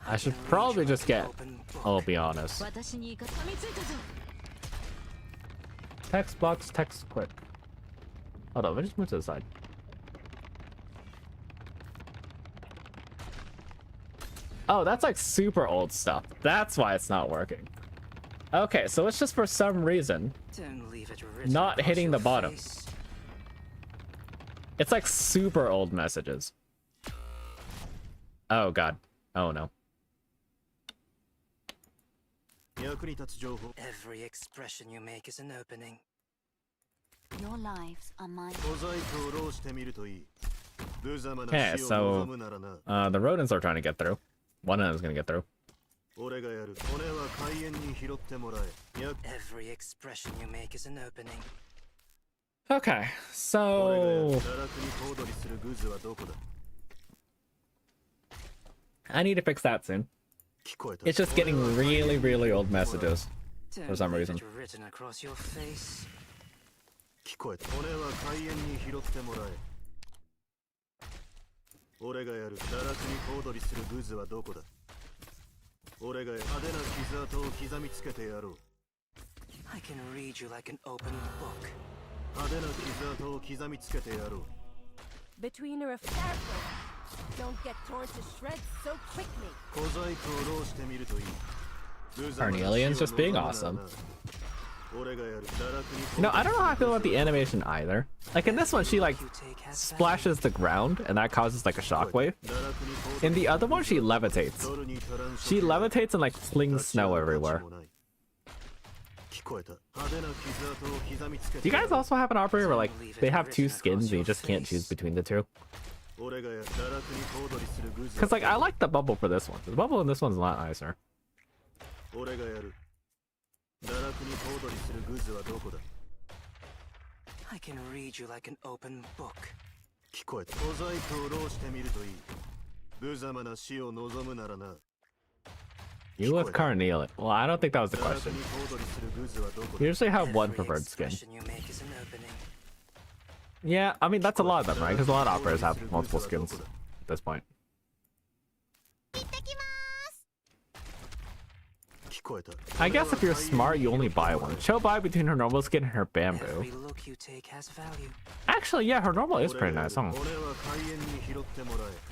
I should probably just get... I'll be honest. Text blocks, text quick. Hold on, let me just move to the side. Oh, that's like super old stuff. That's why it's not working. Okay, so it's just for some reason Don't leave it written not across hitting your the bottom. face. It's like super old messages. Oh god. Oh no. Every expression you make is an opening. Your lives are mine. Okay, so the rodents are trying to get through. One of them is gonna get through. Every expression you make is an opening. Okay, so I need to fix that soon. It's just getting really, really old messages for some reason. Don't leave it written across your face. 聞こえた。骨は海縁に拾ってもらえ。俺がやる。堕落に小躍りするグズはどこだ。俺が派手な傷跡を刻みつけてやろう。I can read you like an open book. 派手な傷跡を刻みつけてやろう。Between her careful. Don't get torn to shreds so quickly. 小細工を浪してみるといい。 Carnelian's just being awesome. No, I don't know how I feel about the animation either. Like in this one, she like splashes the ground and that causes like a shockwave. In the other one, she levitates. She levitates and like flings snow everywhere. Do you guys also have an operator where like they have two skins and you just can't choose between the two? Because like I like the bubble for this one. The bubble in this one's a lot nicer. I can read you like an open book. 聞こえた。小細工を浪してみるといい。無様な死を望むならな。 You with Carnelian? Well, I don't think that was the question. You usually have one preferred skin. Yeah, I mean that's a lot of them, right? Because a lot of operators have multiple skins at this point. I guess if you're smart, you only buy one. She'll buy between her normal skin and her bamboo. Actually, yeah, her normal is pretty nice, huh?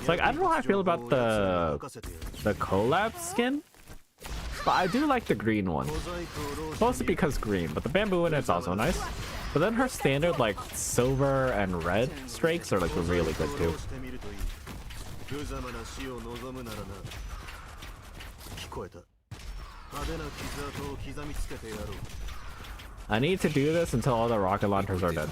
It's like, I don't know how I feel about the collab skin, but I do like the green one. Mostly because green, but the bamboo in it's also nice. But then her standard, like, silver and red strakes are, like, really good, too. I need to do this until all the rocket launchers are dead.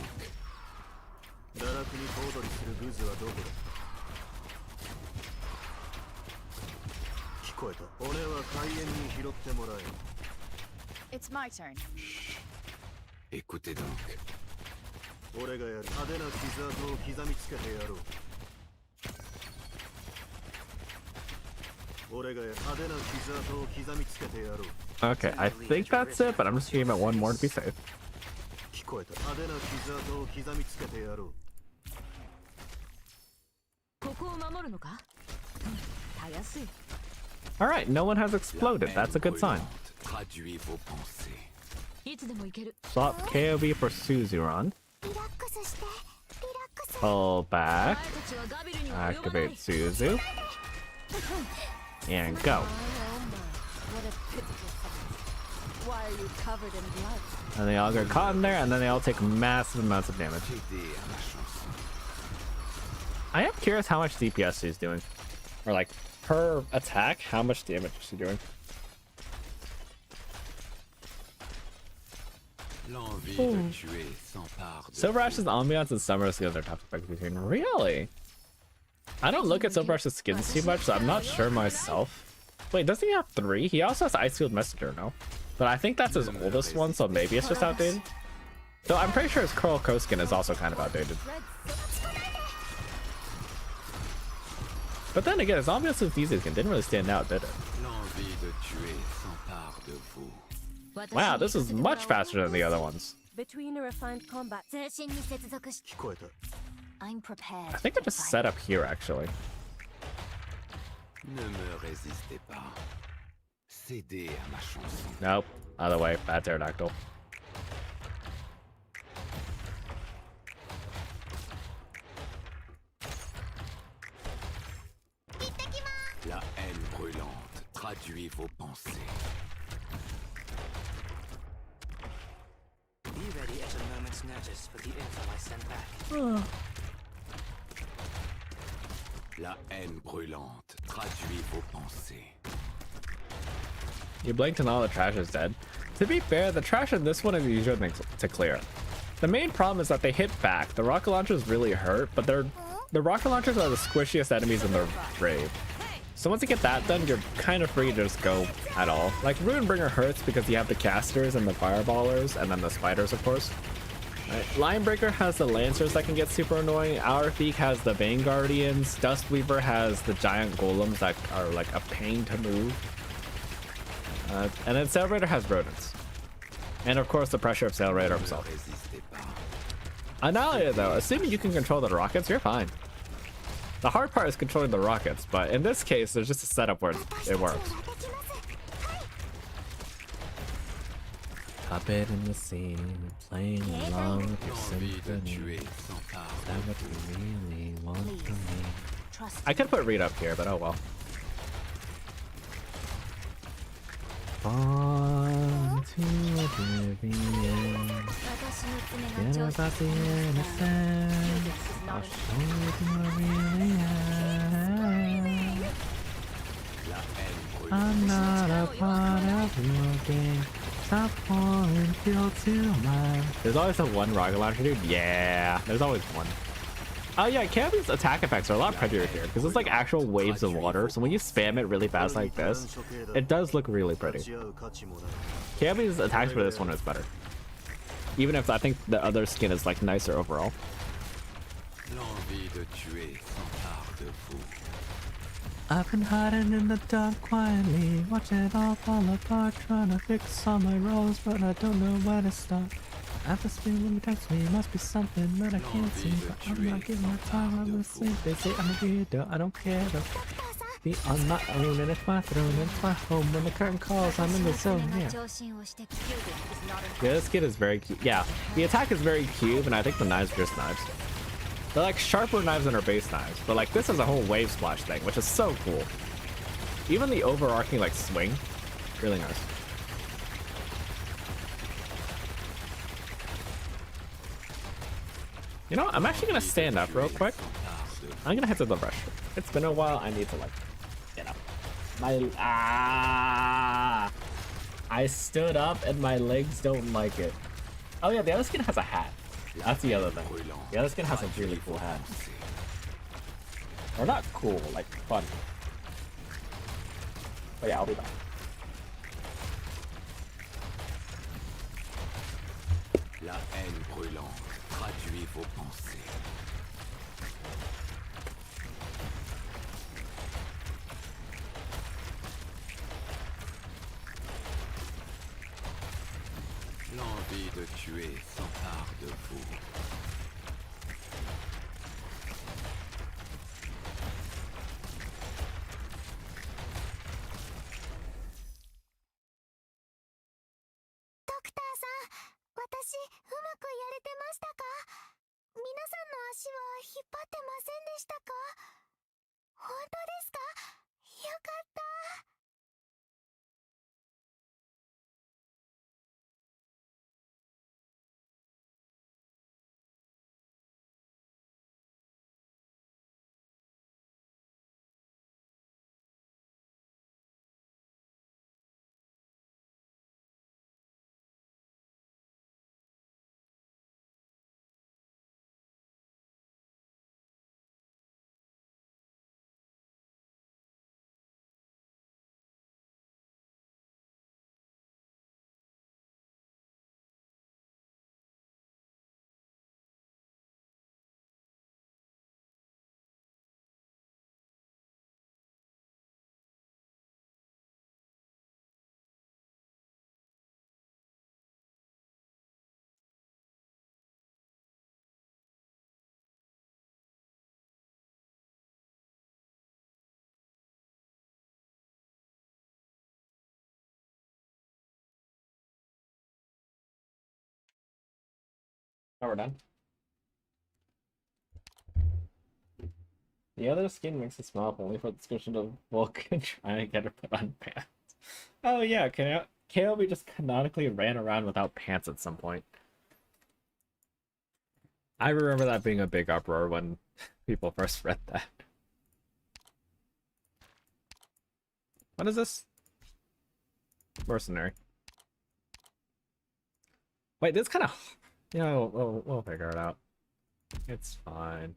It's my turn. Écoutez donc. Okay, I think that's it, but I'm just giving it one more to be safe. Alright, no one has exploded. That's a good sign. Swap KOB for Suzuran. Pull back. Activate Suzu. And go. Why are you covered in blood? And they all get caught in there, and then they all take massive amounts of damage. I am curious how much DPS she's doing. Or like, per attack, how much damage is she doing? Silver Ash's ambiance and summer skins are tough to pick between. Really? I don't look at Silver Ash's skins too much, so I'm not sure myself. Wait, doesn't he have 3? He also has Icefield Messenger, no? But I think that's his oldest one, so maybe it's just outdated. Though I'm pretty sure his Coral Coast skin is also kind of outdated. But then again, his ambiance with Easy skin didn't really stand out, did it? Wow, this is much faster than the other ones. Between a refined combat. I'm prepared. I think I just set up here, actually. Nope. Other way. Bad pterodactyl. Traduis vos pensées. Be ready at a moment's notice for the info I send back. La haine brûlante. Traduis vos pensées. You blinked and all the trash is dead. To be fair, the trash in this one is easier to clear. The main problem is that they hit back. The rocket launchers really hurt, but the rocket launchers are the squishiest enemies in the raid. So once you get that done, you're kind of free to just go at all. Like, Ruinbringer hurts because you have the casters and the fireballers, and then the spiders, of course. Right. Linebreaker has the lancers that can get super annoying. RAcc has the Bane Guardians. Dustweaver has the giant golems that are like a pain to move. And then Sail Raider has rodents. And of course the pressure of Sail Raider himself. Annihilator though, assuming you can control the rockets, you're fine. The hard part is controlling the rockets, but in this case, there's just a setup where it works. Puppet in the scene, playing along with your symphony. Is that what you really want from me? I could put Reed up here, but oh well. On to oblivion. Forget about the innocence. I'll show you who I really am. I'm not a part of your game. Stop pouring fuel to mine. There's always a one rocket launcher, dude. Yeah, there's always one. Oh yeah, Canopy's attack effects are a lot prettier here because it's like actual waves of water. So when you spam it really fast like this, it does look really pretty. Canopy's attacks for this one is better, even if I think the other skin is like nicer overall. I've been hiding in the dark quietly, watch it all fall apart, trying to fix all my roles, but I don't know where to start. After spinning text me, must be something that I can't see, but I'm not giving my time, I'm asleep. They say I'm a weirdo, I don't care though. Be on my own, and it's my throne, and it's my home. When the curtain calls, I'm in the zone, yeah. Yeah, this kid is very cute. Yeah, the attack is very cute, and I think the knives are just knives. They're like sharper knives than our base knives, but like this is a whole wave splash thing, which is so cool. Even the overarching like swing, really nice. You know, I'm actually gonna stand up real quick. I'm gonna head to the restroom. It's been a while. I need to like get up. I stood up and my legs don't like it. Oh yeah, the other skin has a hat. That's the other thing. The other skin has a really cool hat. Or not cool, like fun. But yeah, I'll be back. La haine brûlante. Traduis vos pensées. L'envie de tuer s'empare de vous. Oh, we're done. The other skin makes it smell up only for the description of Vulcan trying to get her put on pants. Oh yeah, KOB just canonically ran around without pants at some point. I remember that being a big uproar when people first read that. What is this? Mercenary. Wait, this kind of... You know, we'll figure it out. It's fine.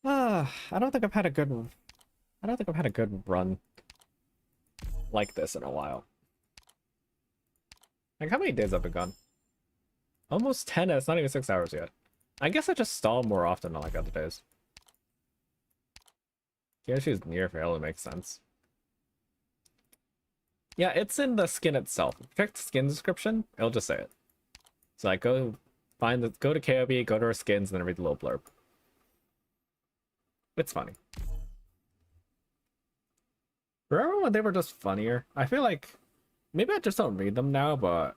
I don't think I've had a good run like this in a while. Like, how many days have been gone? Almost 10, and it's not even 6 hours yet. I guess I just stall more often than like other days. Yeah, she's near fail, it makes sense. Yeah, it's in the skin itself. Check the skin description, it'll just say it. So like go to KOB, go to her skins, and then read the little blurb. It's funny. Remember when they were just funnier? I feel like maybe I just don't read them now, but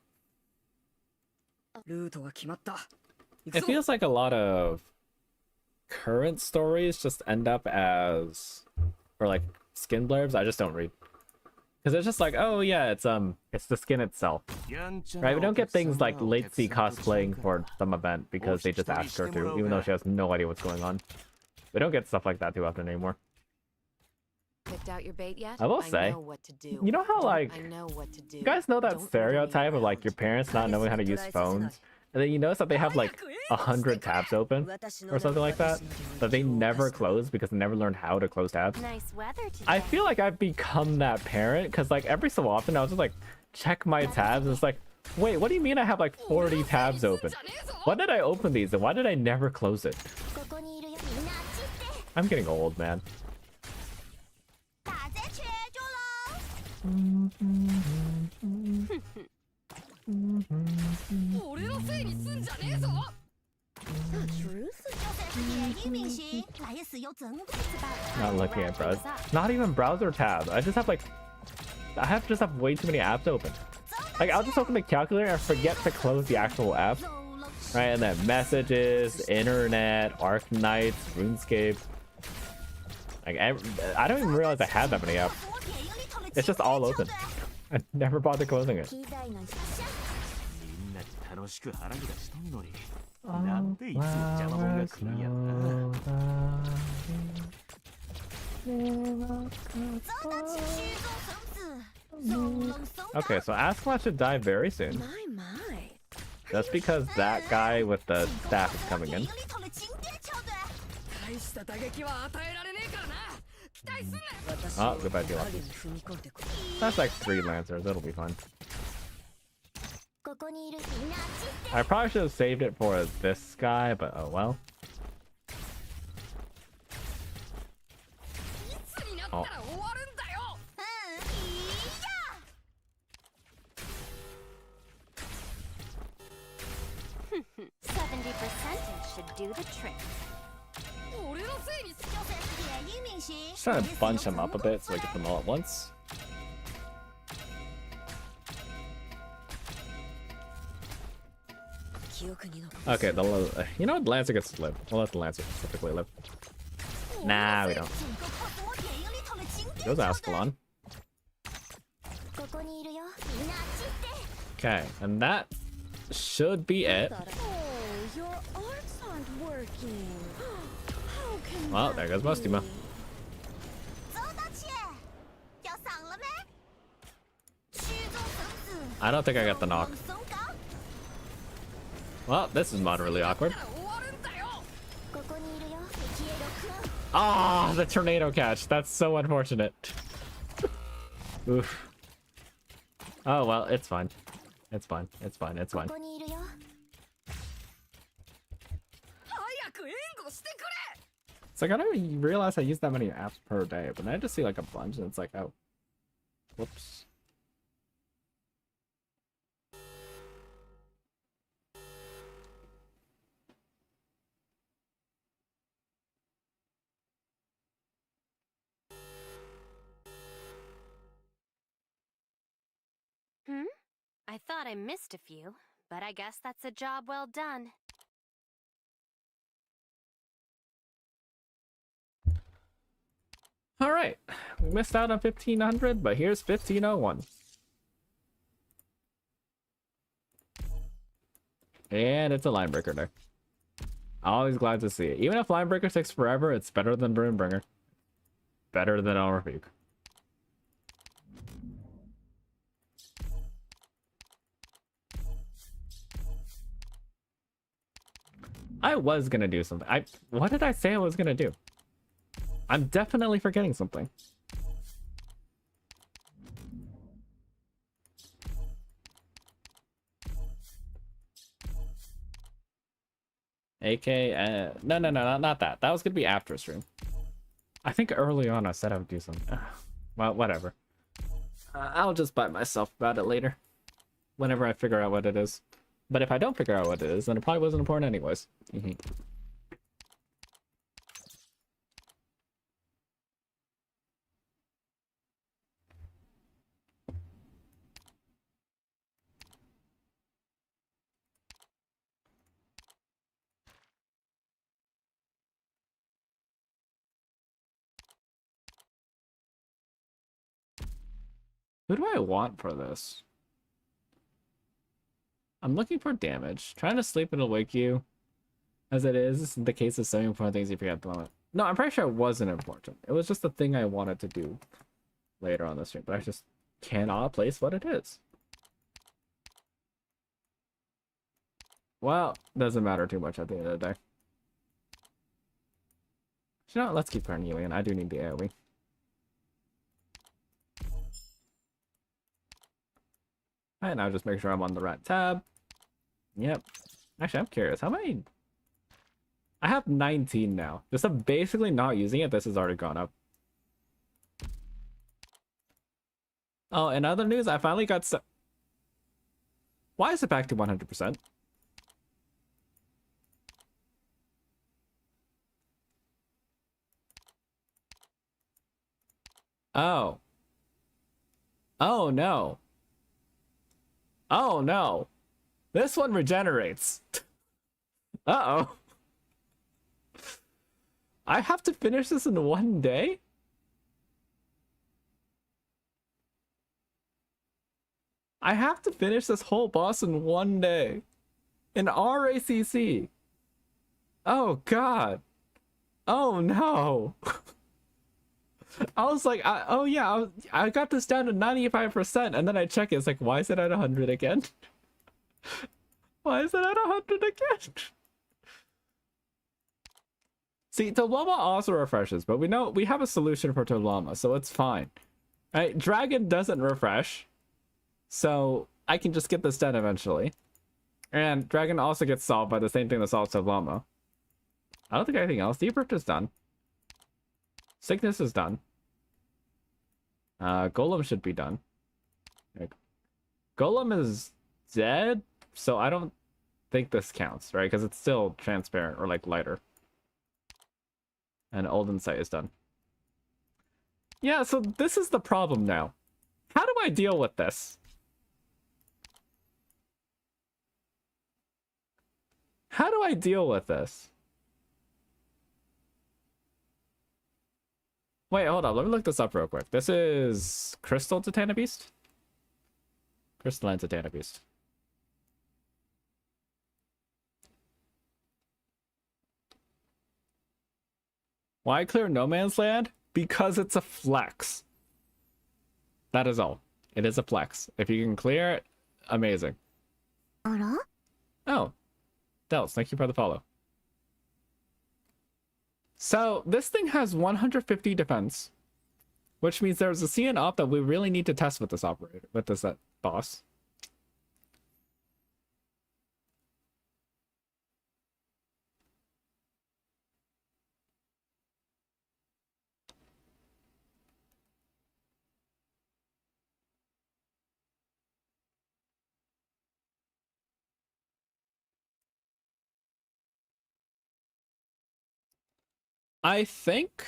it feels like a lot of current stories just end up as, or like skin blurbs I just don't read. Because it's just like, oh yeah, it's the skin itself. Right? We don't get things like Lazy cosplaying for some event because they just asked her to, even though she has no idea what's going on. We don't get stuff like that too often anymore. Picked out your bait yet? I will say, know what to do. you know how like, I know what to do. you guys know that stereotype of like your parents not knowing how to use phones? And then you notice that they have like 100 tabs open or something like that, that they never close because they never learned how to close tabs. Nice weather today. I feel like I've become that parent because like every so often I'll just like check my tabs and it's like, wait, what do you mean I have like 40 tabs open? Why did I open these and why did I never close it? I'm getting old, man. Not looking at browser. Not even browser tabs. I just have way too many apps open. Like I'll just open the calculator and forget to close the actual app. Right, and then messages, internet, Arknights, RuneScape. Like I don't even realize I have that many apps. It's just all open. I never bothered closing it. Okay, so Ascalon should die very soon. That's because that guy with the staff is coming in. Oh, goodbye, deal. That's like 3 Lancers, it'll be fun. I probably should have saved it for this guy, but oh well. Oh. 70% should do the trick. Just trying to bunch them up a bit so I get them all at once. Okay, you know what? Lancer gets to live. We'll let the Lancer specifically live. Nah, we don't. Goes Ascalon. Okay, and that should be it. Well, there goes Mustima. I don't think I got the knock. Well, this is moderately awkward. Ah, the tornado catch. That's so unfortunate. Oof. Oh, well, it's fine. It's fine. It's fine. It's fine. It's like, I don't realize I use that many apps per day, but then I just see like a bunch and it's like, oh. Whoops. I thought I missed a few, but I guess that's a job well done. All right, we missed out on 1500, but here's 1501. And it's a line breaker there. Always glad to see it. Even if line breaker takes forever, it's better than Runebringer. Better than RAcc. I was gonna do something. What did I say I was gonna do? I'm definitely forgetting something. AK, no, not that. That was gonna be after stream. I think early on I said I would do something. Well, whatever. I'll just bite myself about it later. Whenever I figure out what it is. But if I don't figure out what it is, then it probably wasn't important anyways. Who do I want for this? I'm looking for damage. Trying to sleep it'll wake you. As it is, this is the case of so many important things you forget at the moment. No, I'm pretty sure it wasn't important. It was just the thing I wanted to do later on the stream, but I just cannot place what it is. Well, doesn't matter too much at the end of the day. You know what? Let's keep carnelian. I do need the AoE. Alright, now just make sure I'm on the right tab. Yep. Actually, I'm curious. How many... I have 19 now. Just of basically not using it, this has already gone up. Oh, in other news, I finally got... Why is it back to 100%? Oh. Oh, no. Oh, no. This one regenerates. Uh-oh. I have to finish this in one day? I have to finish this whole boss in one day. In RAcc. Oh, God. Oh, no. I was like, oh yeah, I got this down to 95%, and then I check it, it's like, why is it at 100 again? Why is it at 100 again? See, Toblama also refreshes, but we know we have a solution for Toblama, so it's fine. Right? Dragon doesn't refresh, so I can just get this done eventually. And Dragon also gets solved by the same thing that solves Toblama. I don't think anything else. Deep Rift is done. Sickness is done. Golem should be done. Golem is dead, so I don't think this counts, right? Because it's still transparent or like lighter. And Old Insight is done. Yeah, so this is the problem now. How do I deal with this? How do I deal with this? Wait, hold on. Let me look this up real quick. This is Crystal Titana Beast? Crystalline Titana Beast. Why clear No Man's Land? Because it's a flex. That is all. It is a flex. If you can clear it, amazing. Oh. Dels, thank you for the follow. So this thing has 150 defense, which means there's a CN op that we really need to test with this operator, with this boss. I think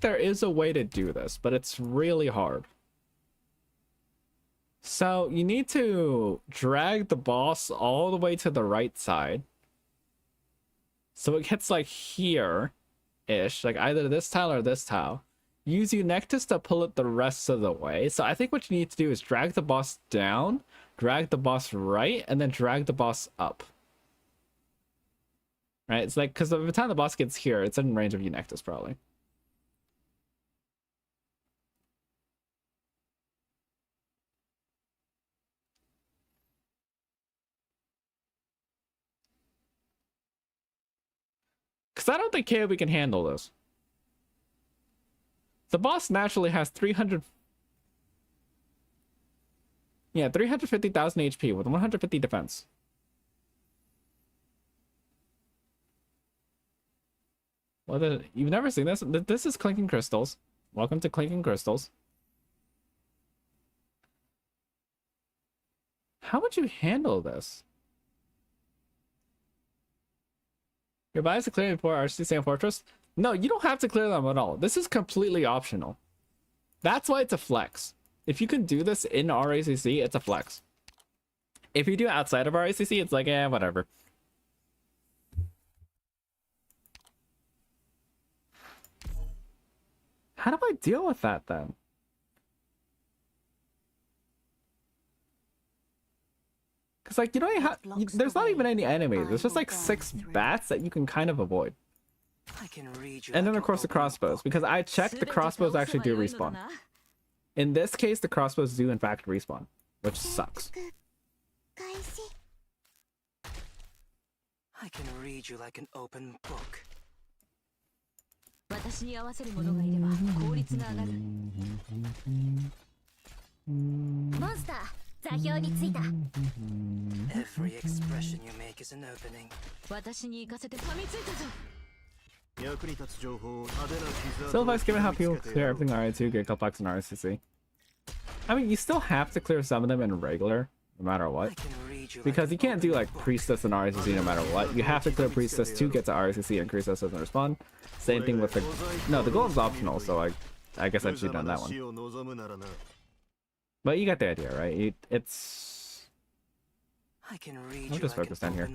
there is a way to do this, but it's really hard. So you need to drag the boss all the way to the right side. So it gets like here. ish, like either this tile or this tile. Use Eunectus to pull it the rest of the way. So I think what you need to do is drag the boss down, drag the boss right, and then drag the boss up. Right? It's like, because by the time the boss gets here, it's in range of Eunectus probably. Because I don't think KOB can handle this. The boss naturally has 300... Yeah, 350,000 HP with 150 defense. Well, you've never seen this? This is Clinking Crystals. Welcome to Clinking Crystals. How would you handle this? Your bias to clear before RCC and Fortress? No, you don't have to clear them at all. This is completely optional. That's why it's a flex. If you can do this in RAcc, it's a flex. If you do it outside of RAcc, it's like, eh, whatever. How do I deal with that then? Because, like, you don't have... There's not even any enemies. There's just, like, 6 bats that you can kind of avoid. And then, of course, the crossbows. Because I checked, the crossbows actually do respawn. In this case, the crossbows do, in fact, respawn. Which sucks. I can read you like an open book. Every expression you make is an opening. Still advice given how people clear everything in RA2, get complex in RAcc. I mean, you still have to clear some of them in regular, no matter what. Because you can't do like Priestess and RAcc no matter what. You have to clear Priestess to get to RAcc and Priestess doesn't respond. Same thing with the... No, the Golem's optional, so I guess I should have done that one. But you got the idea, right? It's... I'll just focus down here.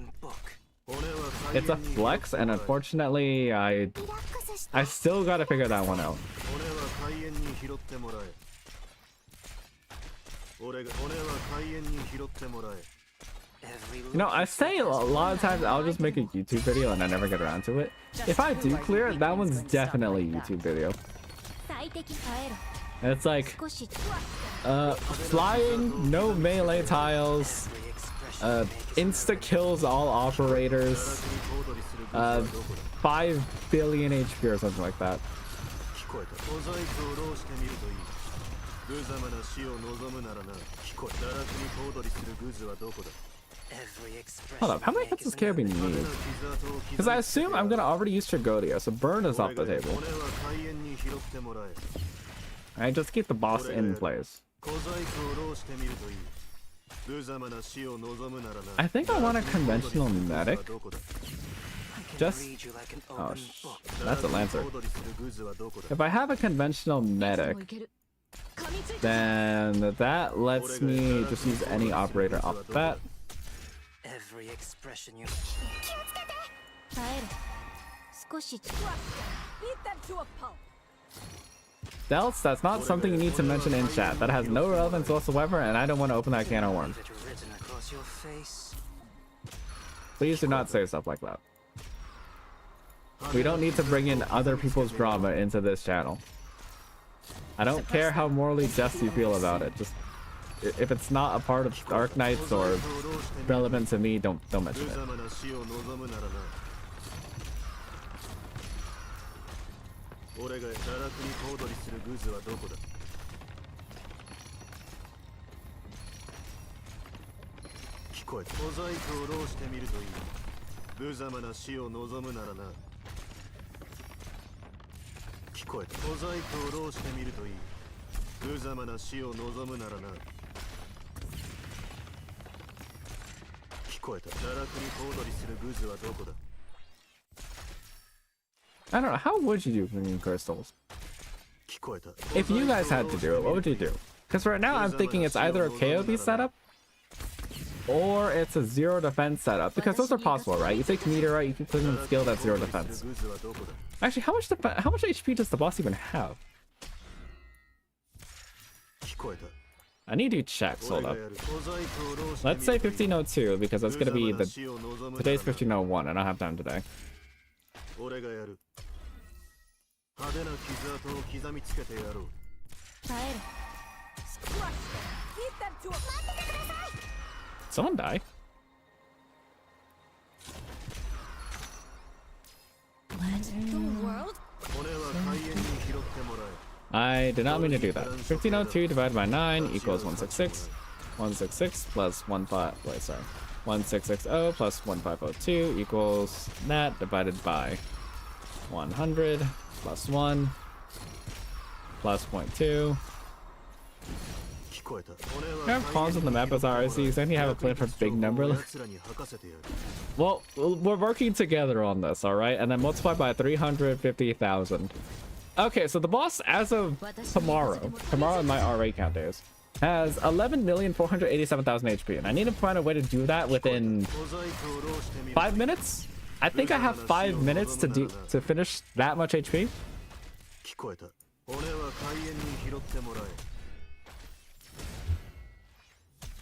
It's a flex, and unfortunately, I still gotta figure that one out. You know, I say a lot of times I'll just make a YouTube video and I never get around to it. If I do clear it, that one's definitely a YouTube video. And it's like, flying, no melee tiles, insta kills all operators, 5 billion HP or something like that. Hold up, how many hits does KOB need? Because I assume I'm gonna already use Trigodia, so burn is off the table. Alright, just keep the boss in place. I think I want a conventional medic. Just... Oh, that's a Lancer. If I have a conventional medic, then that lets me just use any operator off the bat. Every expression you... Delts, that's not something you need to mention in chat. That has no relevance whatsoever, and I don't want to open that can of worms. Please do not say stuff like that. We don't need to bring in other people's drama into this channel. I don't care how morally just you feel about it. Just if it's not a part of Dark Knights or relevant to me, don't mention it. I don't know, how would you do Clinking Crystals? If you guys had to do it, what would you do? Because right now I'm thinking it's either a KOB setup or it's a 0 defense setup, because those are possible, right? You take meteorite, you keep clicking the skill, that's 0 defense. Actually, how much HP does the boss even have? I need to check. Hold up. Let's say 1502 because that's gonna be today's 1501. I don't have time today. Someone die? I did not mean to do that. 1502 divided by 9 equals 166. 166 plus 1660 plus 1502 equals that divided by 100 plus 1 plus 0.2. I have pawns on the map as RAcc, because I need to have a plan for big number. Well, we're working together on this, alright? And then multiply by 350,000. Okay, so the boss, as of tomorrow in my RA count days, has 11,487,000 HP, and I need to find a way to do that within 5 minutes. I think I have 5 minutes to finish that much HP.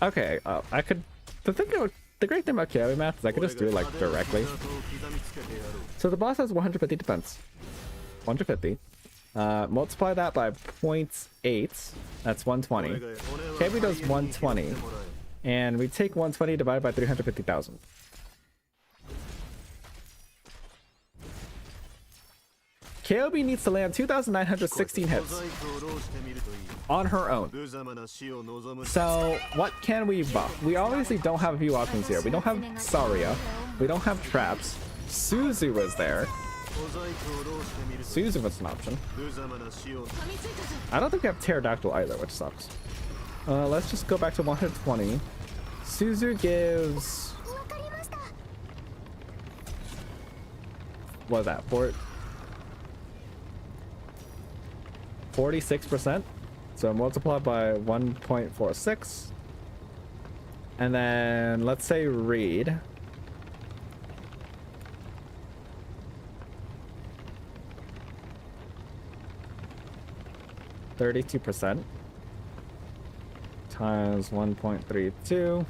Okay, I could. The great thing about KOE math is I could just do it like directly. So the boss has 150 defense. 150. Multiply that by 0.8. That's 120. KOE does 120, and we take 120 divided by 350,000. KOB needs to land 2,916 hits on her own. So what can we buff? We obviously don't have a few options here. We don't have Saria. We don't have traps. Suzu was there. Suzu was an option. I don't think we have Pterodactyl either, which sucks. Let's just go back to 120. Suzu gives... what was that? 46%. So multiply by 1.46. And then let's say read. %. Times 1.32.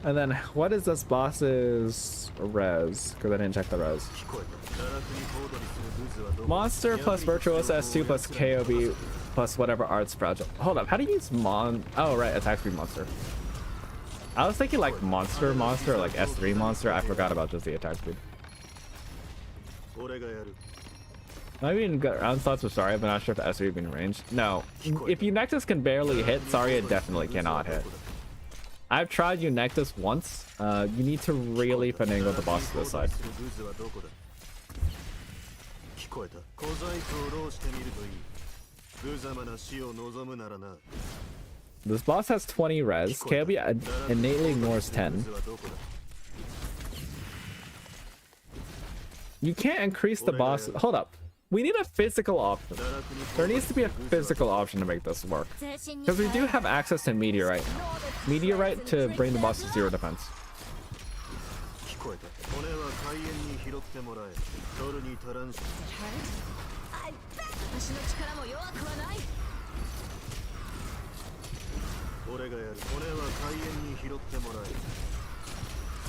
And then what is this boss's res? Because I didn't check the res. Monster plus Virtuoso S2 plus KOB plus whatever arts project. Hold up, how do you use oh right, attack speed monster. I was thinking like monster or like S3 monster. I forgot about just the attack speed. Maybe in round slots with Saria, but not sure if S3 would be in range. No, if you Nexus can barely hit, Saria definitely cannot hit. I've tried you Nexus once. You need to really finagle the boss to this side. This boss has 20 res. KOB innately ignores 10. You can't increase the boss. Hold up. We need a physical option. There needs to be a physical option to make this work. Because we do have access to Meteorite. Meteorite to bring the boss to 0 defense.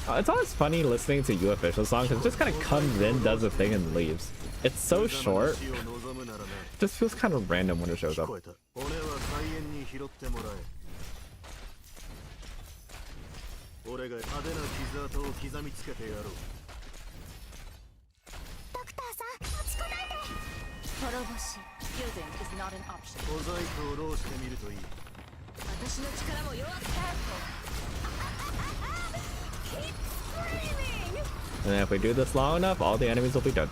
It's always funny listening to you official songs. It just kind of comes in, does a thing, and leaves. It's so short. It just feels kind of random when it shows up. And then if we do this long enough, all the enemies will be done.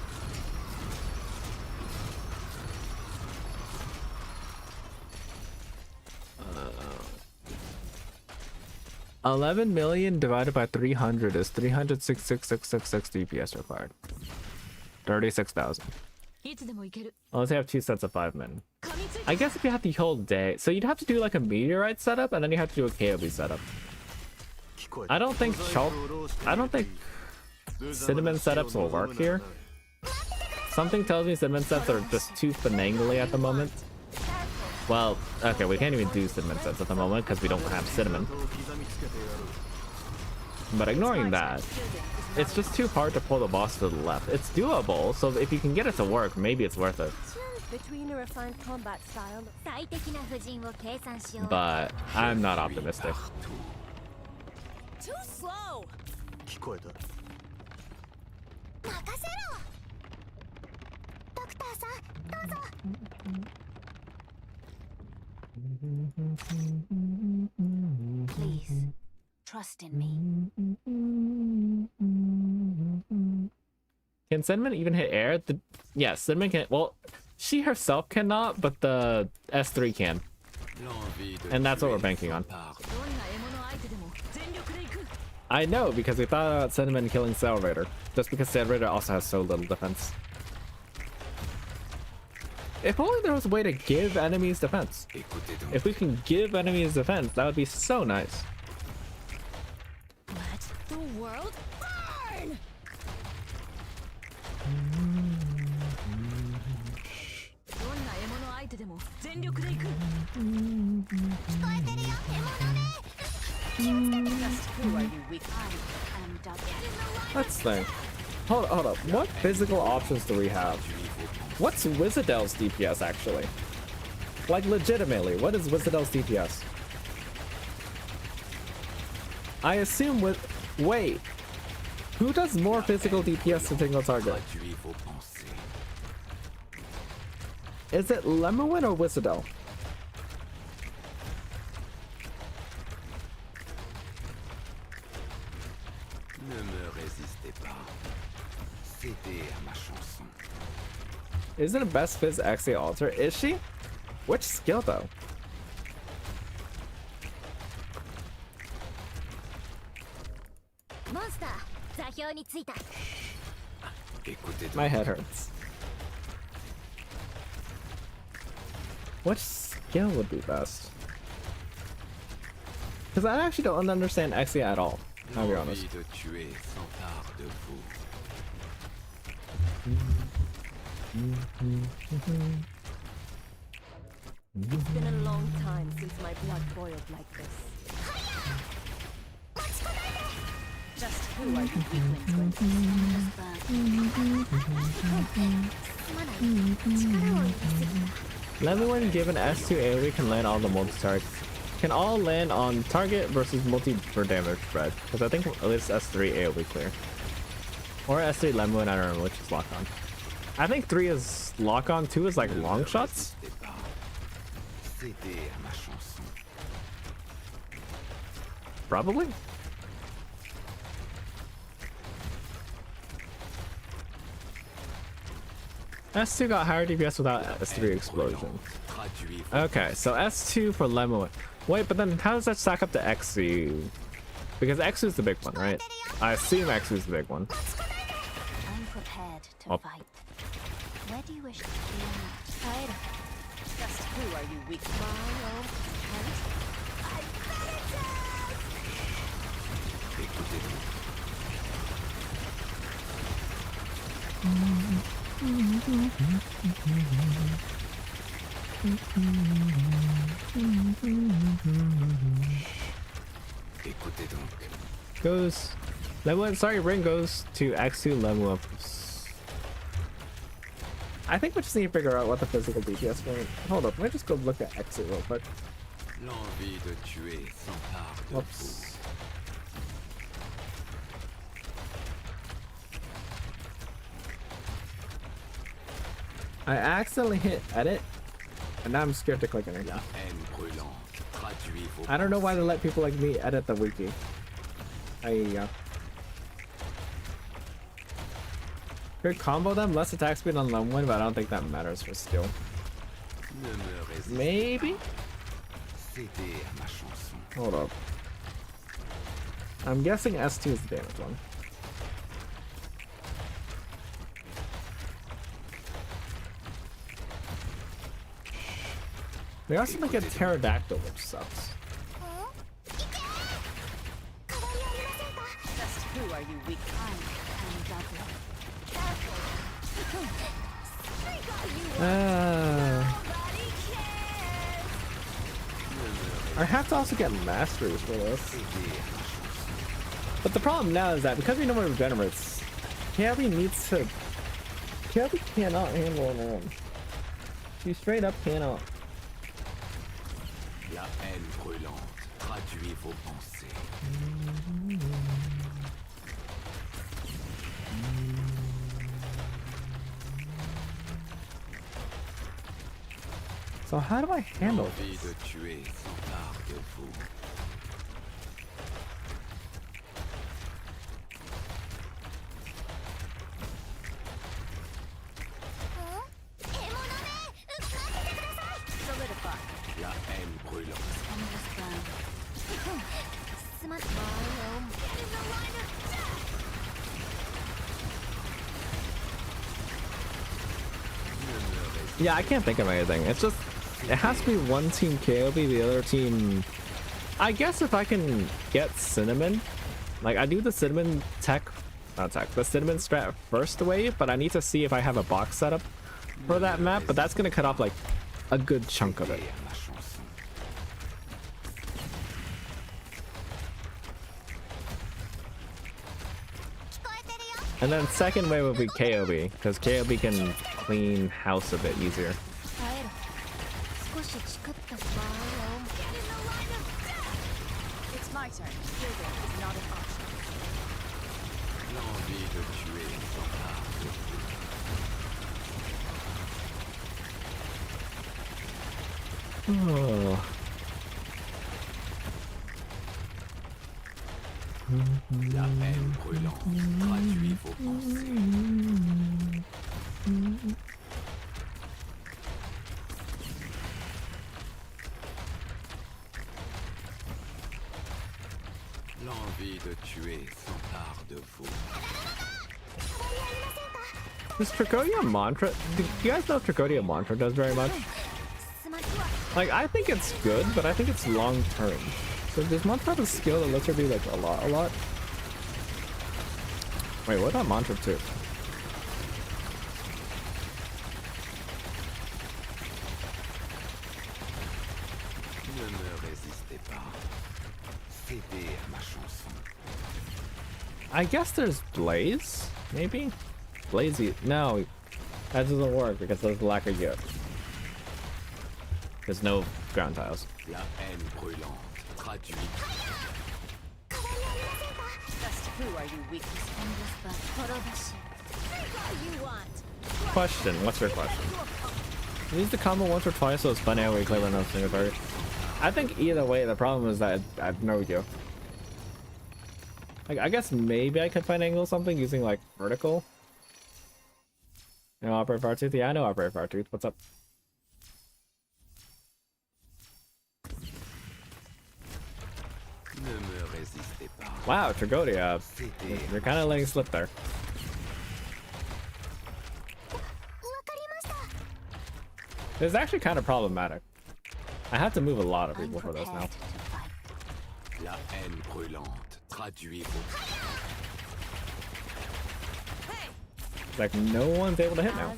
Uh, 11 million divided by 300 is 366,666 DPS required. 36,000. Unless you have 2 sets of 5 men. I guess if you have the whole day, so you'd have to do like a meteorite setup, and then you have to do a KOB setup. I don't think cinnamon setups will work here. Something tells me cinnamon sets are just too finangly at the moment. Well, okay, we can't even do cinnamon sets at the moment because we don't have cinnamon. But ignoring that, it's just too hard to pull the boss to the left. It's doable, so if you can get it to work, maybe it's worth it. Between a refined combat style, But I'm not optimistic. too slow. 聞こえた。任せろ。ドクターさん、どうぞ。Please, trust in me. Can Cinnamon even hit air? Yeah, Cinnamon can. Well, she herself cannot, but the S3 can. And that's what we're banking on. I know, because we thought about Cinnamon killing Salvator. Just because Salvator also has so little defense. If only there was a way to give enemies defense. If we can give enemies defense, that would be so nice. Let the world burn! Let's think. Hold up. What physical options do we have? What's Wizardel's DPS actually? Like legitimately, what is Wizardel's DPS? I assume with... Wait. Who does more physical DPS to single target? Is it Lemuin or Wizardel? Ne me résistez pas. Cédez à ma chanson. Isn't it best Fizz Axia Alter? Is she? Which skill though? Monster, 座標についた。 Écoutez My head hurts. Which skill would be best? Because I actually don't understand Axia at all. I'll be honest. de tuer s'empare de vous. It's been a long time since my blood boiled like this. Just who are you weaklings Lemuin given S2 AoE can land on the multi-target. Can all land on target versus multi for damage spread. Because I think at least S3 AoE clear. Or S3 Lemuin, I don't know which is lock on. I think 3 is lock on, 2 is like long shots. Probably. S2 got higher DPS without S3 explosion. Okay, so S2 for Lemuin. Wait, but then how does that stack up to XU? Because XU is the big one, right? I assume XU is the big one. I'm prepared to fight. Where do you wish to be? Just who are you weak? My own Écoutez donc. Goes Lemuin, sorry, ring goes to X2 Lemuin. I think we just need to figure out what the physical DPS means. Hold up, let me just go look at X2 real quick. L'envie de tuer s'empare de vous. I accidentally hit edit, and now I'm scared to click anything. I don't know why they let people like me edit the wiki. Could combo them, less attack speed on Lemuin, but I don't think that matters for skill. Maybe? Hold up. I'm guessing S2 is the damage one. They also make a pterodactyl, which sucks. you weak? I have to also get masters for this. But the problem now is that because we know what regenerates, KLB needs to. KLB cannot handle on her own. She straight up cannot. La haine brûlante traduit vos pensées. So how do I handle L'envie this? de tuer s'empare de vous. Solidify. La haine brûlante. Yeah, I can't think of anything. It's just, it has to be one team KOB, the other team. I guess if I can get Cinnamon, like I do the Cinnamon the Cinnamon strat first wave, but I need to see if I have a box setup for that map, but that's gonna cut off like a good chunk of it. And then second wave would be KOB, because KOB can clean house a bit easier. It's my turn. Yielding is not an option. L'envie de tuer s'empare de Oh. La haine brûlante traduit vos pensées. L'envie de tuer s'empare de vous. Does Tricodia Mantra? Do you guys know if Tricodia Mantra does very much? Like, I think it's good, but I think it's long term. So does Mantra have a skill that lets her do like a lot? Wait, what about Mantra 2? Ne me résistez pas. Cédez à ma chanson. I guess there's Blaze, maybe? Blazy. No, that doesn't work because there's lack of gear. There's no ground tiles. La haine brûlante traduit. Just who are you weak? Question. What's your question? Use the combo once or twice so it's fun AoE clever enough single target. I think either way, the problem is that I have no idea. Like, I guess maybe I could find angle something using like vertical. You know, Operate Fartooth? Yeah, I know Operate Fartooth. What's up? Ne me résistez pas. Wow, Trigodia. You're kind of letting slip there. It's actually kind of problematic. I have to move a lot of people for this now. La haine brûlante traduit vos. Like, no one's able to hit now.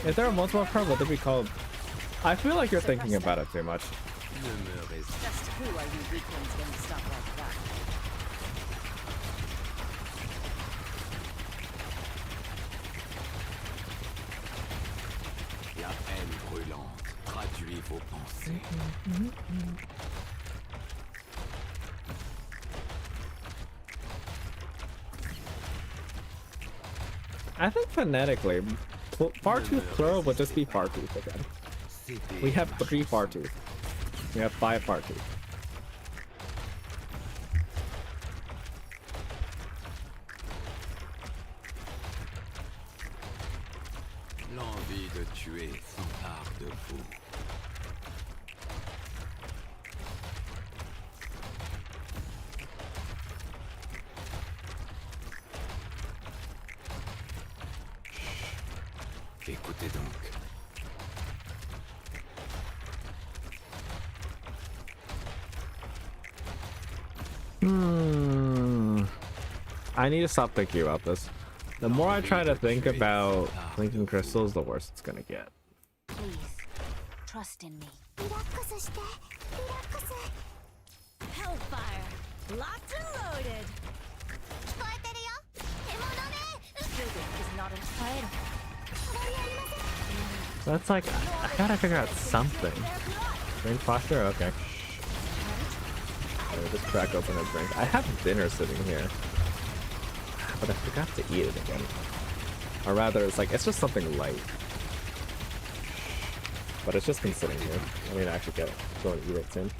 If there were multiple cards, what would they be called? I feel like you're thinking about it too much. Ne me résistez. Just who are you weaklings going to stop like that? La haine brûlante traduit vos pensées. I think phonetically, Fartooth plural would just be Fartooth again. We have 3 Fartooth. We have 5 Fartooth. L'envie de tuer s'empare de vous. Chut. Écoutez donc. I need to stop thinking about this. The more I try to think about linking crystals, the worse it's gonna get. Please, trust in me. リラックスしてリラックス Hellfire. Locked and loaded. 聞こえてるよ獣め Shielding is not in 変わりありません So that's like, I gotta figure out something. Drink posture? Okay. Just crack open a drink. I have dinner sitting here, but I forgot to eat it again. Or rather, it's like, it's just something light. But it's just been sitting here. I mean, I actually go and eat it soon.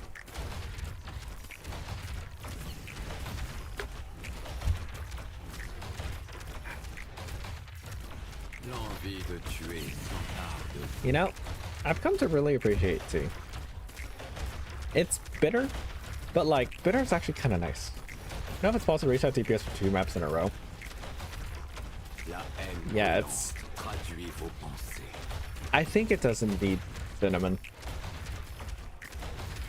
You know, I've come to really appreciate tea. It's bitter, but like, bitter is actually kind of nice. You know if it's possible to reach out DPS for 2 maps in a row? Yeah, it's... I think it doesn't need cinnamon.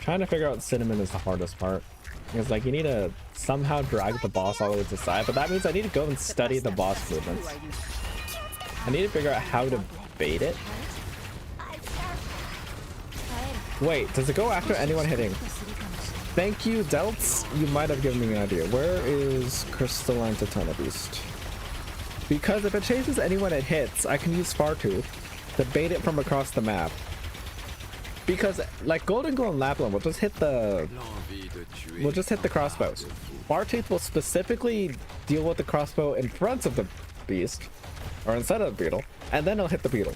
Trying to figure out cinnamon is the hardest part. Because like, you need to somehow drag the boss all the way to the side, but that means I need to go and study the boss movements. I need to figure out how to bait it. Wait, does it go after anyone hitting? Thank you, Delts. You might have given me an idea. Where is Crystalline Titana Beast? Because if it chases anyone it hits, I can use Fartooth to bait it from across the map. Because like Golden Glow and Lapland will just hit the crossbows. Fartooth will specifically deal with the crossbow in front of the beast, or instead of the beetle, and then it'll hit the beetle.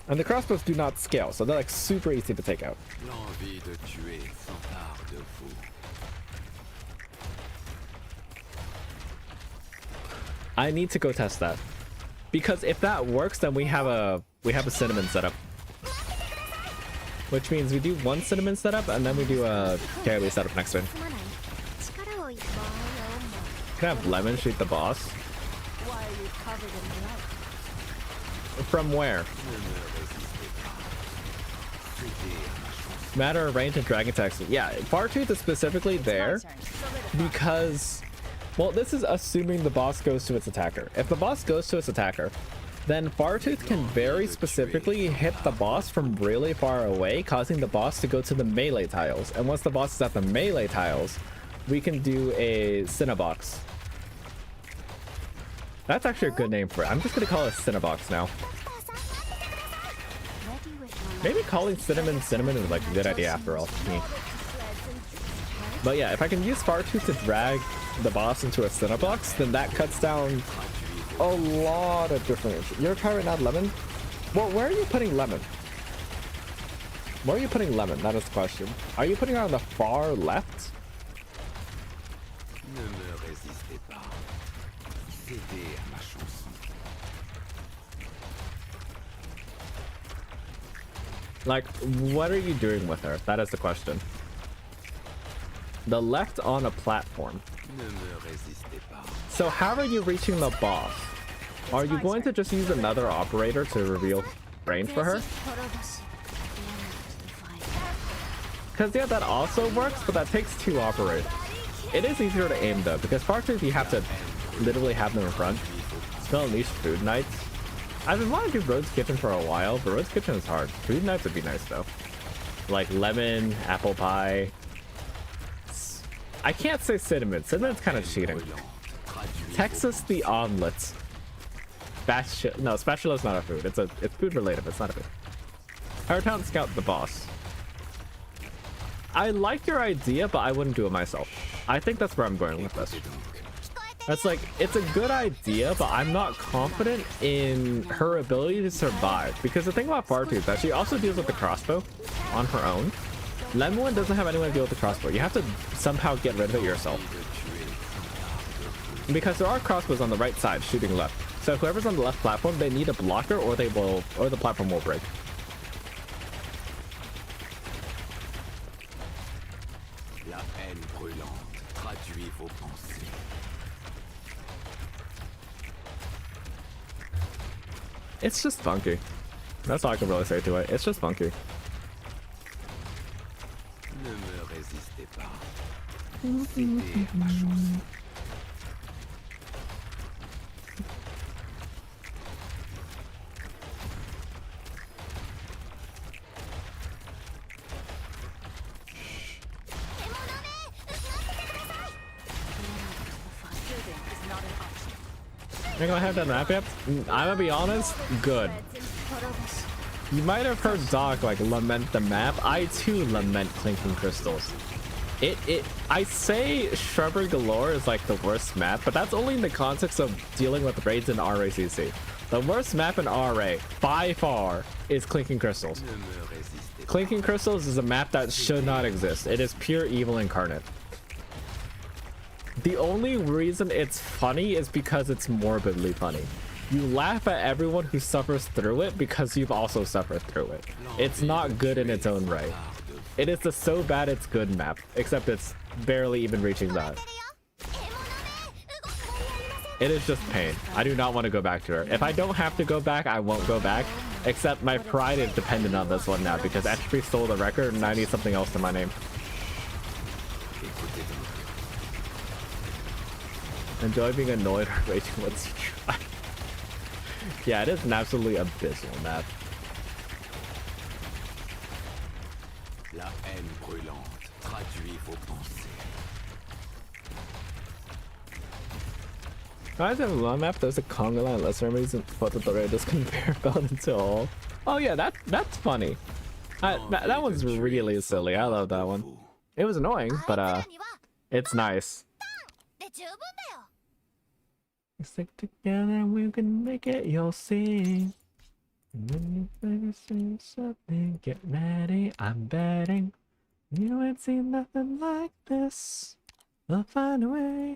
And the crossbows do not scale, so they're like super easy to take out. I need to go test that, because if that works, then we have a cinnamon setup, which means we do one cinnamon setup and then we do a carry setup next turn. Can I have Lemon shoot the boss? Why are you covered in blood? From where? Matter of range and dragon attacks. Yeah, Fartooth is specifically there because, well, this is assuming the boss goes to its attacker. If the boss goes to its attacker, then Fartooth can very specifically hit the boss from really far away, causing the boss to go to the melee tiles. And once the boss is at the melee tiles, we can do a Cinnabox. That's actually a good name for it. I'm just gonna call it Cinnabox now. Maybe calling Cinnamon is like a good idea after all. But yeah, if I can use Fartooth to drag the boss into a Cinnabox, then that cuts down a lot of different... You're trying out Lemon? Well, where are you putting Lemon? Where are you putting Lemon? That is the question. Are you putting it on the far left? Like, what are you doing with her? That is the question. The left on a platform. So how are you reaching the boss? Are you going to just use another operator to reveal range for her? Because yeah, that also works, but that takes 2 operators. It is easier to aim though, because Fartooth you have to literally have them in front. Still unleash Food Knights. I've been wanting to do Road's Kitchen for a while, but Road's Kitchen is hard. Food Knights would be nice though. Like lemon, apple pie. I can't say cinnamon. Cinnamon's kind of cheating. Texas the omelets. No, spatula is not a food. It's food related, but it's not a food. Town Scout the boss. I like your idea, but I wouldn't do it myself. I think that's where I'm going with this. That's like, it's a good idea, but I'm not confident in her ability to survive. Because the thing about Fartooth is that she also deals with the crossbow on her own. Lemon doesn't have anyone to deal with the crossbow. You have to somehow get rid of it yourself. Because there are crossbows on the right side shooting left. So whoever's on the left platform, they need a blocker or the platform will break. It's just funky. That's all I can really say to it. It's just funky. Think I have that map yet? I'm gonna be honest, good. You might have heard Doc like lament the map. I too lament Clinking Crystals. I say Shrubbery Galore is like the worst map, but that's only in the context of dealing with raids in RAcc. The worst map in RA, by far, is Clinking Crystals. Clinking Crystals is a map that should not exist. It is pure evil incarnate. The only reason it's funny is because it's morbidly funny. You laugh at everyone who suffers through it because you've also suffered through it. It's not good in its own right. It is the so bad it's good map, except it's barely even reaching that. It is just pain. I do not want to go back to her. If I don't have to go back, I won't go back. Except my pride is dependent on this one now because Entropy stole the record and I need something else to my name. Enjoy being annoyed or raging once you try. Yeah, it is an absolutely abysmal map. La haine brûlante traduit vos pensées. Guys, have a long map. There's a Conga line. Lesser reason for the Dorados conveyor belt into all. Oh yeah, that's funny. That one's really silly. I love that one. It was annoying, but it's nice. Stick together, we can make it. You'll see. When you say something, get ready. I'm betting you ain't seen nothing like this. We'll find a way.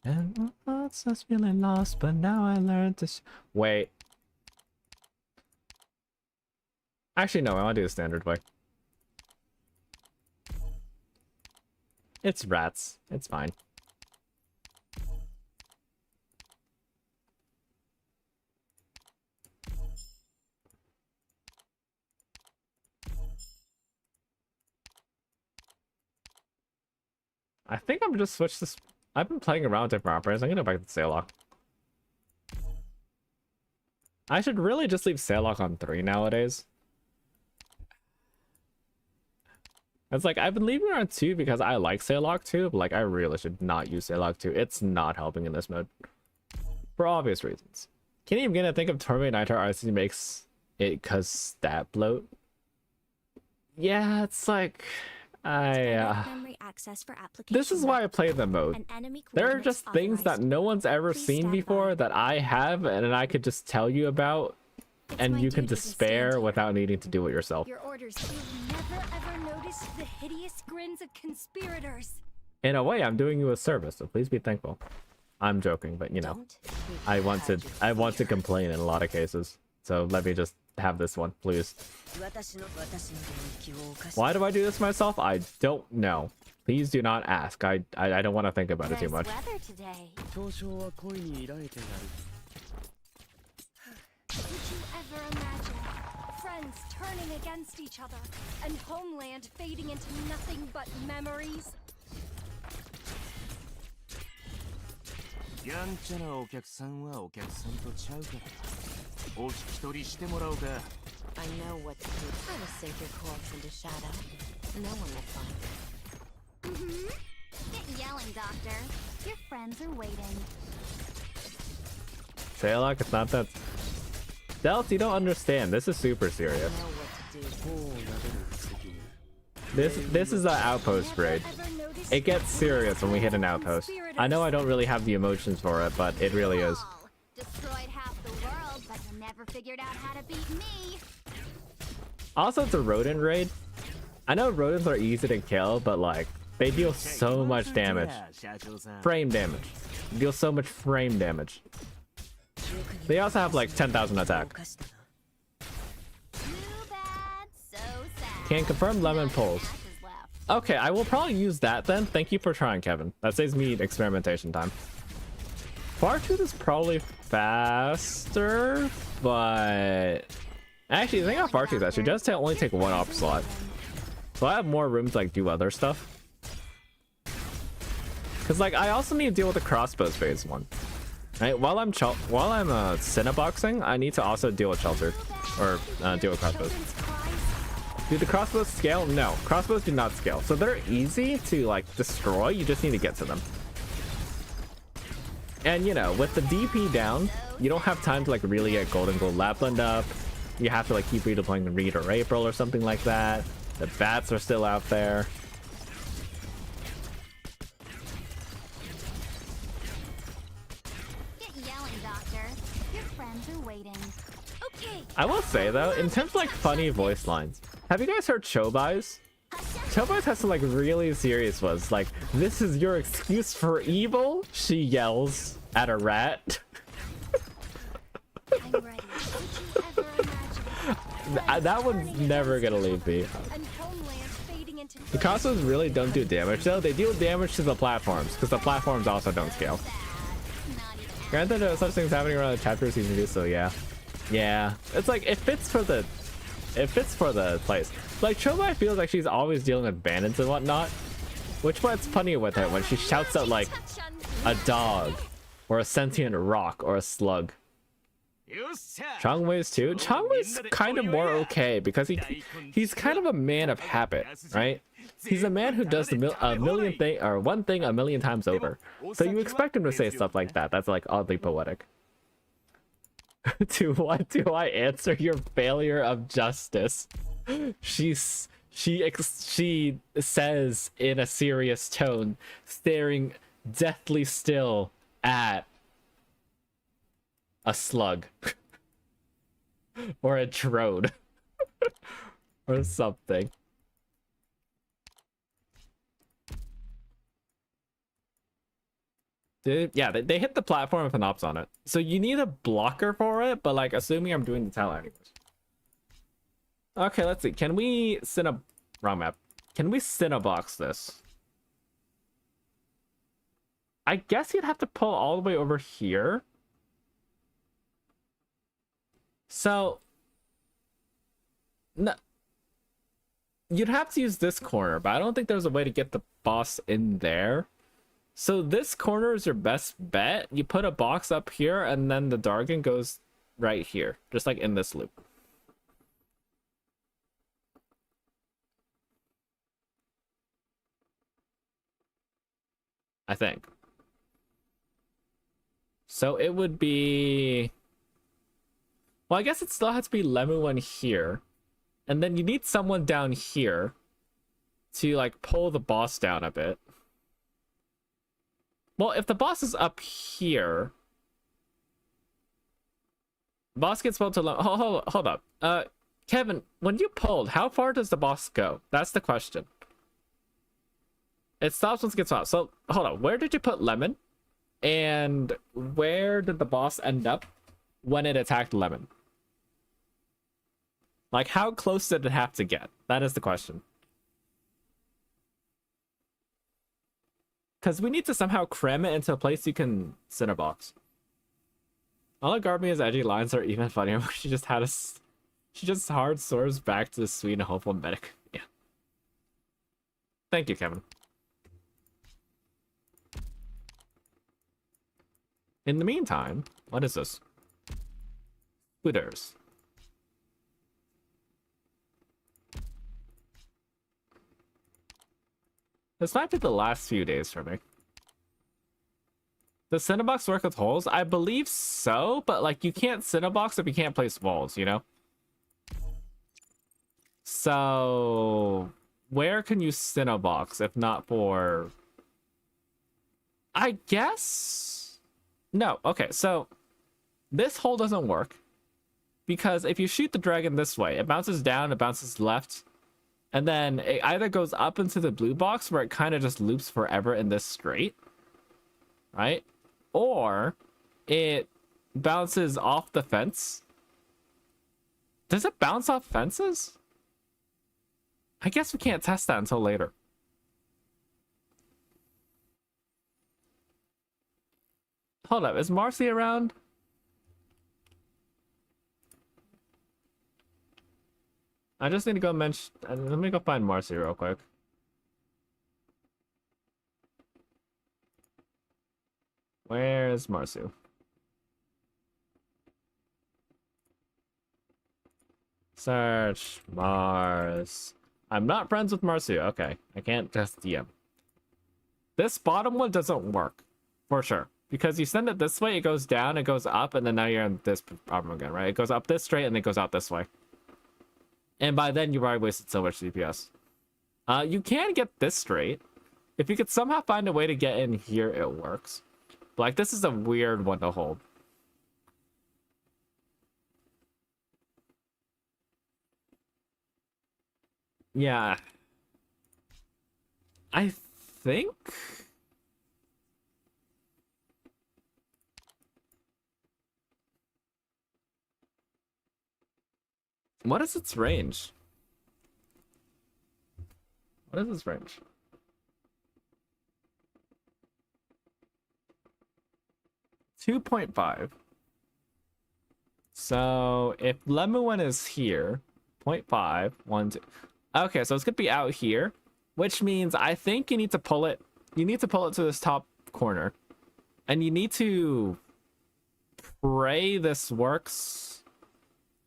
And my thoughts I was feeling lost, but now I learned to wait. Actually, no, I want to do the standard way. It's rats. It's fine. I think I'm just switch this. I've been playing around with different operators. I'm gonna go back to Saillock. I should really just leave Saillock on 3 nowadays. It's like I've been leaving it on 2 because I like Saillock 2, but like I really should not use Saillock 2. It's not helping in this mode. For obvious reasons. Can't even begin to think of Torment Nitro RC makes it cause stat bloat. Yeah, it's like this is why I play the mode. There are just things that no one's ever seen before that I have and I could just tell you about and you can despair without needing to do it yourself. Your orders, you've never ever noticed the hideous grins of conspirators. In a way, I'm doing you a service, so please be thankful. I'm joking, but you know, I want to complain in a lot of cases. So let me just have this one, please. Why do I do this myself? I don't know. Please do not ask. I don't want to think about it too much. Did you ever imagine friends turning against each other and homeland fading into nothing but memories? やんちゃなお客さんはお客さんとちゃうからお引き取りしてもらおうか I know what to do. Try to sink your corpse into shadow. No one will find it. Get yelling, Doctor. Your friends are waiting. Saillock, it's not that. Delts, you don't understand. This is super serious. This is an outpost raid. It gets serious when we hit an outpost. I know I don't really have the emotions for it, but it really is. Destroyed half the world, but you never figured out how to beat me. Also, it's a rodent raid. I know rodents are easy to kill, but like they deal so much damage. Frame damage. Deal so much frame damage. They also have like 10,000 attack. Can confirm lemon pulls. Okay, I will probably use that then. Thank you for trying, Kevin. That saves me experimentation time. Fartooth is probably faster, but actually, the thing about Fartooth actually does only take 1 op slot, so I have more room to like do other stuff. Cause like I also need to deal with the crossbows phase 1. Right, while I'm cinnaboxing, I need to also deal with shelter or deal with crossbows. Do the crossbows scale? No, crossbows do not scale. So they're easy to like destroy. You just need to get to them. And you know, with the DP down, you don't have time to like really get golden gold lapland up. You have to like keep redeploying the Reed or April or something like that. The bats are still out there. Get yelling, Doctor. Your friends are waiting. Okay. I will say though, in terms of like funny voice lines, have you guys heard Chobai's? Chobai's has some like really serious ones. Like, "This is your excuse for evil?" She yells at a rat. I'm ready. Did you ever imagine? That one's never gonna leave me. And homeland fading into The consoles really don't do damage though. They deal damage to the platforms because the platforms also don't scale. Granted, there are such things happening around the chapter season 2, so yeah. Yeah, it's like it fits for the place. Like Chobai feels like she's always dealing with bandits and whatnot, which what's funny with her when she shouts out like a dog or a sentient rock or a slug. Changwei's too. Changwei's kind of more okay because he's kind of a man of habit, right? He's a man who does one thing a million times over. So you expect him to say stuff like that. That's like oddly poetic. To what do I answer your failure of justice? She says in a serious tone, staring deathly still at a slug or a drone or something. Yeah, they hit the platform with an ops on it. So you need a blocker for it, but like assuming I'm doing the tele anyways. Okay, let's see. Can we wrong map? Can we Cinnabox this? I guess you'd have to pull all the way over here. So no, you'd have to use this corner, but I don't think there's a way to get the boss in there. So this corner is your best bet. You put a box up here and then the Dargan goes right here, just like in this loop. I think. So it would be... Well, I guess it still has to be Lemuel here. And then you need someone down here to like pull the boss down a bit. Well, if the boss is up here, boss gets pulled to hold up. Kevin, when you pulled, how far does the boss go? That's the question. It stops once it gets off. So hold on, where did you put Lemon? And where did the boss end up when it attacked Lemon? Like, how close did it have to get? That is the question. Because we need to somehow cram it into a place you can Cinnabox. Oligarmia's edgy lines are even funnier. She just hard swords back to the sweet and hopeful medic. Yeah. Thank you, Kevin. In the meantime, what is this? Scooters. This might be the last few days for me. Does Cinnabox work with holes? I believe so, but like you can't Cinnabox if you can't place walls, you know? So where can you Cinnabox if not for... I guess? No, okay, so this hole doesn't work because if you shoot the dragon this way, it bounces down, it bounces left, and then it either goes up into the blue box where it kind of just loops forever in this straight, right? Or it bounces off the fence. Does it bounce off fences? I guess we can't test that until later. Hold up, is Marcy around? I just need to go mention... Let me go find Marcy real quick. Where's Marcy? Search Mars. I'm not friends with Marcy. Okay, I can't just DM. This bottom one doesn't work. For sure. Because you send it this way, it goes down, it goes up, and then now you're in this problem again, right? It goes up this straight and it goes out this way. And by then you already wasted so much DPS. You can get this straight. If you could somehow find a way to get in here, it works. But, like, this is a weird one to hold. Yeah. I think... What is its range? What is its range? .5. So if Lemuel is here, 0.5, 1, 2. Okay, so it's gonna be out here, which means I think you need to pull it. You need to pull it to this top corner, and you need to pray this works.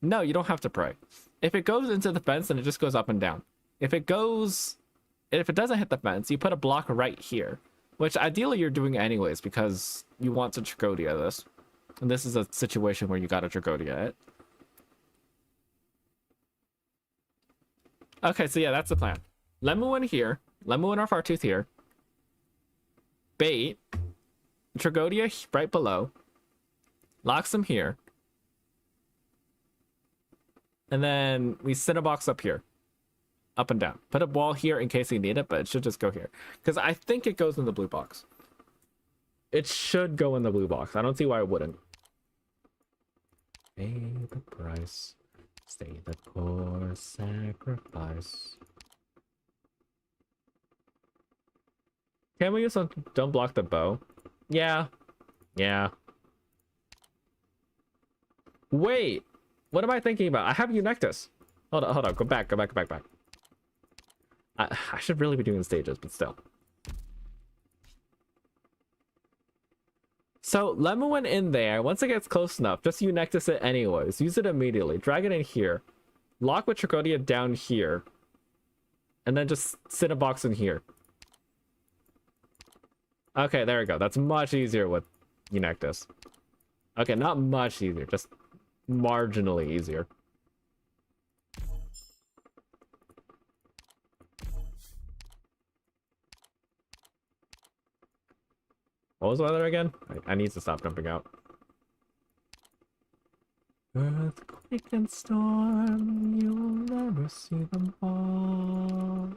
No, you don't have to pray. If it goes into the fence, then it just goes up and down. If it doesn't hit the fence, you put a block right here, which ideally you're doing anyways because you want to Tragodia this. And this is a situation where you gotta Tragodia it. Okay, so yeah, that's the plan. Lemuel here, Lemuel our Fartooth here. Bait, Tragodia right below. Locks him here. And then we set a box up here. Up and down. Put a wall here in case you need it, but it should just go here. Because I think it goes in the blue box. It should go in the blue box. I don't see why it wouldn't. Pay the price. Stay the course. Sacrifice. Can we use some... Don't block the bow? Yeah. Yeah. Wait! What am I thinking about? I have Eunectus. Hold on. Go back. I should really be doing the stages, but still. So, Lemon went in there. Once it gets close enough, just Eunectus it anyways. Use it immediately. Drag it in here. Lock with Tragodia down here. And then just sit a box in here. Okay, there we go. That's much easier with Eunectus. Okay, not much easier. Just marginally easier. What was the weather again? I need to stop jumping out. Earthquake and storm, you'll never see them all.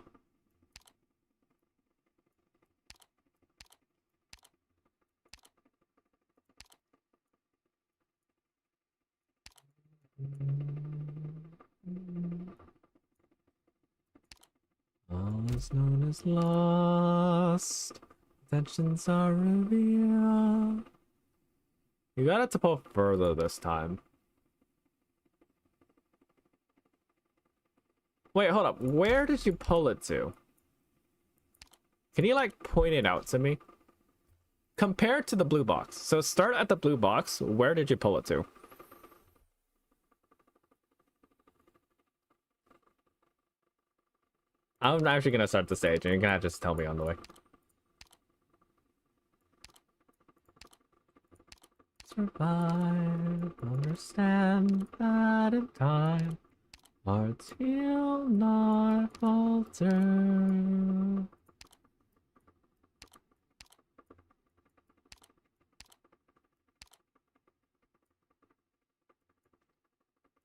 All is known as lost. Intentions are revealed. You got it to pull further this time. Wait, hold up. Where did you pull it to? Can you, like, point it out to me? Compared to the blue box. So start at the blue box. Where did you pull it to? I'm actually going to start the stage, and you're going to just tell me on the way. Survive, understand that in time, hearts will not falter.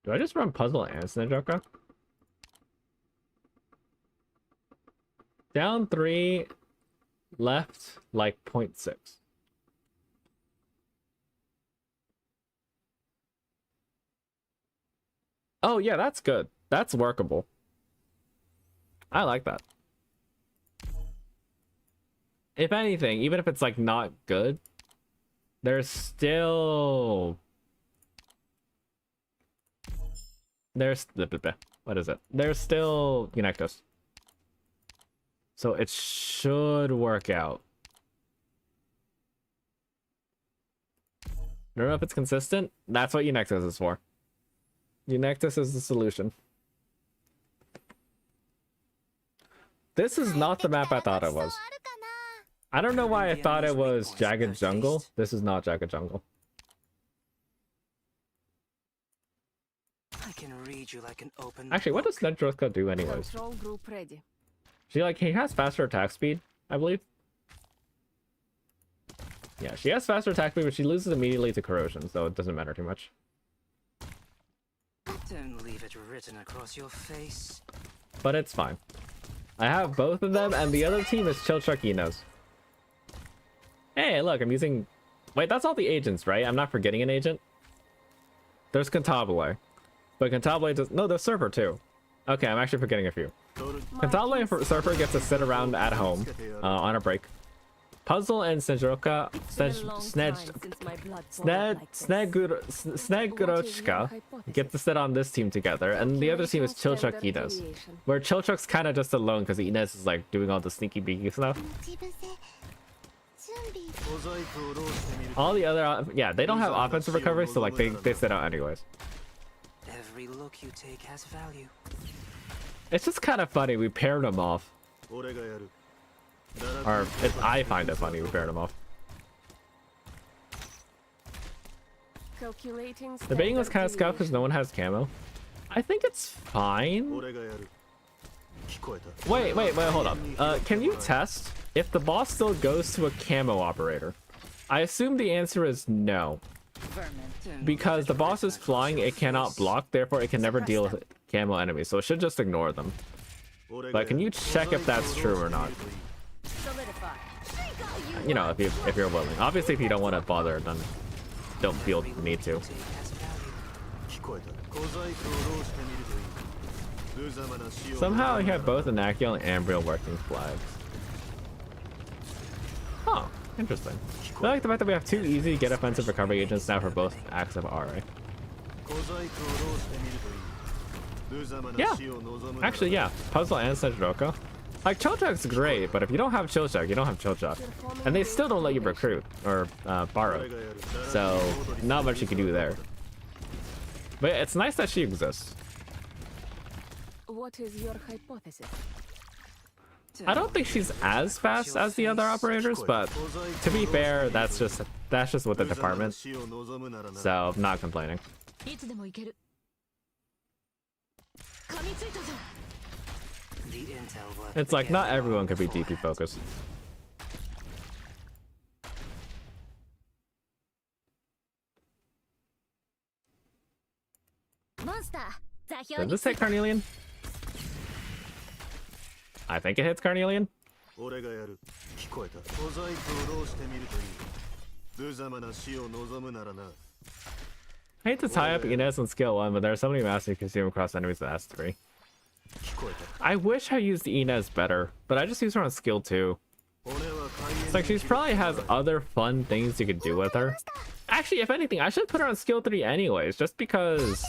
Do I just run puzzle and Snejoka? Down 3, left like 0.6. Oh yeah, that's good. That's workable. I like that. If anything, even if it's like not good, there's still... What is it? There's still Eunectus. So it should work out. I don't know if it's consistent. That's what Eunectus is for. Eunectus is the solution. This is not the map I thought it was. I don't know why I Proving the thought it enemy's weak was points Jagged post Jungle. haste. This is not Jagged Jungle. I can read you like an open Actually, what does book. Nedrothka do anyways? Control group ready. She like, he has faster attack speed, I believe. Yeah, she has faster attack speed, but she loses immediately to corrosion, so it doesn't matter too much. Don't leave it written across your face. But it's fine. I have both of them, and the other team is Chilchuck. Hey, look, I'm using... Wait, that's all the agents, right? I'm not forgetting an agent? There's Cantabile. But Cantabile does... No, there's Surfer, too. Okay, I'm actually forgetting a few. Cantabile and Surfer gets to sit around at home on a break. Puzzle and Snegurka... Snegurka get to sit on this team together, and the other team is Chilchuck Inez. Where Chilchuck's kind of just alone because Inez is like doing all the sneaky beaky stuff. All the other... Yeah, they don't have offensive recovery, so like they sit out anyways. Every look you take has value. It's just kind of funny, we paired them off. Or, I find it funny we paired them off. Calculating. The baiting was kind of scuffed because no one has camo. I think it's fine. Wait, hold up. Can you test if the boss still goes to a camo operator? I assume the answer is no. Because the boss is flying, it cannot block, therefore it can never deal with camo enemies, so it should just ignore them. But can you check if that's true or not? You know, if you're willing. Obviously, if you don't want to bother, then don't feel the need to. Somehow I have both Anakiel and Ambriel working flags. Oh, interesting. I like the fact that we have two easy get offensive recovery agents now for both acts of RA. Yeah, actually, yeah. Puzzle and Senjuroko. Like, Chilchuck's great, but if you don't have Chilchuck, you don't have Chilchuck. And they still don't let you recruit or borrow. So, not much you can do there. But it's nice that she exists. What is your hypothesis? I don't think she's as fast as the other operators, but to be fair, that's just with the department. So, I'm not complaining. It's like not everyone could be DP focused. Does this hit Carnelian? I think it hits Carnelian. I hate to tie up Inez on skill 1, but there are so many masters you can zoom across enemies with S3. I wish I used Inez better, but I just use her on skill 2. It's like she probably has other fun things you could do with her. Actually, if anything, I should put her on skill 3 anyways, just because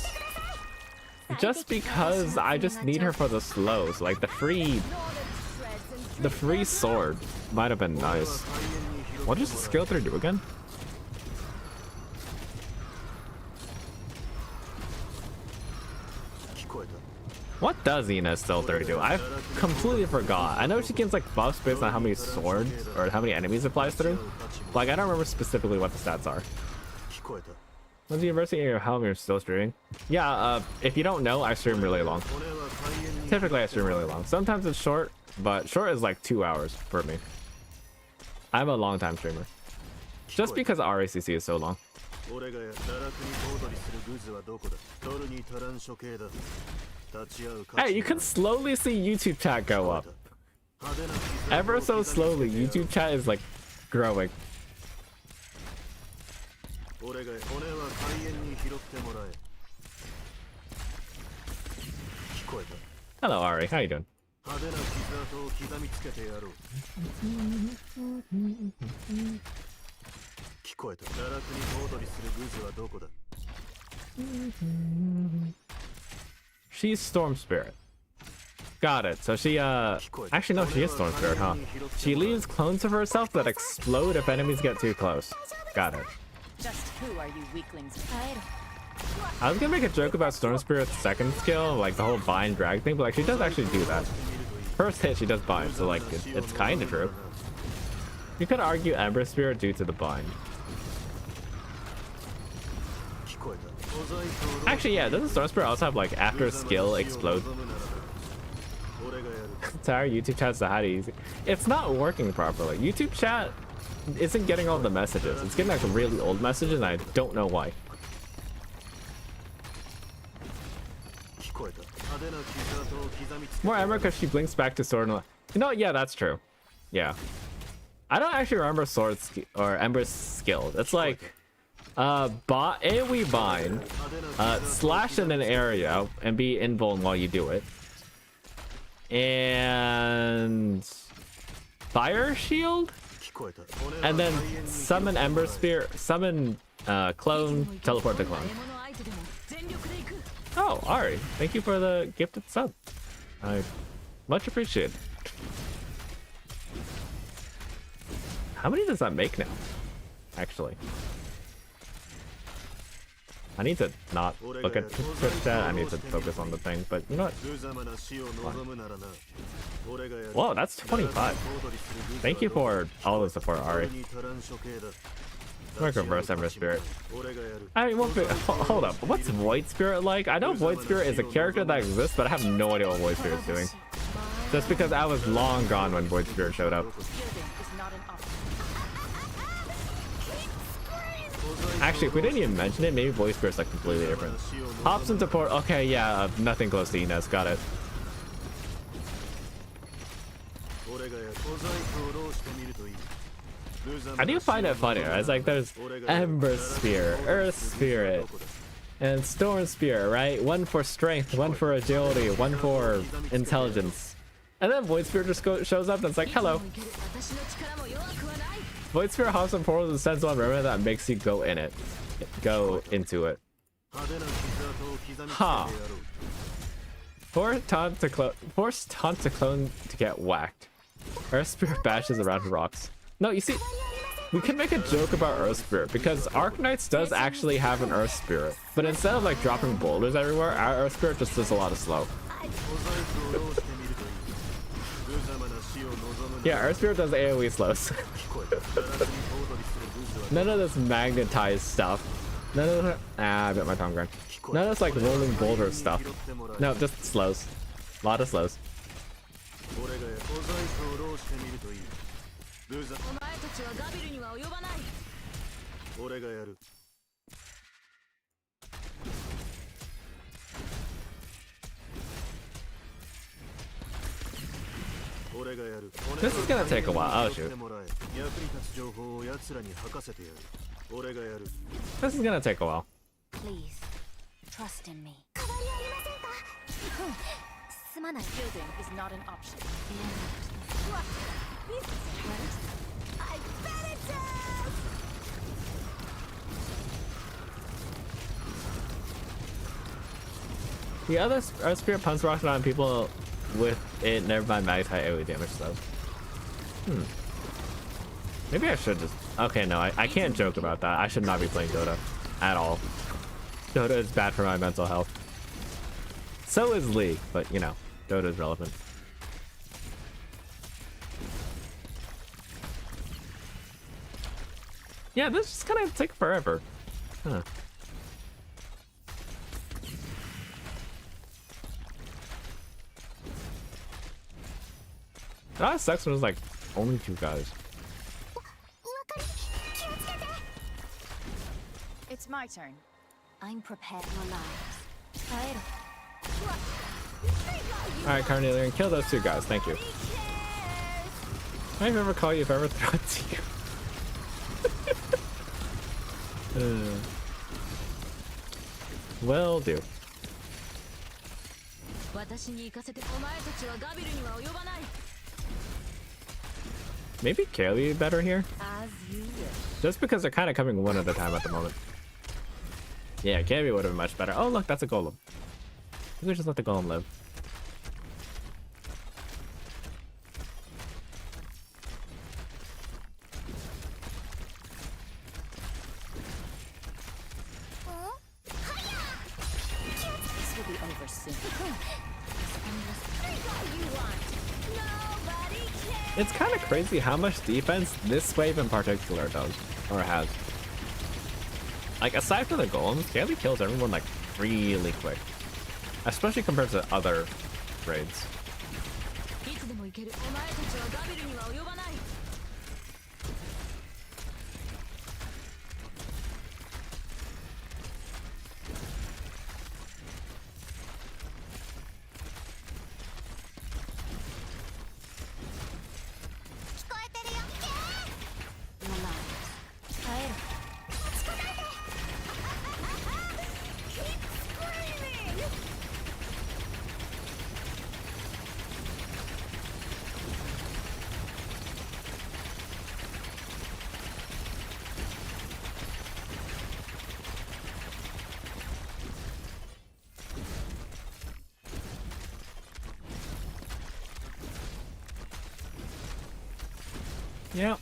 I just need her for the slows. Like the free sword might have been nice. What does skill 3 do again? What does Inez skill 3 do? I completely forgot. I know she gains like buffs based on how many swords or how many enemies it flies through. Like I don't remember specifically what the stats are. When's the university or how you're still streaming? Yeah, if you don't know, I stream really long. Typically I stream really long. Sometimes it's short, but short is like 2 hours for me. I'm a long time streamer. Just because RAcc is so long. Hey, you can slowly see YouTube chat go up. Ever so slowly, YouTube chat is like growing. Hello, Ari. How you doing? She's Storm Spirit. Got it. So she, actually, no, she is Storm Spirit, huh? She leaves clones of herself that explode if enemies get too close. Got it. Just who are you weaklings? I was gonna make a joke about Storm Spirit's second skill, like the whole bind drag thing, but like she does actually do that. First hit, she does bind, so like it's kind of true. You could argue Ember Spirit due to the bind. Actually, yeah, doesn't Storm Spirit also have like after skill explode? Entire YouTube chat's the hot easy. It's not working properly. YouTube chat isn't getting all the messages. It's getting like really old messages and I don't know why. More Ember because she blinks back to sword and you know, yeah, that's true. Yeah. I don't actually remember sword or Ember's skills. It's like AoE bind, slash in an area and be invuln while you do it. And fire shield? And then summon Ember Spirit, summon clone, teleport to clone. Oh, Ari, thank you for the gifted sub. I much appreciate. How many does that make now? Actually, I need to not look at Twitch chat. I need to focus on the thing. But you know what? Whoa, that's 25. Thank you for all the support, Ari. Like reverse Ember Spirit. I mean, hold up. What's Void Spirit like? I know Void Spirit is a character that exists, but I have no idea what Void Spirit is doing. Just because I was long gone when Void Spirit showed up. Actually, if we didn't even mention it, maybe Void Spirit's like completely different. Hops into port. Okay, yeah, nothing close to Ines. Got it. I do find it funnier. It's like there's Ember Spirit, Earth Spirit, and Storm Spirit, right? One for strength, one for agility, one for intelligence. And then Void Spirit just shows up and it's like, hello. Void Spirit hops and portals and sends one river that makes you go in it. Go into it. Huh. Force taunt to clone to get whacked. Earth Spirit bashes around rocks. No, you see, we can make a joke about Earth Spirit because Arknights does actually have an Earth Spirit, but instead of like dropping boulders everywhere, our Earth Spirit just does a lot of slow. Yeah, Earth Spirit does AoE slows. None of this magnetized stuff. None of the I bit my tongue grind. None of this like rolling boulder stuff. No, just slows. A lot of slows. This is gonna take a while. Oh shoot. This is gonna take a while. Please, trust in me. Shielding is not an option. I bet it does! The other Earth Spirit punch rocks on people with it never mind max high AoE damage though. Maybe I should just... Okay, no, I can't joke about that. I should not be playing Dota at all. Dota is bad for my mental health. So is League, but you know, Dota is relevant. Yeah, this is gonna take forever. Huh. That sucks when it was like only 2 guys. It's my turn. I'm prepared for lives. Alright, Carnelian, kill those 2 guys. Thank you. I never call you if I ever throw it to you. Will do. Maybe Kaylee better here? Just because they're kind of coming one at a time at the moment. Yeah, Kaylee would have been much better. Oh, look, that's a golem. Maybe we just let the golem live. This will be over soon. It's kind of crazy how much defense this wave in particular does, or has. Like, aside from the golems, Gabby kills everyone, like, really quick. Especially compared to other raids. Yeah.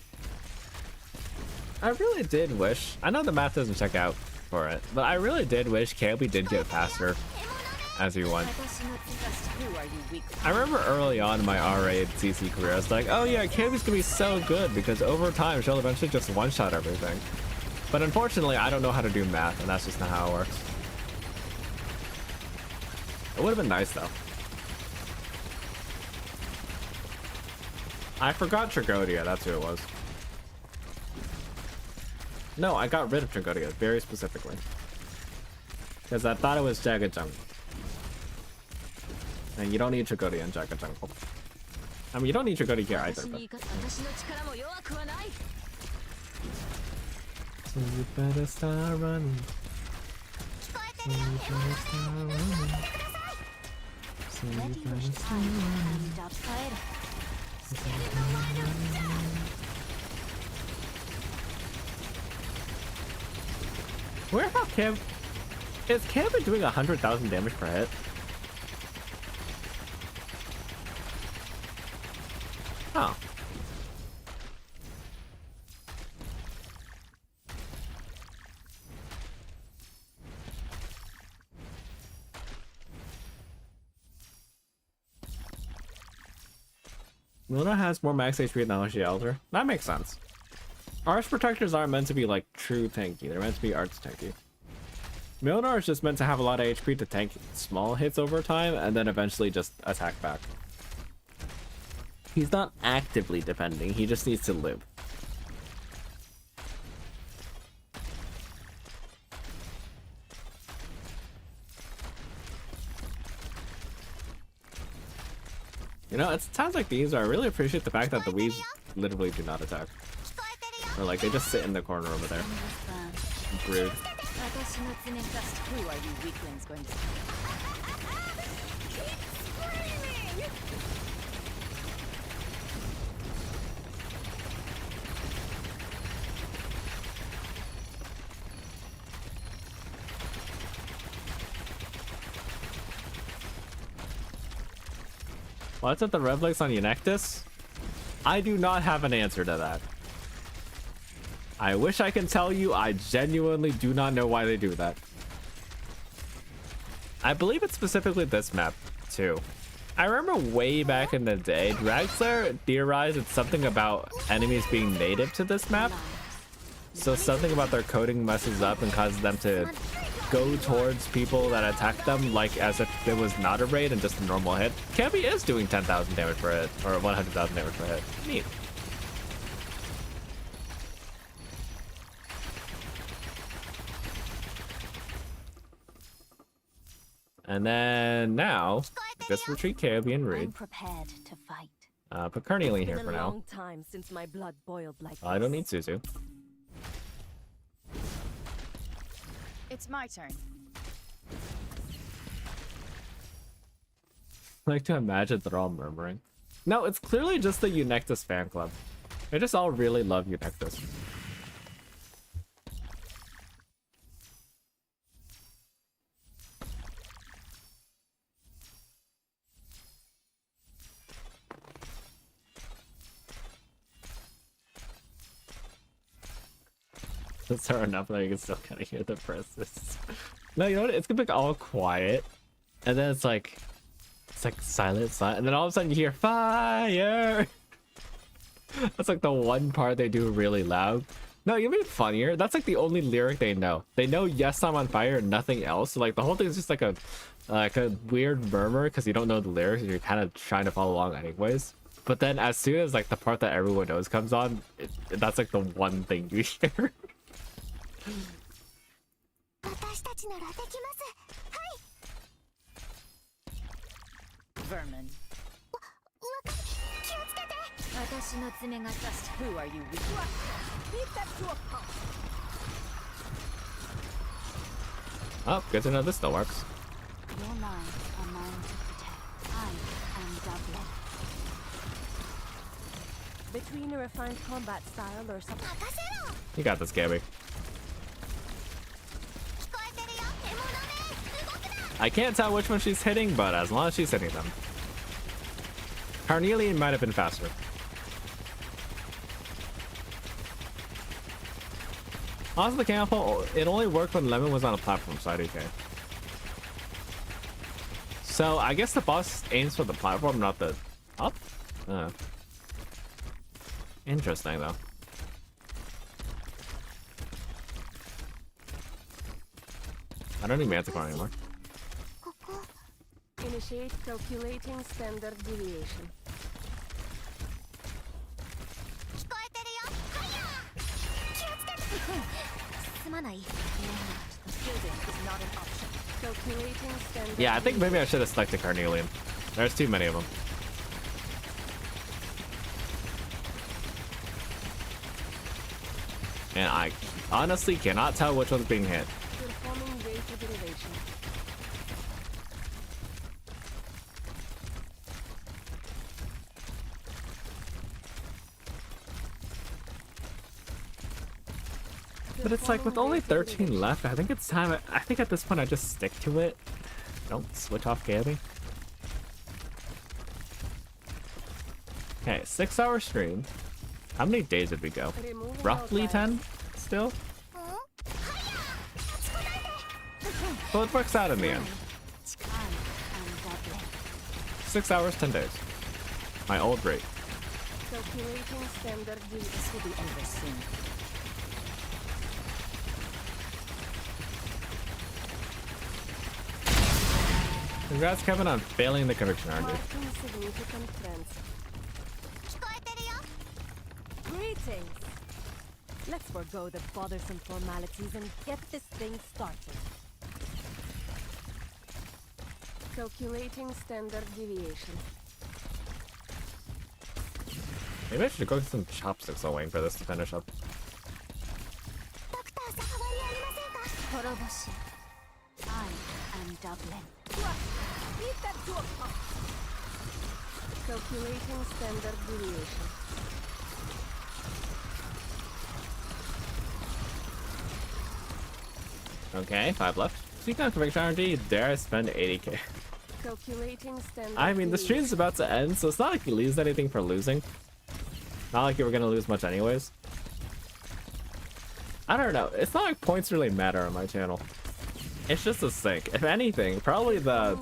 I really did wish, I know the math doesn't check out for it, but I really did wish KLB did get faster as he went. I remember early on in my RA CC career, I was like, oh yeah, KLB's gonna be so good because over time she'll eventually just one-shot everything. But unfortunately, I don't know how to do math, and that's just not how it works. It would have been nice though. I forgot Tragodia, that's who it was. No, I got rid of Tragodia, very specifically. Because I thought it was Jagged Jungle. And you don't need Tragodia in Jagged Jungle. I mean, you don't need Tragodia here either, but... So you better start running. So you better start running. So you better start running. Where about Kev? Is Kev doing 100,000 damage per hit? Oh. Luna has more max HP than Oshi Elder. That makes sense. Arch protectors aren't meant to be like true tanky. They're meant to be arts tanky. Milnar is just meant to have a lot of HP to tank small hits over time and then eventually just attack back. He's not actively defending, he just needs to live. You know, it's times like these where I really appreciate the fact that the Wees literally do not attack. Or like, they just sit in the corner over there. Brood. Who are you weaklings going to What's at the Revlex on Eunectus? I do not have an answer to that. I wish I can tell you, I genuinely do not know why they do that. I believe it's specifically this map, too. I remember way back in the day, Dragslayer theorized it's something about enemies being native to this map. So something about their coding messes up and causes them to go towards people that attack them like as if it was not a raid and just a normal hit. Kami is doing 10,000 damage per hit, or 100,000 damage per hit. Neat. And then now, just retreat Kami and Reed. Prepared to fight. Put Carnelian here for now. long time since my blood boiled like I don't need Suzu. It's my turn. I like to imagine they're all murmuring. No, it's clearly just the Eunectus fan club. They just all really love Eunectus. It's hard enough that you can still kind of hear the presses. No, you know what? It's gonna be all quiet, and then it's like It's like silent, silent, and then all of a sudden you hear fire. That's like the one part they do really loud. No, you'll be funnier. That's like the only lyric they know. They know "Yes, I'm on fire" and nothing else. So like the whole thing is just like a weird murmur because you don't know the lyrics and you're kind of trying to follow along anyways. But then as soon as like the part that everyone knows comes on, that's like the one thing you hear. Vermin. Who are you? Oh, good to know this still works. Your lines are mine to protect. I am Dublin. Between a refined combat style or something. You got this, Gabby. I can't tell which one she's hitting, but as long as she's hitting them. Carnelian might have been faster. Also, the camel, it only worked when Lemon was on a platform side, okay. So, I guess the boss aims for the platform, not the up? Interesting, though. I don't need Manticore anymore. Initiate calculating standard deviation. Calculating standard. Yeah, I think maybe I should have stuck to Carnelian. There's too many of them. And I honestly cannot tell which one's being hit. Performing data derivation. But it's like with only 13 left, I think it's time. I think at this point I just stick to it. Don't switch off Gabby. Okay, 6-hour stream. How many days did we go? Roughly 10 still? Well, it works out in the end. 6 hours, 10 days. My old rate. Calculating standard deviation. This will be over soon. Congrats, Kevin, on failing the conviction argue. Marking significant trends. Greetings. Let's forgo the bothersome formalities and get this thing started. Calculating standard deviation. Maybe I should go get some chopsticks while waiting for this to finish up. I am Dublin. Beat that to a pulp. Calculating standard deviation. Okay, 5 left. Speaking of conviction RNG, dare I spend 80k? Calculating standard I mean, the stream's about to end, so it's not like you lose anything for losing. Not like you were gonna lose much anyways. I don't know. It's not like points really matter on my channel. It's just a sync. If anything, probably the...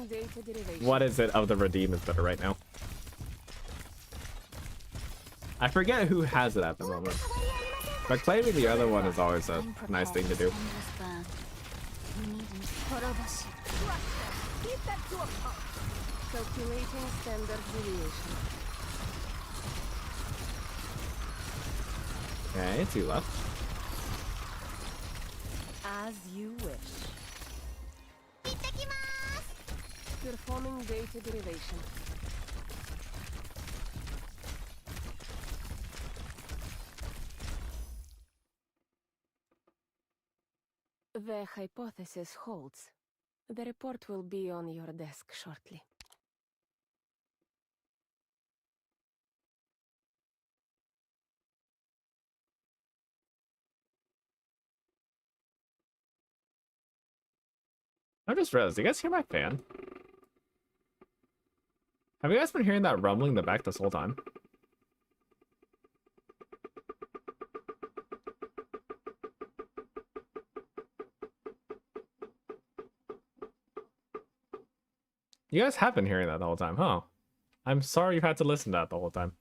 what is it of the redeem is better right now. I forget who has it at the moment. But claiming the other one is always a nice thing to do. Beat that to a pulp. Calculating standard deviation. Okay, 2 left. As you wish. Performing data derivation. The hypothesis holds. The report will be on your desk shortly. I just realized, do you guys hear my fan? Have you guys been hearing that rumbling in the back this whole time? You guys have been hearing that the whole time, huh? I'm sorry you've had to listen to that the whole time.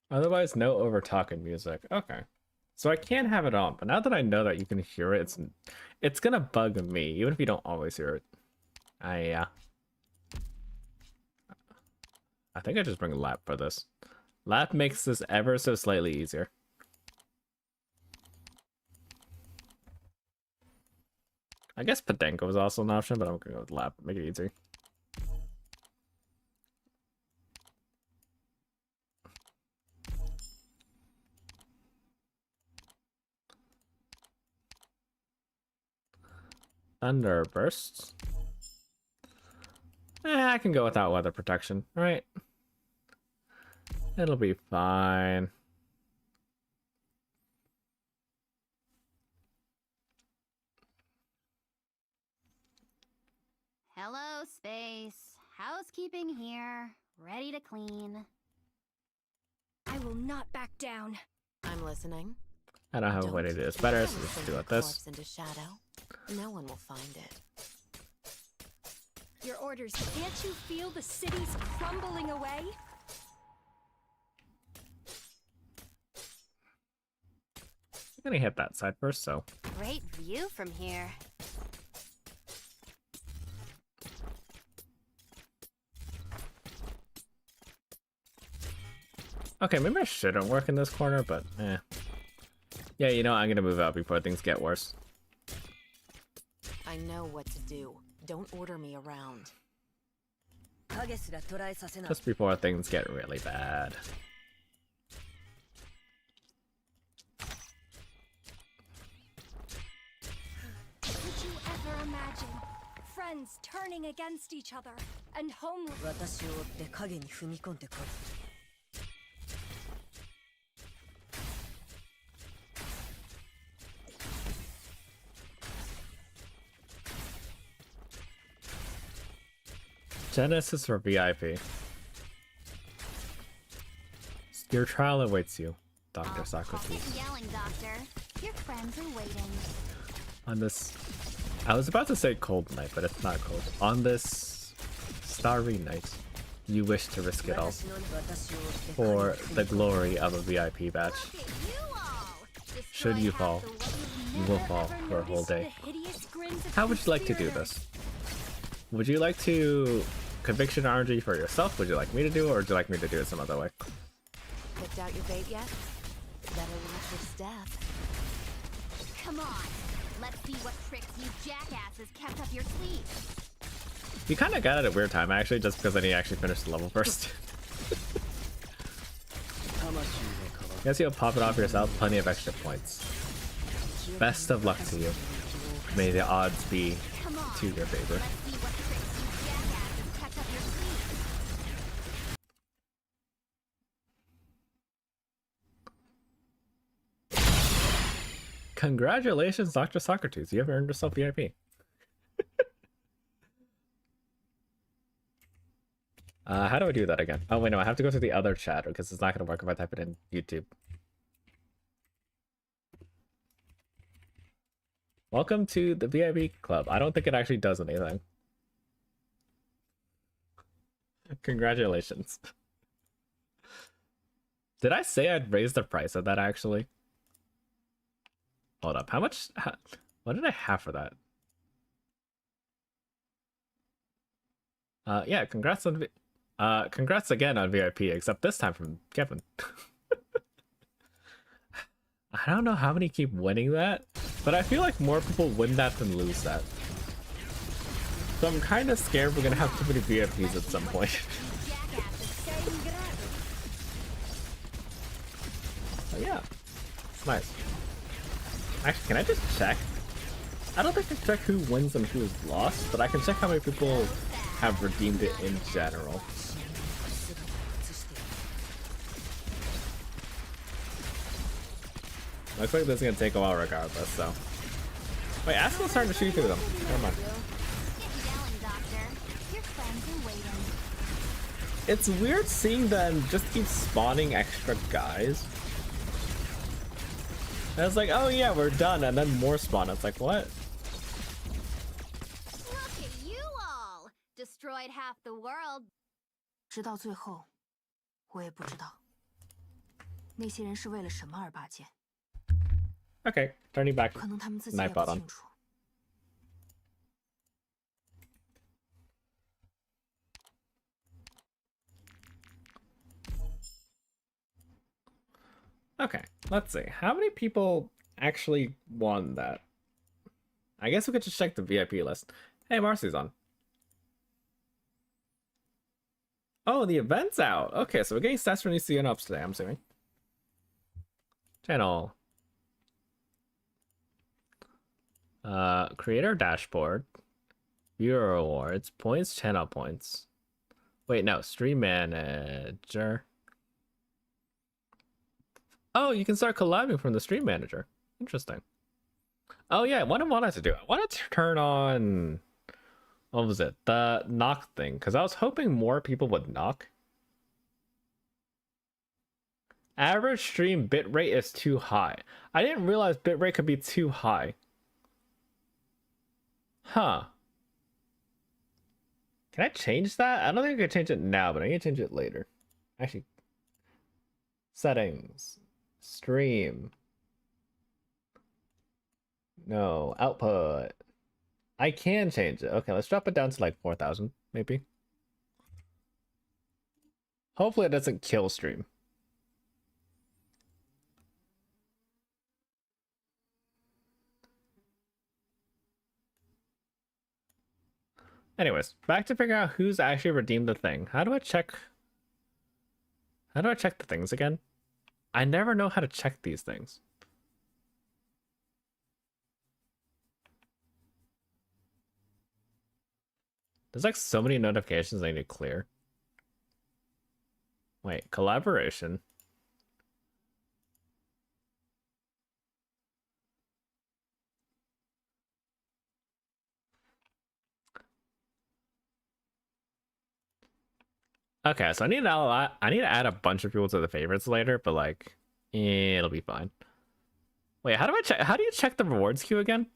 Otherwise, no over talking music. Okay. So I can have it on, but now that I know that you can hear it, it's gonna bug me, even if you don't always hear it. I think I just bring lap for this. Lap makes this ever so slightly easier. I guess Podenko is also an option, but I'm gonna go with lap. Make it easy. Thunder bursts. I can go without weather protection, right? It'll be fine. Hello, space. Housekeeping here. Ready to clean. I will not back down. I'm listening. I don't have a way to do this better, so let's do it like this. Into shadow. No one will find it. Your orders. Can't you feel the cities crumbling away? I'm gonna hit that side first, so. Great view from here. Okay, maybe I shouldn't work in this corner, but eh. Yeah, you know, I'm gonna move out before things get worse. I know what to do. Don't order me around. Just before things get really bad. Could you ever imagine friends turning against each other and home? Genesis for VIP. Your trial awaits you, Dr. Socrates. Quit yelling, Doctor. Your friends are waiting. On this... I was about to say cold night, but it's not cold. On this starry night, you wish to risk it all for the glory of a VIP badge. Should you fall, you will fall for a whole day. How would you like to do this? Would you like to conviction RNG for yourself? Would you like me to do it, or would you like me to do it some other way? Picked out your bait yet? Better watch your step. Come on. Let's see what tricks you jackasses kept up your sleeves. You kind of got it at a weird time, actually, just because I need to actually finish the level first. Guess you'll pop it off yourself. Plenty of extra points. Best of luck to you. May the odds be to your favor. Congratulations, Dr. Socrates. You have earned yourself VIP. How do I do that again? Oh, wait, no, I have to go to the other chat because it's not going to work if I type it in YouTube. Welcome to the VIP club. I don't think it actually does anything. Congratulations. Did I say I'd raise the price of that, actually? Hold up. How much? What did I have for that? Yeah, congrats on... congrats again on VIP, except this time from Kevin. I don't know how many keep winning that, but I feel like more people win that than lose that. So I'm kind of scared we're gonna have too many VIPs at some point. Oh yeah, it's nice. Actually, can I just check? I don't think I can check who wins and who is lost, but I can check how many people have redeemed it in general. Looks like this is gonna take a while regardless, so. Wait, Askel's starting to shoot through them. Never mind. Get going, Doctor. Your friends are waiting. It's weird seeing them just keep spawning extra guys. And it's like, oh yeah, we're done, and then more spawn. It's like, what? Look at you all! Destroyed half the world. 直到最后，我也不知道那些人是为了什么而拔剑， Okay, turning back. 可能他们自己也 Knife 不 bot on. 清楚。 Okay, let's see. How many people actually won that? I guess we could just check the VIP list. Hey, Marcy's on. Oh, the event's out. Okay, so we're getting stats for new CN ups today, I'm assuming. Channel. Creator dashboard. Viewer awards. Points, channel points. Wait, no. Stream manager. Oh, you can start collabing from the stream manager. Interesting. Oh yeah, what I wanted to do. I wanted to turn on, what was it? The knock thing, because I was hoping more people would knock. Average stream bitrate is too high. I didn't realize bitrate could be too high. Huh. Can I change that? I don't think I can change it now, but I can change it later. Actually, settings. Stream. No, output. I can change it. Okay, let's drop it down to like 4,000, maybe. Hopefully it doesn't kill stream. Anyways, back to figure out who's actually redeemed the thing. How do I check the things again? I never know how to check these things. There's like so many notifications I need to clear. Wait, collaboration. Okay, so I need to add a bunch of people to the favorites later, but like, it'll be fine. Wait, how do you check the rewards queue again?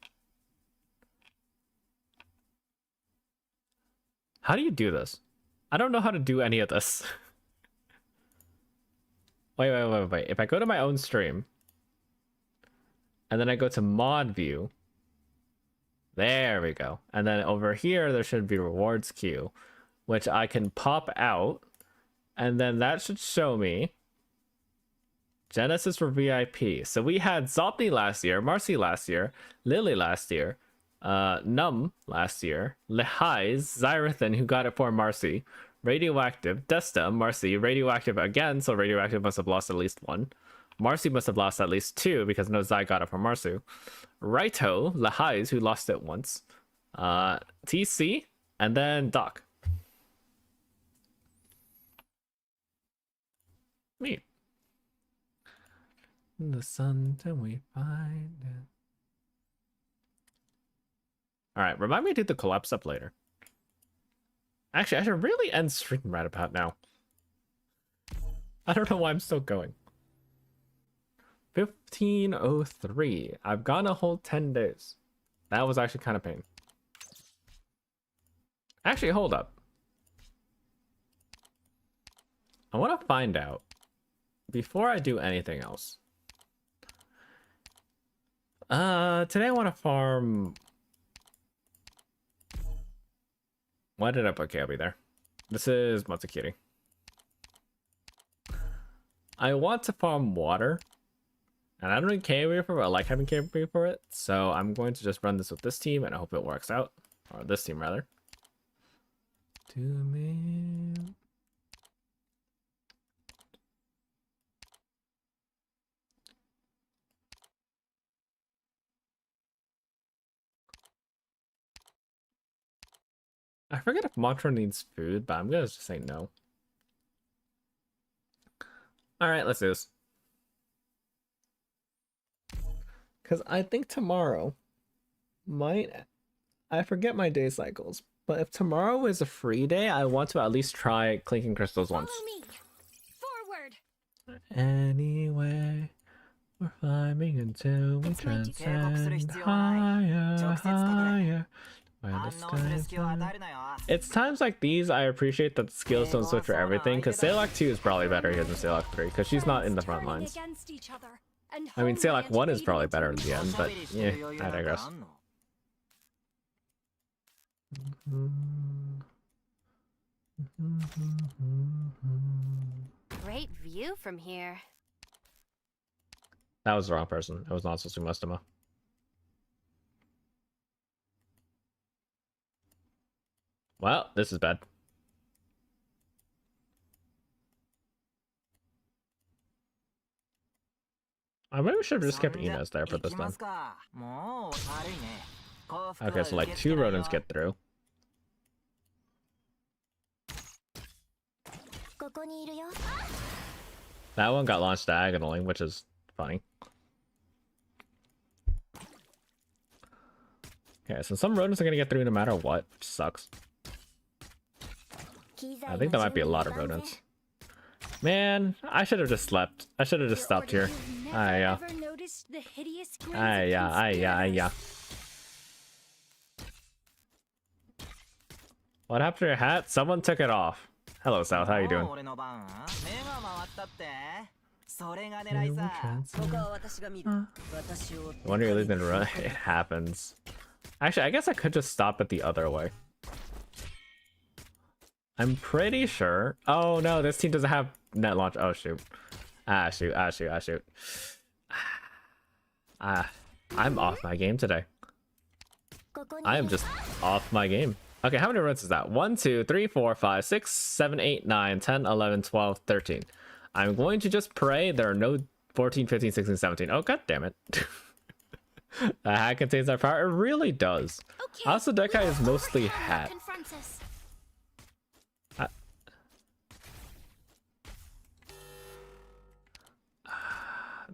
How do you do this? I don't know how to do any of this. Wait. If I go to my own stream, and then I go to mod view, there we go. And then over here, there should be rewards queue, which I can pop out, and then that should show me Genesis for VIP. So we had Zopney last year, Marcy last year, Lily last year, Num last year, Lehai's, Zyrathan, who got it for Marcy, Radioactive, Desta, Marcy, Radioactive again, so Radioactive must have lost at least one. Marcy must have lost at least two because no Zy got it for Marcy. Raito, Lehai's, who lost it once, TC, and then Doc. Neat. The sun till we find it. Alright, remind me to do the collapse up later. Actually, I should really end stream right about now. I don't know why I'm still going. 15:03. I've gone a whole 10 days. That was actually kind of pain. Actually, hold up. I want to find out, before I do anything else. Today I want to farm... Why did I put Kabi there? This is Matsukiri. I want to farm water. And I don't need Kabi for it. I like having Kabi for it. So I'm going to just run this with this team and I hope it works out. Or this team, rather. To me... I forget if Mantra needs food, but I'm gonna just say no. Alright, let's do this. Because I think tomorrow I forget my day cycles, but if tomorrow is a free day, I want to at least try clinking crystals once. Follow me. Forward. Anyway, we're climbing until we transcend higher, higher. It's times like these I appreciate that the skills don't switch for everything, because Salak 2 is probably better here than Salak 3, because she's not in the front lines. I mean, Salak 1 is probably better in the end, but yeah, I digress. Great view from here. That was the wrong person. It was not Susumastama. Well, this is bad. I maybe should have just kept Inez there for this time. Okay, so like 2 rodents get through. That one got launched diagonally, which is funny. Okay, so some rodents are gonna get through no matter what, which sucks. I think that might be a lot of rodents. Man, I should have just slept. I should have just stopped here. Yeah. Yeah. What happened to your hat? Someone took it off. Hello, South. How you doing? When you're leaving the run, it happens. Actually, I guess I could just stop it the other way. I'm pretty sure. Oh no, this team doesn't have net launch. Oh shoot. Shoot. I'm off my game today. I am just off my game. Okay, how many runs is that? 1, 2, 3, 4, 5, 6, 7, 8, 9, 10, 11, 12, 13. I'm going to just pray there are no 14, 15, 16, 17. Oh, god damn it. The hat contains our power. It really does. Okay, also, Dekai is mostly hat.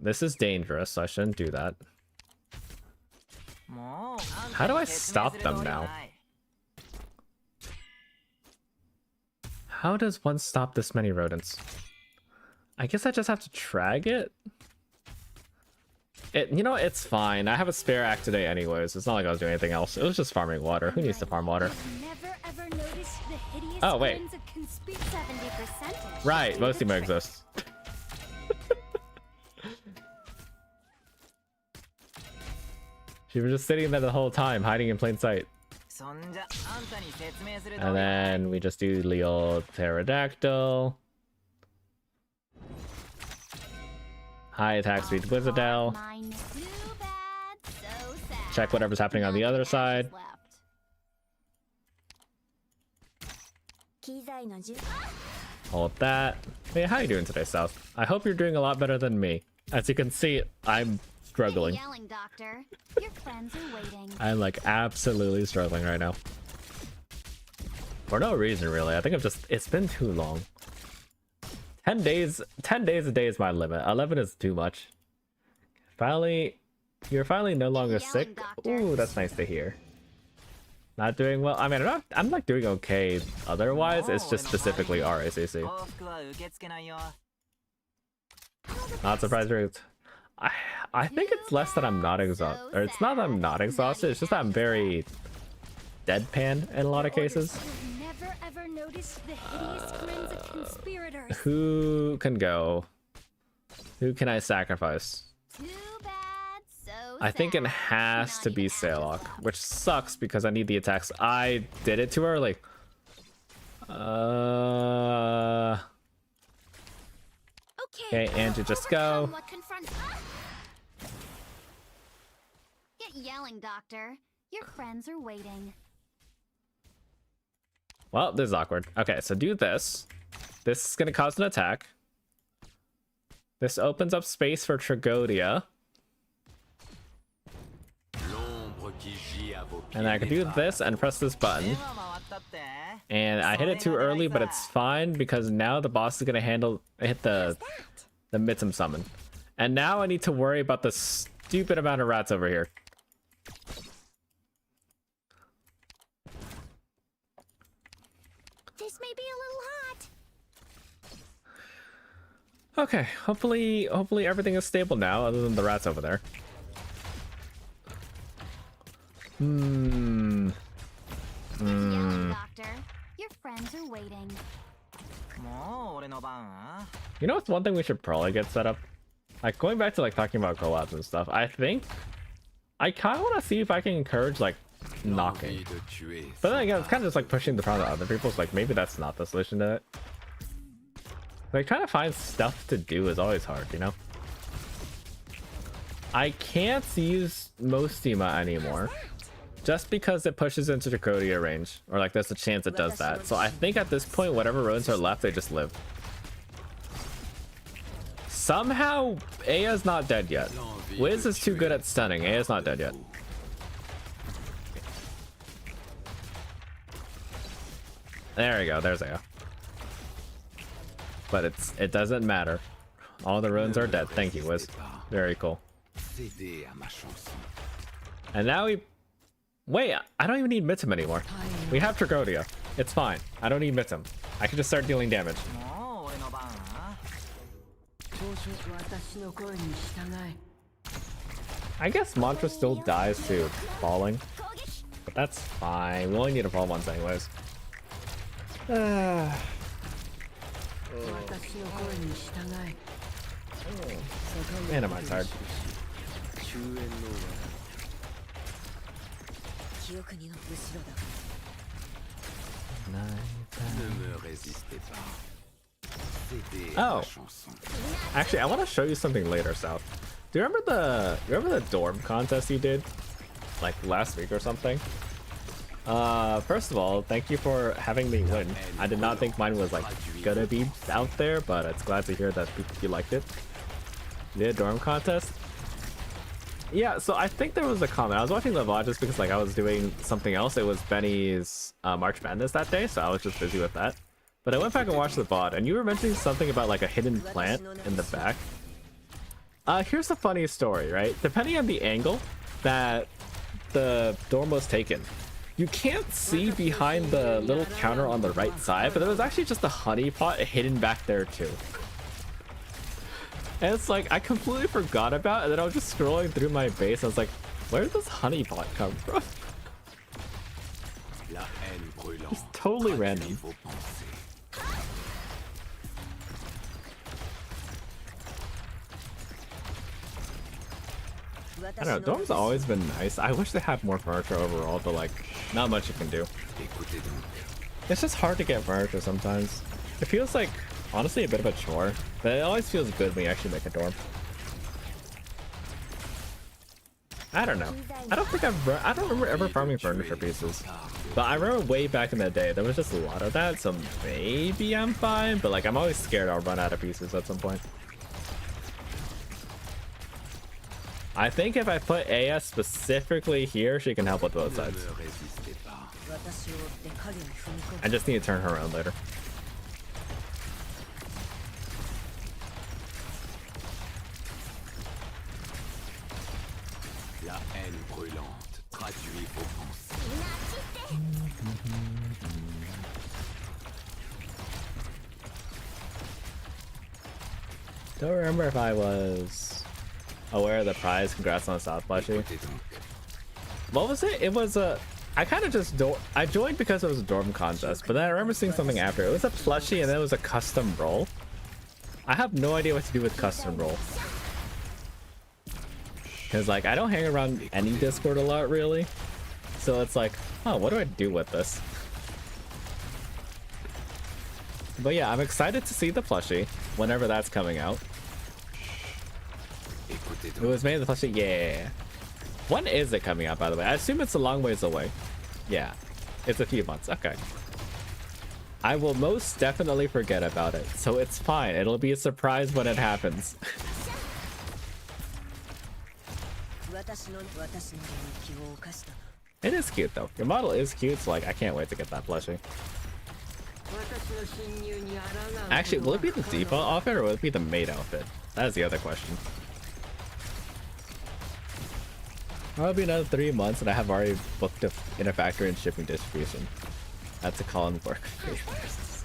This is dangerous, so I shouldn't do that. How do I stop them now? How does one stop this many rodents? I guess I just have to drag it? You know, it's fine. I have a spare act today anyways. It's not like I was doing anything else. It was just farming water. Who needs to farm water? Oh, wait. Right, most of them exist. She was just sitting there the whole time, hiding in plain sight. And then we just do Leo Pterodactyl. High attack speed Blizzardell. Check whatever's happening on the other side. Hold that. Hey, how you doing today, South? I hope you're doing a lot better than me. As you can see, I'm struggling. Yelling, Doctor. Your friends are waiting. I'm like absolutely struggling right now. For no reason, really. I think it's been too long. 10 days a day is my limit. 11 is too much. You're finally no longer sick. Ooh, that's nice to hear. Not doing well. I mean, I'm like doing okay otherwise. It's just specifically RAcc. Not surprised. I think it's less that I'm not exhausted. Or it's not that I'm not exhausted. It's just that I'm very deadpan in a lot of cases. Who can go? Who can I sacrifice? I think it has to be Salok, which sucks because I need the attacks. I did it too early. Okay, Andrew, just go. Get yelling, Doctor. Your friends are waiting. Well, this is awkward. Okay, so do this. This is going to cause an attack. This opens up space for Tragodia. And I can do this and press this button. And I hit it too early, but it's fine because now the boss is going to hit the Mitzum summon. And now I need to worry about the stupid amount of rats over here. This may be a little hot. Okay, hopefully everything is stable now, other than the rats over there. Yelling, Doctor. Your friends are waiting. You know what's one thing we should probably get set up? Like, going back to like talking about collabs and stuff, I think I kind of want to see if I can encourage like knocking. But then again, it's kind of just like pushing the problem to other people's. Like, maybe that's not the solution to it. Like, trying to find stuff to do is always hard, you know? I can't use Mostima anymore. Just because it pushes into Dracodia range. Or like there's a chance it does that. So I think at this point, whatever ruins are left, they just live. Somehow, Aya's not dead yet. Wiz is too good at stunning. Aya's not dead yet. There we go. There's Aya. But it doesn't matter. All the ruins are dead. Thank you, Wiz. Very cool. And now we... Wait, I don't even need Mitim anymore. We have Dracodia. It's fine. I don't need Mitim. I can just start dealing damage. I guess Mantra still dies to falling. But that's fine. We only need to fall once anyways. Man, am I tired. Oh, actually, I want to show you something later, South. Do you remember the dorm contest you did like last week or something? First of all, thank you for having me win. I did not think mine was like gonna be out there, but it's glad to hear that you liked it. You did a dorm contest? Yeah, so I think there was a comment. I was watching the VOD just because like I was doing something else. It was Benny's March Madness that day, so I was just busy with that. But I went back and watched the VOD, and you were mentioning something about like a hidden plant in the back. Here's the funny story, right? Depending on the angle that the dorm was taken, you can't see behind the little counter on the right side, but there was actually just a honey pot hidden back there too. And it's like, I completely forgot about it, and then I was just scrolling through my base, and I was like, where did this honey pot come from? It's totally random. I don't know, dorms have always been nice. I wish they had more furniture overall, but like, not much you can do. It's just hard to get furniture sometimes. It feels like, honestly, a bit of a chore, but it always feels good when you actually make a dorm. I don't know. I don't remember ever farming furniture pieces. But I remember way back in the day, there was just a lot of that, so maybe I'm fine, but like, I'm always scared I'll run out of pieces at some point. I think if I put Aya specifically here, she can help with both sides. I just need to turn her around later. Don't remember if I was aware of the prize. Congrats on the South plushie. What was it? It was a... I kind of just... I joined because it was a dorm contest, but then I remember seeing something after. It was a plushie and then it was a custom role. I have no idea what to do with custom role. Because, like, I don't hang around any Discord a lot, really. So it's like, oh, what do I do with this? But yeah, I'm excited to see the plushie whenever that's coming out. It was made of the plushie, yeah. When is it coming out, by the way? I assume it's a long ways away. Yeah, it's a few months. Okay. I will most definitely forget about it, so it's fine. It'll be a surprise when it happens. It is cute though. Your model is cute, so like I can't wait to get that plushie. Actually, will it be the default outfit or will it be the maid outfit? That is the other question. It'll be another 3 months and I have already booked in a factory and shipping distribution. Had to call in work favors.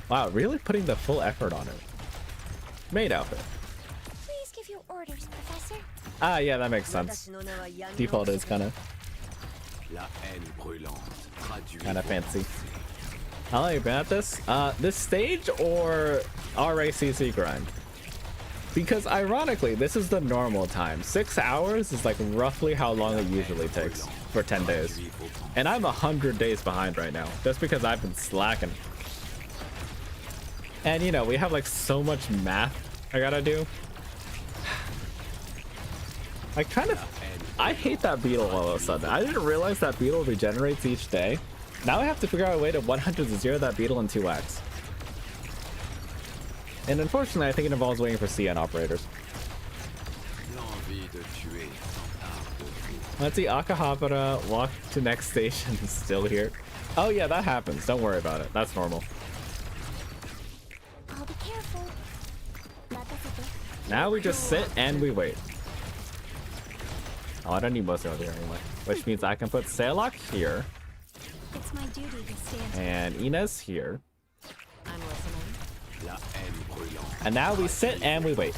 Wow, really putting the full effort on it. Maid outfit. Please give your orders, Professor. Ah, yeah, that makes sense. Default is kind of fancy. How long have you been at this? This stage or RAcc grind? Because ironically, this is the normal time. 6 hours is like roughly how long it usually takes for 10 days. And I'm 100 days behind right now, just because I've been slacking. And you know, we have like so much math I gotta do. I hate that beetle all of a sudden. I didn't realize that beetle regenerates each day. Now I have to figure out a way to 100 that beetle in 2x. And unfortunately, I think it involves waiting for CN operators. Let's see, Akahabara, walk to next station, still here. Oh yeah, that happens. Don't worry about it. That's normal. I'll be careful. Now we just sit and we wait. Oh, I don't need most over here anyway. Which means I can put Sailok here. It's my duty to stand. And Inez here. I'm listening. And now we sit and we wait.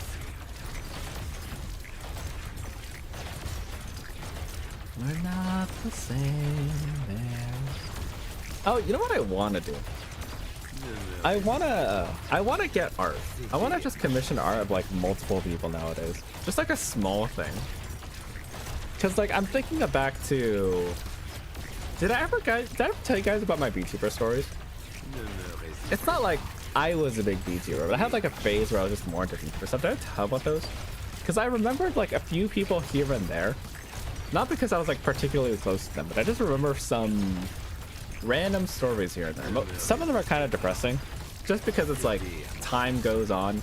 We're not the same there. Oh, you know what I want to do? I wanna get art. I wanna just commission art of like multiple people nowadays. Just like a small thing. Cause like I'm thinking back to. Did I ever tell you guys about my VTuber stories? It's not like I was a big VTuber, but I had like a phase where I was just more into VTuber stuff. Did I tell about those? Because I remembered like a few people here and there. Not because I was like particularly close to them, but I just remember some random stories here and there. Some of them are kind of depressing, just because it's like time goes on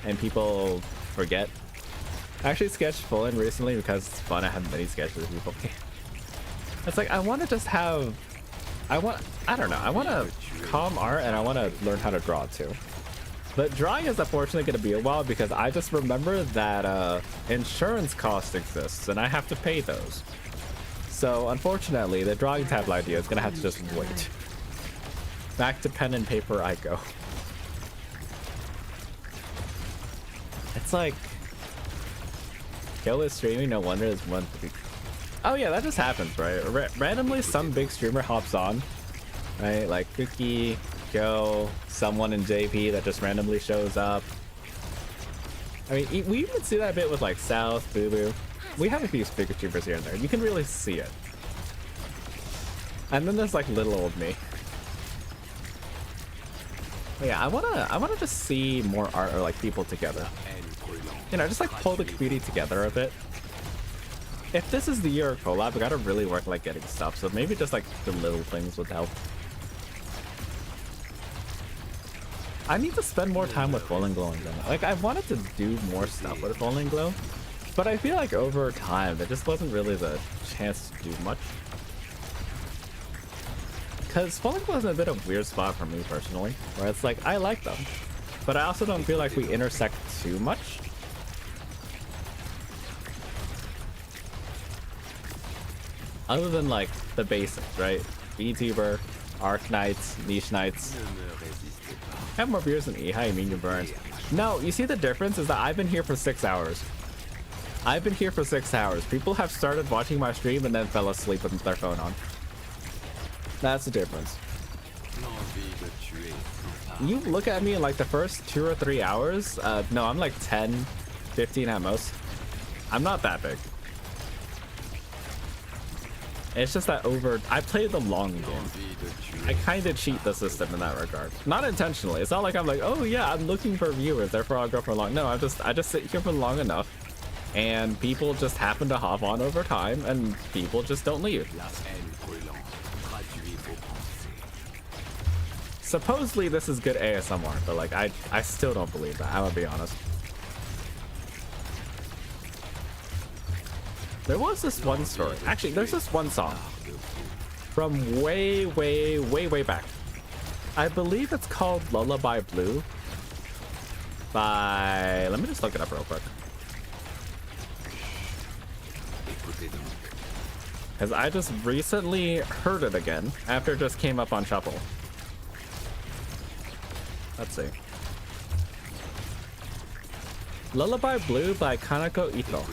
and people forget. I actually sketched full in recently because it's fun. I have many sketches with people. It's like I want to just have. I don't know. I want to calm art and I want to learn how to draw too. But drawing is unfortunately going to be a while because I just remember that insurance cost exists and I have to pay those. So unfortunately, the drawing tablet idea is going to have to just wait. Back to pen and paper I go. It's like kill is streaming. No wonder it's one. Oh yeah, that just happens, right? Randomly, some big streamer hops on, right? Like Cookie, Kyo, someone in JP that just randomly shows up. I mean, we even see that a bit with like South, Boo Boo. We have a few big streamers here and there. You can really see it. And then there's like little old me. But yeah, I wanna just see more art or like people together. You know, just like pull the community together a bit. If this is the year of collab, we gotta really work like getting stuff. So maybe just like the little things would help. I need to spend more time with Falling Glow again. Like I wanted to do more stuff with Falling Glow, but I feel like over time there just wasn't really the chance to do much. Cause Falling Glow is in a bit of a weird spot for me personally, where it's like I like them, but I also don't feel like we intersect too much. Other than like the basics, right? VTuber, Arc Knights, Niche Knights. Have more viewers than E. How you mean you burns? No, you see the difference is that I've been here for 6 hours. I've been here for 6 hours. People have started watching my stream and then fell asleep with their phone on. That's the difference. You look at me in like the first 2 or 3 hours. No, I'm like 10, 15 at most. I'm not that big. It's just that I played the long game. I kind of cheat the system in that regard. Not intentionally. It's not like I'm like, oh yeah, I'm looking for viewers, therefore I'll go for long. No, I just sit here for long enough, and people just happen to hop on over time, and people just don't leave. Supposedly this is good ASMR, but like I still don't believe that. I'm gonna be honest. There was this one story. Actually, there's this one song from way back. I believe it's called Lullaby Blue by... Let me just look it up real quick. because I just recently heard it again after it just came up on Shuffle. Let's see. Lullaby Blue by Kanako Ito.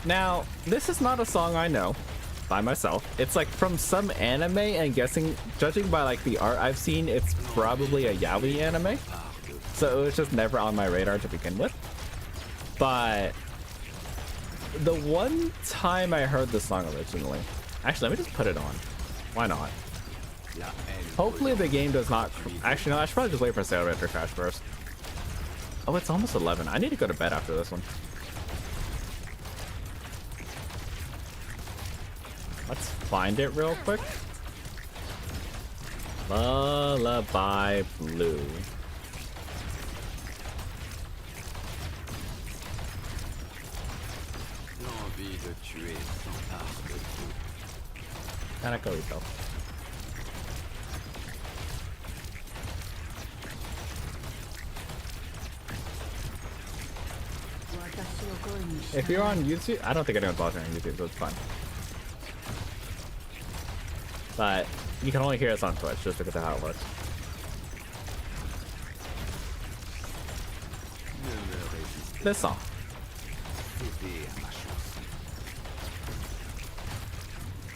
Now, this is not a song I know by myself. It's like from some anime, and judging by like the art I've seen, it's probably a yaoi anime. So it was just never on my radar to begin with. But the one time I heard this song originally, actually, let me just put it on. Why not? Hopefully the game does not. Actually, no, I should probably just wait for Sailor to crash first. Oh, it's almost 11. I need to go to bed after this one. Let's find it real quick. Lullaby Blue. Kanako Ito. If you're on YouTube, I don't think anyone's watching on YouTube, so it's fine. But you can only hear us on Twitch, just because of how it works. This song.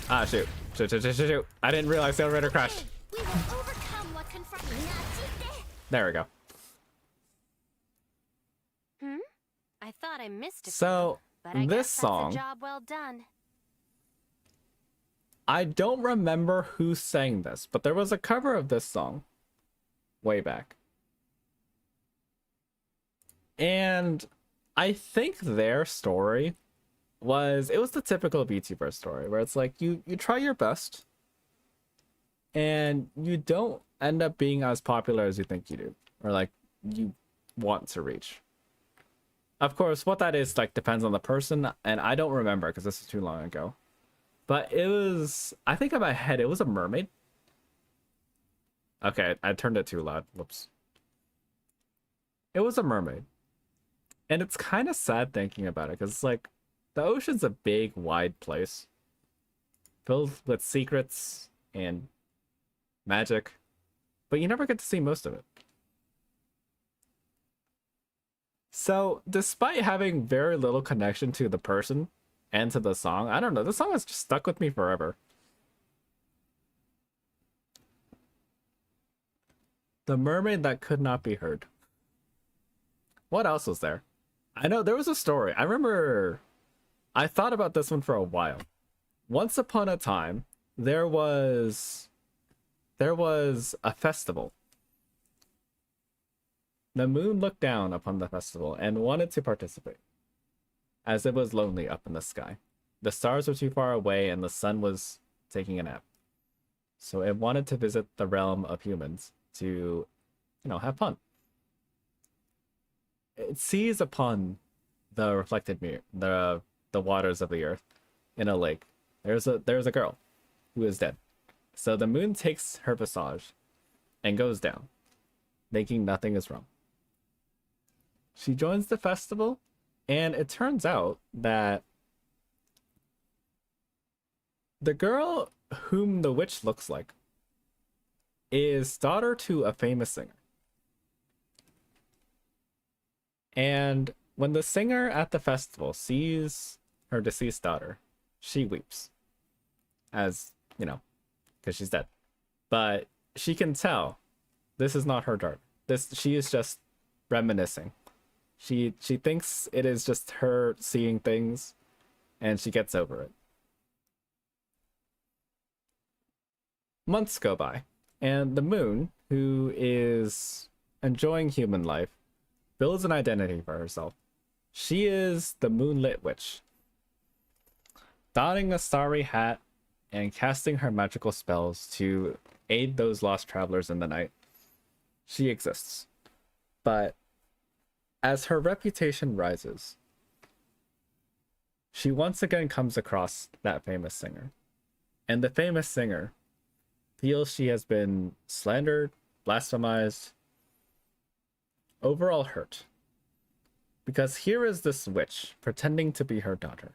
Ah, shoot. Shoot. I didn't realize the elevator crashed. There we go. I thought I missed it. So, but I this guess song, that's a job well done. I don't remember who sang this, but there was a cover of this song way back. And I think their story was the typical VTuber story where it's like you try your best and you don't end up being as popular as you think you do, or like you want to reach. Of course, what that is like depends on the person, and I don't remember because this is too long ago. But it was, I think in my head, it was a mermaid. Okay, I turned it too loud. Whoops. It was a mermaid. And it's kind of sad thinking about it, because it's like, the ocean's a big, wide place. Filled with secrets and magic. But you never get to see most of it. So, despite having very little connection to the person and to the song, I don't know, this song has just stuck with me forever. The mermaid that could not be heard. What else was there? I know there was a story. I remember I thought about this one for a while. Once upon a time, there was a festival. The moon looked down upon the festival and wanted to participate, as it was lonely up in the sky. The stars were too far away and the sun was taking a nap. So it wanted to visit the realm of humans to, have fun. It sees upon the reflected mirror, the waters of the earth in a lake. There's a girl who is dead. So the moon takes her visage and goes down, thinking nothing is wrong. She joins the festival, and it turns out that the girl whom the witch looks like is daughter to a famous singer. And when the singer at the festival sees her deceased daughter, she weeps. As, because she's dead. But she can tell this is not her daughter. She is just reminiscing. She thinks it is just her seeing things, and she gets over it. Months go by, and the moon, who is enjoying human life, builds an identity for herself. She is the moonlit witch. Donning a starry hat and casting her magical spells to aid those lost travelers in the night, she exists. But as her reputation rises, she once again comes across that famous singer. And the famous singer feels she has been slandered, blasphemized, overall hurt. Because here is this witch pretending to be her daughter.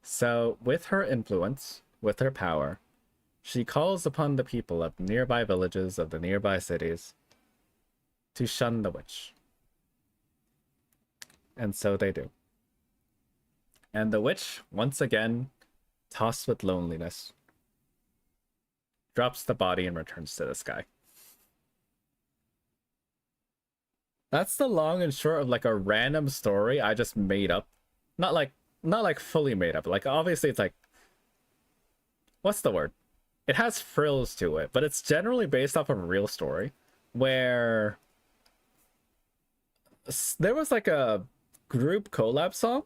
So, with her influence, with her power, she calls upon the people of nearby villages, of the nearby cities, to shun the witch. And so they do. And the witch, once again, tossed with loneliness, drops the body and returns to the sky. That's the long and short of like a random story I just made up. Not like fully made up. Like obviously it's like, what's the word? It has frills to it, but it's generally based off of a real story where there was like a group collab song,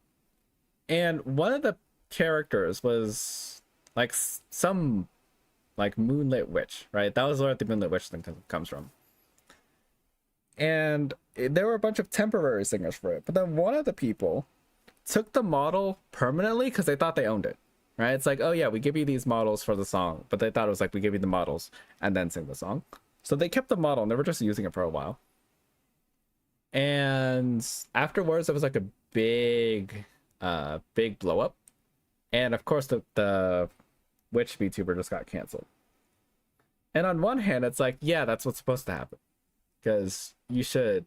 and one of the characters was like some like moonlit witch, right? That was where the moonlit witch thing comes from. And there were a bunch of temporary singers for it, but then one of the people took the model permanently because they thought they owned it, right? It's like, oh yeah, we give you these models for the song, but they thought it was like, we give you the models and then sing the song. So they kept the model and they were just using it for a while. And afterwards, it was like a big blow up. And of course, the witch VTuber just got canceled. And on one hand, it's like, yeah, that's what's supposed to happen. Because you should...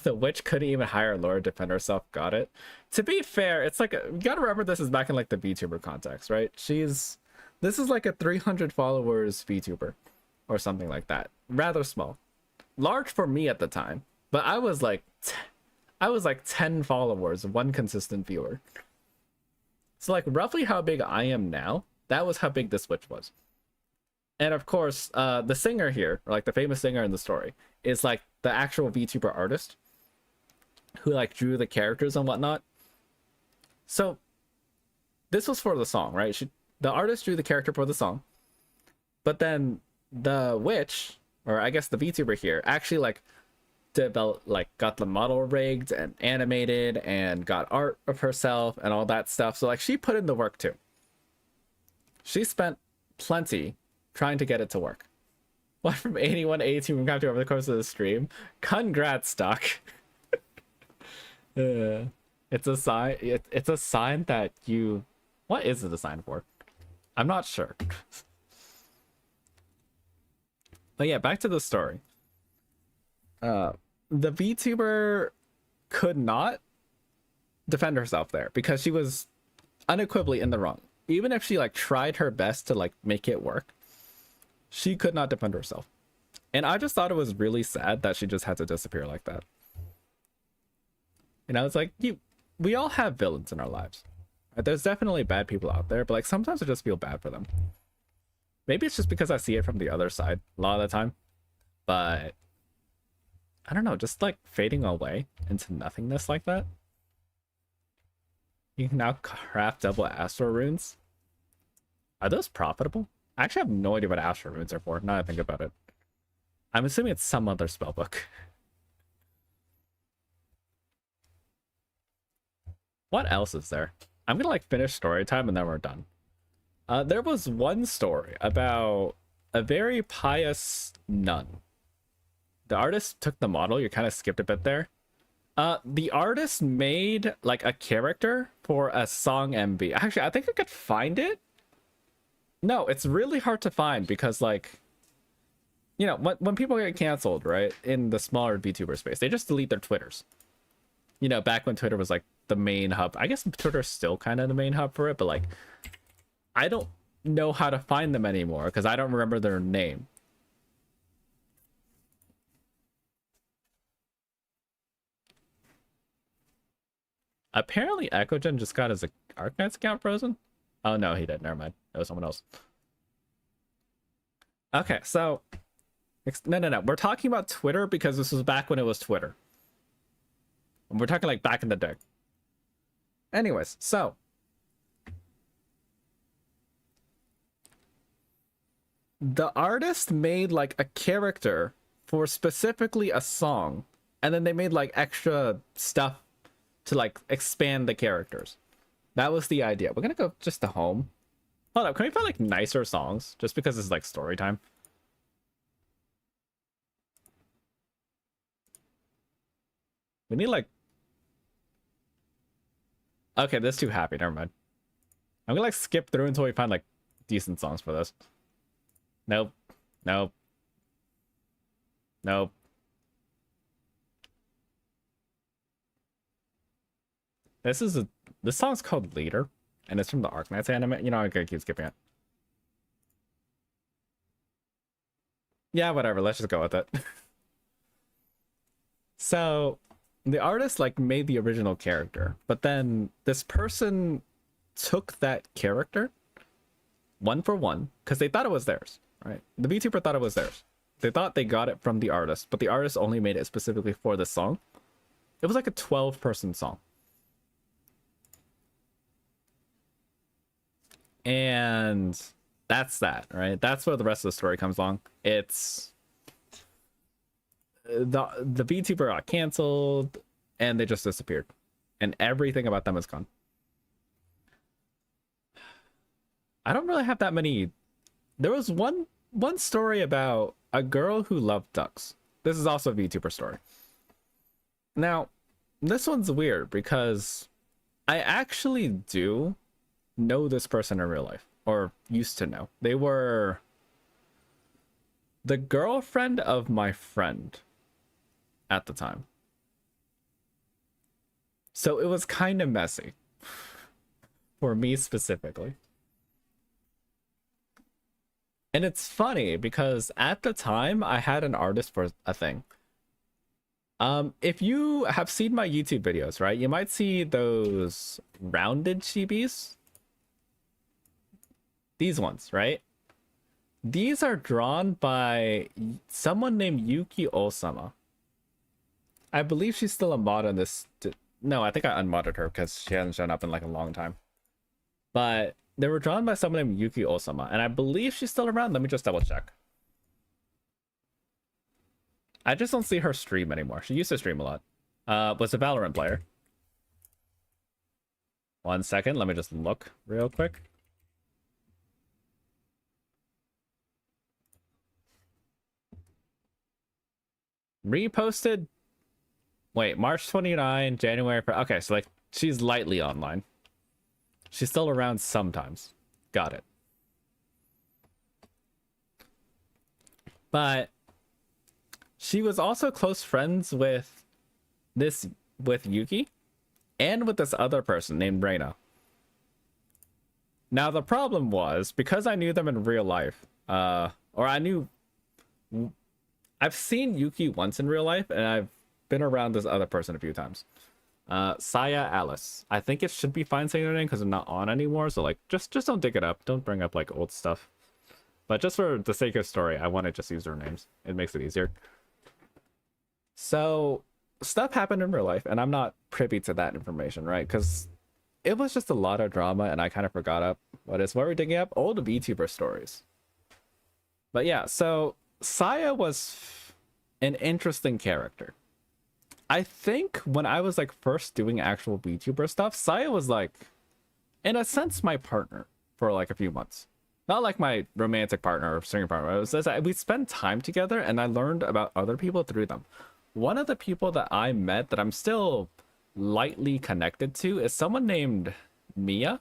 The witch couldn't even hire Laura to defend herself. Got it. To be fair, it's like... You gotta remember this is back in like the VTuber context, right? This is like a 300 followers VTuber. Or something like that. Rather small. Large for me at the time. But I was like 10 followers, one consistent viewer. So like roughly how big I am now, that was how big this witch was. And of course, the singer here, or like the famous singer in the story, is like the actual VTuber artist who like drew the characters and whatnot. So this was for the song, right? The artist drew the character for the song, but then the witch, or I guess the VTuber here, actually like developed, like got the model rigged and animated and got art of herself and all that stuff. So like she put in the work too. She spent plenty trying to get it to work. One from 81 to 18 from capture over the course of the stream. Congrats, Doc. It's a sign. It's a sign that you. What is it a sign for? I'm not sure. But yeah, back to the story. The VTuber could not defend herself there because she was unequivocally in the wrong. Even if she like tried her best to like make it work, she could not defend herself. And I just thought it was really sad that she just had to disappear like that. You know, it's like we all have villains in our lives. Right? There's definitely bad people out there, but like sometimes I just feel bad for them. Maybe it's just because I see it from the other side a lot of the time. But I don't know, just like fading away into nothingness like that. You can now craft double Astro runes. Are those profitable? I actually have no idea what Astro runes are for, now that I think about it. I'm assuming it's some other spellbook. What else is there? I'm gonna like finish story time and then we're done. There was one story about a very pious nun. The artist took the model, you kind of skipped a bit there. The artist made like a character for a song MV. Actually, I think I could find it. No, it's really hard to find because like, you know, when people get canceled, right, in the smaller VTuber space, they just delete their Twitters. You know, back when Twitter was like the main hub. I guess Twitter's still kind of the main hub for it, but like, I don't know how to find them anymore because I don't remember their name. Apparently Echogen just got his Arknight's account frozen. Oh no, he didn't. Never mind. It was someone else. Okay, so no. We're talking about Twitter because this was back when it was Twitter. We're talking like back in the day. Anyways, so the artist made like a character for specifically a song, and then they made like extra stuff to like expand the characters. That was the idea. We're gonna go just to home. Hold up, can we find like nicer songs? Just because it's like story time. We need like... Okay, this is too happy. Never mind. I'm gonna like skip through until we find like decent songs for this. Nope. Nope. Nope. This song's called Leader, and it's from the Arknights anime. You know, I'm gonna keep skipping it. Yeah, whatever. Let's just go with it. So, the artist like made the original character, but then this person took that character one for one because they thought it was theirs, right? The VTuber thought it was theirs. They thought they got it from the artist, but the artist only made it specifically for this song. It was like a 12-person song. And that's that, right? That's where the rest of the story comes along. It's the VTuber got canceled and they just disappeared. And everything about them is gone. I don't really have that many. There was one story about a girl who loved ducks. This is also a VTuber story. Now, this one's weird because I actually do know this person in real life, or used to know. They were the girlfriend of my friend at the time. So it was kind of messy for me specifically. And it's funny because at the time I had an artist for a thing. If you have seen my YouTube videos, right, you might see those rounded chibis. These ones, right? These are drawn by someone named Yuki Osama. I believe she's still a mod on this. No, I think I unmodded her because she hasn't shown up in like a long time. But they were drawn by someone named Yuki Osama, and I believe she's still around. Let me just double check. I just don't see her stream anymore. She used to stream a lot. Was a Valorant player. 1 second, let me just look real quick. Reposted. Wait, March 29, January. Okay, so like she's lightly online. She's still around sometimes. Got it. But she was also close friends with Yuki and with this other person named Reina. Now the problem was because I knew them in real life, or I've seen Yuki once in real life, and I've been around this other person a few times. Saya Alice. I think it should be fine saying her name because I'm not on anymore. So like, just don't dig it up. Don't bring up like old stuff. But just for the sake of story, I want to just use their names. It makes it easier. So stuff happened in real life, and I'm not privy to that information, right? Because it was just a lot of drama, and I kind of forgot up what we're digging up old VTuber stories. But yeah, so Saya was an interesting character. I think when I was like first doing actual VTuber stuff, Saya was like, in a sense, my partner for like a few months. Not like my romantic partner or singing partner. It was just, we spent time together, and I learned about other people through them. One of the people that I met that I'm still lightly connected to is someone named Mia.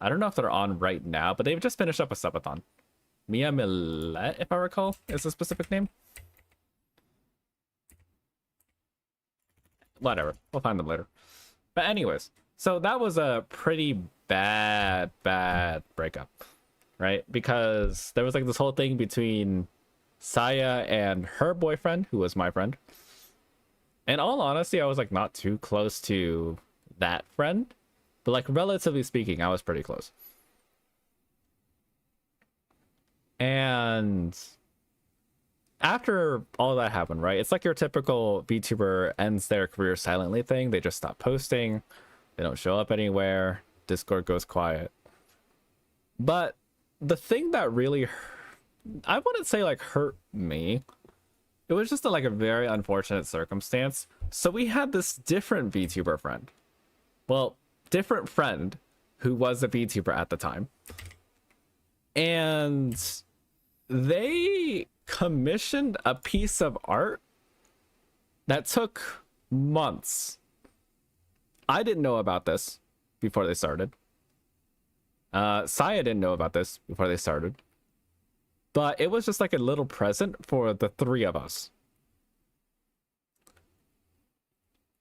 I don't know if they're on right now, but they've just finished up a subathon. Mia Millet, if I recall, is the specific name. Whatever, we'll find them later. But anyways, so that was a pretty bad breakup, right? Because there was like this whole thing between Saya and her boyfriend, who was my friend. In all honesty, I was like not too close to that friend, but like relatively speaking, I was pretty close. And after all that happened, right? It's like your typical VTuber ends their career silently thing. They just stop posting. They don't show up anywhere. Discord goes quiet. But the thing that really, I wouldn't say like hurt me. It was just like a very unfortunate circumstance. So we had this different VTuber friend. Well, different friend who was a VTuber at the time. And they commissioned a piece of art that took months. I didn't know about this before they started. Saya didn't know about this before they started. But it was just like a little present for the three of us.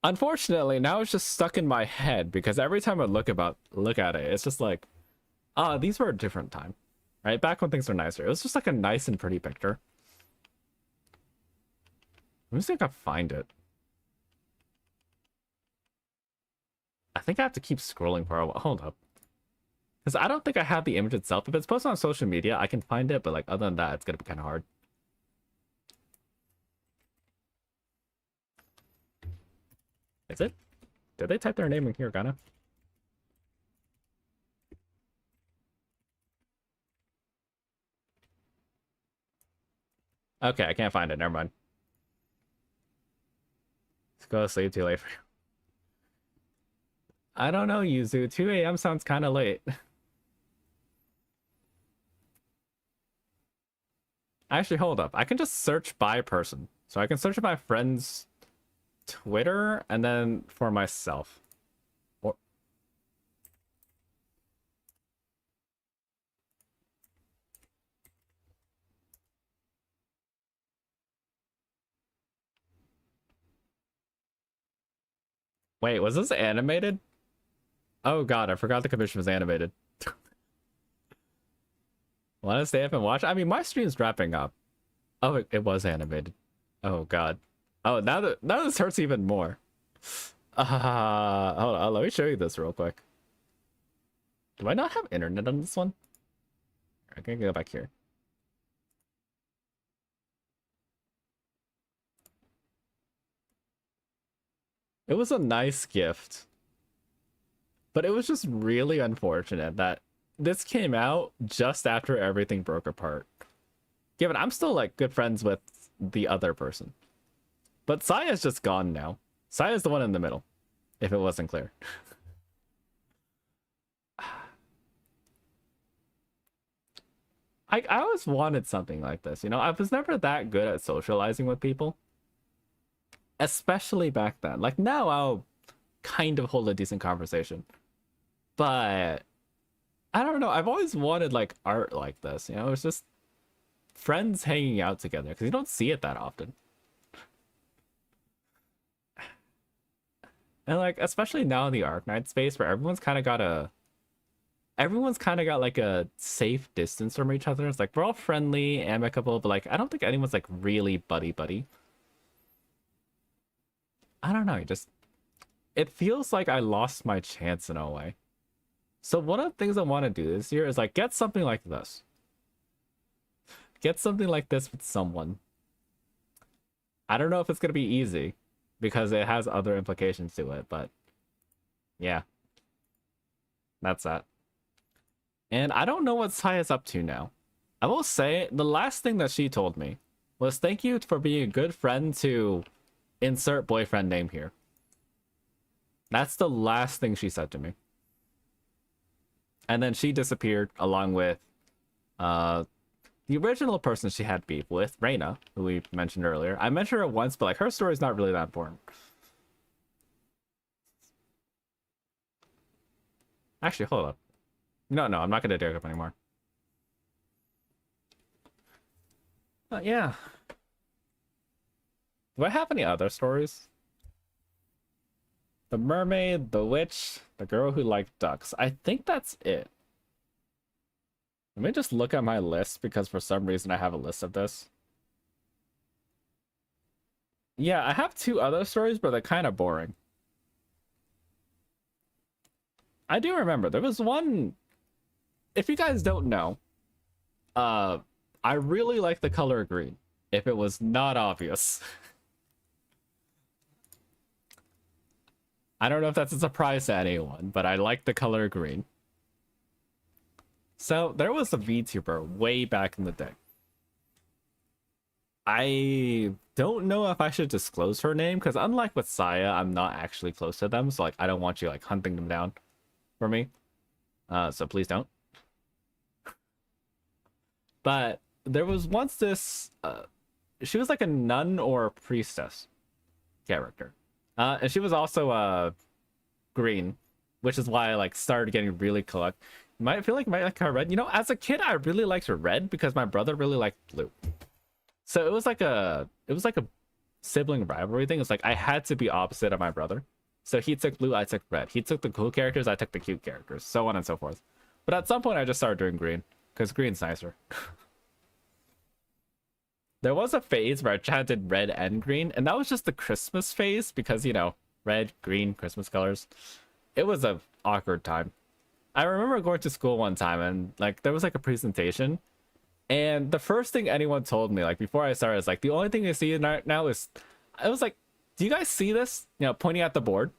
Unfortunately, now it's just stuck in my head because every time I look at it, it's just like, these were a different time, right? Back when things were nicer. It was just like a nice and pretty picture. Let me see if I can find it. I think I have to keep scrolling for a while. Hold up. Because I don't think I have the image itself. If it's posted on social media, I can find it. But like other than that, it's going to be kind of hard. Is it? Did they type their name in here, Ghana? Okay, I can't find it. Never mind. Let's go to sleep too late for you. I don't know, Yuzu. 2 a.m. sounds kind of late. Actually, hold up. I can just search by person. So I can search my friend's Twitter and then for myself. Or... Wait, was this animated? Oh god, I forgot the commission was animated. Want to stay up and watch? I mean, my stream's wrapping up. Oh, it was animated. Oh god. Oh, now this hurts even more. Hold on, let me show you this real quick. Do I not have internet on this one? I can go back here. It was a nice gift. But it was just really unfortunate that this came out just after everything broke apart. Given I'm still like good friends with the other person. But Saya's just gone now. Saya's the one in the middle, if it wasn't clear. I always wanted something like this, you know? I was never that good at socializing with people. Especially back then. Like now I'll kind of hold a decent conversation. But I don't know. I've always wanted like art like this, you know? It's just friends hanging out together because you don't see it that often. And like especially now in the Arknight space where everyone's kind of got like a safe distance from each other. It's like we're all friendly, amicable, but like I don't think anyone's like really buddy. I don't know, it feels like I lost my chance in a way. So one of the things I want to do this year is like get something like this. Get something like this with someone. I don't know if it's going to be easy because it has other implications to it, but yeah. That's that. And I don't know what Saya's up to now. I will say the last thing that she told me was thank you for being a good friend to insert boyfriend name here. That's the last thing she said to me. And then she disappeared along with the original person she had beef with, Reina, who we mentioned earlier. I mentioned her once, but like her story is not really that important. Actually, hold up. No, I'm not gonna dig up anymore. But yeah. Do I have any other stories? The mermaid, the witch, the girl who liked ducks. I think that's it. Let me just look at my list because for some reason I have a list of this. Yeah, I have 2 other stories, but they're kind of boring. I do remember there was one. If you guys don't know, I really like the color green. If it was not obvious. I don't know if that's a surprise to anyone, but I like the color green. So there was a VTuber way back in the day. I don't know if I should disclose her name because unlike with Saya, I'm not actually close to them. So like, I don't want you like hunting them down for me. So please don't. But there was once this, she was like a nun or a priestess character. And she was also green, which is why I like started getting really collect. Might feel like might like her red. You know, as a kid, I really liked her red because my brother really liked blue. So it was like a sibling rivalry thing. It's like I had to be opposite of my brother. So he took blue, I took red. He took the cool characters, I took the cute characters, so on and so forth. But at some point, I just started doing green because green's nicer. There was a phase where I chanted red and green, and that was just the Christmas phase because, you know, red, green, Christmas colors. It was a awkward time. I remember going to school one time and like there was like a presentation, and the first thing anyone told me like before I started is like the only thing you see now is I was like, do you guys see this? You know, pointing at the board.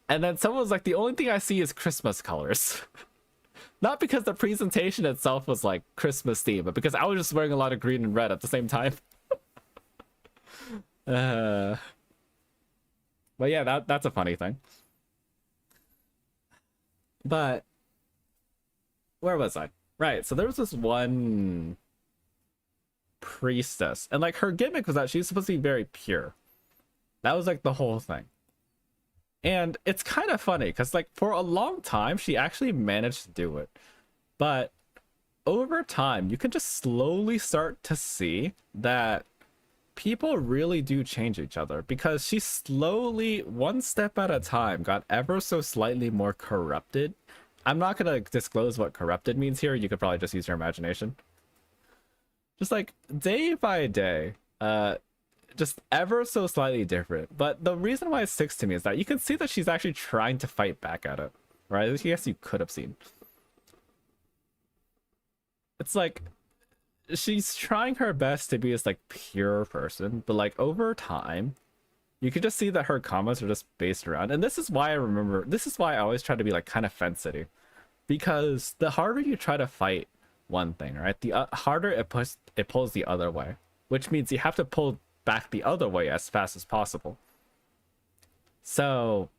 And then someone was like, the only thing I see is Christmas colors. Not because the presentation itself was like Christmas theme, but because I was just wearing a lot of green and red at the same time. But yeah, that's a funny thing. But where was I? Right, so there was this one priestess, and like her gimmick was that she's supposed to be very pure. That was like the whole thing. And it's kind of funny because like for a long time she actually managed to do it, but over time you can just slowly start to see that people really do change each other, because she slowly, one step at a time, got ever so slightly more corrupted. I'm not gonna disclose what corrupted means here. You could probably just use your imagination. Just like day by day, just ever so slightly different. But the reason why it sticks to me is that you can see that she's actually trying to fight back at it, right? I guess you could have seen. It's like she's trying her best to be this like pure person, but like over time, you can just see that her comments are just based around. And this is why I always try to be like kind of fence city, because the harder you try to fight one thing, right, the harder it pulls the other way, which means you have to pull back the other way as fast as possible. So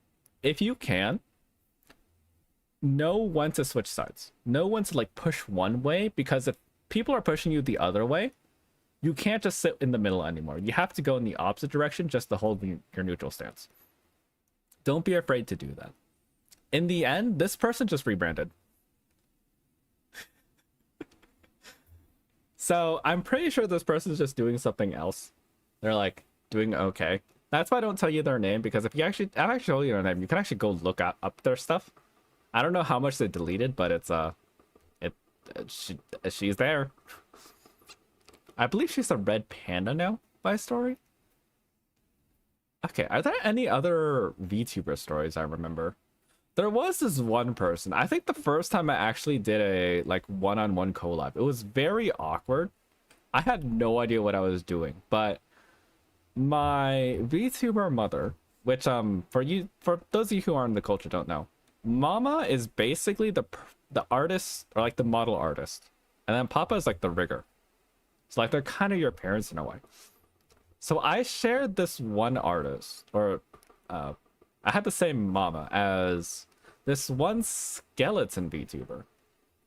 if you can, know when to switch sides, know when to like push one way, because if people are pushing you the other way, you can't just sit in the middle anymore. You have to go in the opposite direction just to hold your neutral stance. Don't be afraid to do that. In the end, this person just rebranded. So I'm pretty sure this person is just doing something else. They're like doing okay. That's why I don't tell you their name, because if you actually, I've actually told you their name, you can actually go look up their stuff. I don't know how much they deleted, but it's she's there. I believe she's a red panda now by story. Okay, are there any other VTuber stories I remember? There was this one person. I think the first time I actually did a like one-on-one collab, it was very awkward. I had no idea what I was doing, but my VTuber mother, which for those of you who aren't in the culture don't know, Mama is basically the artist, or like the model artist, and then Papa is like the rigger. So like they're kind of your parents in a way. So I shared this one artist, or I had the same mama as this one skeleton VTuber.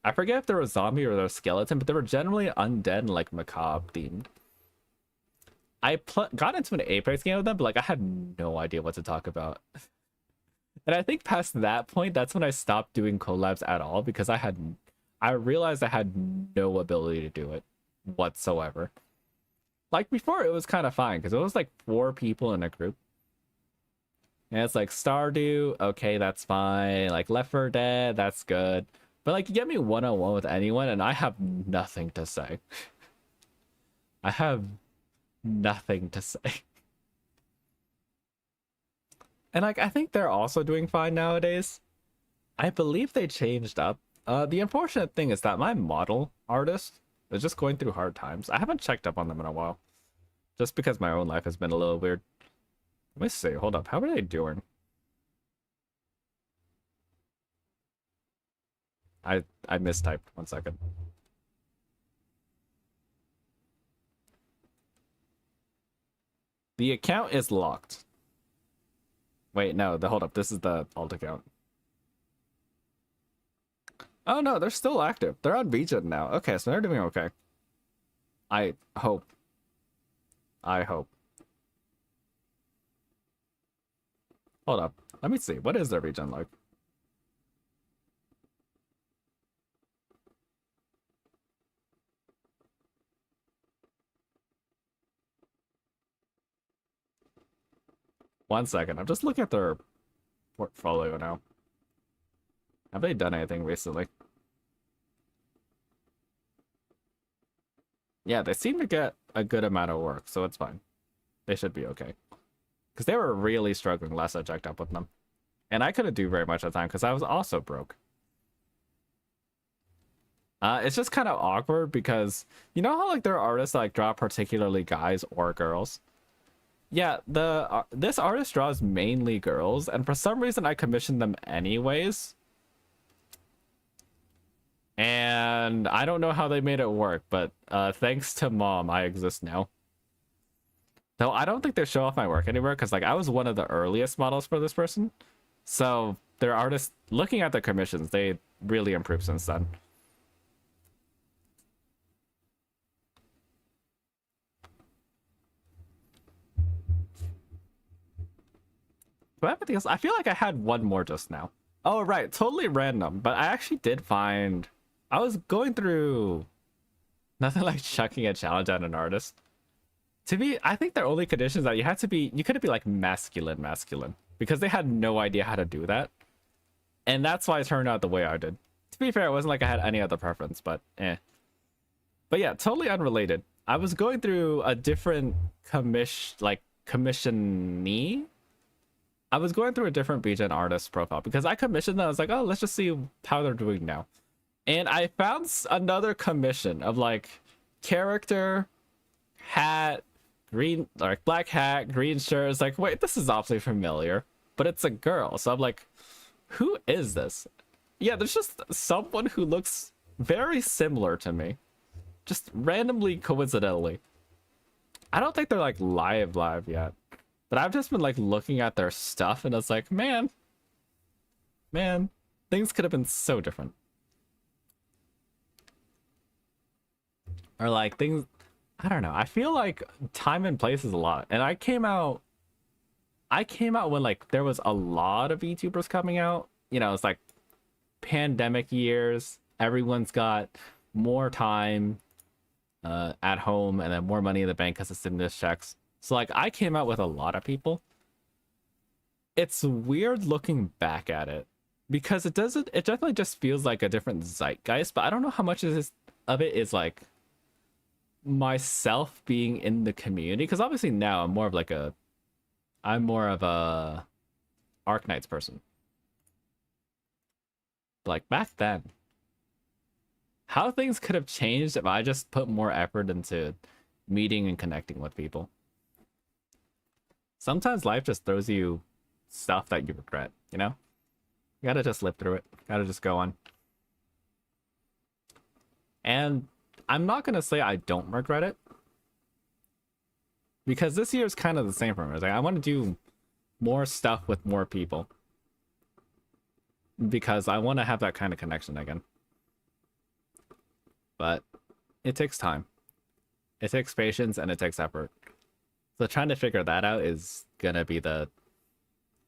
I forget if they were zombie or they're skeleton, but they were generally undead and like macabre themed. I got into an Apex game with them, but like I had no idea what to talk about. And I think past that point, that's when I stopped doing collabs at all, because I realized I had no ability to do it whatsoever. Like before, it was kind of fine because it was like 4 people in a group. And it's like Stardew, okay, that's fine. Like Left 4 Dead, that's good. But like you get me one-on-one with anyone and I have nothing to say. I have nothing to say. And like I think they're also doing fine nowadays. I believe they changed up. The unfortunate thing is that my model artist is just going through hard times. I haven't checked up on them in a while, just because my own life has been a little weird. Let me see. Hold up. How are they doing? I mistyped. 1 second. The account is locked. Wait, no. Hold up. This is the alt account. Oh no, they're still active. They're on Region now. Okay, so they're doing okay. I hope. Hold up. Let me see. What is their region like? One second. I'm just looking at their portfolio now. Have they done anything recently? Yeah, they seem to get a good amount of work, so it's fine. They should be okay. Because they were really struggling last I checked up with them. And I couldn't do very much at the time because I was also broke. It's just kind of awkward because you know how like there are artists that like draw particularly guys or girls? Yeah, this artist draws mainly girls, and for some reason I commissioned them anyways. And I don't know how they made it work, but thanks to Mom, I exist now. Though I don't think they show off my work anywhere because like I was one of the earliest models for this person. So their artists, looking at their commissions, they really improved since then. But everything else, I feel like I had one more just now. Oh, right. Totally random. But I actually did find... I was going through... Nothing like chucking a challenge at an artist. To me, I think their only conditions that you had to be... You couldn't be like masculine. Because they had no idea how to do that. And that's why it turned out the way I did. To be fair, it wasn't like I had any other preference, but eh. But yeah, totally unrelated. I was going through a different commissionee. I was going through a different BGen artist profile because I commissioned them. I was like, oh, let's just see how they're doing now. And I found another commission of like character, hat, green, like black hat, green shirt. It's like, wait, this is awfully familiar, but it's a girl. So I'm like, who is this? Yeah, there's just someone who looks very similar to me. Just randomly, coincidentally. I don't think they're like live yet. But I've just been like looking at their stuff and it's like, man, things could have been so different. Or like things, I don't know. I feel like time and place is a lot. And I came out when like there was a lot of VTubers coming out. You know, it's like pandemic years. Everyone's got more time at home and then more money in the bank because of stimulus checks. So like I came out with a lot of people. It's weird looking back at it because it definitely just feels like a different zeitgeist, but I don't know how much of it is like myself being in the community, because obviously now I'm more of a Arknights person. But like back then, how things could have changed if I just put more effort into meeting and connecting with people. Sometimes life just throws you stuff that you regret, you know? You gotta just live through it. Gotta just go on. And I'm not gonna say I don't regret it. Because this year is kind of the same for me. Like, I want to do more stuff with more people. Because I want to have that kind of connection again. But it takes time. It takes patience and it takes effort. So trying to figure that out is gonna be the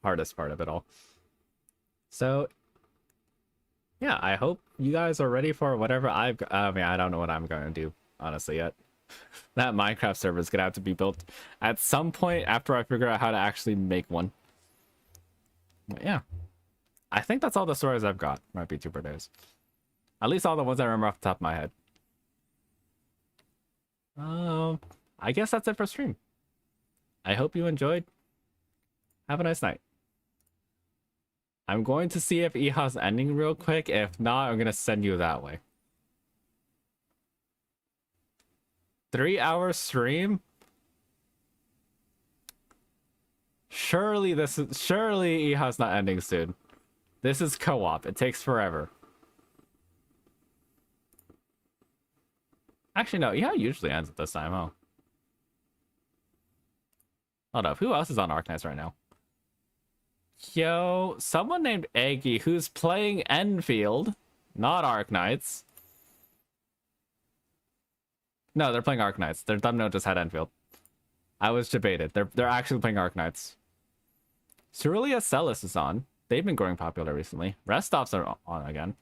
hardest part of it all. So yeah, I hope you guys are ready for whatever I mean, I don't know what I'm going to do, honestly, yet. That Minecraft server is gonna have to be built at some point after I figure out how to actually make one. But yeah. I think that's all the stories I've got from my VTuber days. At least all the ones I remember off the top of my head. I guess that's it for stream. I hope you enjoyed. Have a nice night. I'm going to see if EHA's ending real quick. If not, I'm going to send you that way. 3-hour stream? Surely EHA's not ending soon. This is co-op. It takes forever. Actually, no. EHA usually ends at this time, oh. Hold up, who else is on Arknights right now? Yo, someone named Eggy who's playing Enfield, not Arknights. No, they're playing Arknights. Their thumbnail just had Enfield. I was debated. They're actually playing Arknights. Cerulean Celis is on. They've been growing popular recently. Restoffs are on again.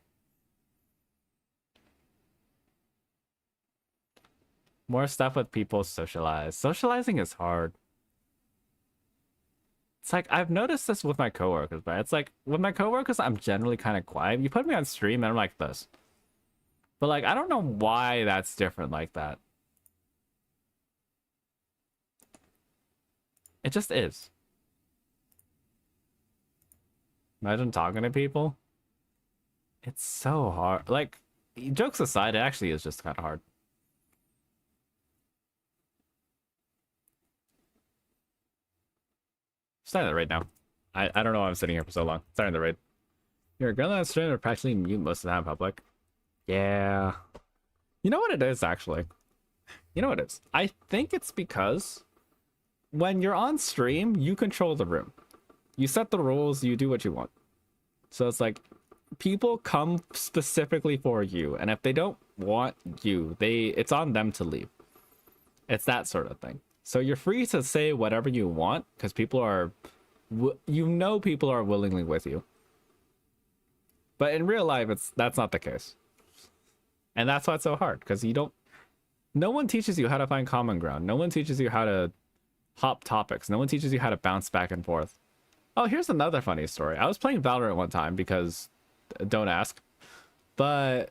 More stuff with people socialize. Socializing is hard. It's like, I've noticed this with my coworkers, but it's like, with my coworkers, I'm generally kind of quiet. You put me on stream and I'm like this. But like, I don't know why that's different like that. It just is. Imagine talking to people. It's so hard. Like, jokes aside, it actually is just kind of hard. Starting the raid now. I don't know why I'm sitting here for so long. Starting the raid. You're going on stream or practically mute most of the time public. Yeah. You know what it is, actually? You know what it is? I think it's because when you're on stream, you control the room. You set the rules, you do what you want. So it's like, people come specifically for you, and if they don't want you, it's on them to leave. It's that sort of thing. So you're free to say whatever you want, because people are, people are willingly with you. But in real life, that's not the case. And that's why it's so hard, because no one teaches you how to find common ground. No one teaches you how to hop topics. No one teaches you how to bounce back and forth. Oh, here's another funny story. I was playing Valorant one time because, don't ask, but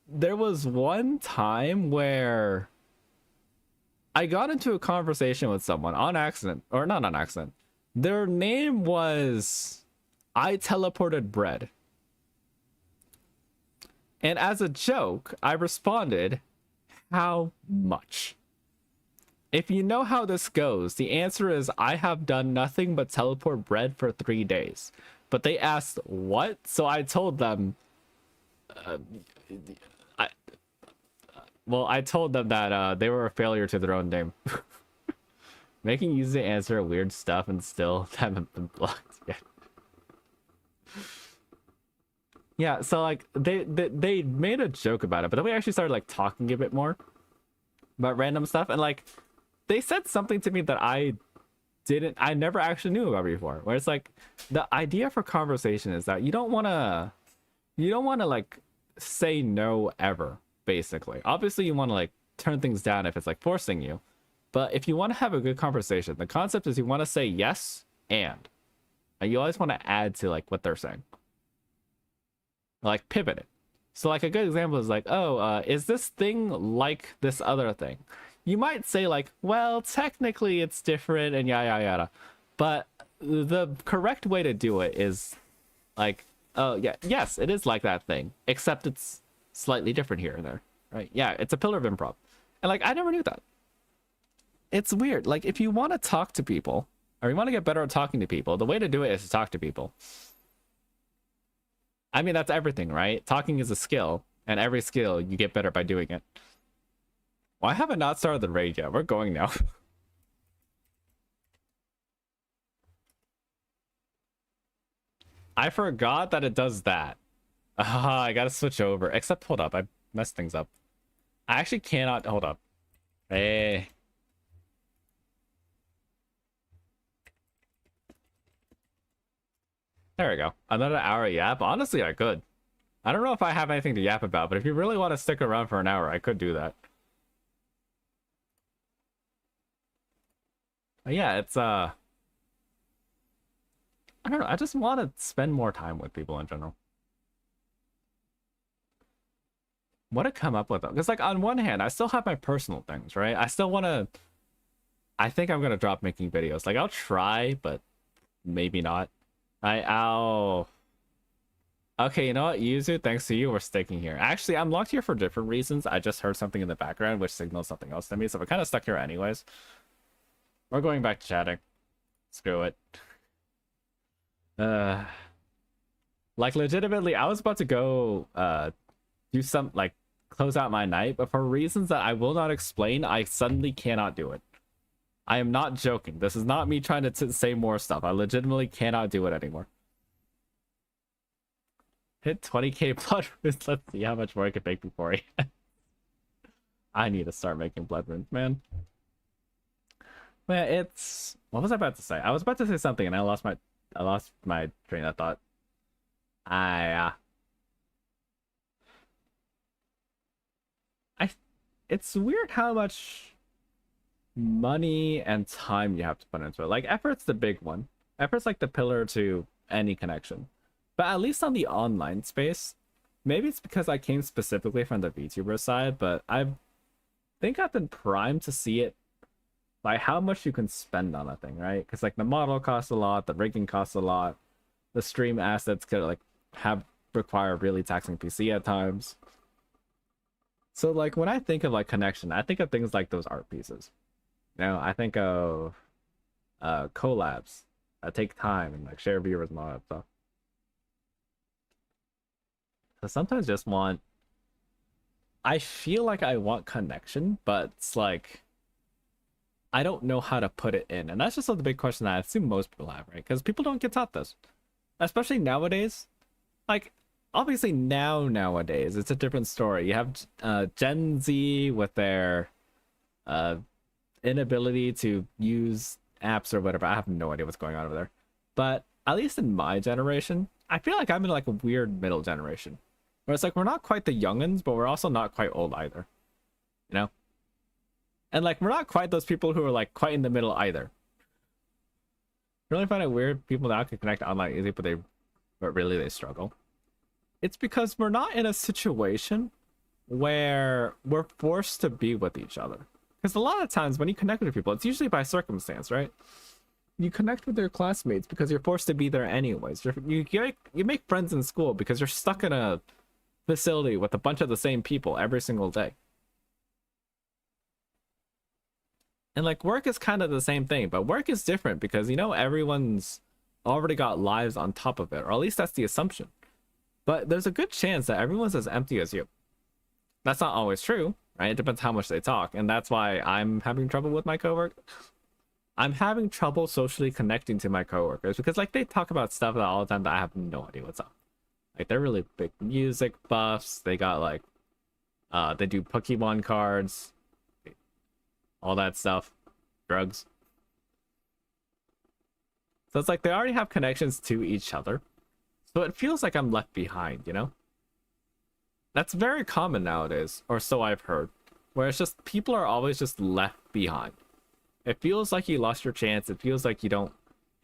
there was one time where I got into a conversation with someone on accident, or not on accident. Their name was I Teleported Bread. And as a joke, I responded, how much? If you know how this goes, the answer is I have done nothing but teleport bread for 3 days. But they asked what? So I told them, I told them that they were a failure to their own name. Making easy to answer weird stuff and still haven't been blocked yet. Yeah, so like they made a joke about it, but then we actually started like talking a bit more about random stuff, and like they said something to me that I never actually knew about before, where it's like the idea for conversation is that you don't want to like say no ever, basically. Obviously you want to like turn things down if it's like forcing you, but if you want to have a good conversation, the concept is you want to say yes and you always want to add to like what they're saying, like pivot it. So like a good example is like, oh, is this thing like this other thing? You might say like, well, technically it's different and yada yada, but the correct way to do it is like, oh yeah, yes, it is like that thing, except it's slightly different here and there, right? Yeah, it's a pillar of improv. And like, I never knew that. It's weird. Like, if you want to talk to people, or you want to get better at talking to people, the way to do it is to talk to people. I mean, that's everything, right? Talking is a skill, and every skill you get better by doing it. Why have I not started the raid yet? We're going now. I forgot that it does that. I gotta switch over. Except, hold up, I messed things up. I actually cannot, hold up. Hey. There we go. Another hour yap. Honestly, I could. I don't know if I have anything to yap about, but if you really want to stick around for an hour, I could do that. But yeah, it's I don't know, I just want to spend more time with people in general. What to come up with, because like on one hand, I still have my personal things, right? I still want to, I think I'm gonna drop making videos. Like I'll try, but maybe not. Okay, you know what, Yuzu, thanks to you, we're sticking here. Actually, I'm locked here for different reasons. I just heard something in the background which signals something else to me, so we're kind of stuck here anyways. We're going back to chatting. Screw it. Like legitimately, I was about to go do some like close out my night, but for reasons that I will not explain, I suddenly cannot do it. I am not joking. This is not me trying to say more stuff. I legitimately cannot do it anymore. Hit 20k blood runes. Let's see how much more I can make before I need to start making blood runes, man. Well, it's what was I about to say? I was about to say something and I lost my train of thought. I I it's weird how much money and time you have to put into it. Like effort's the big one. Effort's like the pillar to any connection. But at least on the online space, maybe it's because I came specifically from the VTuber side, but I think I've been primed to see it by how much you can spend on a thing, right? Because like the model costs a lot, the rigging costs a lot, the stream assets could like require really taxing PC at times. So like when I think of like connection, I think of things like those art pieces. You know, I think of collabs that take time and like share viewers and all that stuff. So sometimes just want I feel like I want connection, but it's like I don't know how to put it in. And that's just the big question that I assume most people have, right? Because people don't get taught this. Especially nowadays. Like, obviously nowadays, it's a different story. You have Gen Z with their inability to use apps or whatever. I have no idea what's going on over there. But at least in my generation, I feel like I'm in like a weird middle generation. Where it's like we're not quite the youngins, but we're also not quite old either. You know? And like we're not quite those people who are like quite in the middle either. I really find it weird people now can connect online easy, but really they struggle. It's because we're not in a situation where we're forced to be with each other. Because a lot of times when you connect with people, it's usually by circumstance, right? You connect with your classmates because you're forced to be there anyways. You make friends in school because you're stuck in a facility with a bunch of the same people every single day. And like work is kind of the same thing, but work is different because you know everyone's already got lives on top of it, or at least that's the assumption. But there's a good chance that everyone's as empty as you. That's not always true, right? It depends how much they talk, and that's why I'm having trouble with my coworkers. I'm having trouble socially connecting to my coworkers because like they talk about stuff all the time that I have no idea what's up. Like they're really big music buffs. They got like they do Pokemon cards, all that stuff, drugs. So it's like they already have connections to each other. So it feels like I'm left behind, you know? That's very common nowadays, or so I've heard, where it's just people are always just left behind. It feels like you lost your chance. It feels like you don't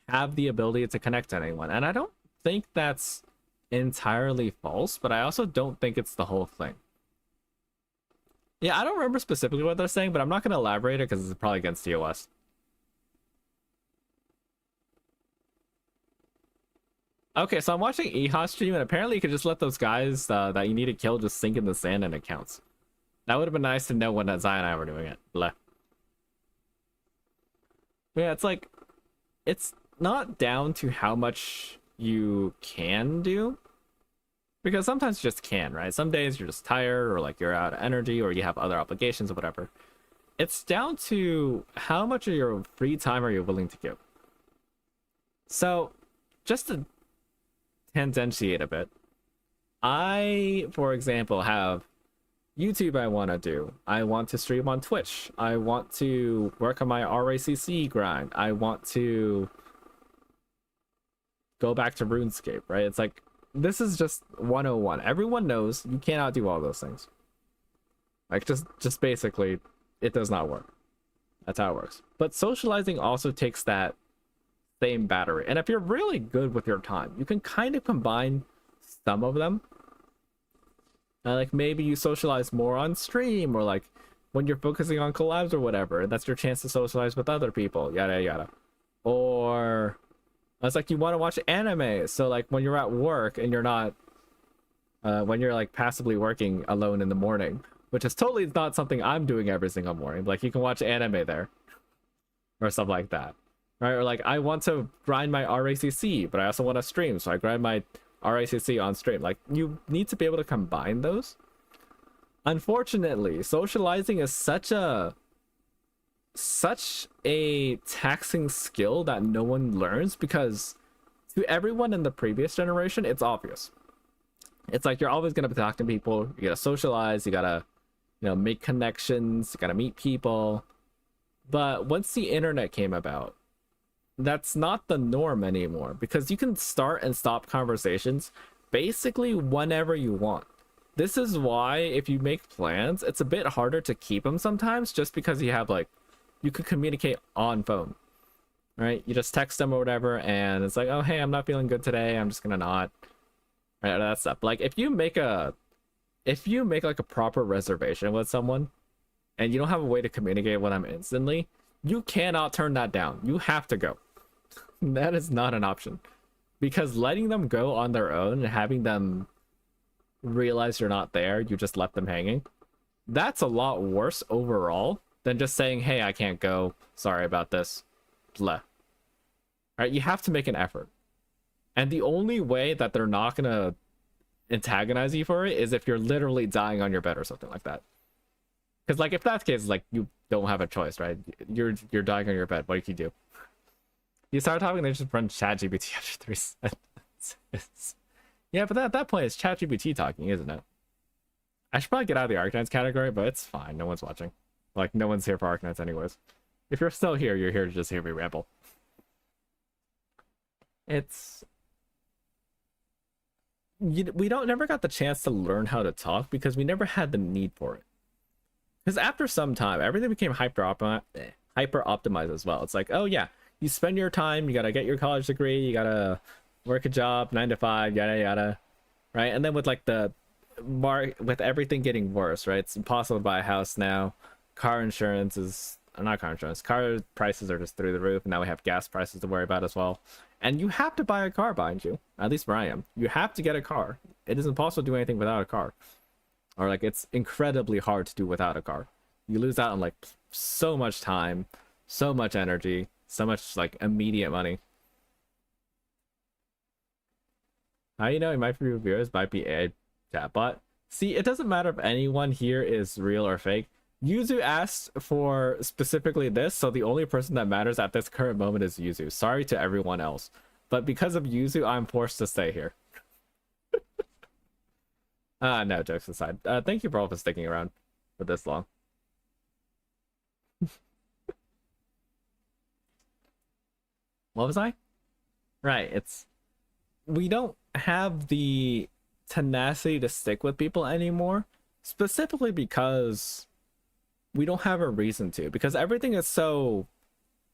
have the ability to connect to anyone. And I don't think that's entirely false, but I also don't think it's the whole thing. Yeah, I don't remember specifically what they're saying, but I'm not going to elaborate it because it's probably against TOS. Okay, so I'm watching EHA stream, and apparently you could just let those guys that you need to kill just sink in the sand and it counts. That would have been nice to know when Zai and I were doing it. Bleh. But yeah, it's like, it's not down to how much you can do. Because sometimes you just can, right? Some days you're just tired, or like you're out of energy, or you have other obligations or whatever. It's down to how much of your free time are you willing to give. So, just to tangentiate a bit, I, for example, have YouTube I want to do. I want to stream on Twitch. I want to work on my RAcc grind. I want to go back to RuneScape, right? It's like, this is just 101. Everyone knows you cannot do all those things. Like, just basically, it does not work. That's how it works. But socializing also takes that same battery. And if you're really good with your time, you can kind of combine some of them. Like, maybe you socialize more on stream, or like when you're focusing on collabs or whatever, that's your chance to socialize with other people, yada yada. Or it's like you want to watch anime, so like when you're at work and you're not when you're like passively working alone in the morning, which is totally not something I'm doing every single morning, like you can watch anime there or stuff like that, right? Or like I want to grind my RAcc, but I also want to stream, so I grind my RAcc on stream. Like, you need to be able to combine those. Unfortunately, socializing is such a taxing skill that no one learns, because to everyone in the previous generation, it's obvious. It's like you're always going to be talking to people, you gotta socialize, you gotta, you know, make connections, you gotta meet people, But once the internet came about, that's not the norm anymore, because you can start and stop conversations basically whenever you want. This is why if you make plans, it's a bit harder to keep them sometimes, just because you have like, you could communicate on phone, right? You just text them or whatever, and it's like, oh hey, I'm not feeling good today, I'm just gonna not, right? That stuff. Like if you make like a proper reservation with someone and you don't have a way to communicate with them instantly, you cannot turn that down. You have to go. That is not an option, because letting them go on their own and having them realize you're not there, you just left them hanging, that's a lot worse overall than just saying, hey, I can't go, sorry about this, blah. Right? You have to make an effort, and the only way that they're not gonna antagonize you for it is if you're literally dying on your bed or something like that. Because like if that's the case, like you don't have a choice, right? You're dying on your bed, what can you do? You start talking, they just run ChatGPT after 3 sentences. Yeah, but at that point, it's ChatGPT talking, isn't it? I should probably get out of the Arknights category, but it's fine. No one's watching. Like, no one's here for Arknights anyways. If you're still here, you're here to just hear me ramble. It's... we never got the chance to learn how to talk because we never had the need for it. Because after some time, everything became hyper optimized as well. It's like, oh yeah, you spend your time, you gotta get your college degree, you gotta work a job, 9 to 5, yada yada, right? And then with like with everything getting worse, right? It's impossible to buy a house now. Car insurance is not car insurance. Car prices are just through the roof, and now we have gas prices to worry about as well. And you have to buy a car, mind you. At least where I am, you have to get a car. It is impossible to do anything without a car, or like it's incredibly hard to do without a car. You lose out on like so much time, so much energy, so much like immediate money. How you know my few viewers might be a chatbot? See, it doesn't matter if anyone here is real or fake. Yuzu asked for specifically this, so the only person that matters at this current moment is Yuzu. Sorry to everyone else, but because of Yuzu, I'm forced to stay here. No, jokes aside. Thank you for all for sticking around for this long. What was I? Right, we don't have the tenacity to stick with people anymore, specifically because we don't have a reason to, because everything is so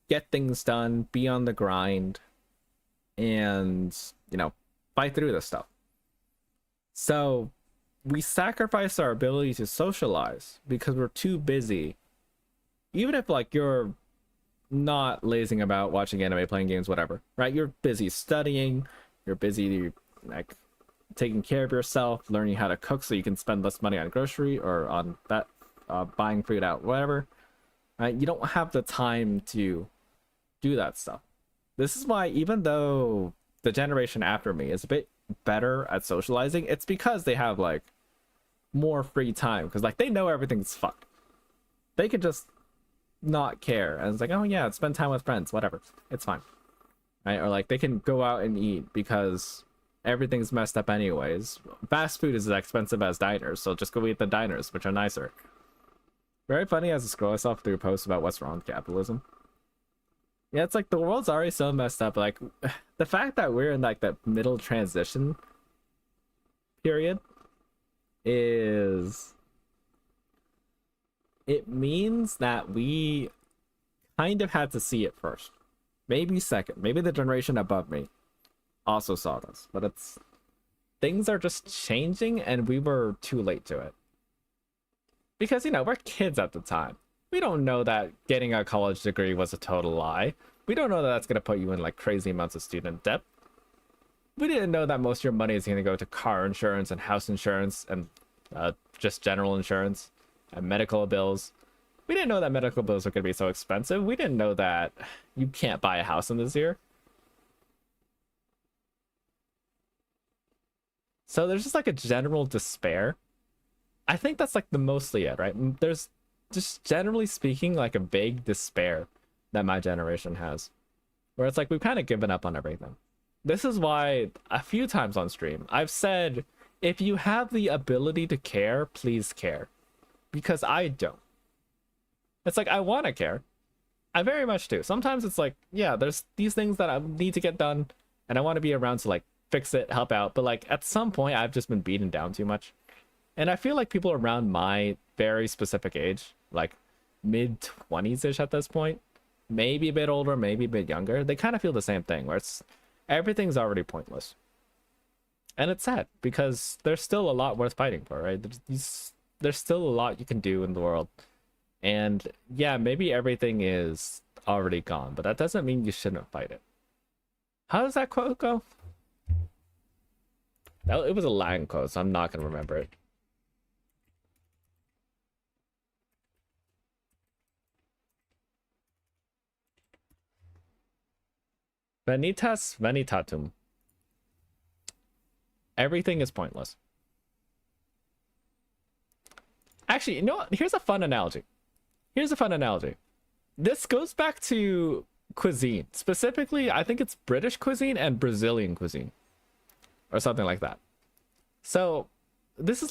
get things done, be on the grind, and fight through this stuff. So we sacrifice our ability to socialize because we're too busy. Even if like you're not lazing about watching anime, playing games, whatever, right? You're busy studying, you're busy like taking care of yourself, learning how to cook so you can spend less money on grocery or on that buying food out, whatever, right? You don't have the time to do that stuff. This is why, even though the generation after me is a bit better at socializing, it's because they have like more free time, because like they know everything's fucked. They could just not care, and it's like, oh yeah, spend time with friends, whatever, it's fine, right? Or like they can go out and eat because everything's messed up anyways. Fast food is as expensive as diners, so just go eat the diners, which are nicer. Very funny as I scroll myself through posts about what's wrong with capitalism. Yeah, it's like the world's already so messed up. Like the fact that we're in like that middle transition period it means that we kind of had to see it first, maybe second, maybe the generation above me also saw this, but things are just changing and we were too late to it, because we're kids at the time. We don't know that getting a college degree was a total lie. We don't know that that's going to put you in like crazy amounts of student debt. We didn't know that most of your money is going to go to car insurance and house insurance and just general insurance and medical bills. We didn't know that medical bills are going to be so expensive. We didn't know that you can't buy a house in this year. So there's just like a general despair. I think that's like the mostly it, right? There's just generally speaking like a vague despair that my generation has, where it's like we've kind of given up on everything. This is why a few times on stream I've said, if you have the ability to care, please care, because I don't. It's like I want to care, I very much do. Sometimes it's like, yeah, there's these things that I need to get done, and I want to be around to like fix it, help out. But like at some point, I've just been beaten down too much, and I feel like people around my very specific age, like mid-20s ish at this point, maybe a bit older, maybe a bit younger, they kind of feel the same thing, where it's everything's already pointless. And it's sad because there's still a lot worth fighting for, right? There's still a lot you can do in the world. And yeah, maybe everything is already gone, but that doesn't mean you shouldn't fight it. How does that quote go? It was a Latin quote, so I'm not going to remember it. Vanitas vanitatum. Everything is pointless. Actually, you know what? Here's a fun analogy. This goes back to cuisine. Specifically, I think it's British cuisine and Brazilian cuisine. Or something like that. So, this goes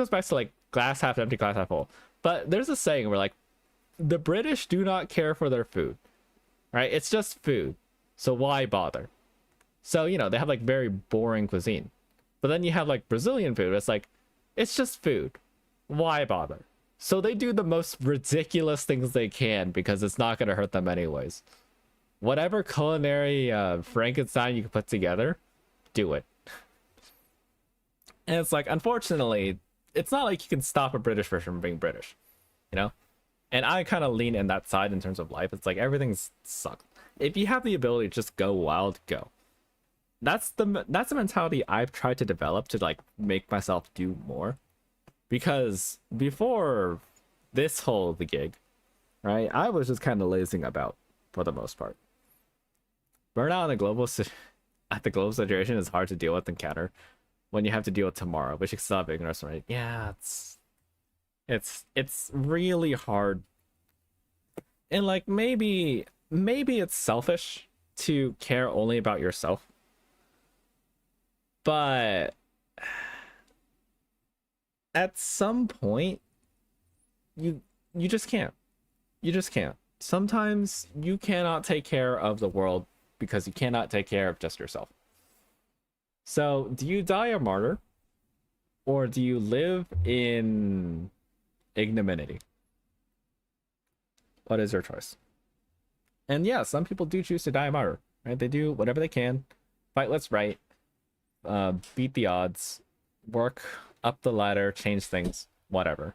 back to like glass half empty, glass half full. But there's a saying where like, the British do not care for their food. Right? It's just food. So why bother? So, you know, they have like very boring cuisine. But then you have like Brazilian food. It's like, it's just food. Why bother? So they do the most ridiculous things they can because it's not going to hurt them anyways. Whatever culinary Frankenstein you can put together, do it. And it's like, unfortunately, it's not like you can stop a British person from being British, you know? And I kind of lean in that side in terms of life. It's like everything's sucked. If you have the ability to just go wild, go. That's the mentality I've tried to develop to like make myself do more. Because before this whole the gig, right, I was just kind of lazing about for the most part. Burnout at the global situation is hard to deal with and counter when you have to deal with tomorrow, which is stop ignorance, right? Yeah, it's really hard. And like maybe it's selfish to care only about yourself. But at some point, you just can't. You just can't. Sometimes you cannot take care of the world because you cannot take care of just yourself. So, do you die a martyr? Or do you live in ignominy? What is your choice? And yeah, some people do choose to die a martyr, right? They do whatever they can, fight what's right, beat the odds, work up the ladder, change things, whatever.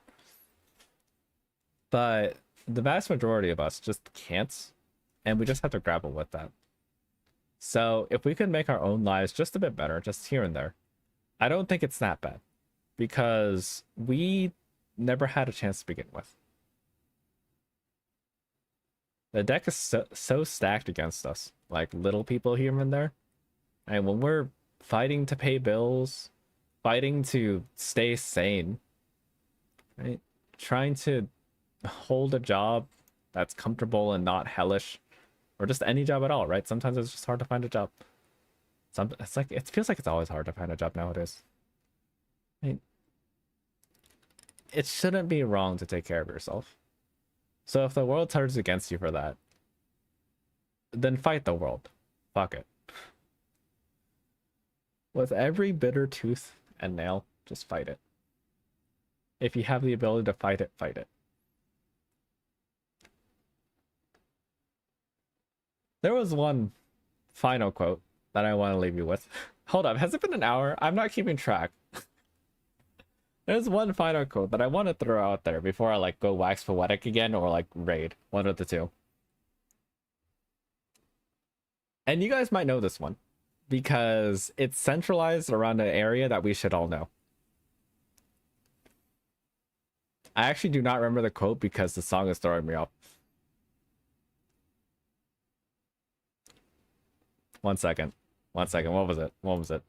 But the vast majority of us just can't, and we just have to grapple with that. So if we could make our own lives just a bit better, just here and there, I don't think it's that bad, because we never had a chance to begin with. The deck is so stacked against us, like little people here and there. And when we're fighting to pay bills, fighting to stay sane, right? Trying to hold a job that's comfortable and not hellish, or just any job at all, right? Sometimes it's just hard to find a job. It feels like it's always hard to find a job nowadays. Right? It shouldn't be wrong to take care of yourself. So if the world turns against you for that, then fight the world. Fuck it. With every bitter tooth and nail, just fight it. If you have the ability to fight it, fight it. There was one final quote that I want to leave you with. Hold up, has it been an hour? I'm not keeping track. There's one final quote that I want to throw out there before I like go wax poetic again or like raid. One of the two. And you guys might know this one because it's centralized around an area that we should all know. I actually do not remember the quote because the song is throwing me off. 1 second. 1 second. What was it? What was it?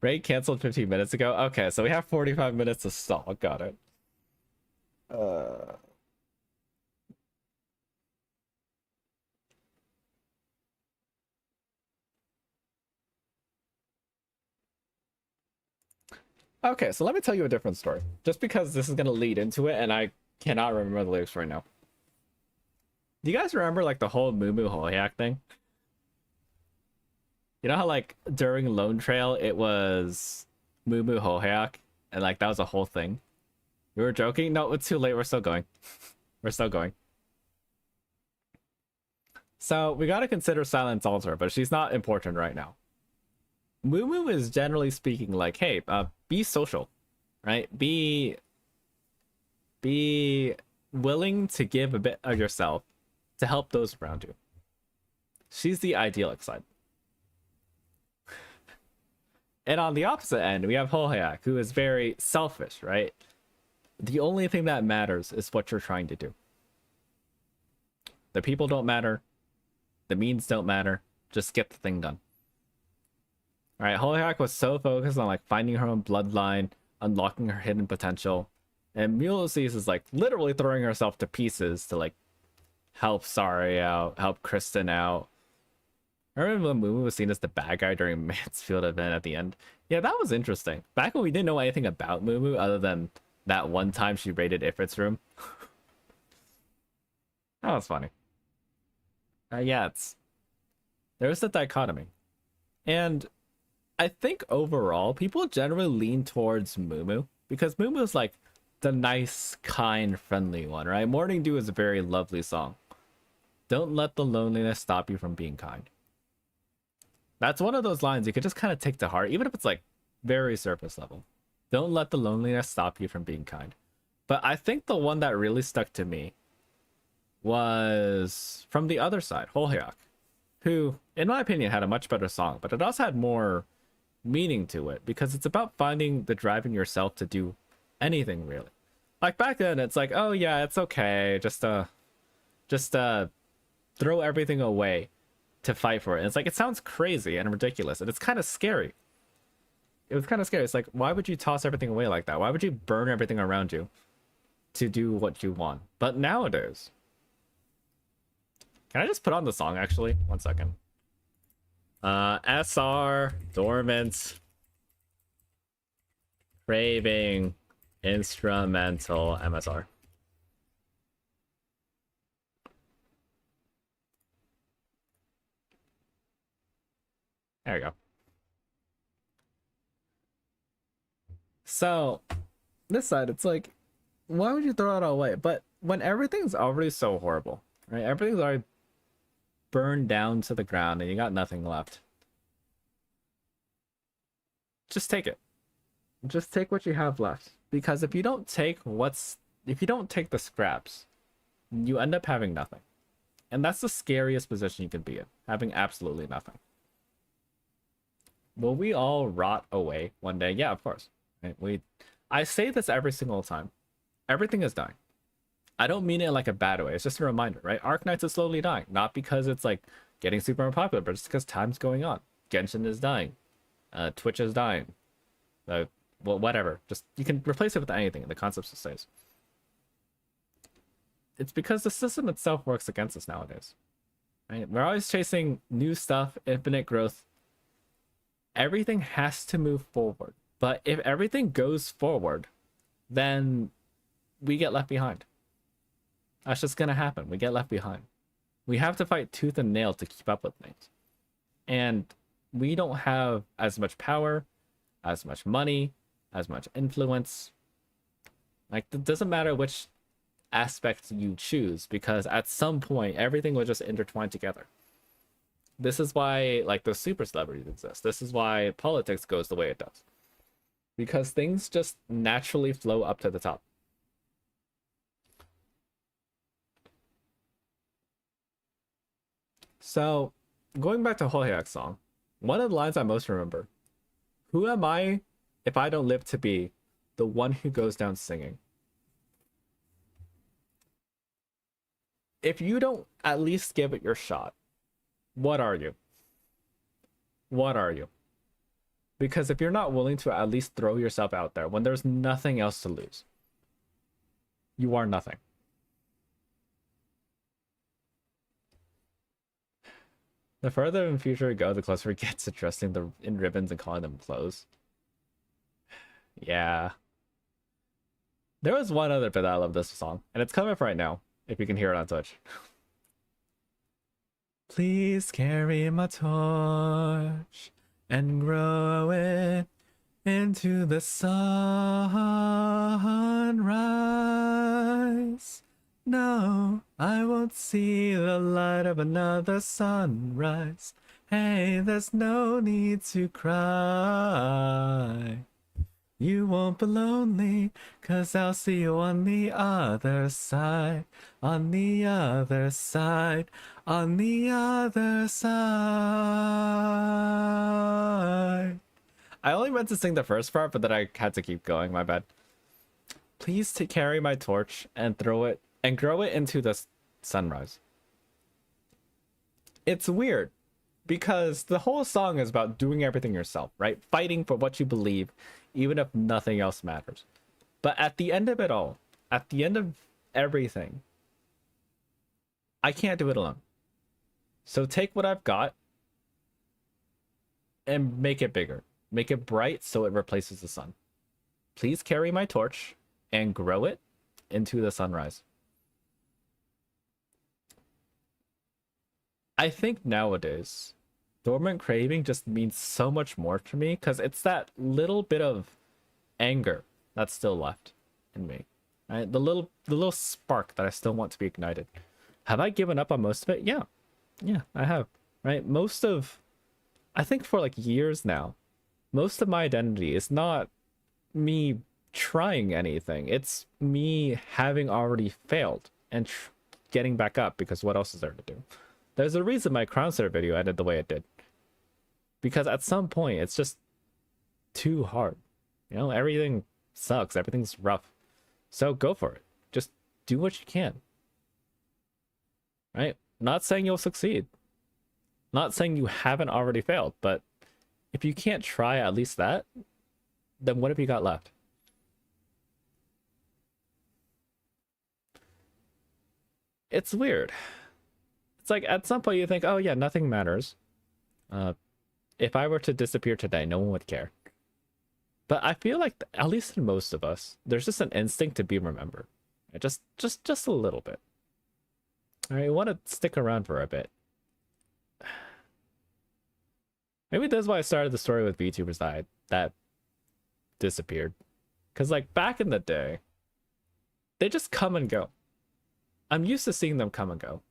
Raid canceled 15 minutes ago. Okay, so we have 45 minutes to stall. Got it. Okay, so let me tell you a different story. Just because this is gonna lead into it, and I cannot remember the lyrics right now. Do you guys remember like the whole Moo Moo Hoyak thing? You know how like during Lone Trail it was Moo Moo Hoyak, and like that was a whole thing. We were joking. No, it's too late. We're still going. We're still going. So we gotta consider Silence Altar, but she's not important right now. Moo Moo is generally speaking like, hey, be social, right? Be willing to give a bit of yourself to help those around you. She's the idyllic side. And on the opposite end, we have Hohayak, who is very selfish, right? The only thing that matters is what you're trying to do. The people don't matter. The means don't matter. Just get the thing done. All right, Hohayak was so focused on like finding her own bloodline, unlocking her hidden potential, and Ulysses is like literally throwing herself to pieces to like help Sari out, help Kristen out. I remember when Moo was seen as the bad guy during Mansfield event at the end. Yeah, that was interesting. Back when we didn't know anything about Moo other than that one time she raided Ifrit's room. That was funny. Yeah, there's the dichotomy. And I think overall, people generally lean towards Moo because Moo is like the nice, kind, friendly one, right? Morning Dew is a very lovely song. Don't let the loneliness stop you from being kind. That's one of those lines you could just kind of take to heart, even if it's like very surface level. Don't let the loneliness stop you from being kind. But I think the one that really stuck to me was from the other side, Hohayak, who, in my opinion, had a much better song, but it also had more meaning to it because it's about finding the drive in yourself to do anything really. Like back then, it's like, oh yeah, it's okay, just throw everything away to fight for it. And it's like, it sounds crazy and ridiculous, and it's kind of scary. It was kind of scary. It's like, why would you toss everything away like that? Why would you burn everything around you to do what you want? But nowadays, can I just put on the song actually? 1 second. SR, Dormant, Craving, Instrumental, MSR. There we go. So, this side, it's like, why would you throw it all away? But when everything's already so horrible, right? Everything's already burned down to the ground and you got nothing left. Just take it. Just take what you have left. Because if you don't take the scraps, you end up having nothing. And that's the scariest position you can be in, having absolutely nothing. Will we all rot away one day? Yeah, of course. Right? I say this every single time. Everything is dying. I don't mean it like a bad way. It's just a reminder, right? Arknights is slowly dying. Not because it's like getting super unpopular, but just because time's going on. Genshin is dying. Twitch is dying. Well, whatever. Just you can replace it with anything. The concept still stays. It's because the system itself works against us nowadays. Right? We're always chasing new stuff, infinite growth. Everything has to move forward. But if everything goes forward, then we get left behind. That's just going to happen. We get left behind. We have to fight tooth and nail to keep up with things. And we don't have as much power, as much money, as much influence. Like, it doesn't matter which aspect you choose, because at some point, everything will just intertwine together. This is why, like, the super celebrities exist. This is why politics goes the way it does. Because things just naturally flow up to the top. So, going back to Hohyak's song, one of the lines I most remember, who am I if I don't live to be the one who goes down singing? If you don't at least give it your shot, what are you? What are you? Because if you're not willing to at least throw yourself out there when there's nothing else to lose, you are nothing. The further in the future we go, the closer we get to dressing in ribbons and calling them clothes. Yeah. There was one other bit that I love this song, and it's coming up right now, if you can hear it on Twitch. Please carry my torch and grow it into the sunrise. No, I won't see the light of another sunrise. Hey, there's no need to cry. You won't be lonely, 'cause I'll see you on the other side. On the other side. On the other side. I only meant to sing the first part, but then I had to keep going, my bad. Please carry my torch and throw it and grow it into the sunrise. It's weird because the whole song is about doing everything yourself, right? Fighting for what you believe, even if nothing else matters. But at the end of it all, at the end of everything, I can't do it alone. So take what I've got and make it bigger. Make it bright so it replaces the sun. Please carry my torch and grow it into the sunrise. I think nowadays, dormant craving just means so much more to me because it's that little bit of anger that's still left in me. Right? The little spark that I still want to be ignited. Have I given up on most of it? Yeah, I have. Right? I think for like years now, most of my identity is not me trying anything. It's me having already failed and getting back up because what else is there to do? There's a reason my crown setter video ended the way it did. Because at some point, it's just too hard. You know, everything sucks. Everything's rough. So go for it. Just do what you can. Right? Not saying you'll succeed. Not saying you haven't already failed, but if you can't try at least that, then what have you got left? It's weird. It's like at some point you think, oh yeah, nothing matters. If I were to disappear today, no one would care. But I feel like, at least in most of us, there's just an instinct to be remembered. Just a little bit. All right, you want to stick around for a bit. Maybe that's why I started the story with VTubers that disappeared. Because like back in the day, they just come and go. I'm used to seeing them come and go.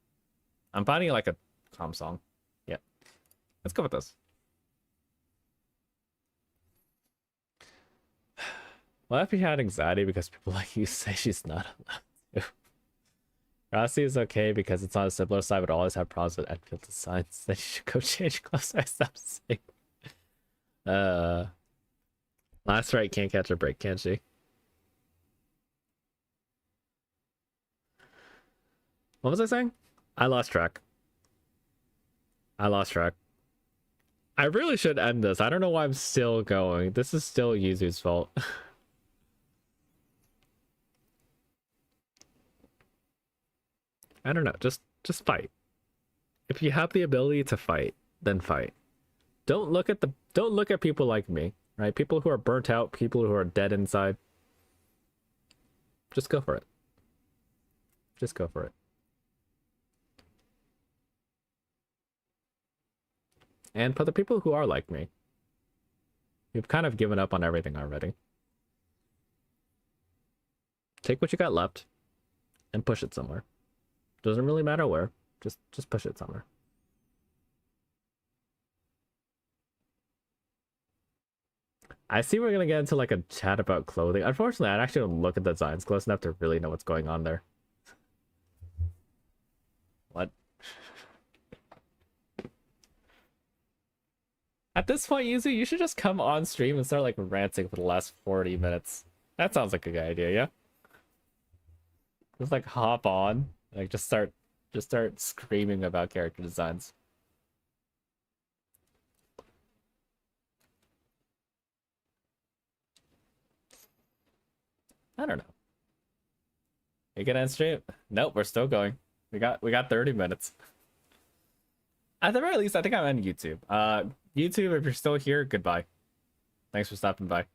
I'm finding like a calm song. Yeah. Let's go with this. Well, if you had anxiety because people like you say she's not allowed to. RAcc is okay because it's on a simpler side, but always have problems with Enfield designs. Then you should go change clothes. I stop saying. Last right can't catch a break, can she? What was I saying? I lost track. I really should end this. I don't know why I'm still going. This is still Yuzu's fault. I don't know. Just fight. If you have the ability to fight, then fight. Don't look at people like me, right? People who are burnt out, people who are dead inside. Just go for it. Just go for it. And for the people who are like me, you've kind of given up on everything already. Take what you got left and push it somewhere. Doesn't really matter where. Just push it somewhere. I see we're gonna get into like a chat about clothing. Unfortunately, I actually don't look at the designs close enough to really know what's going on there. What? At this point, Yuzu, you should just come on stream and start like ranting for the last 40 minutes. That sounds like a good idea, yeah? Just like hop on, like just start screaming about character designs. I don't know. You can end stream? Nope, we're still going. We got 30 minutes. At the very least, I think I'm on YouTube. YouTube, if you're still here, goodbye. Thanks for stopping by.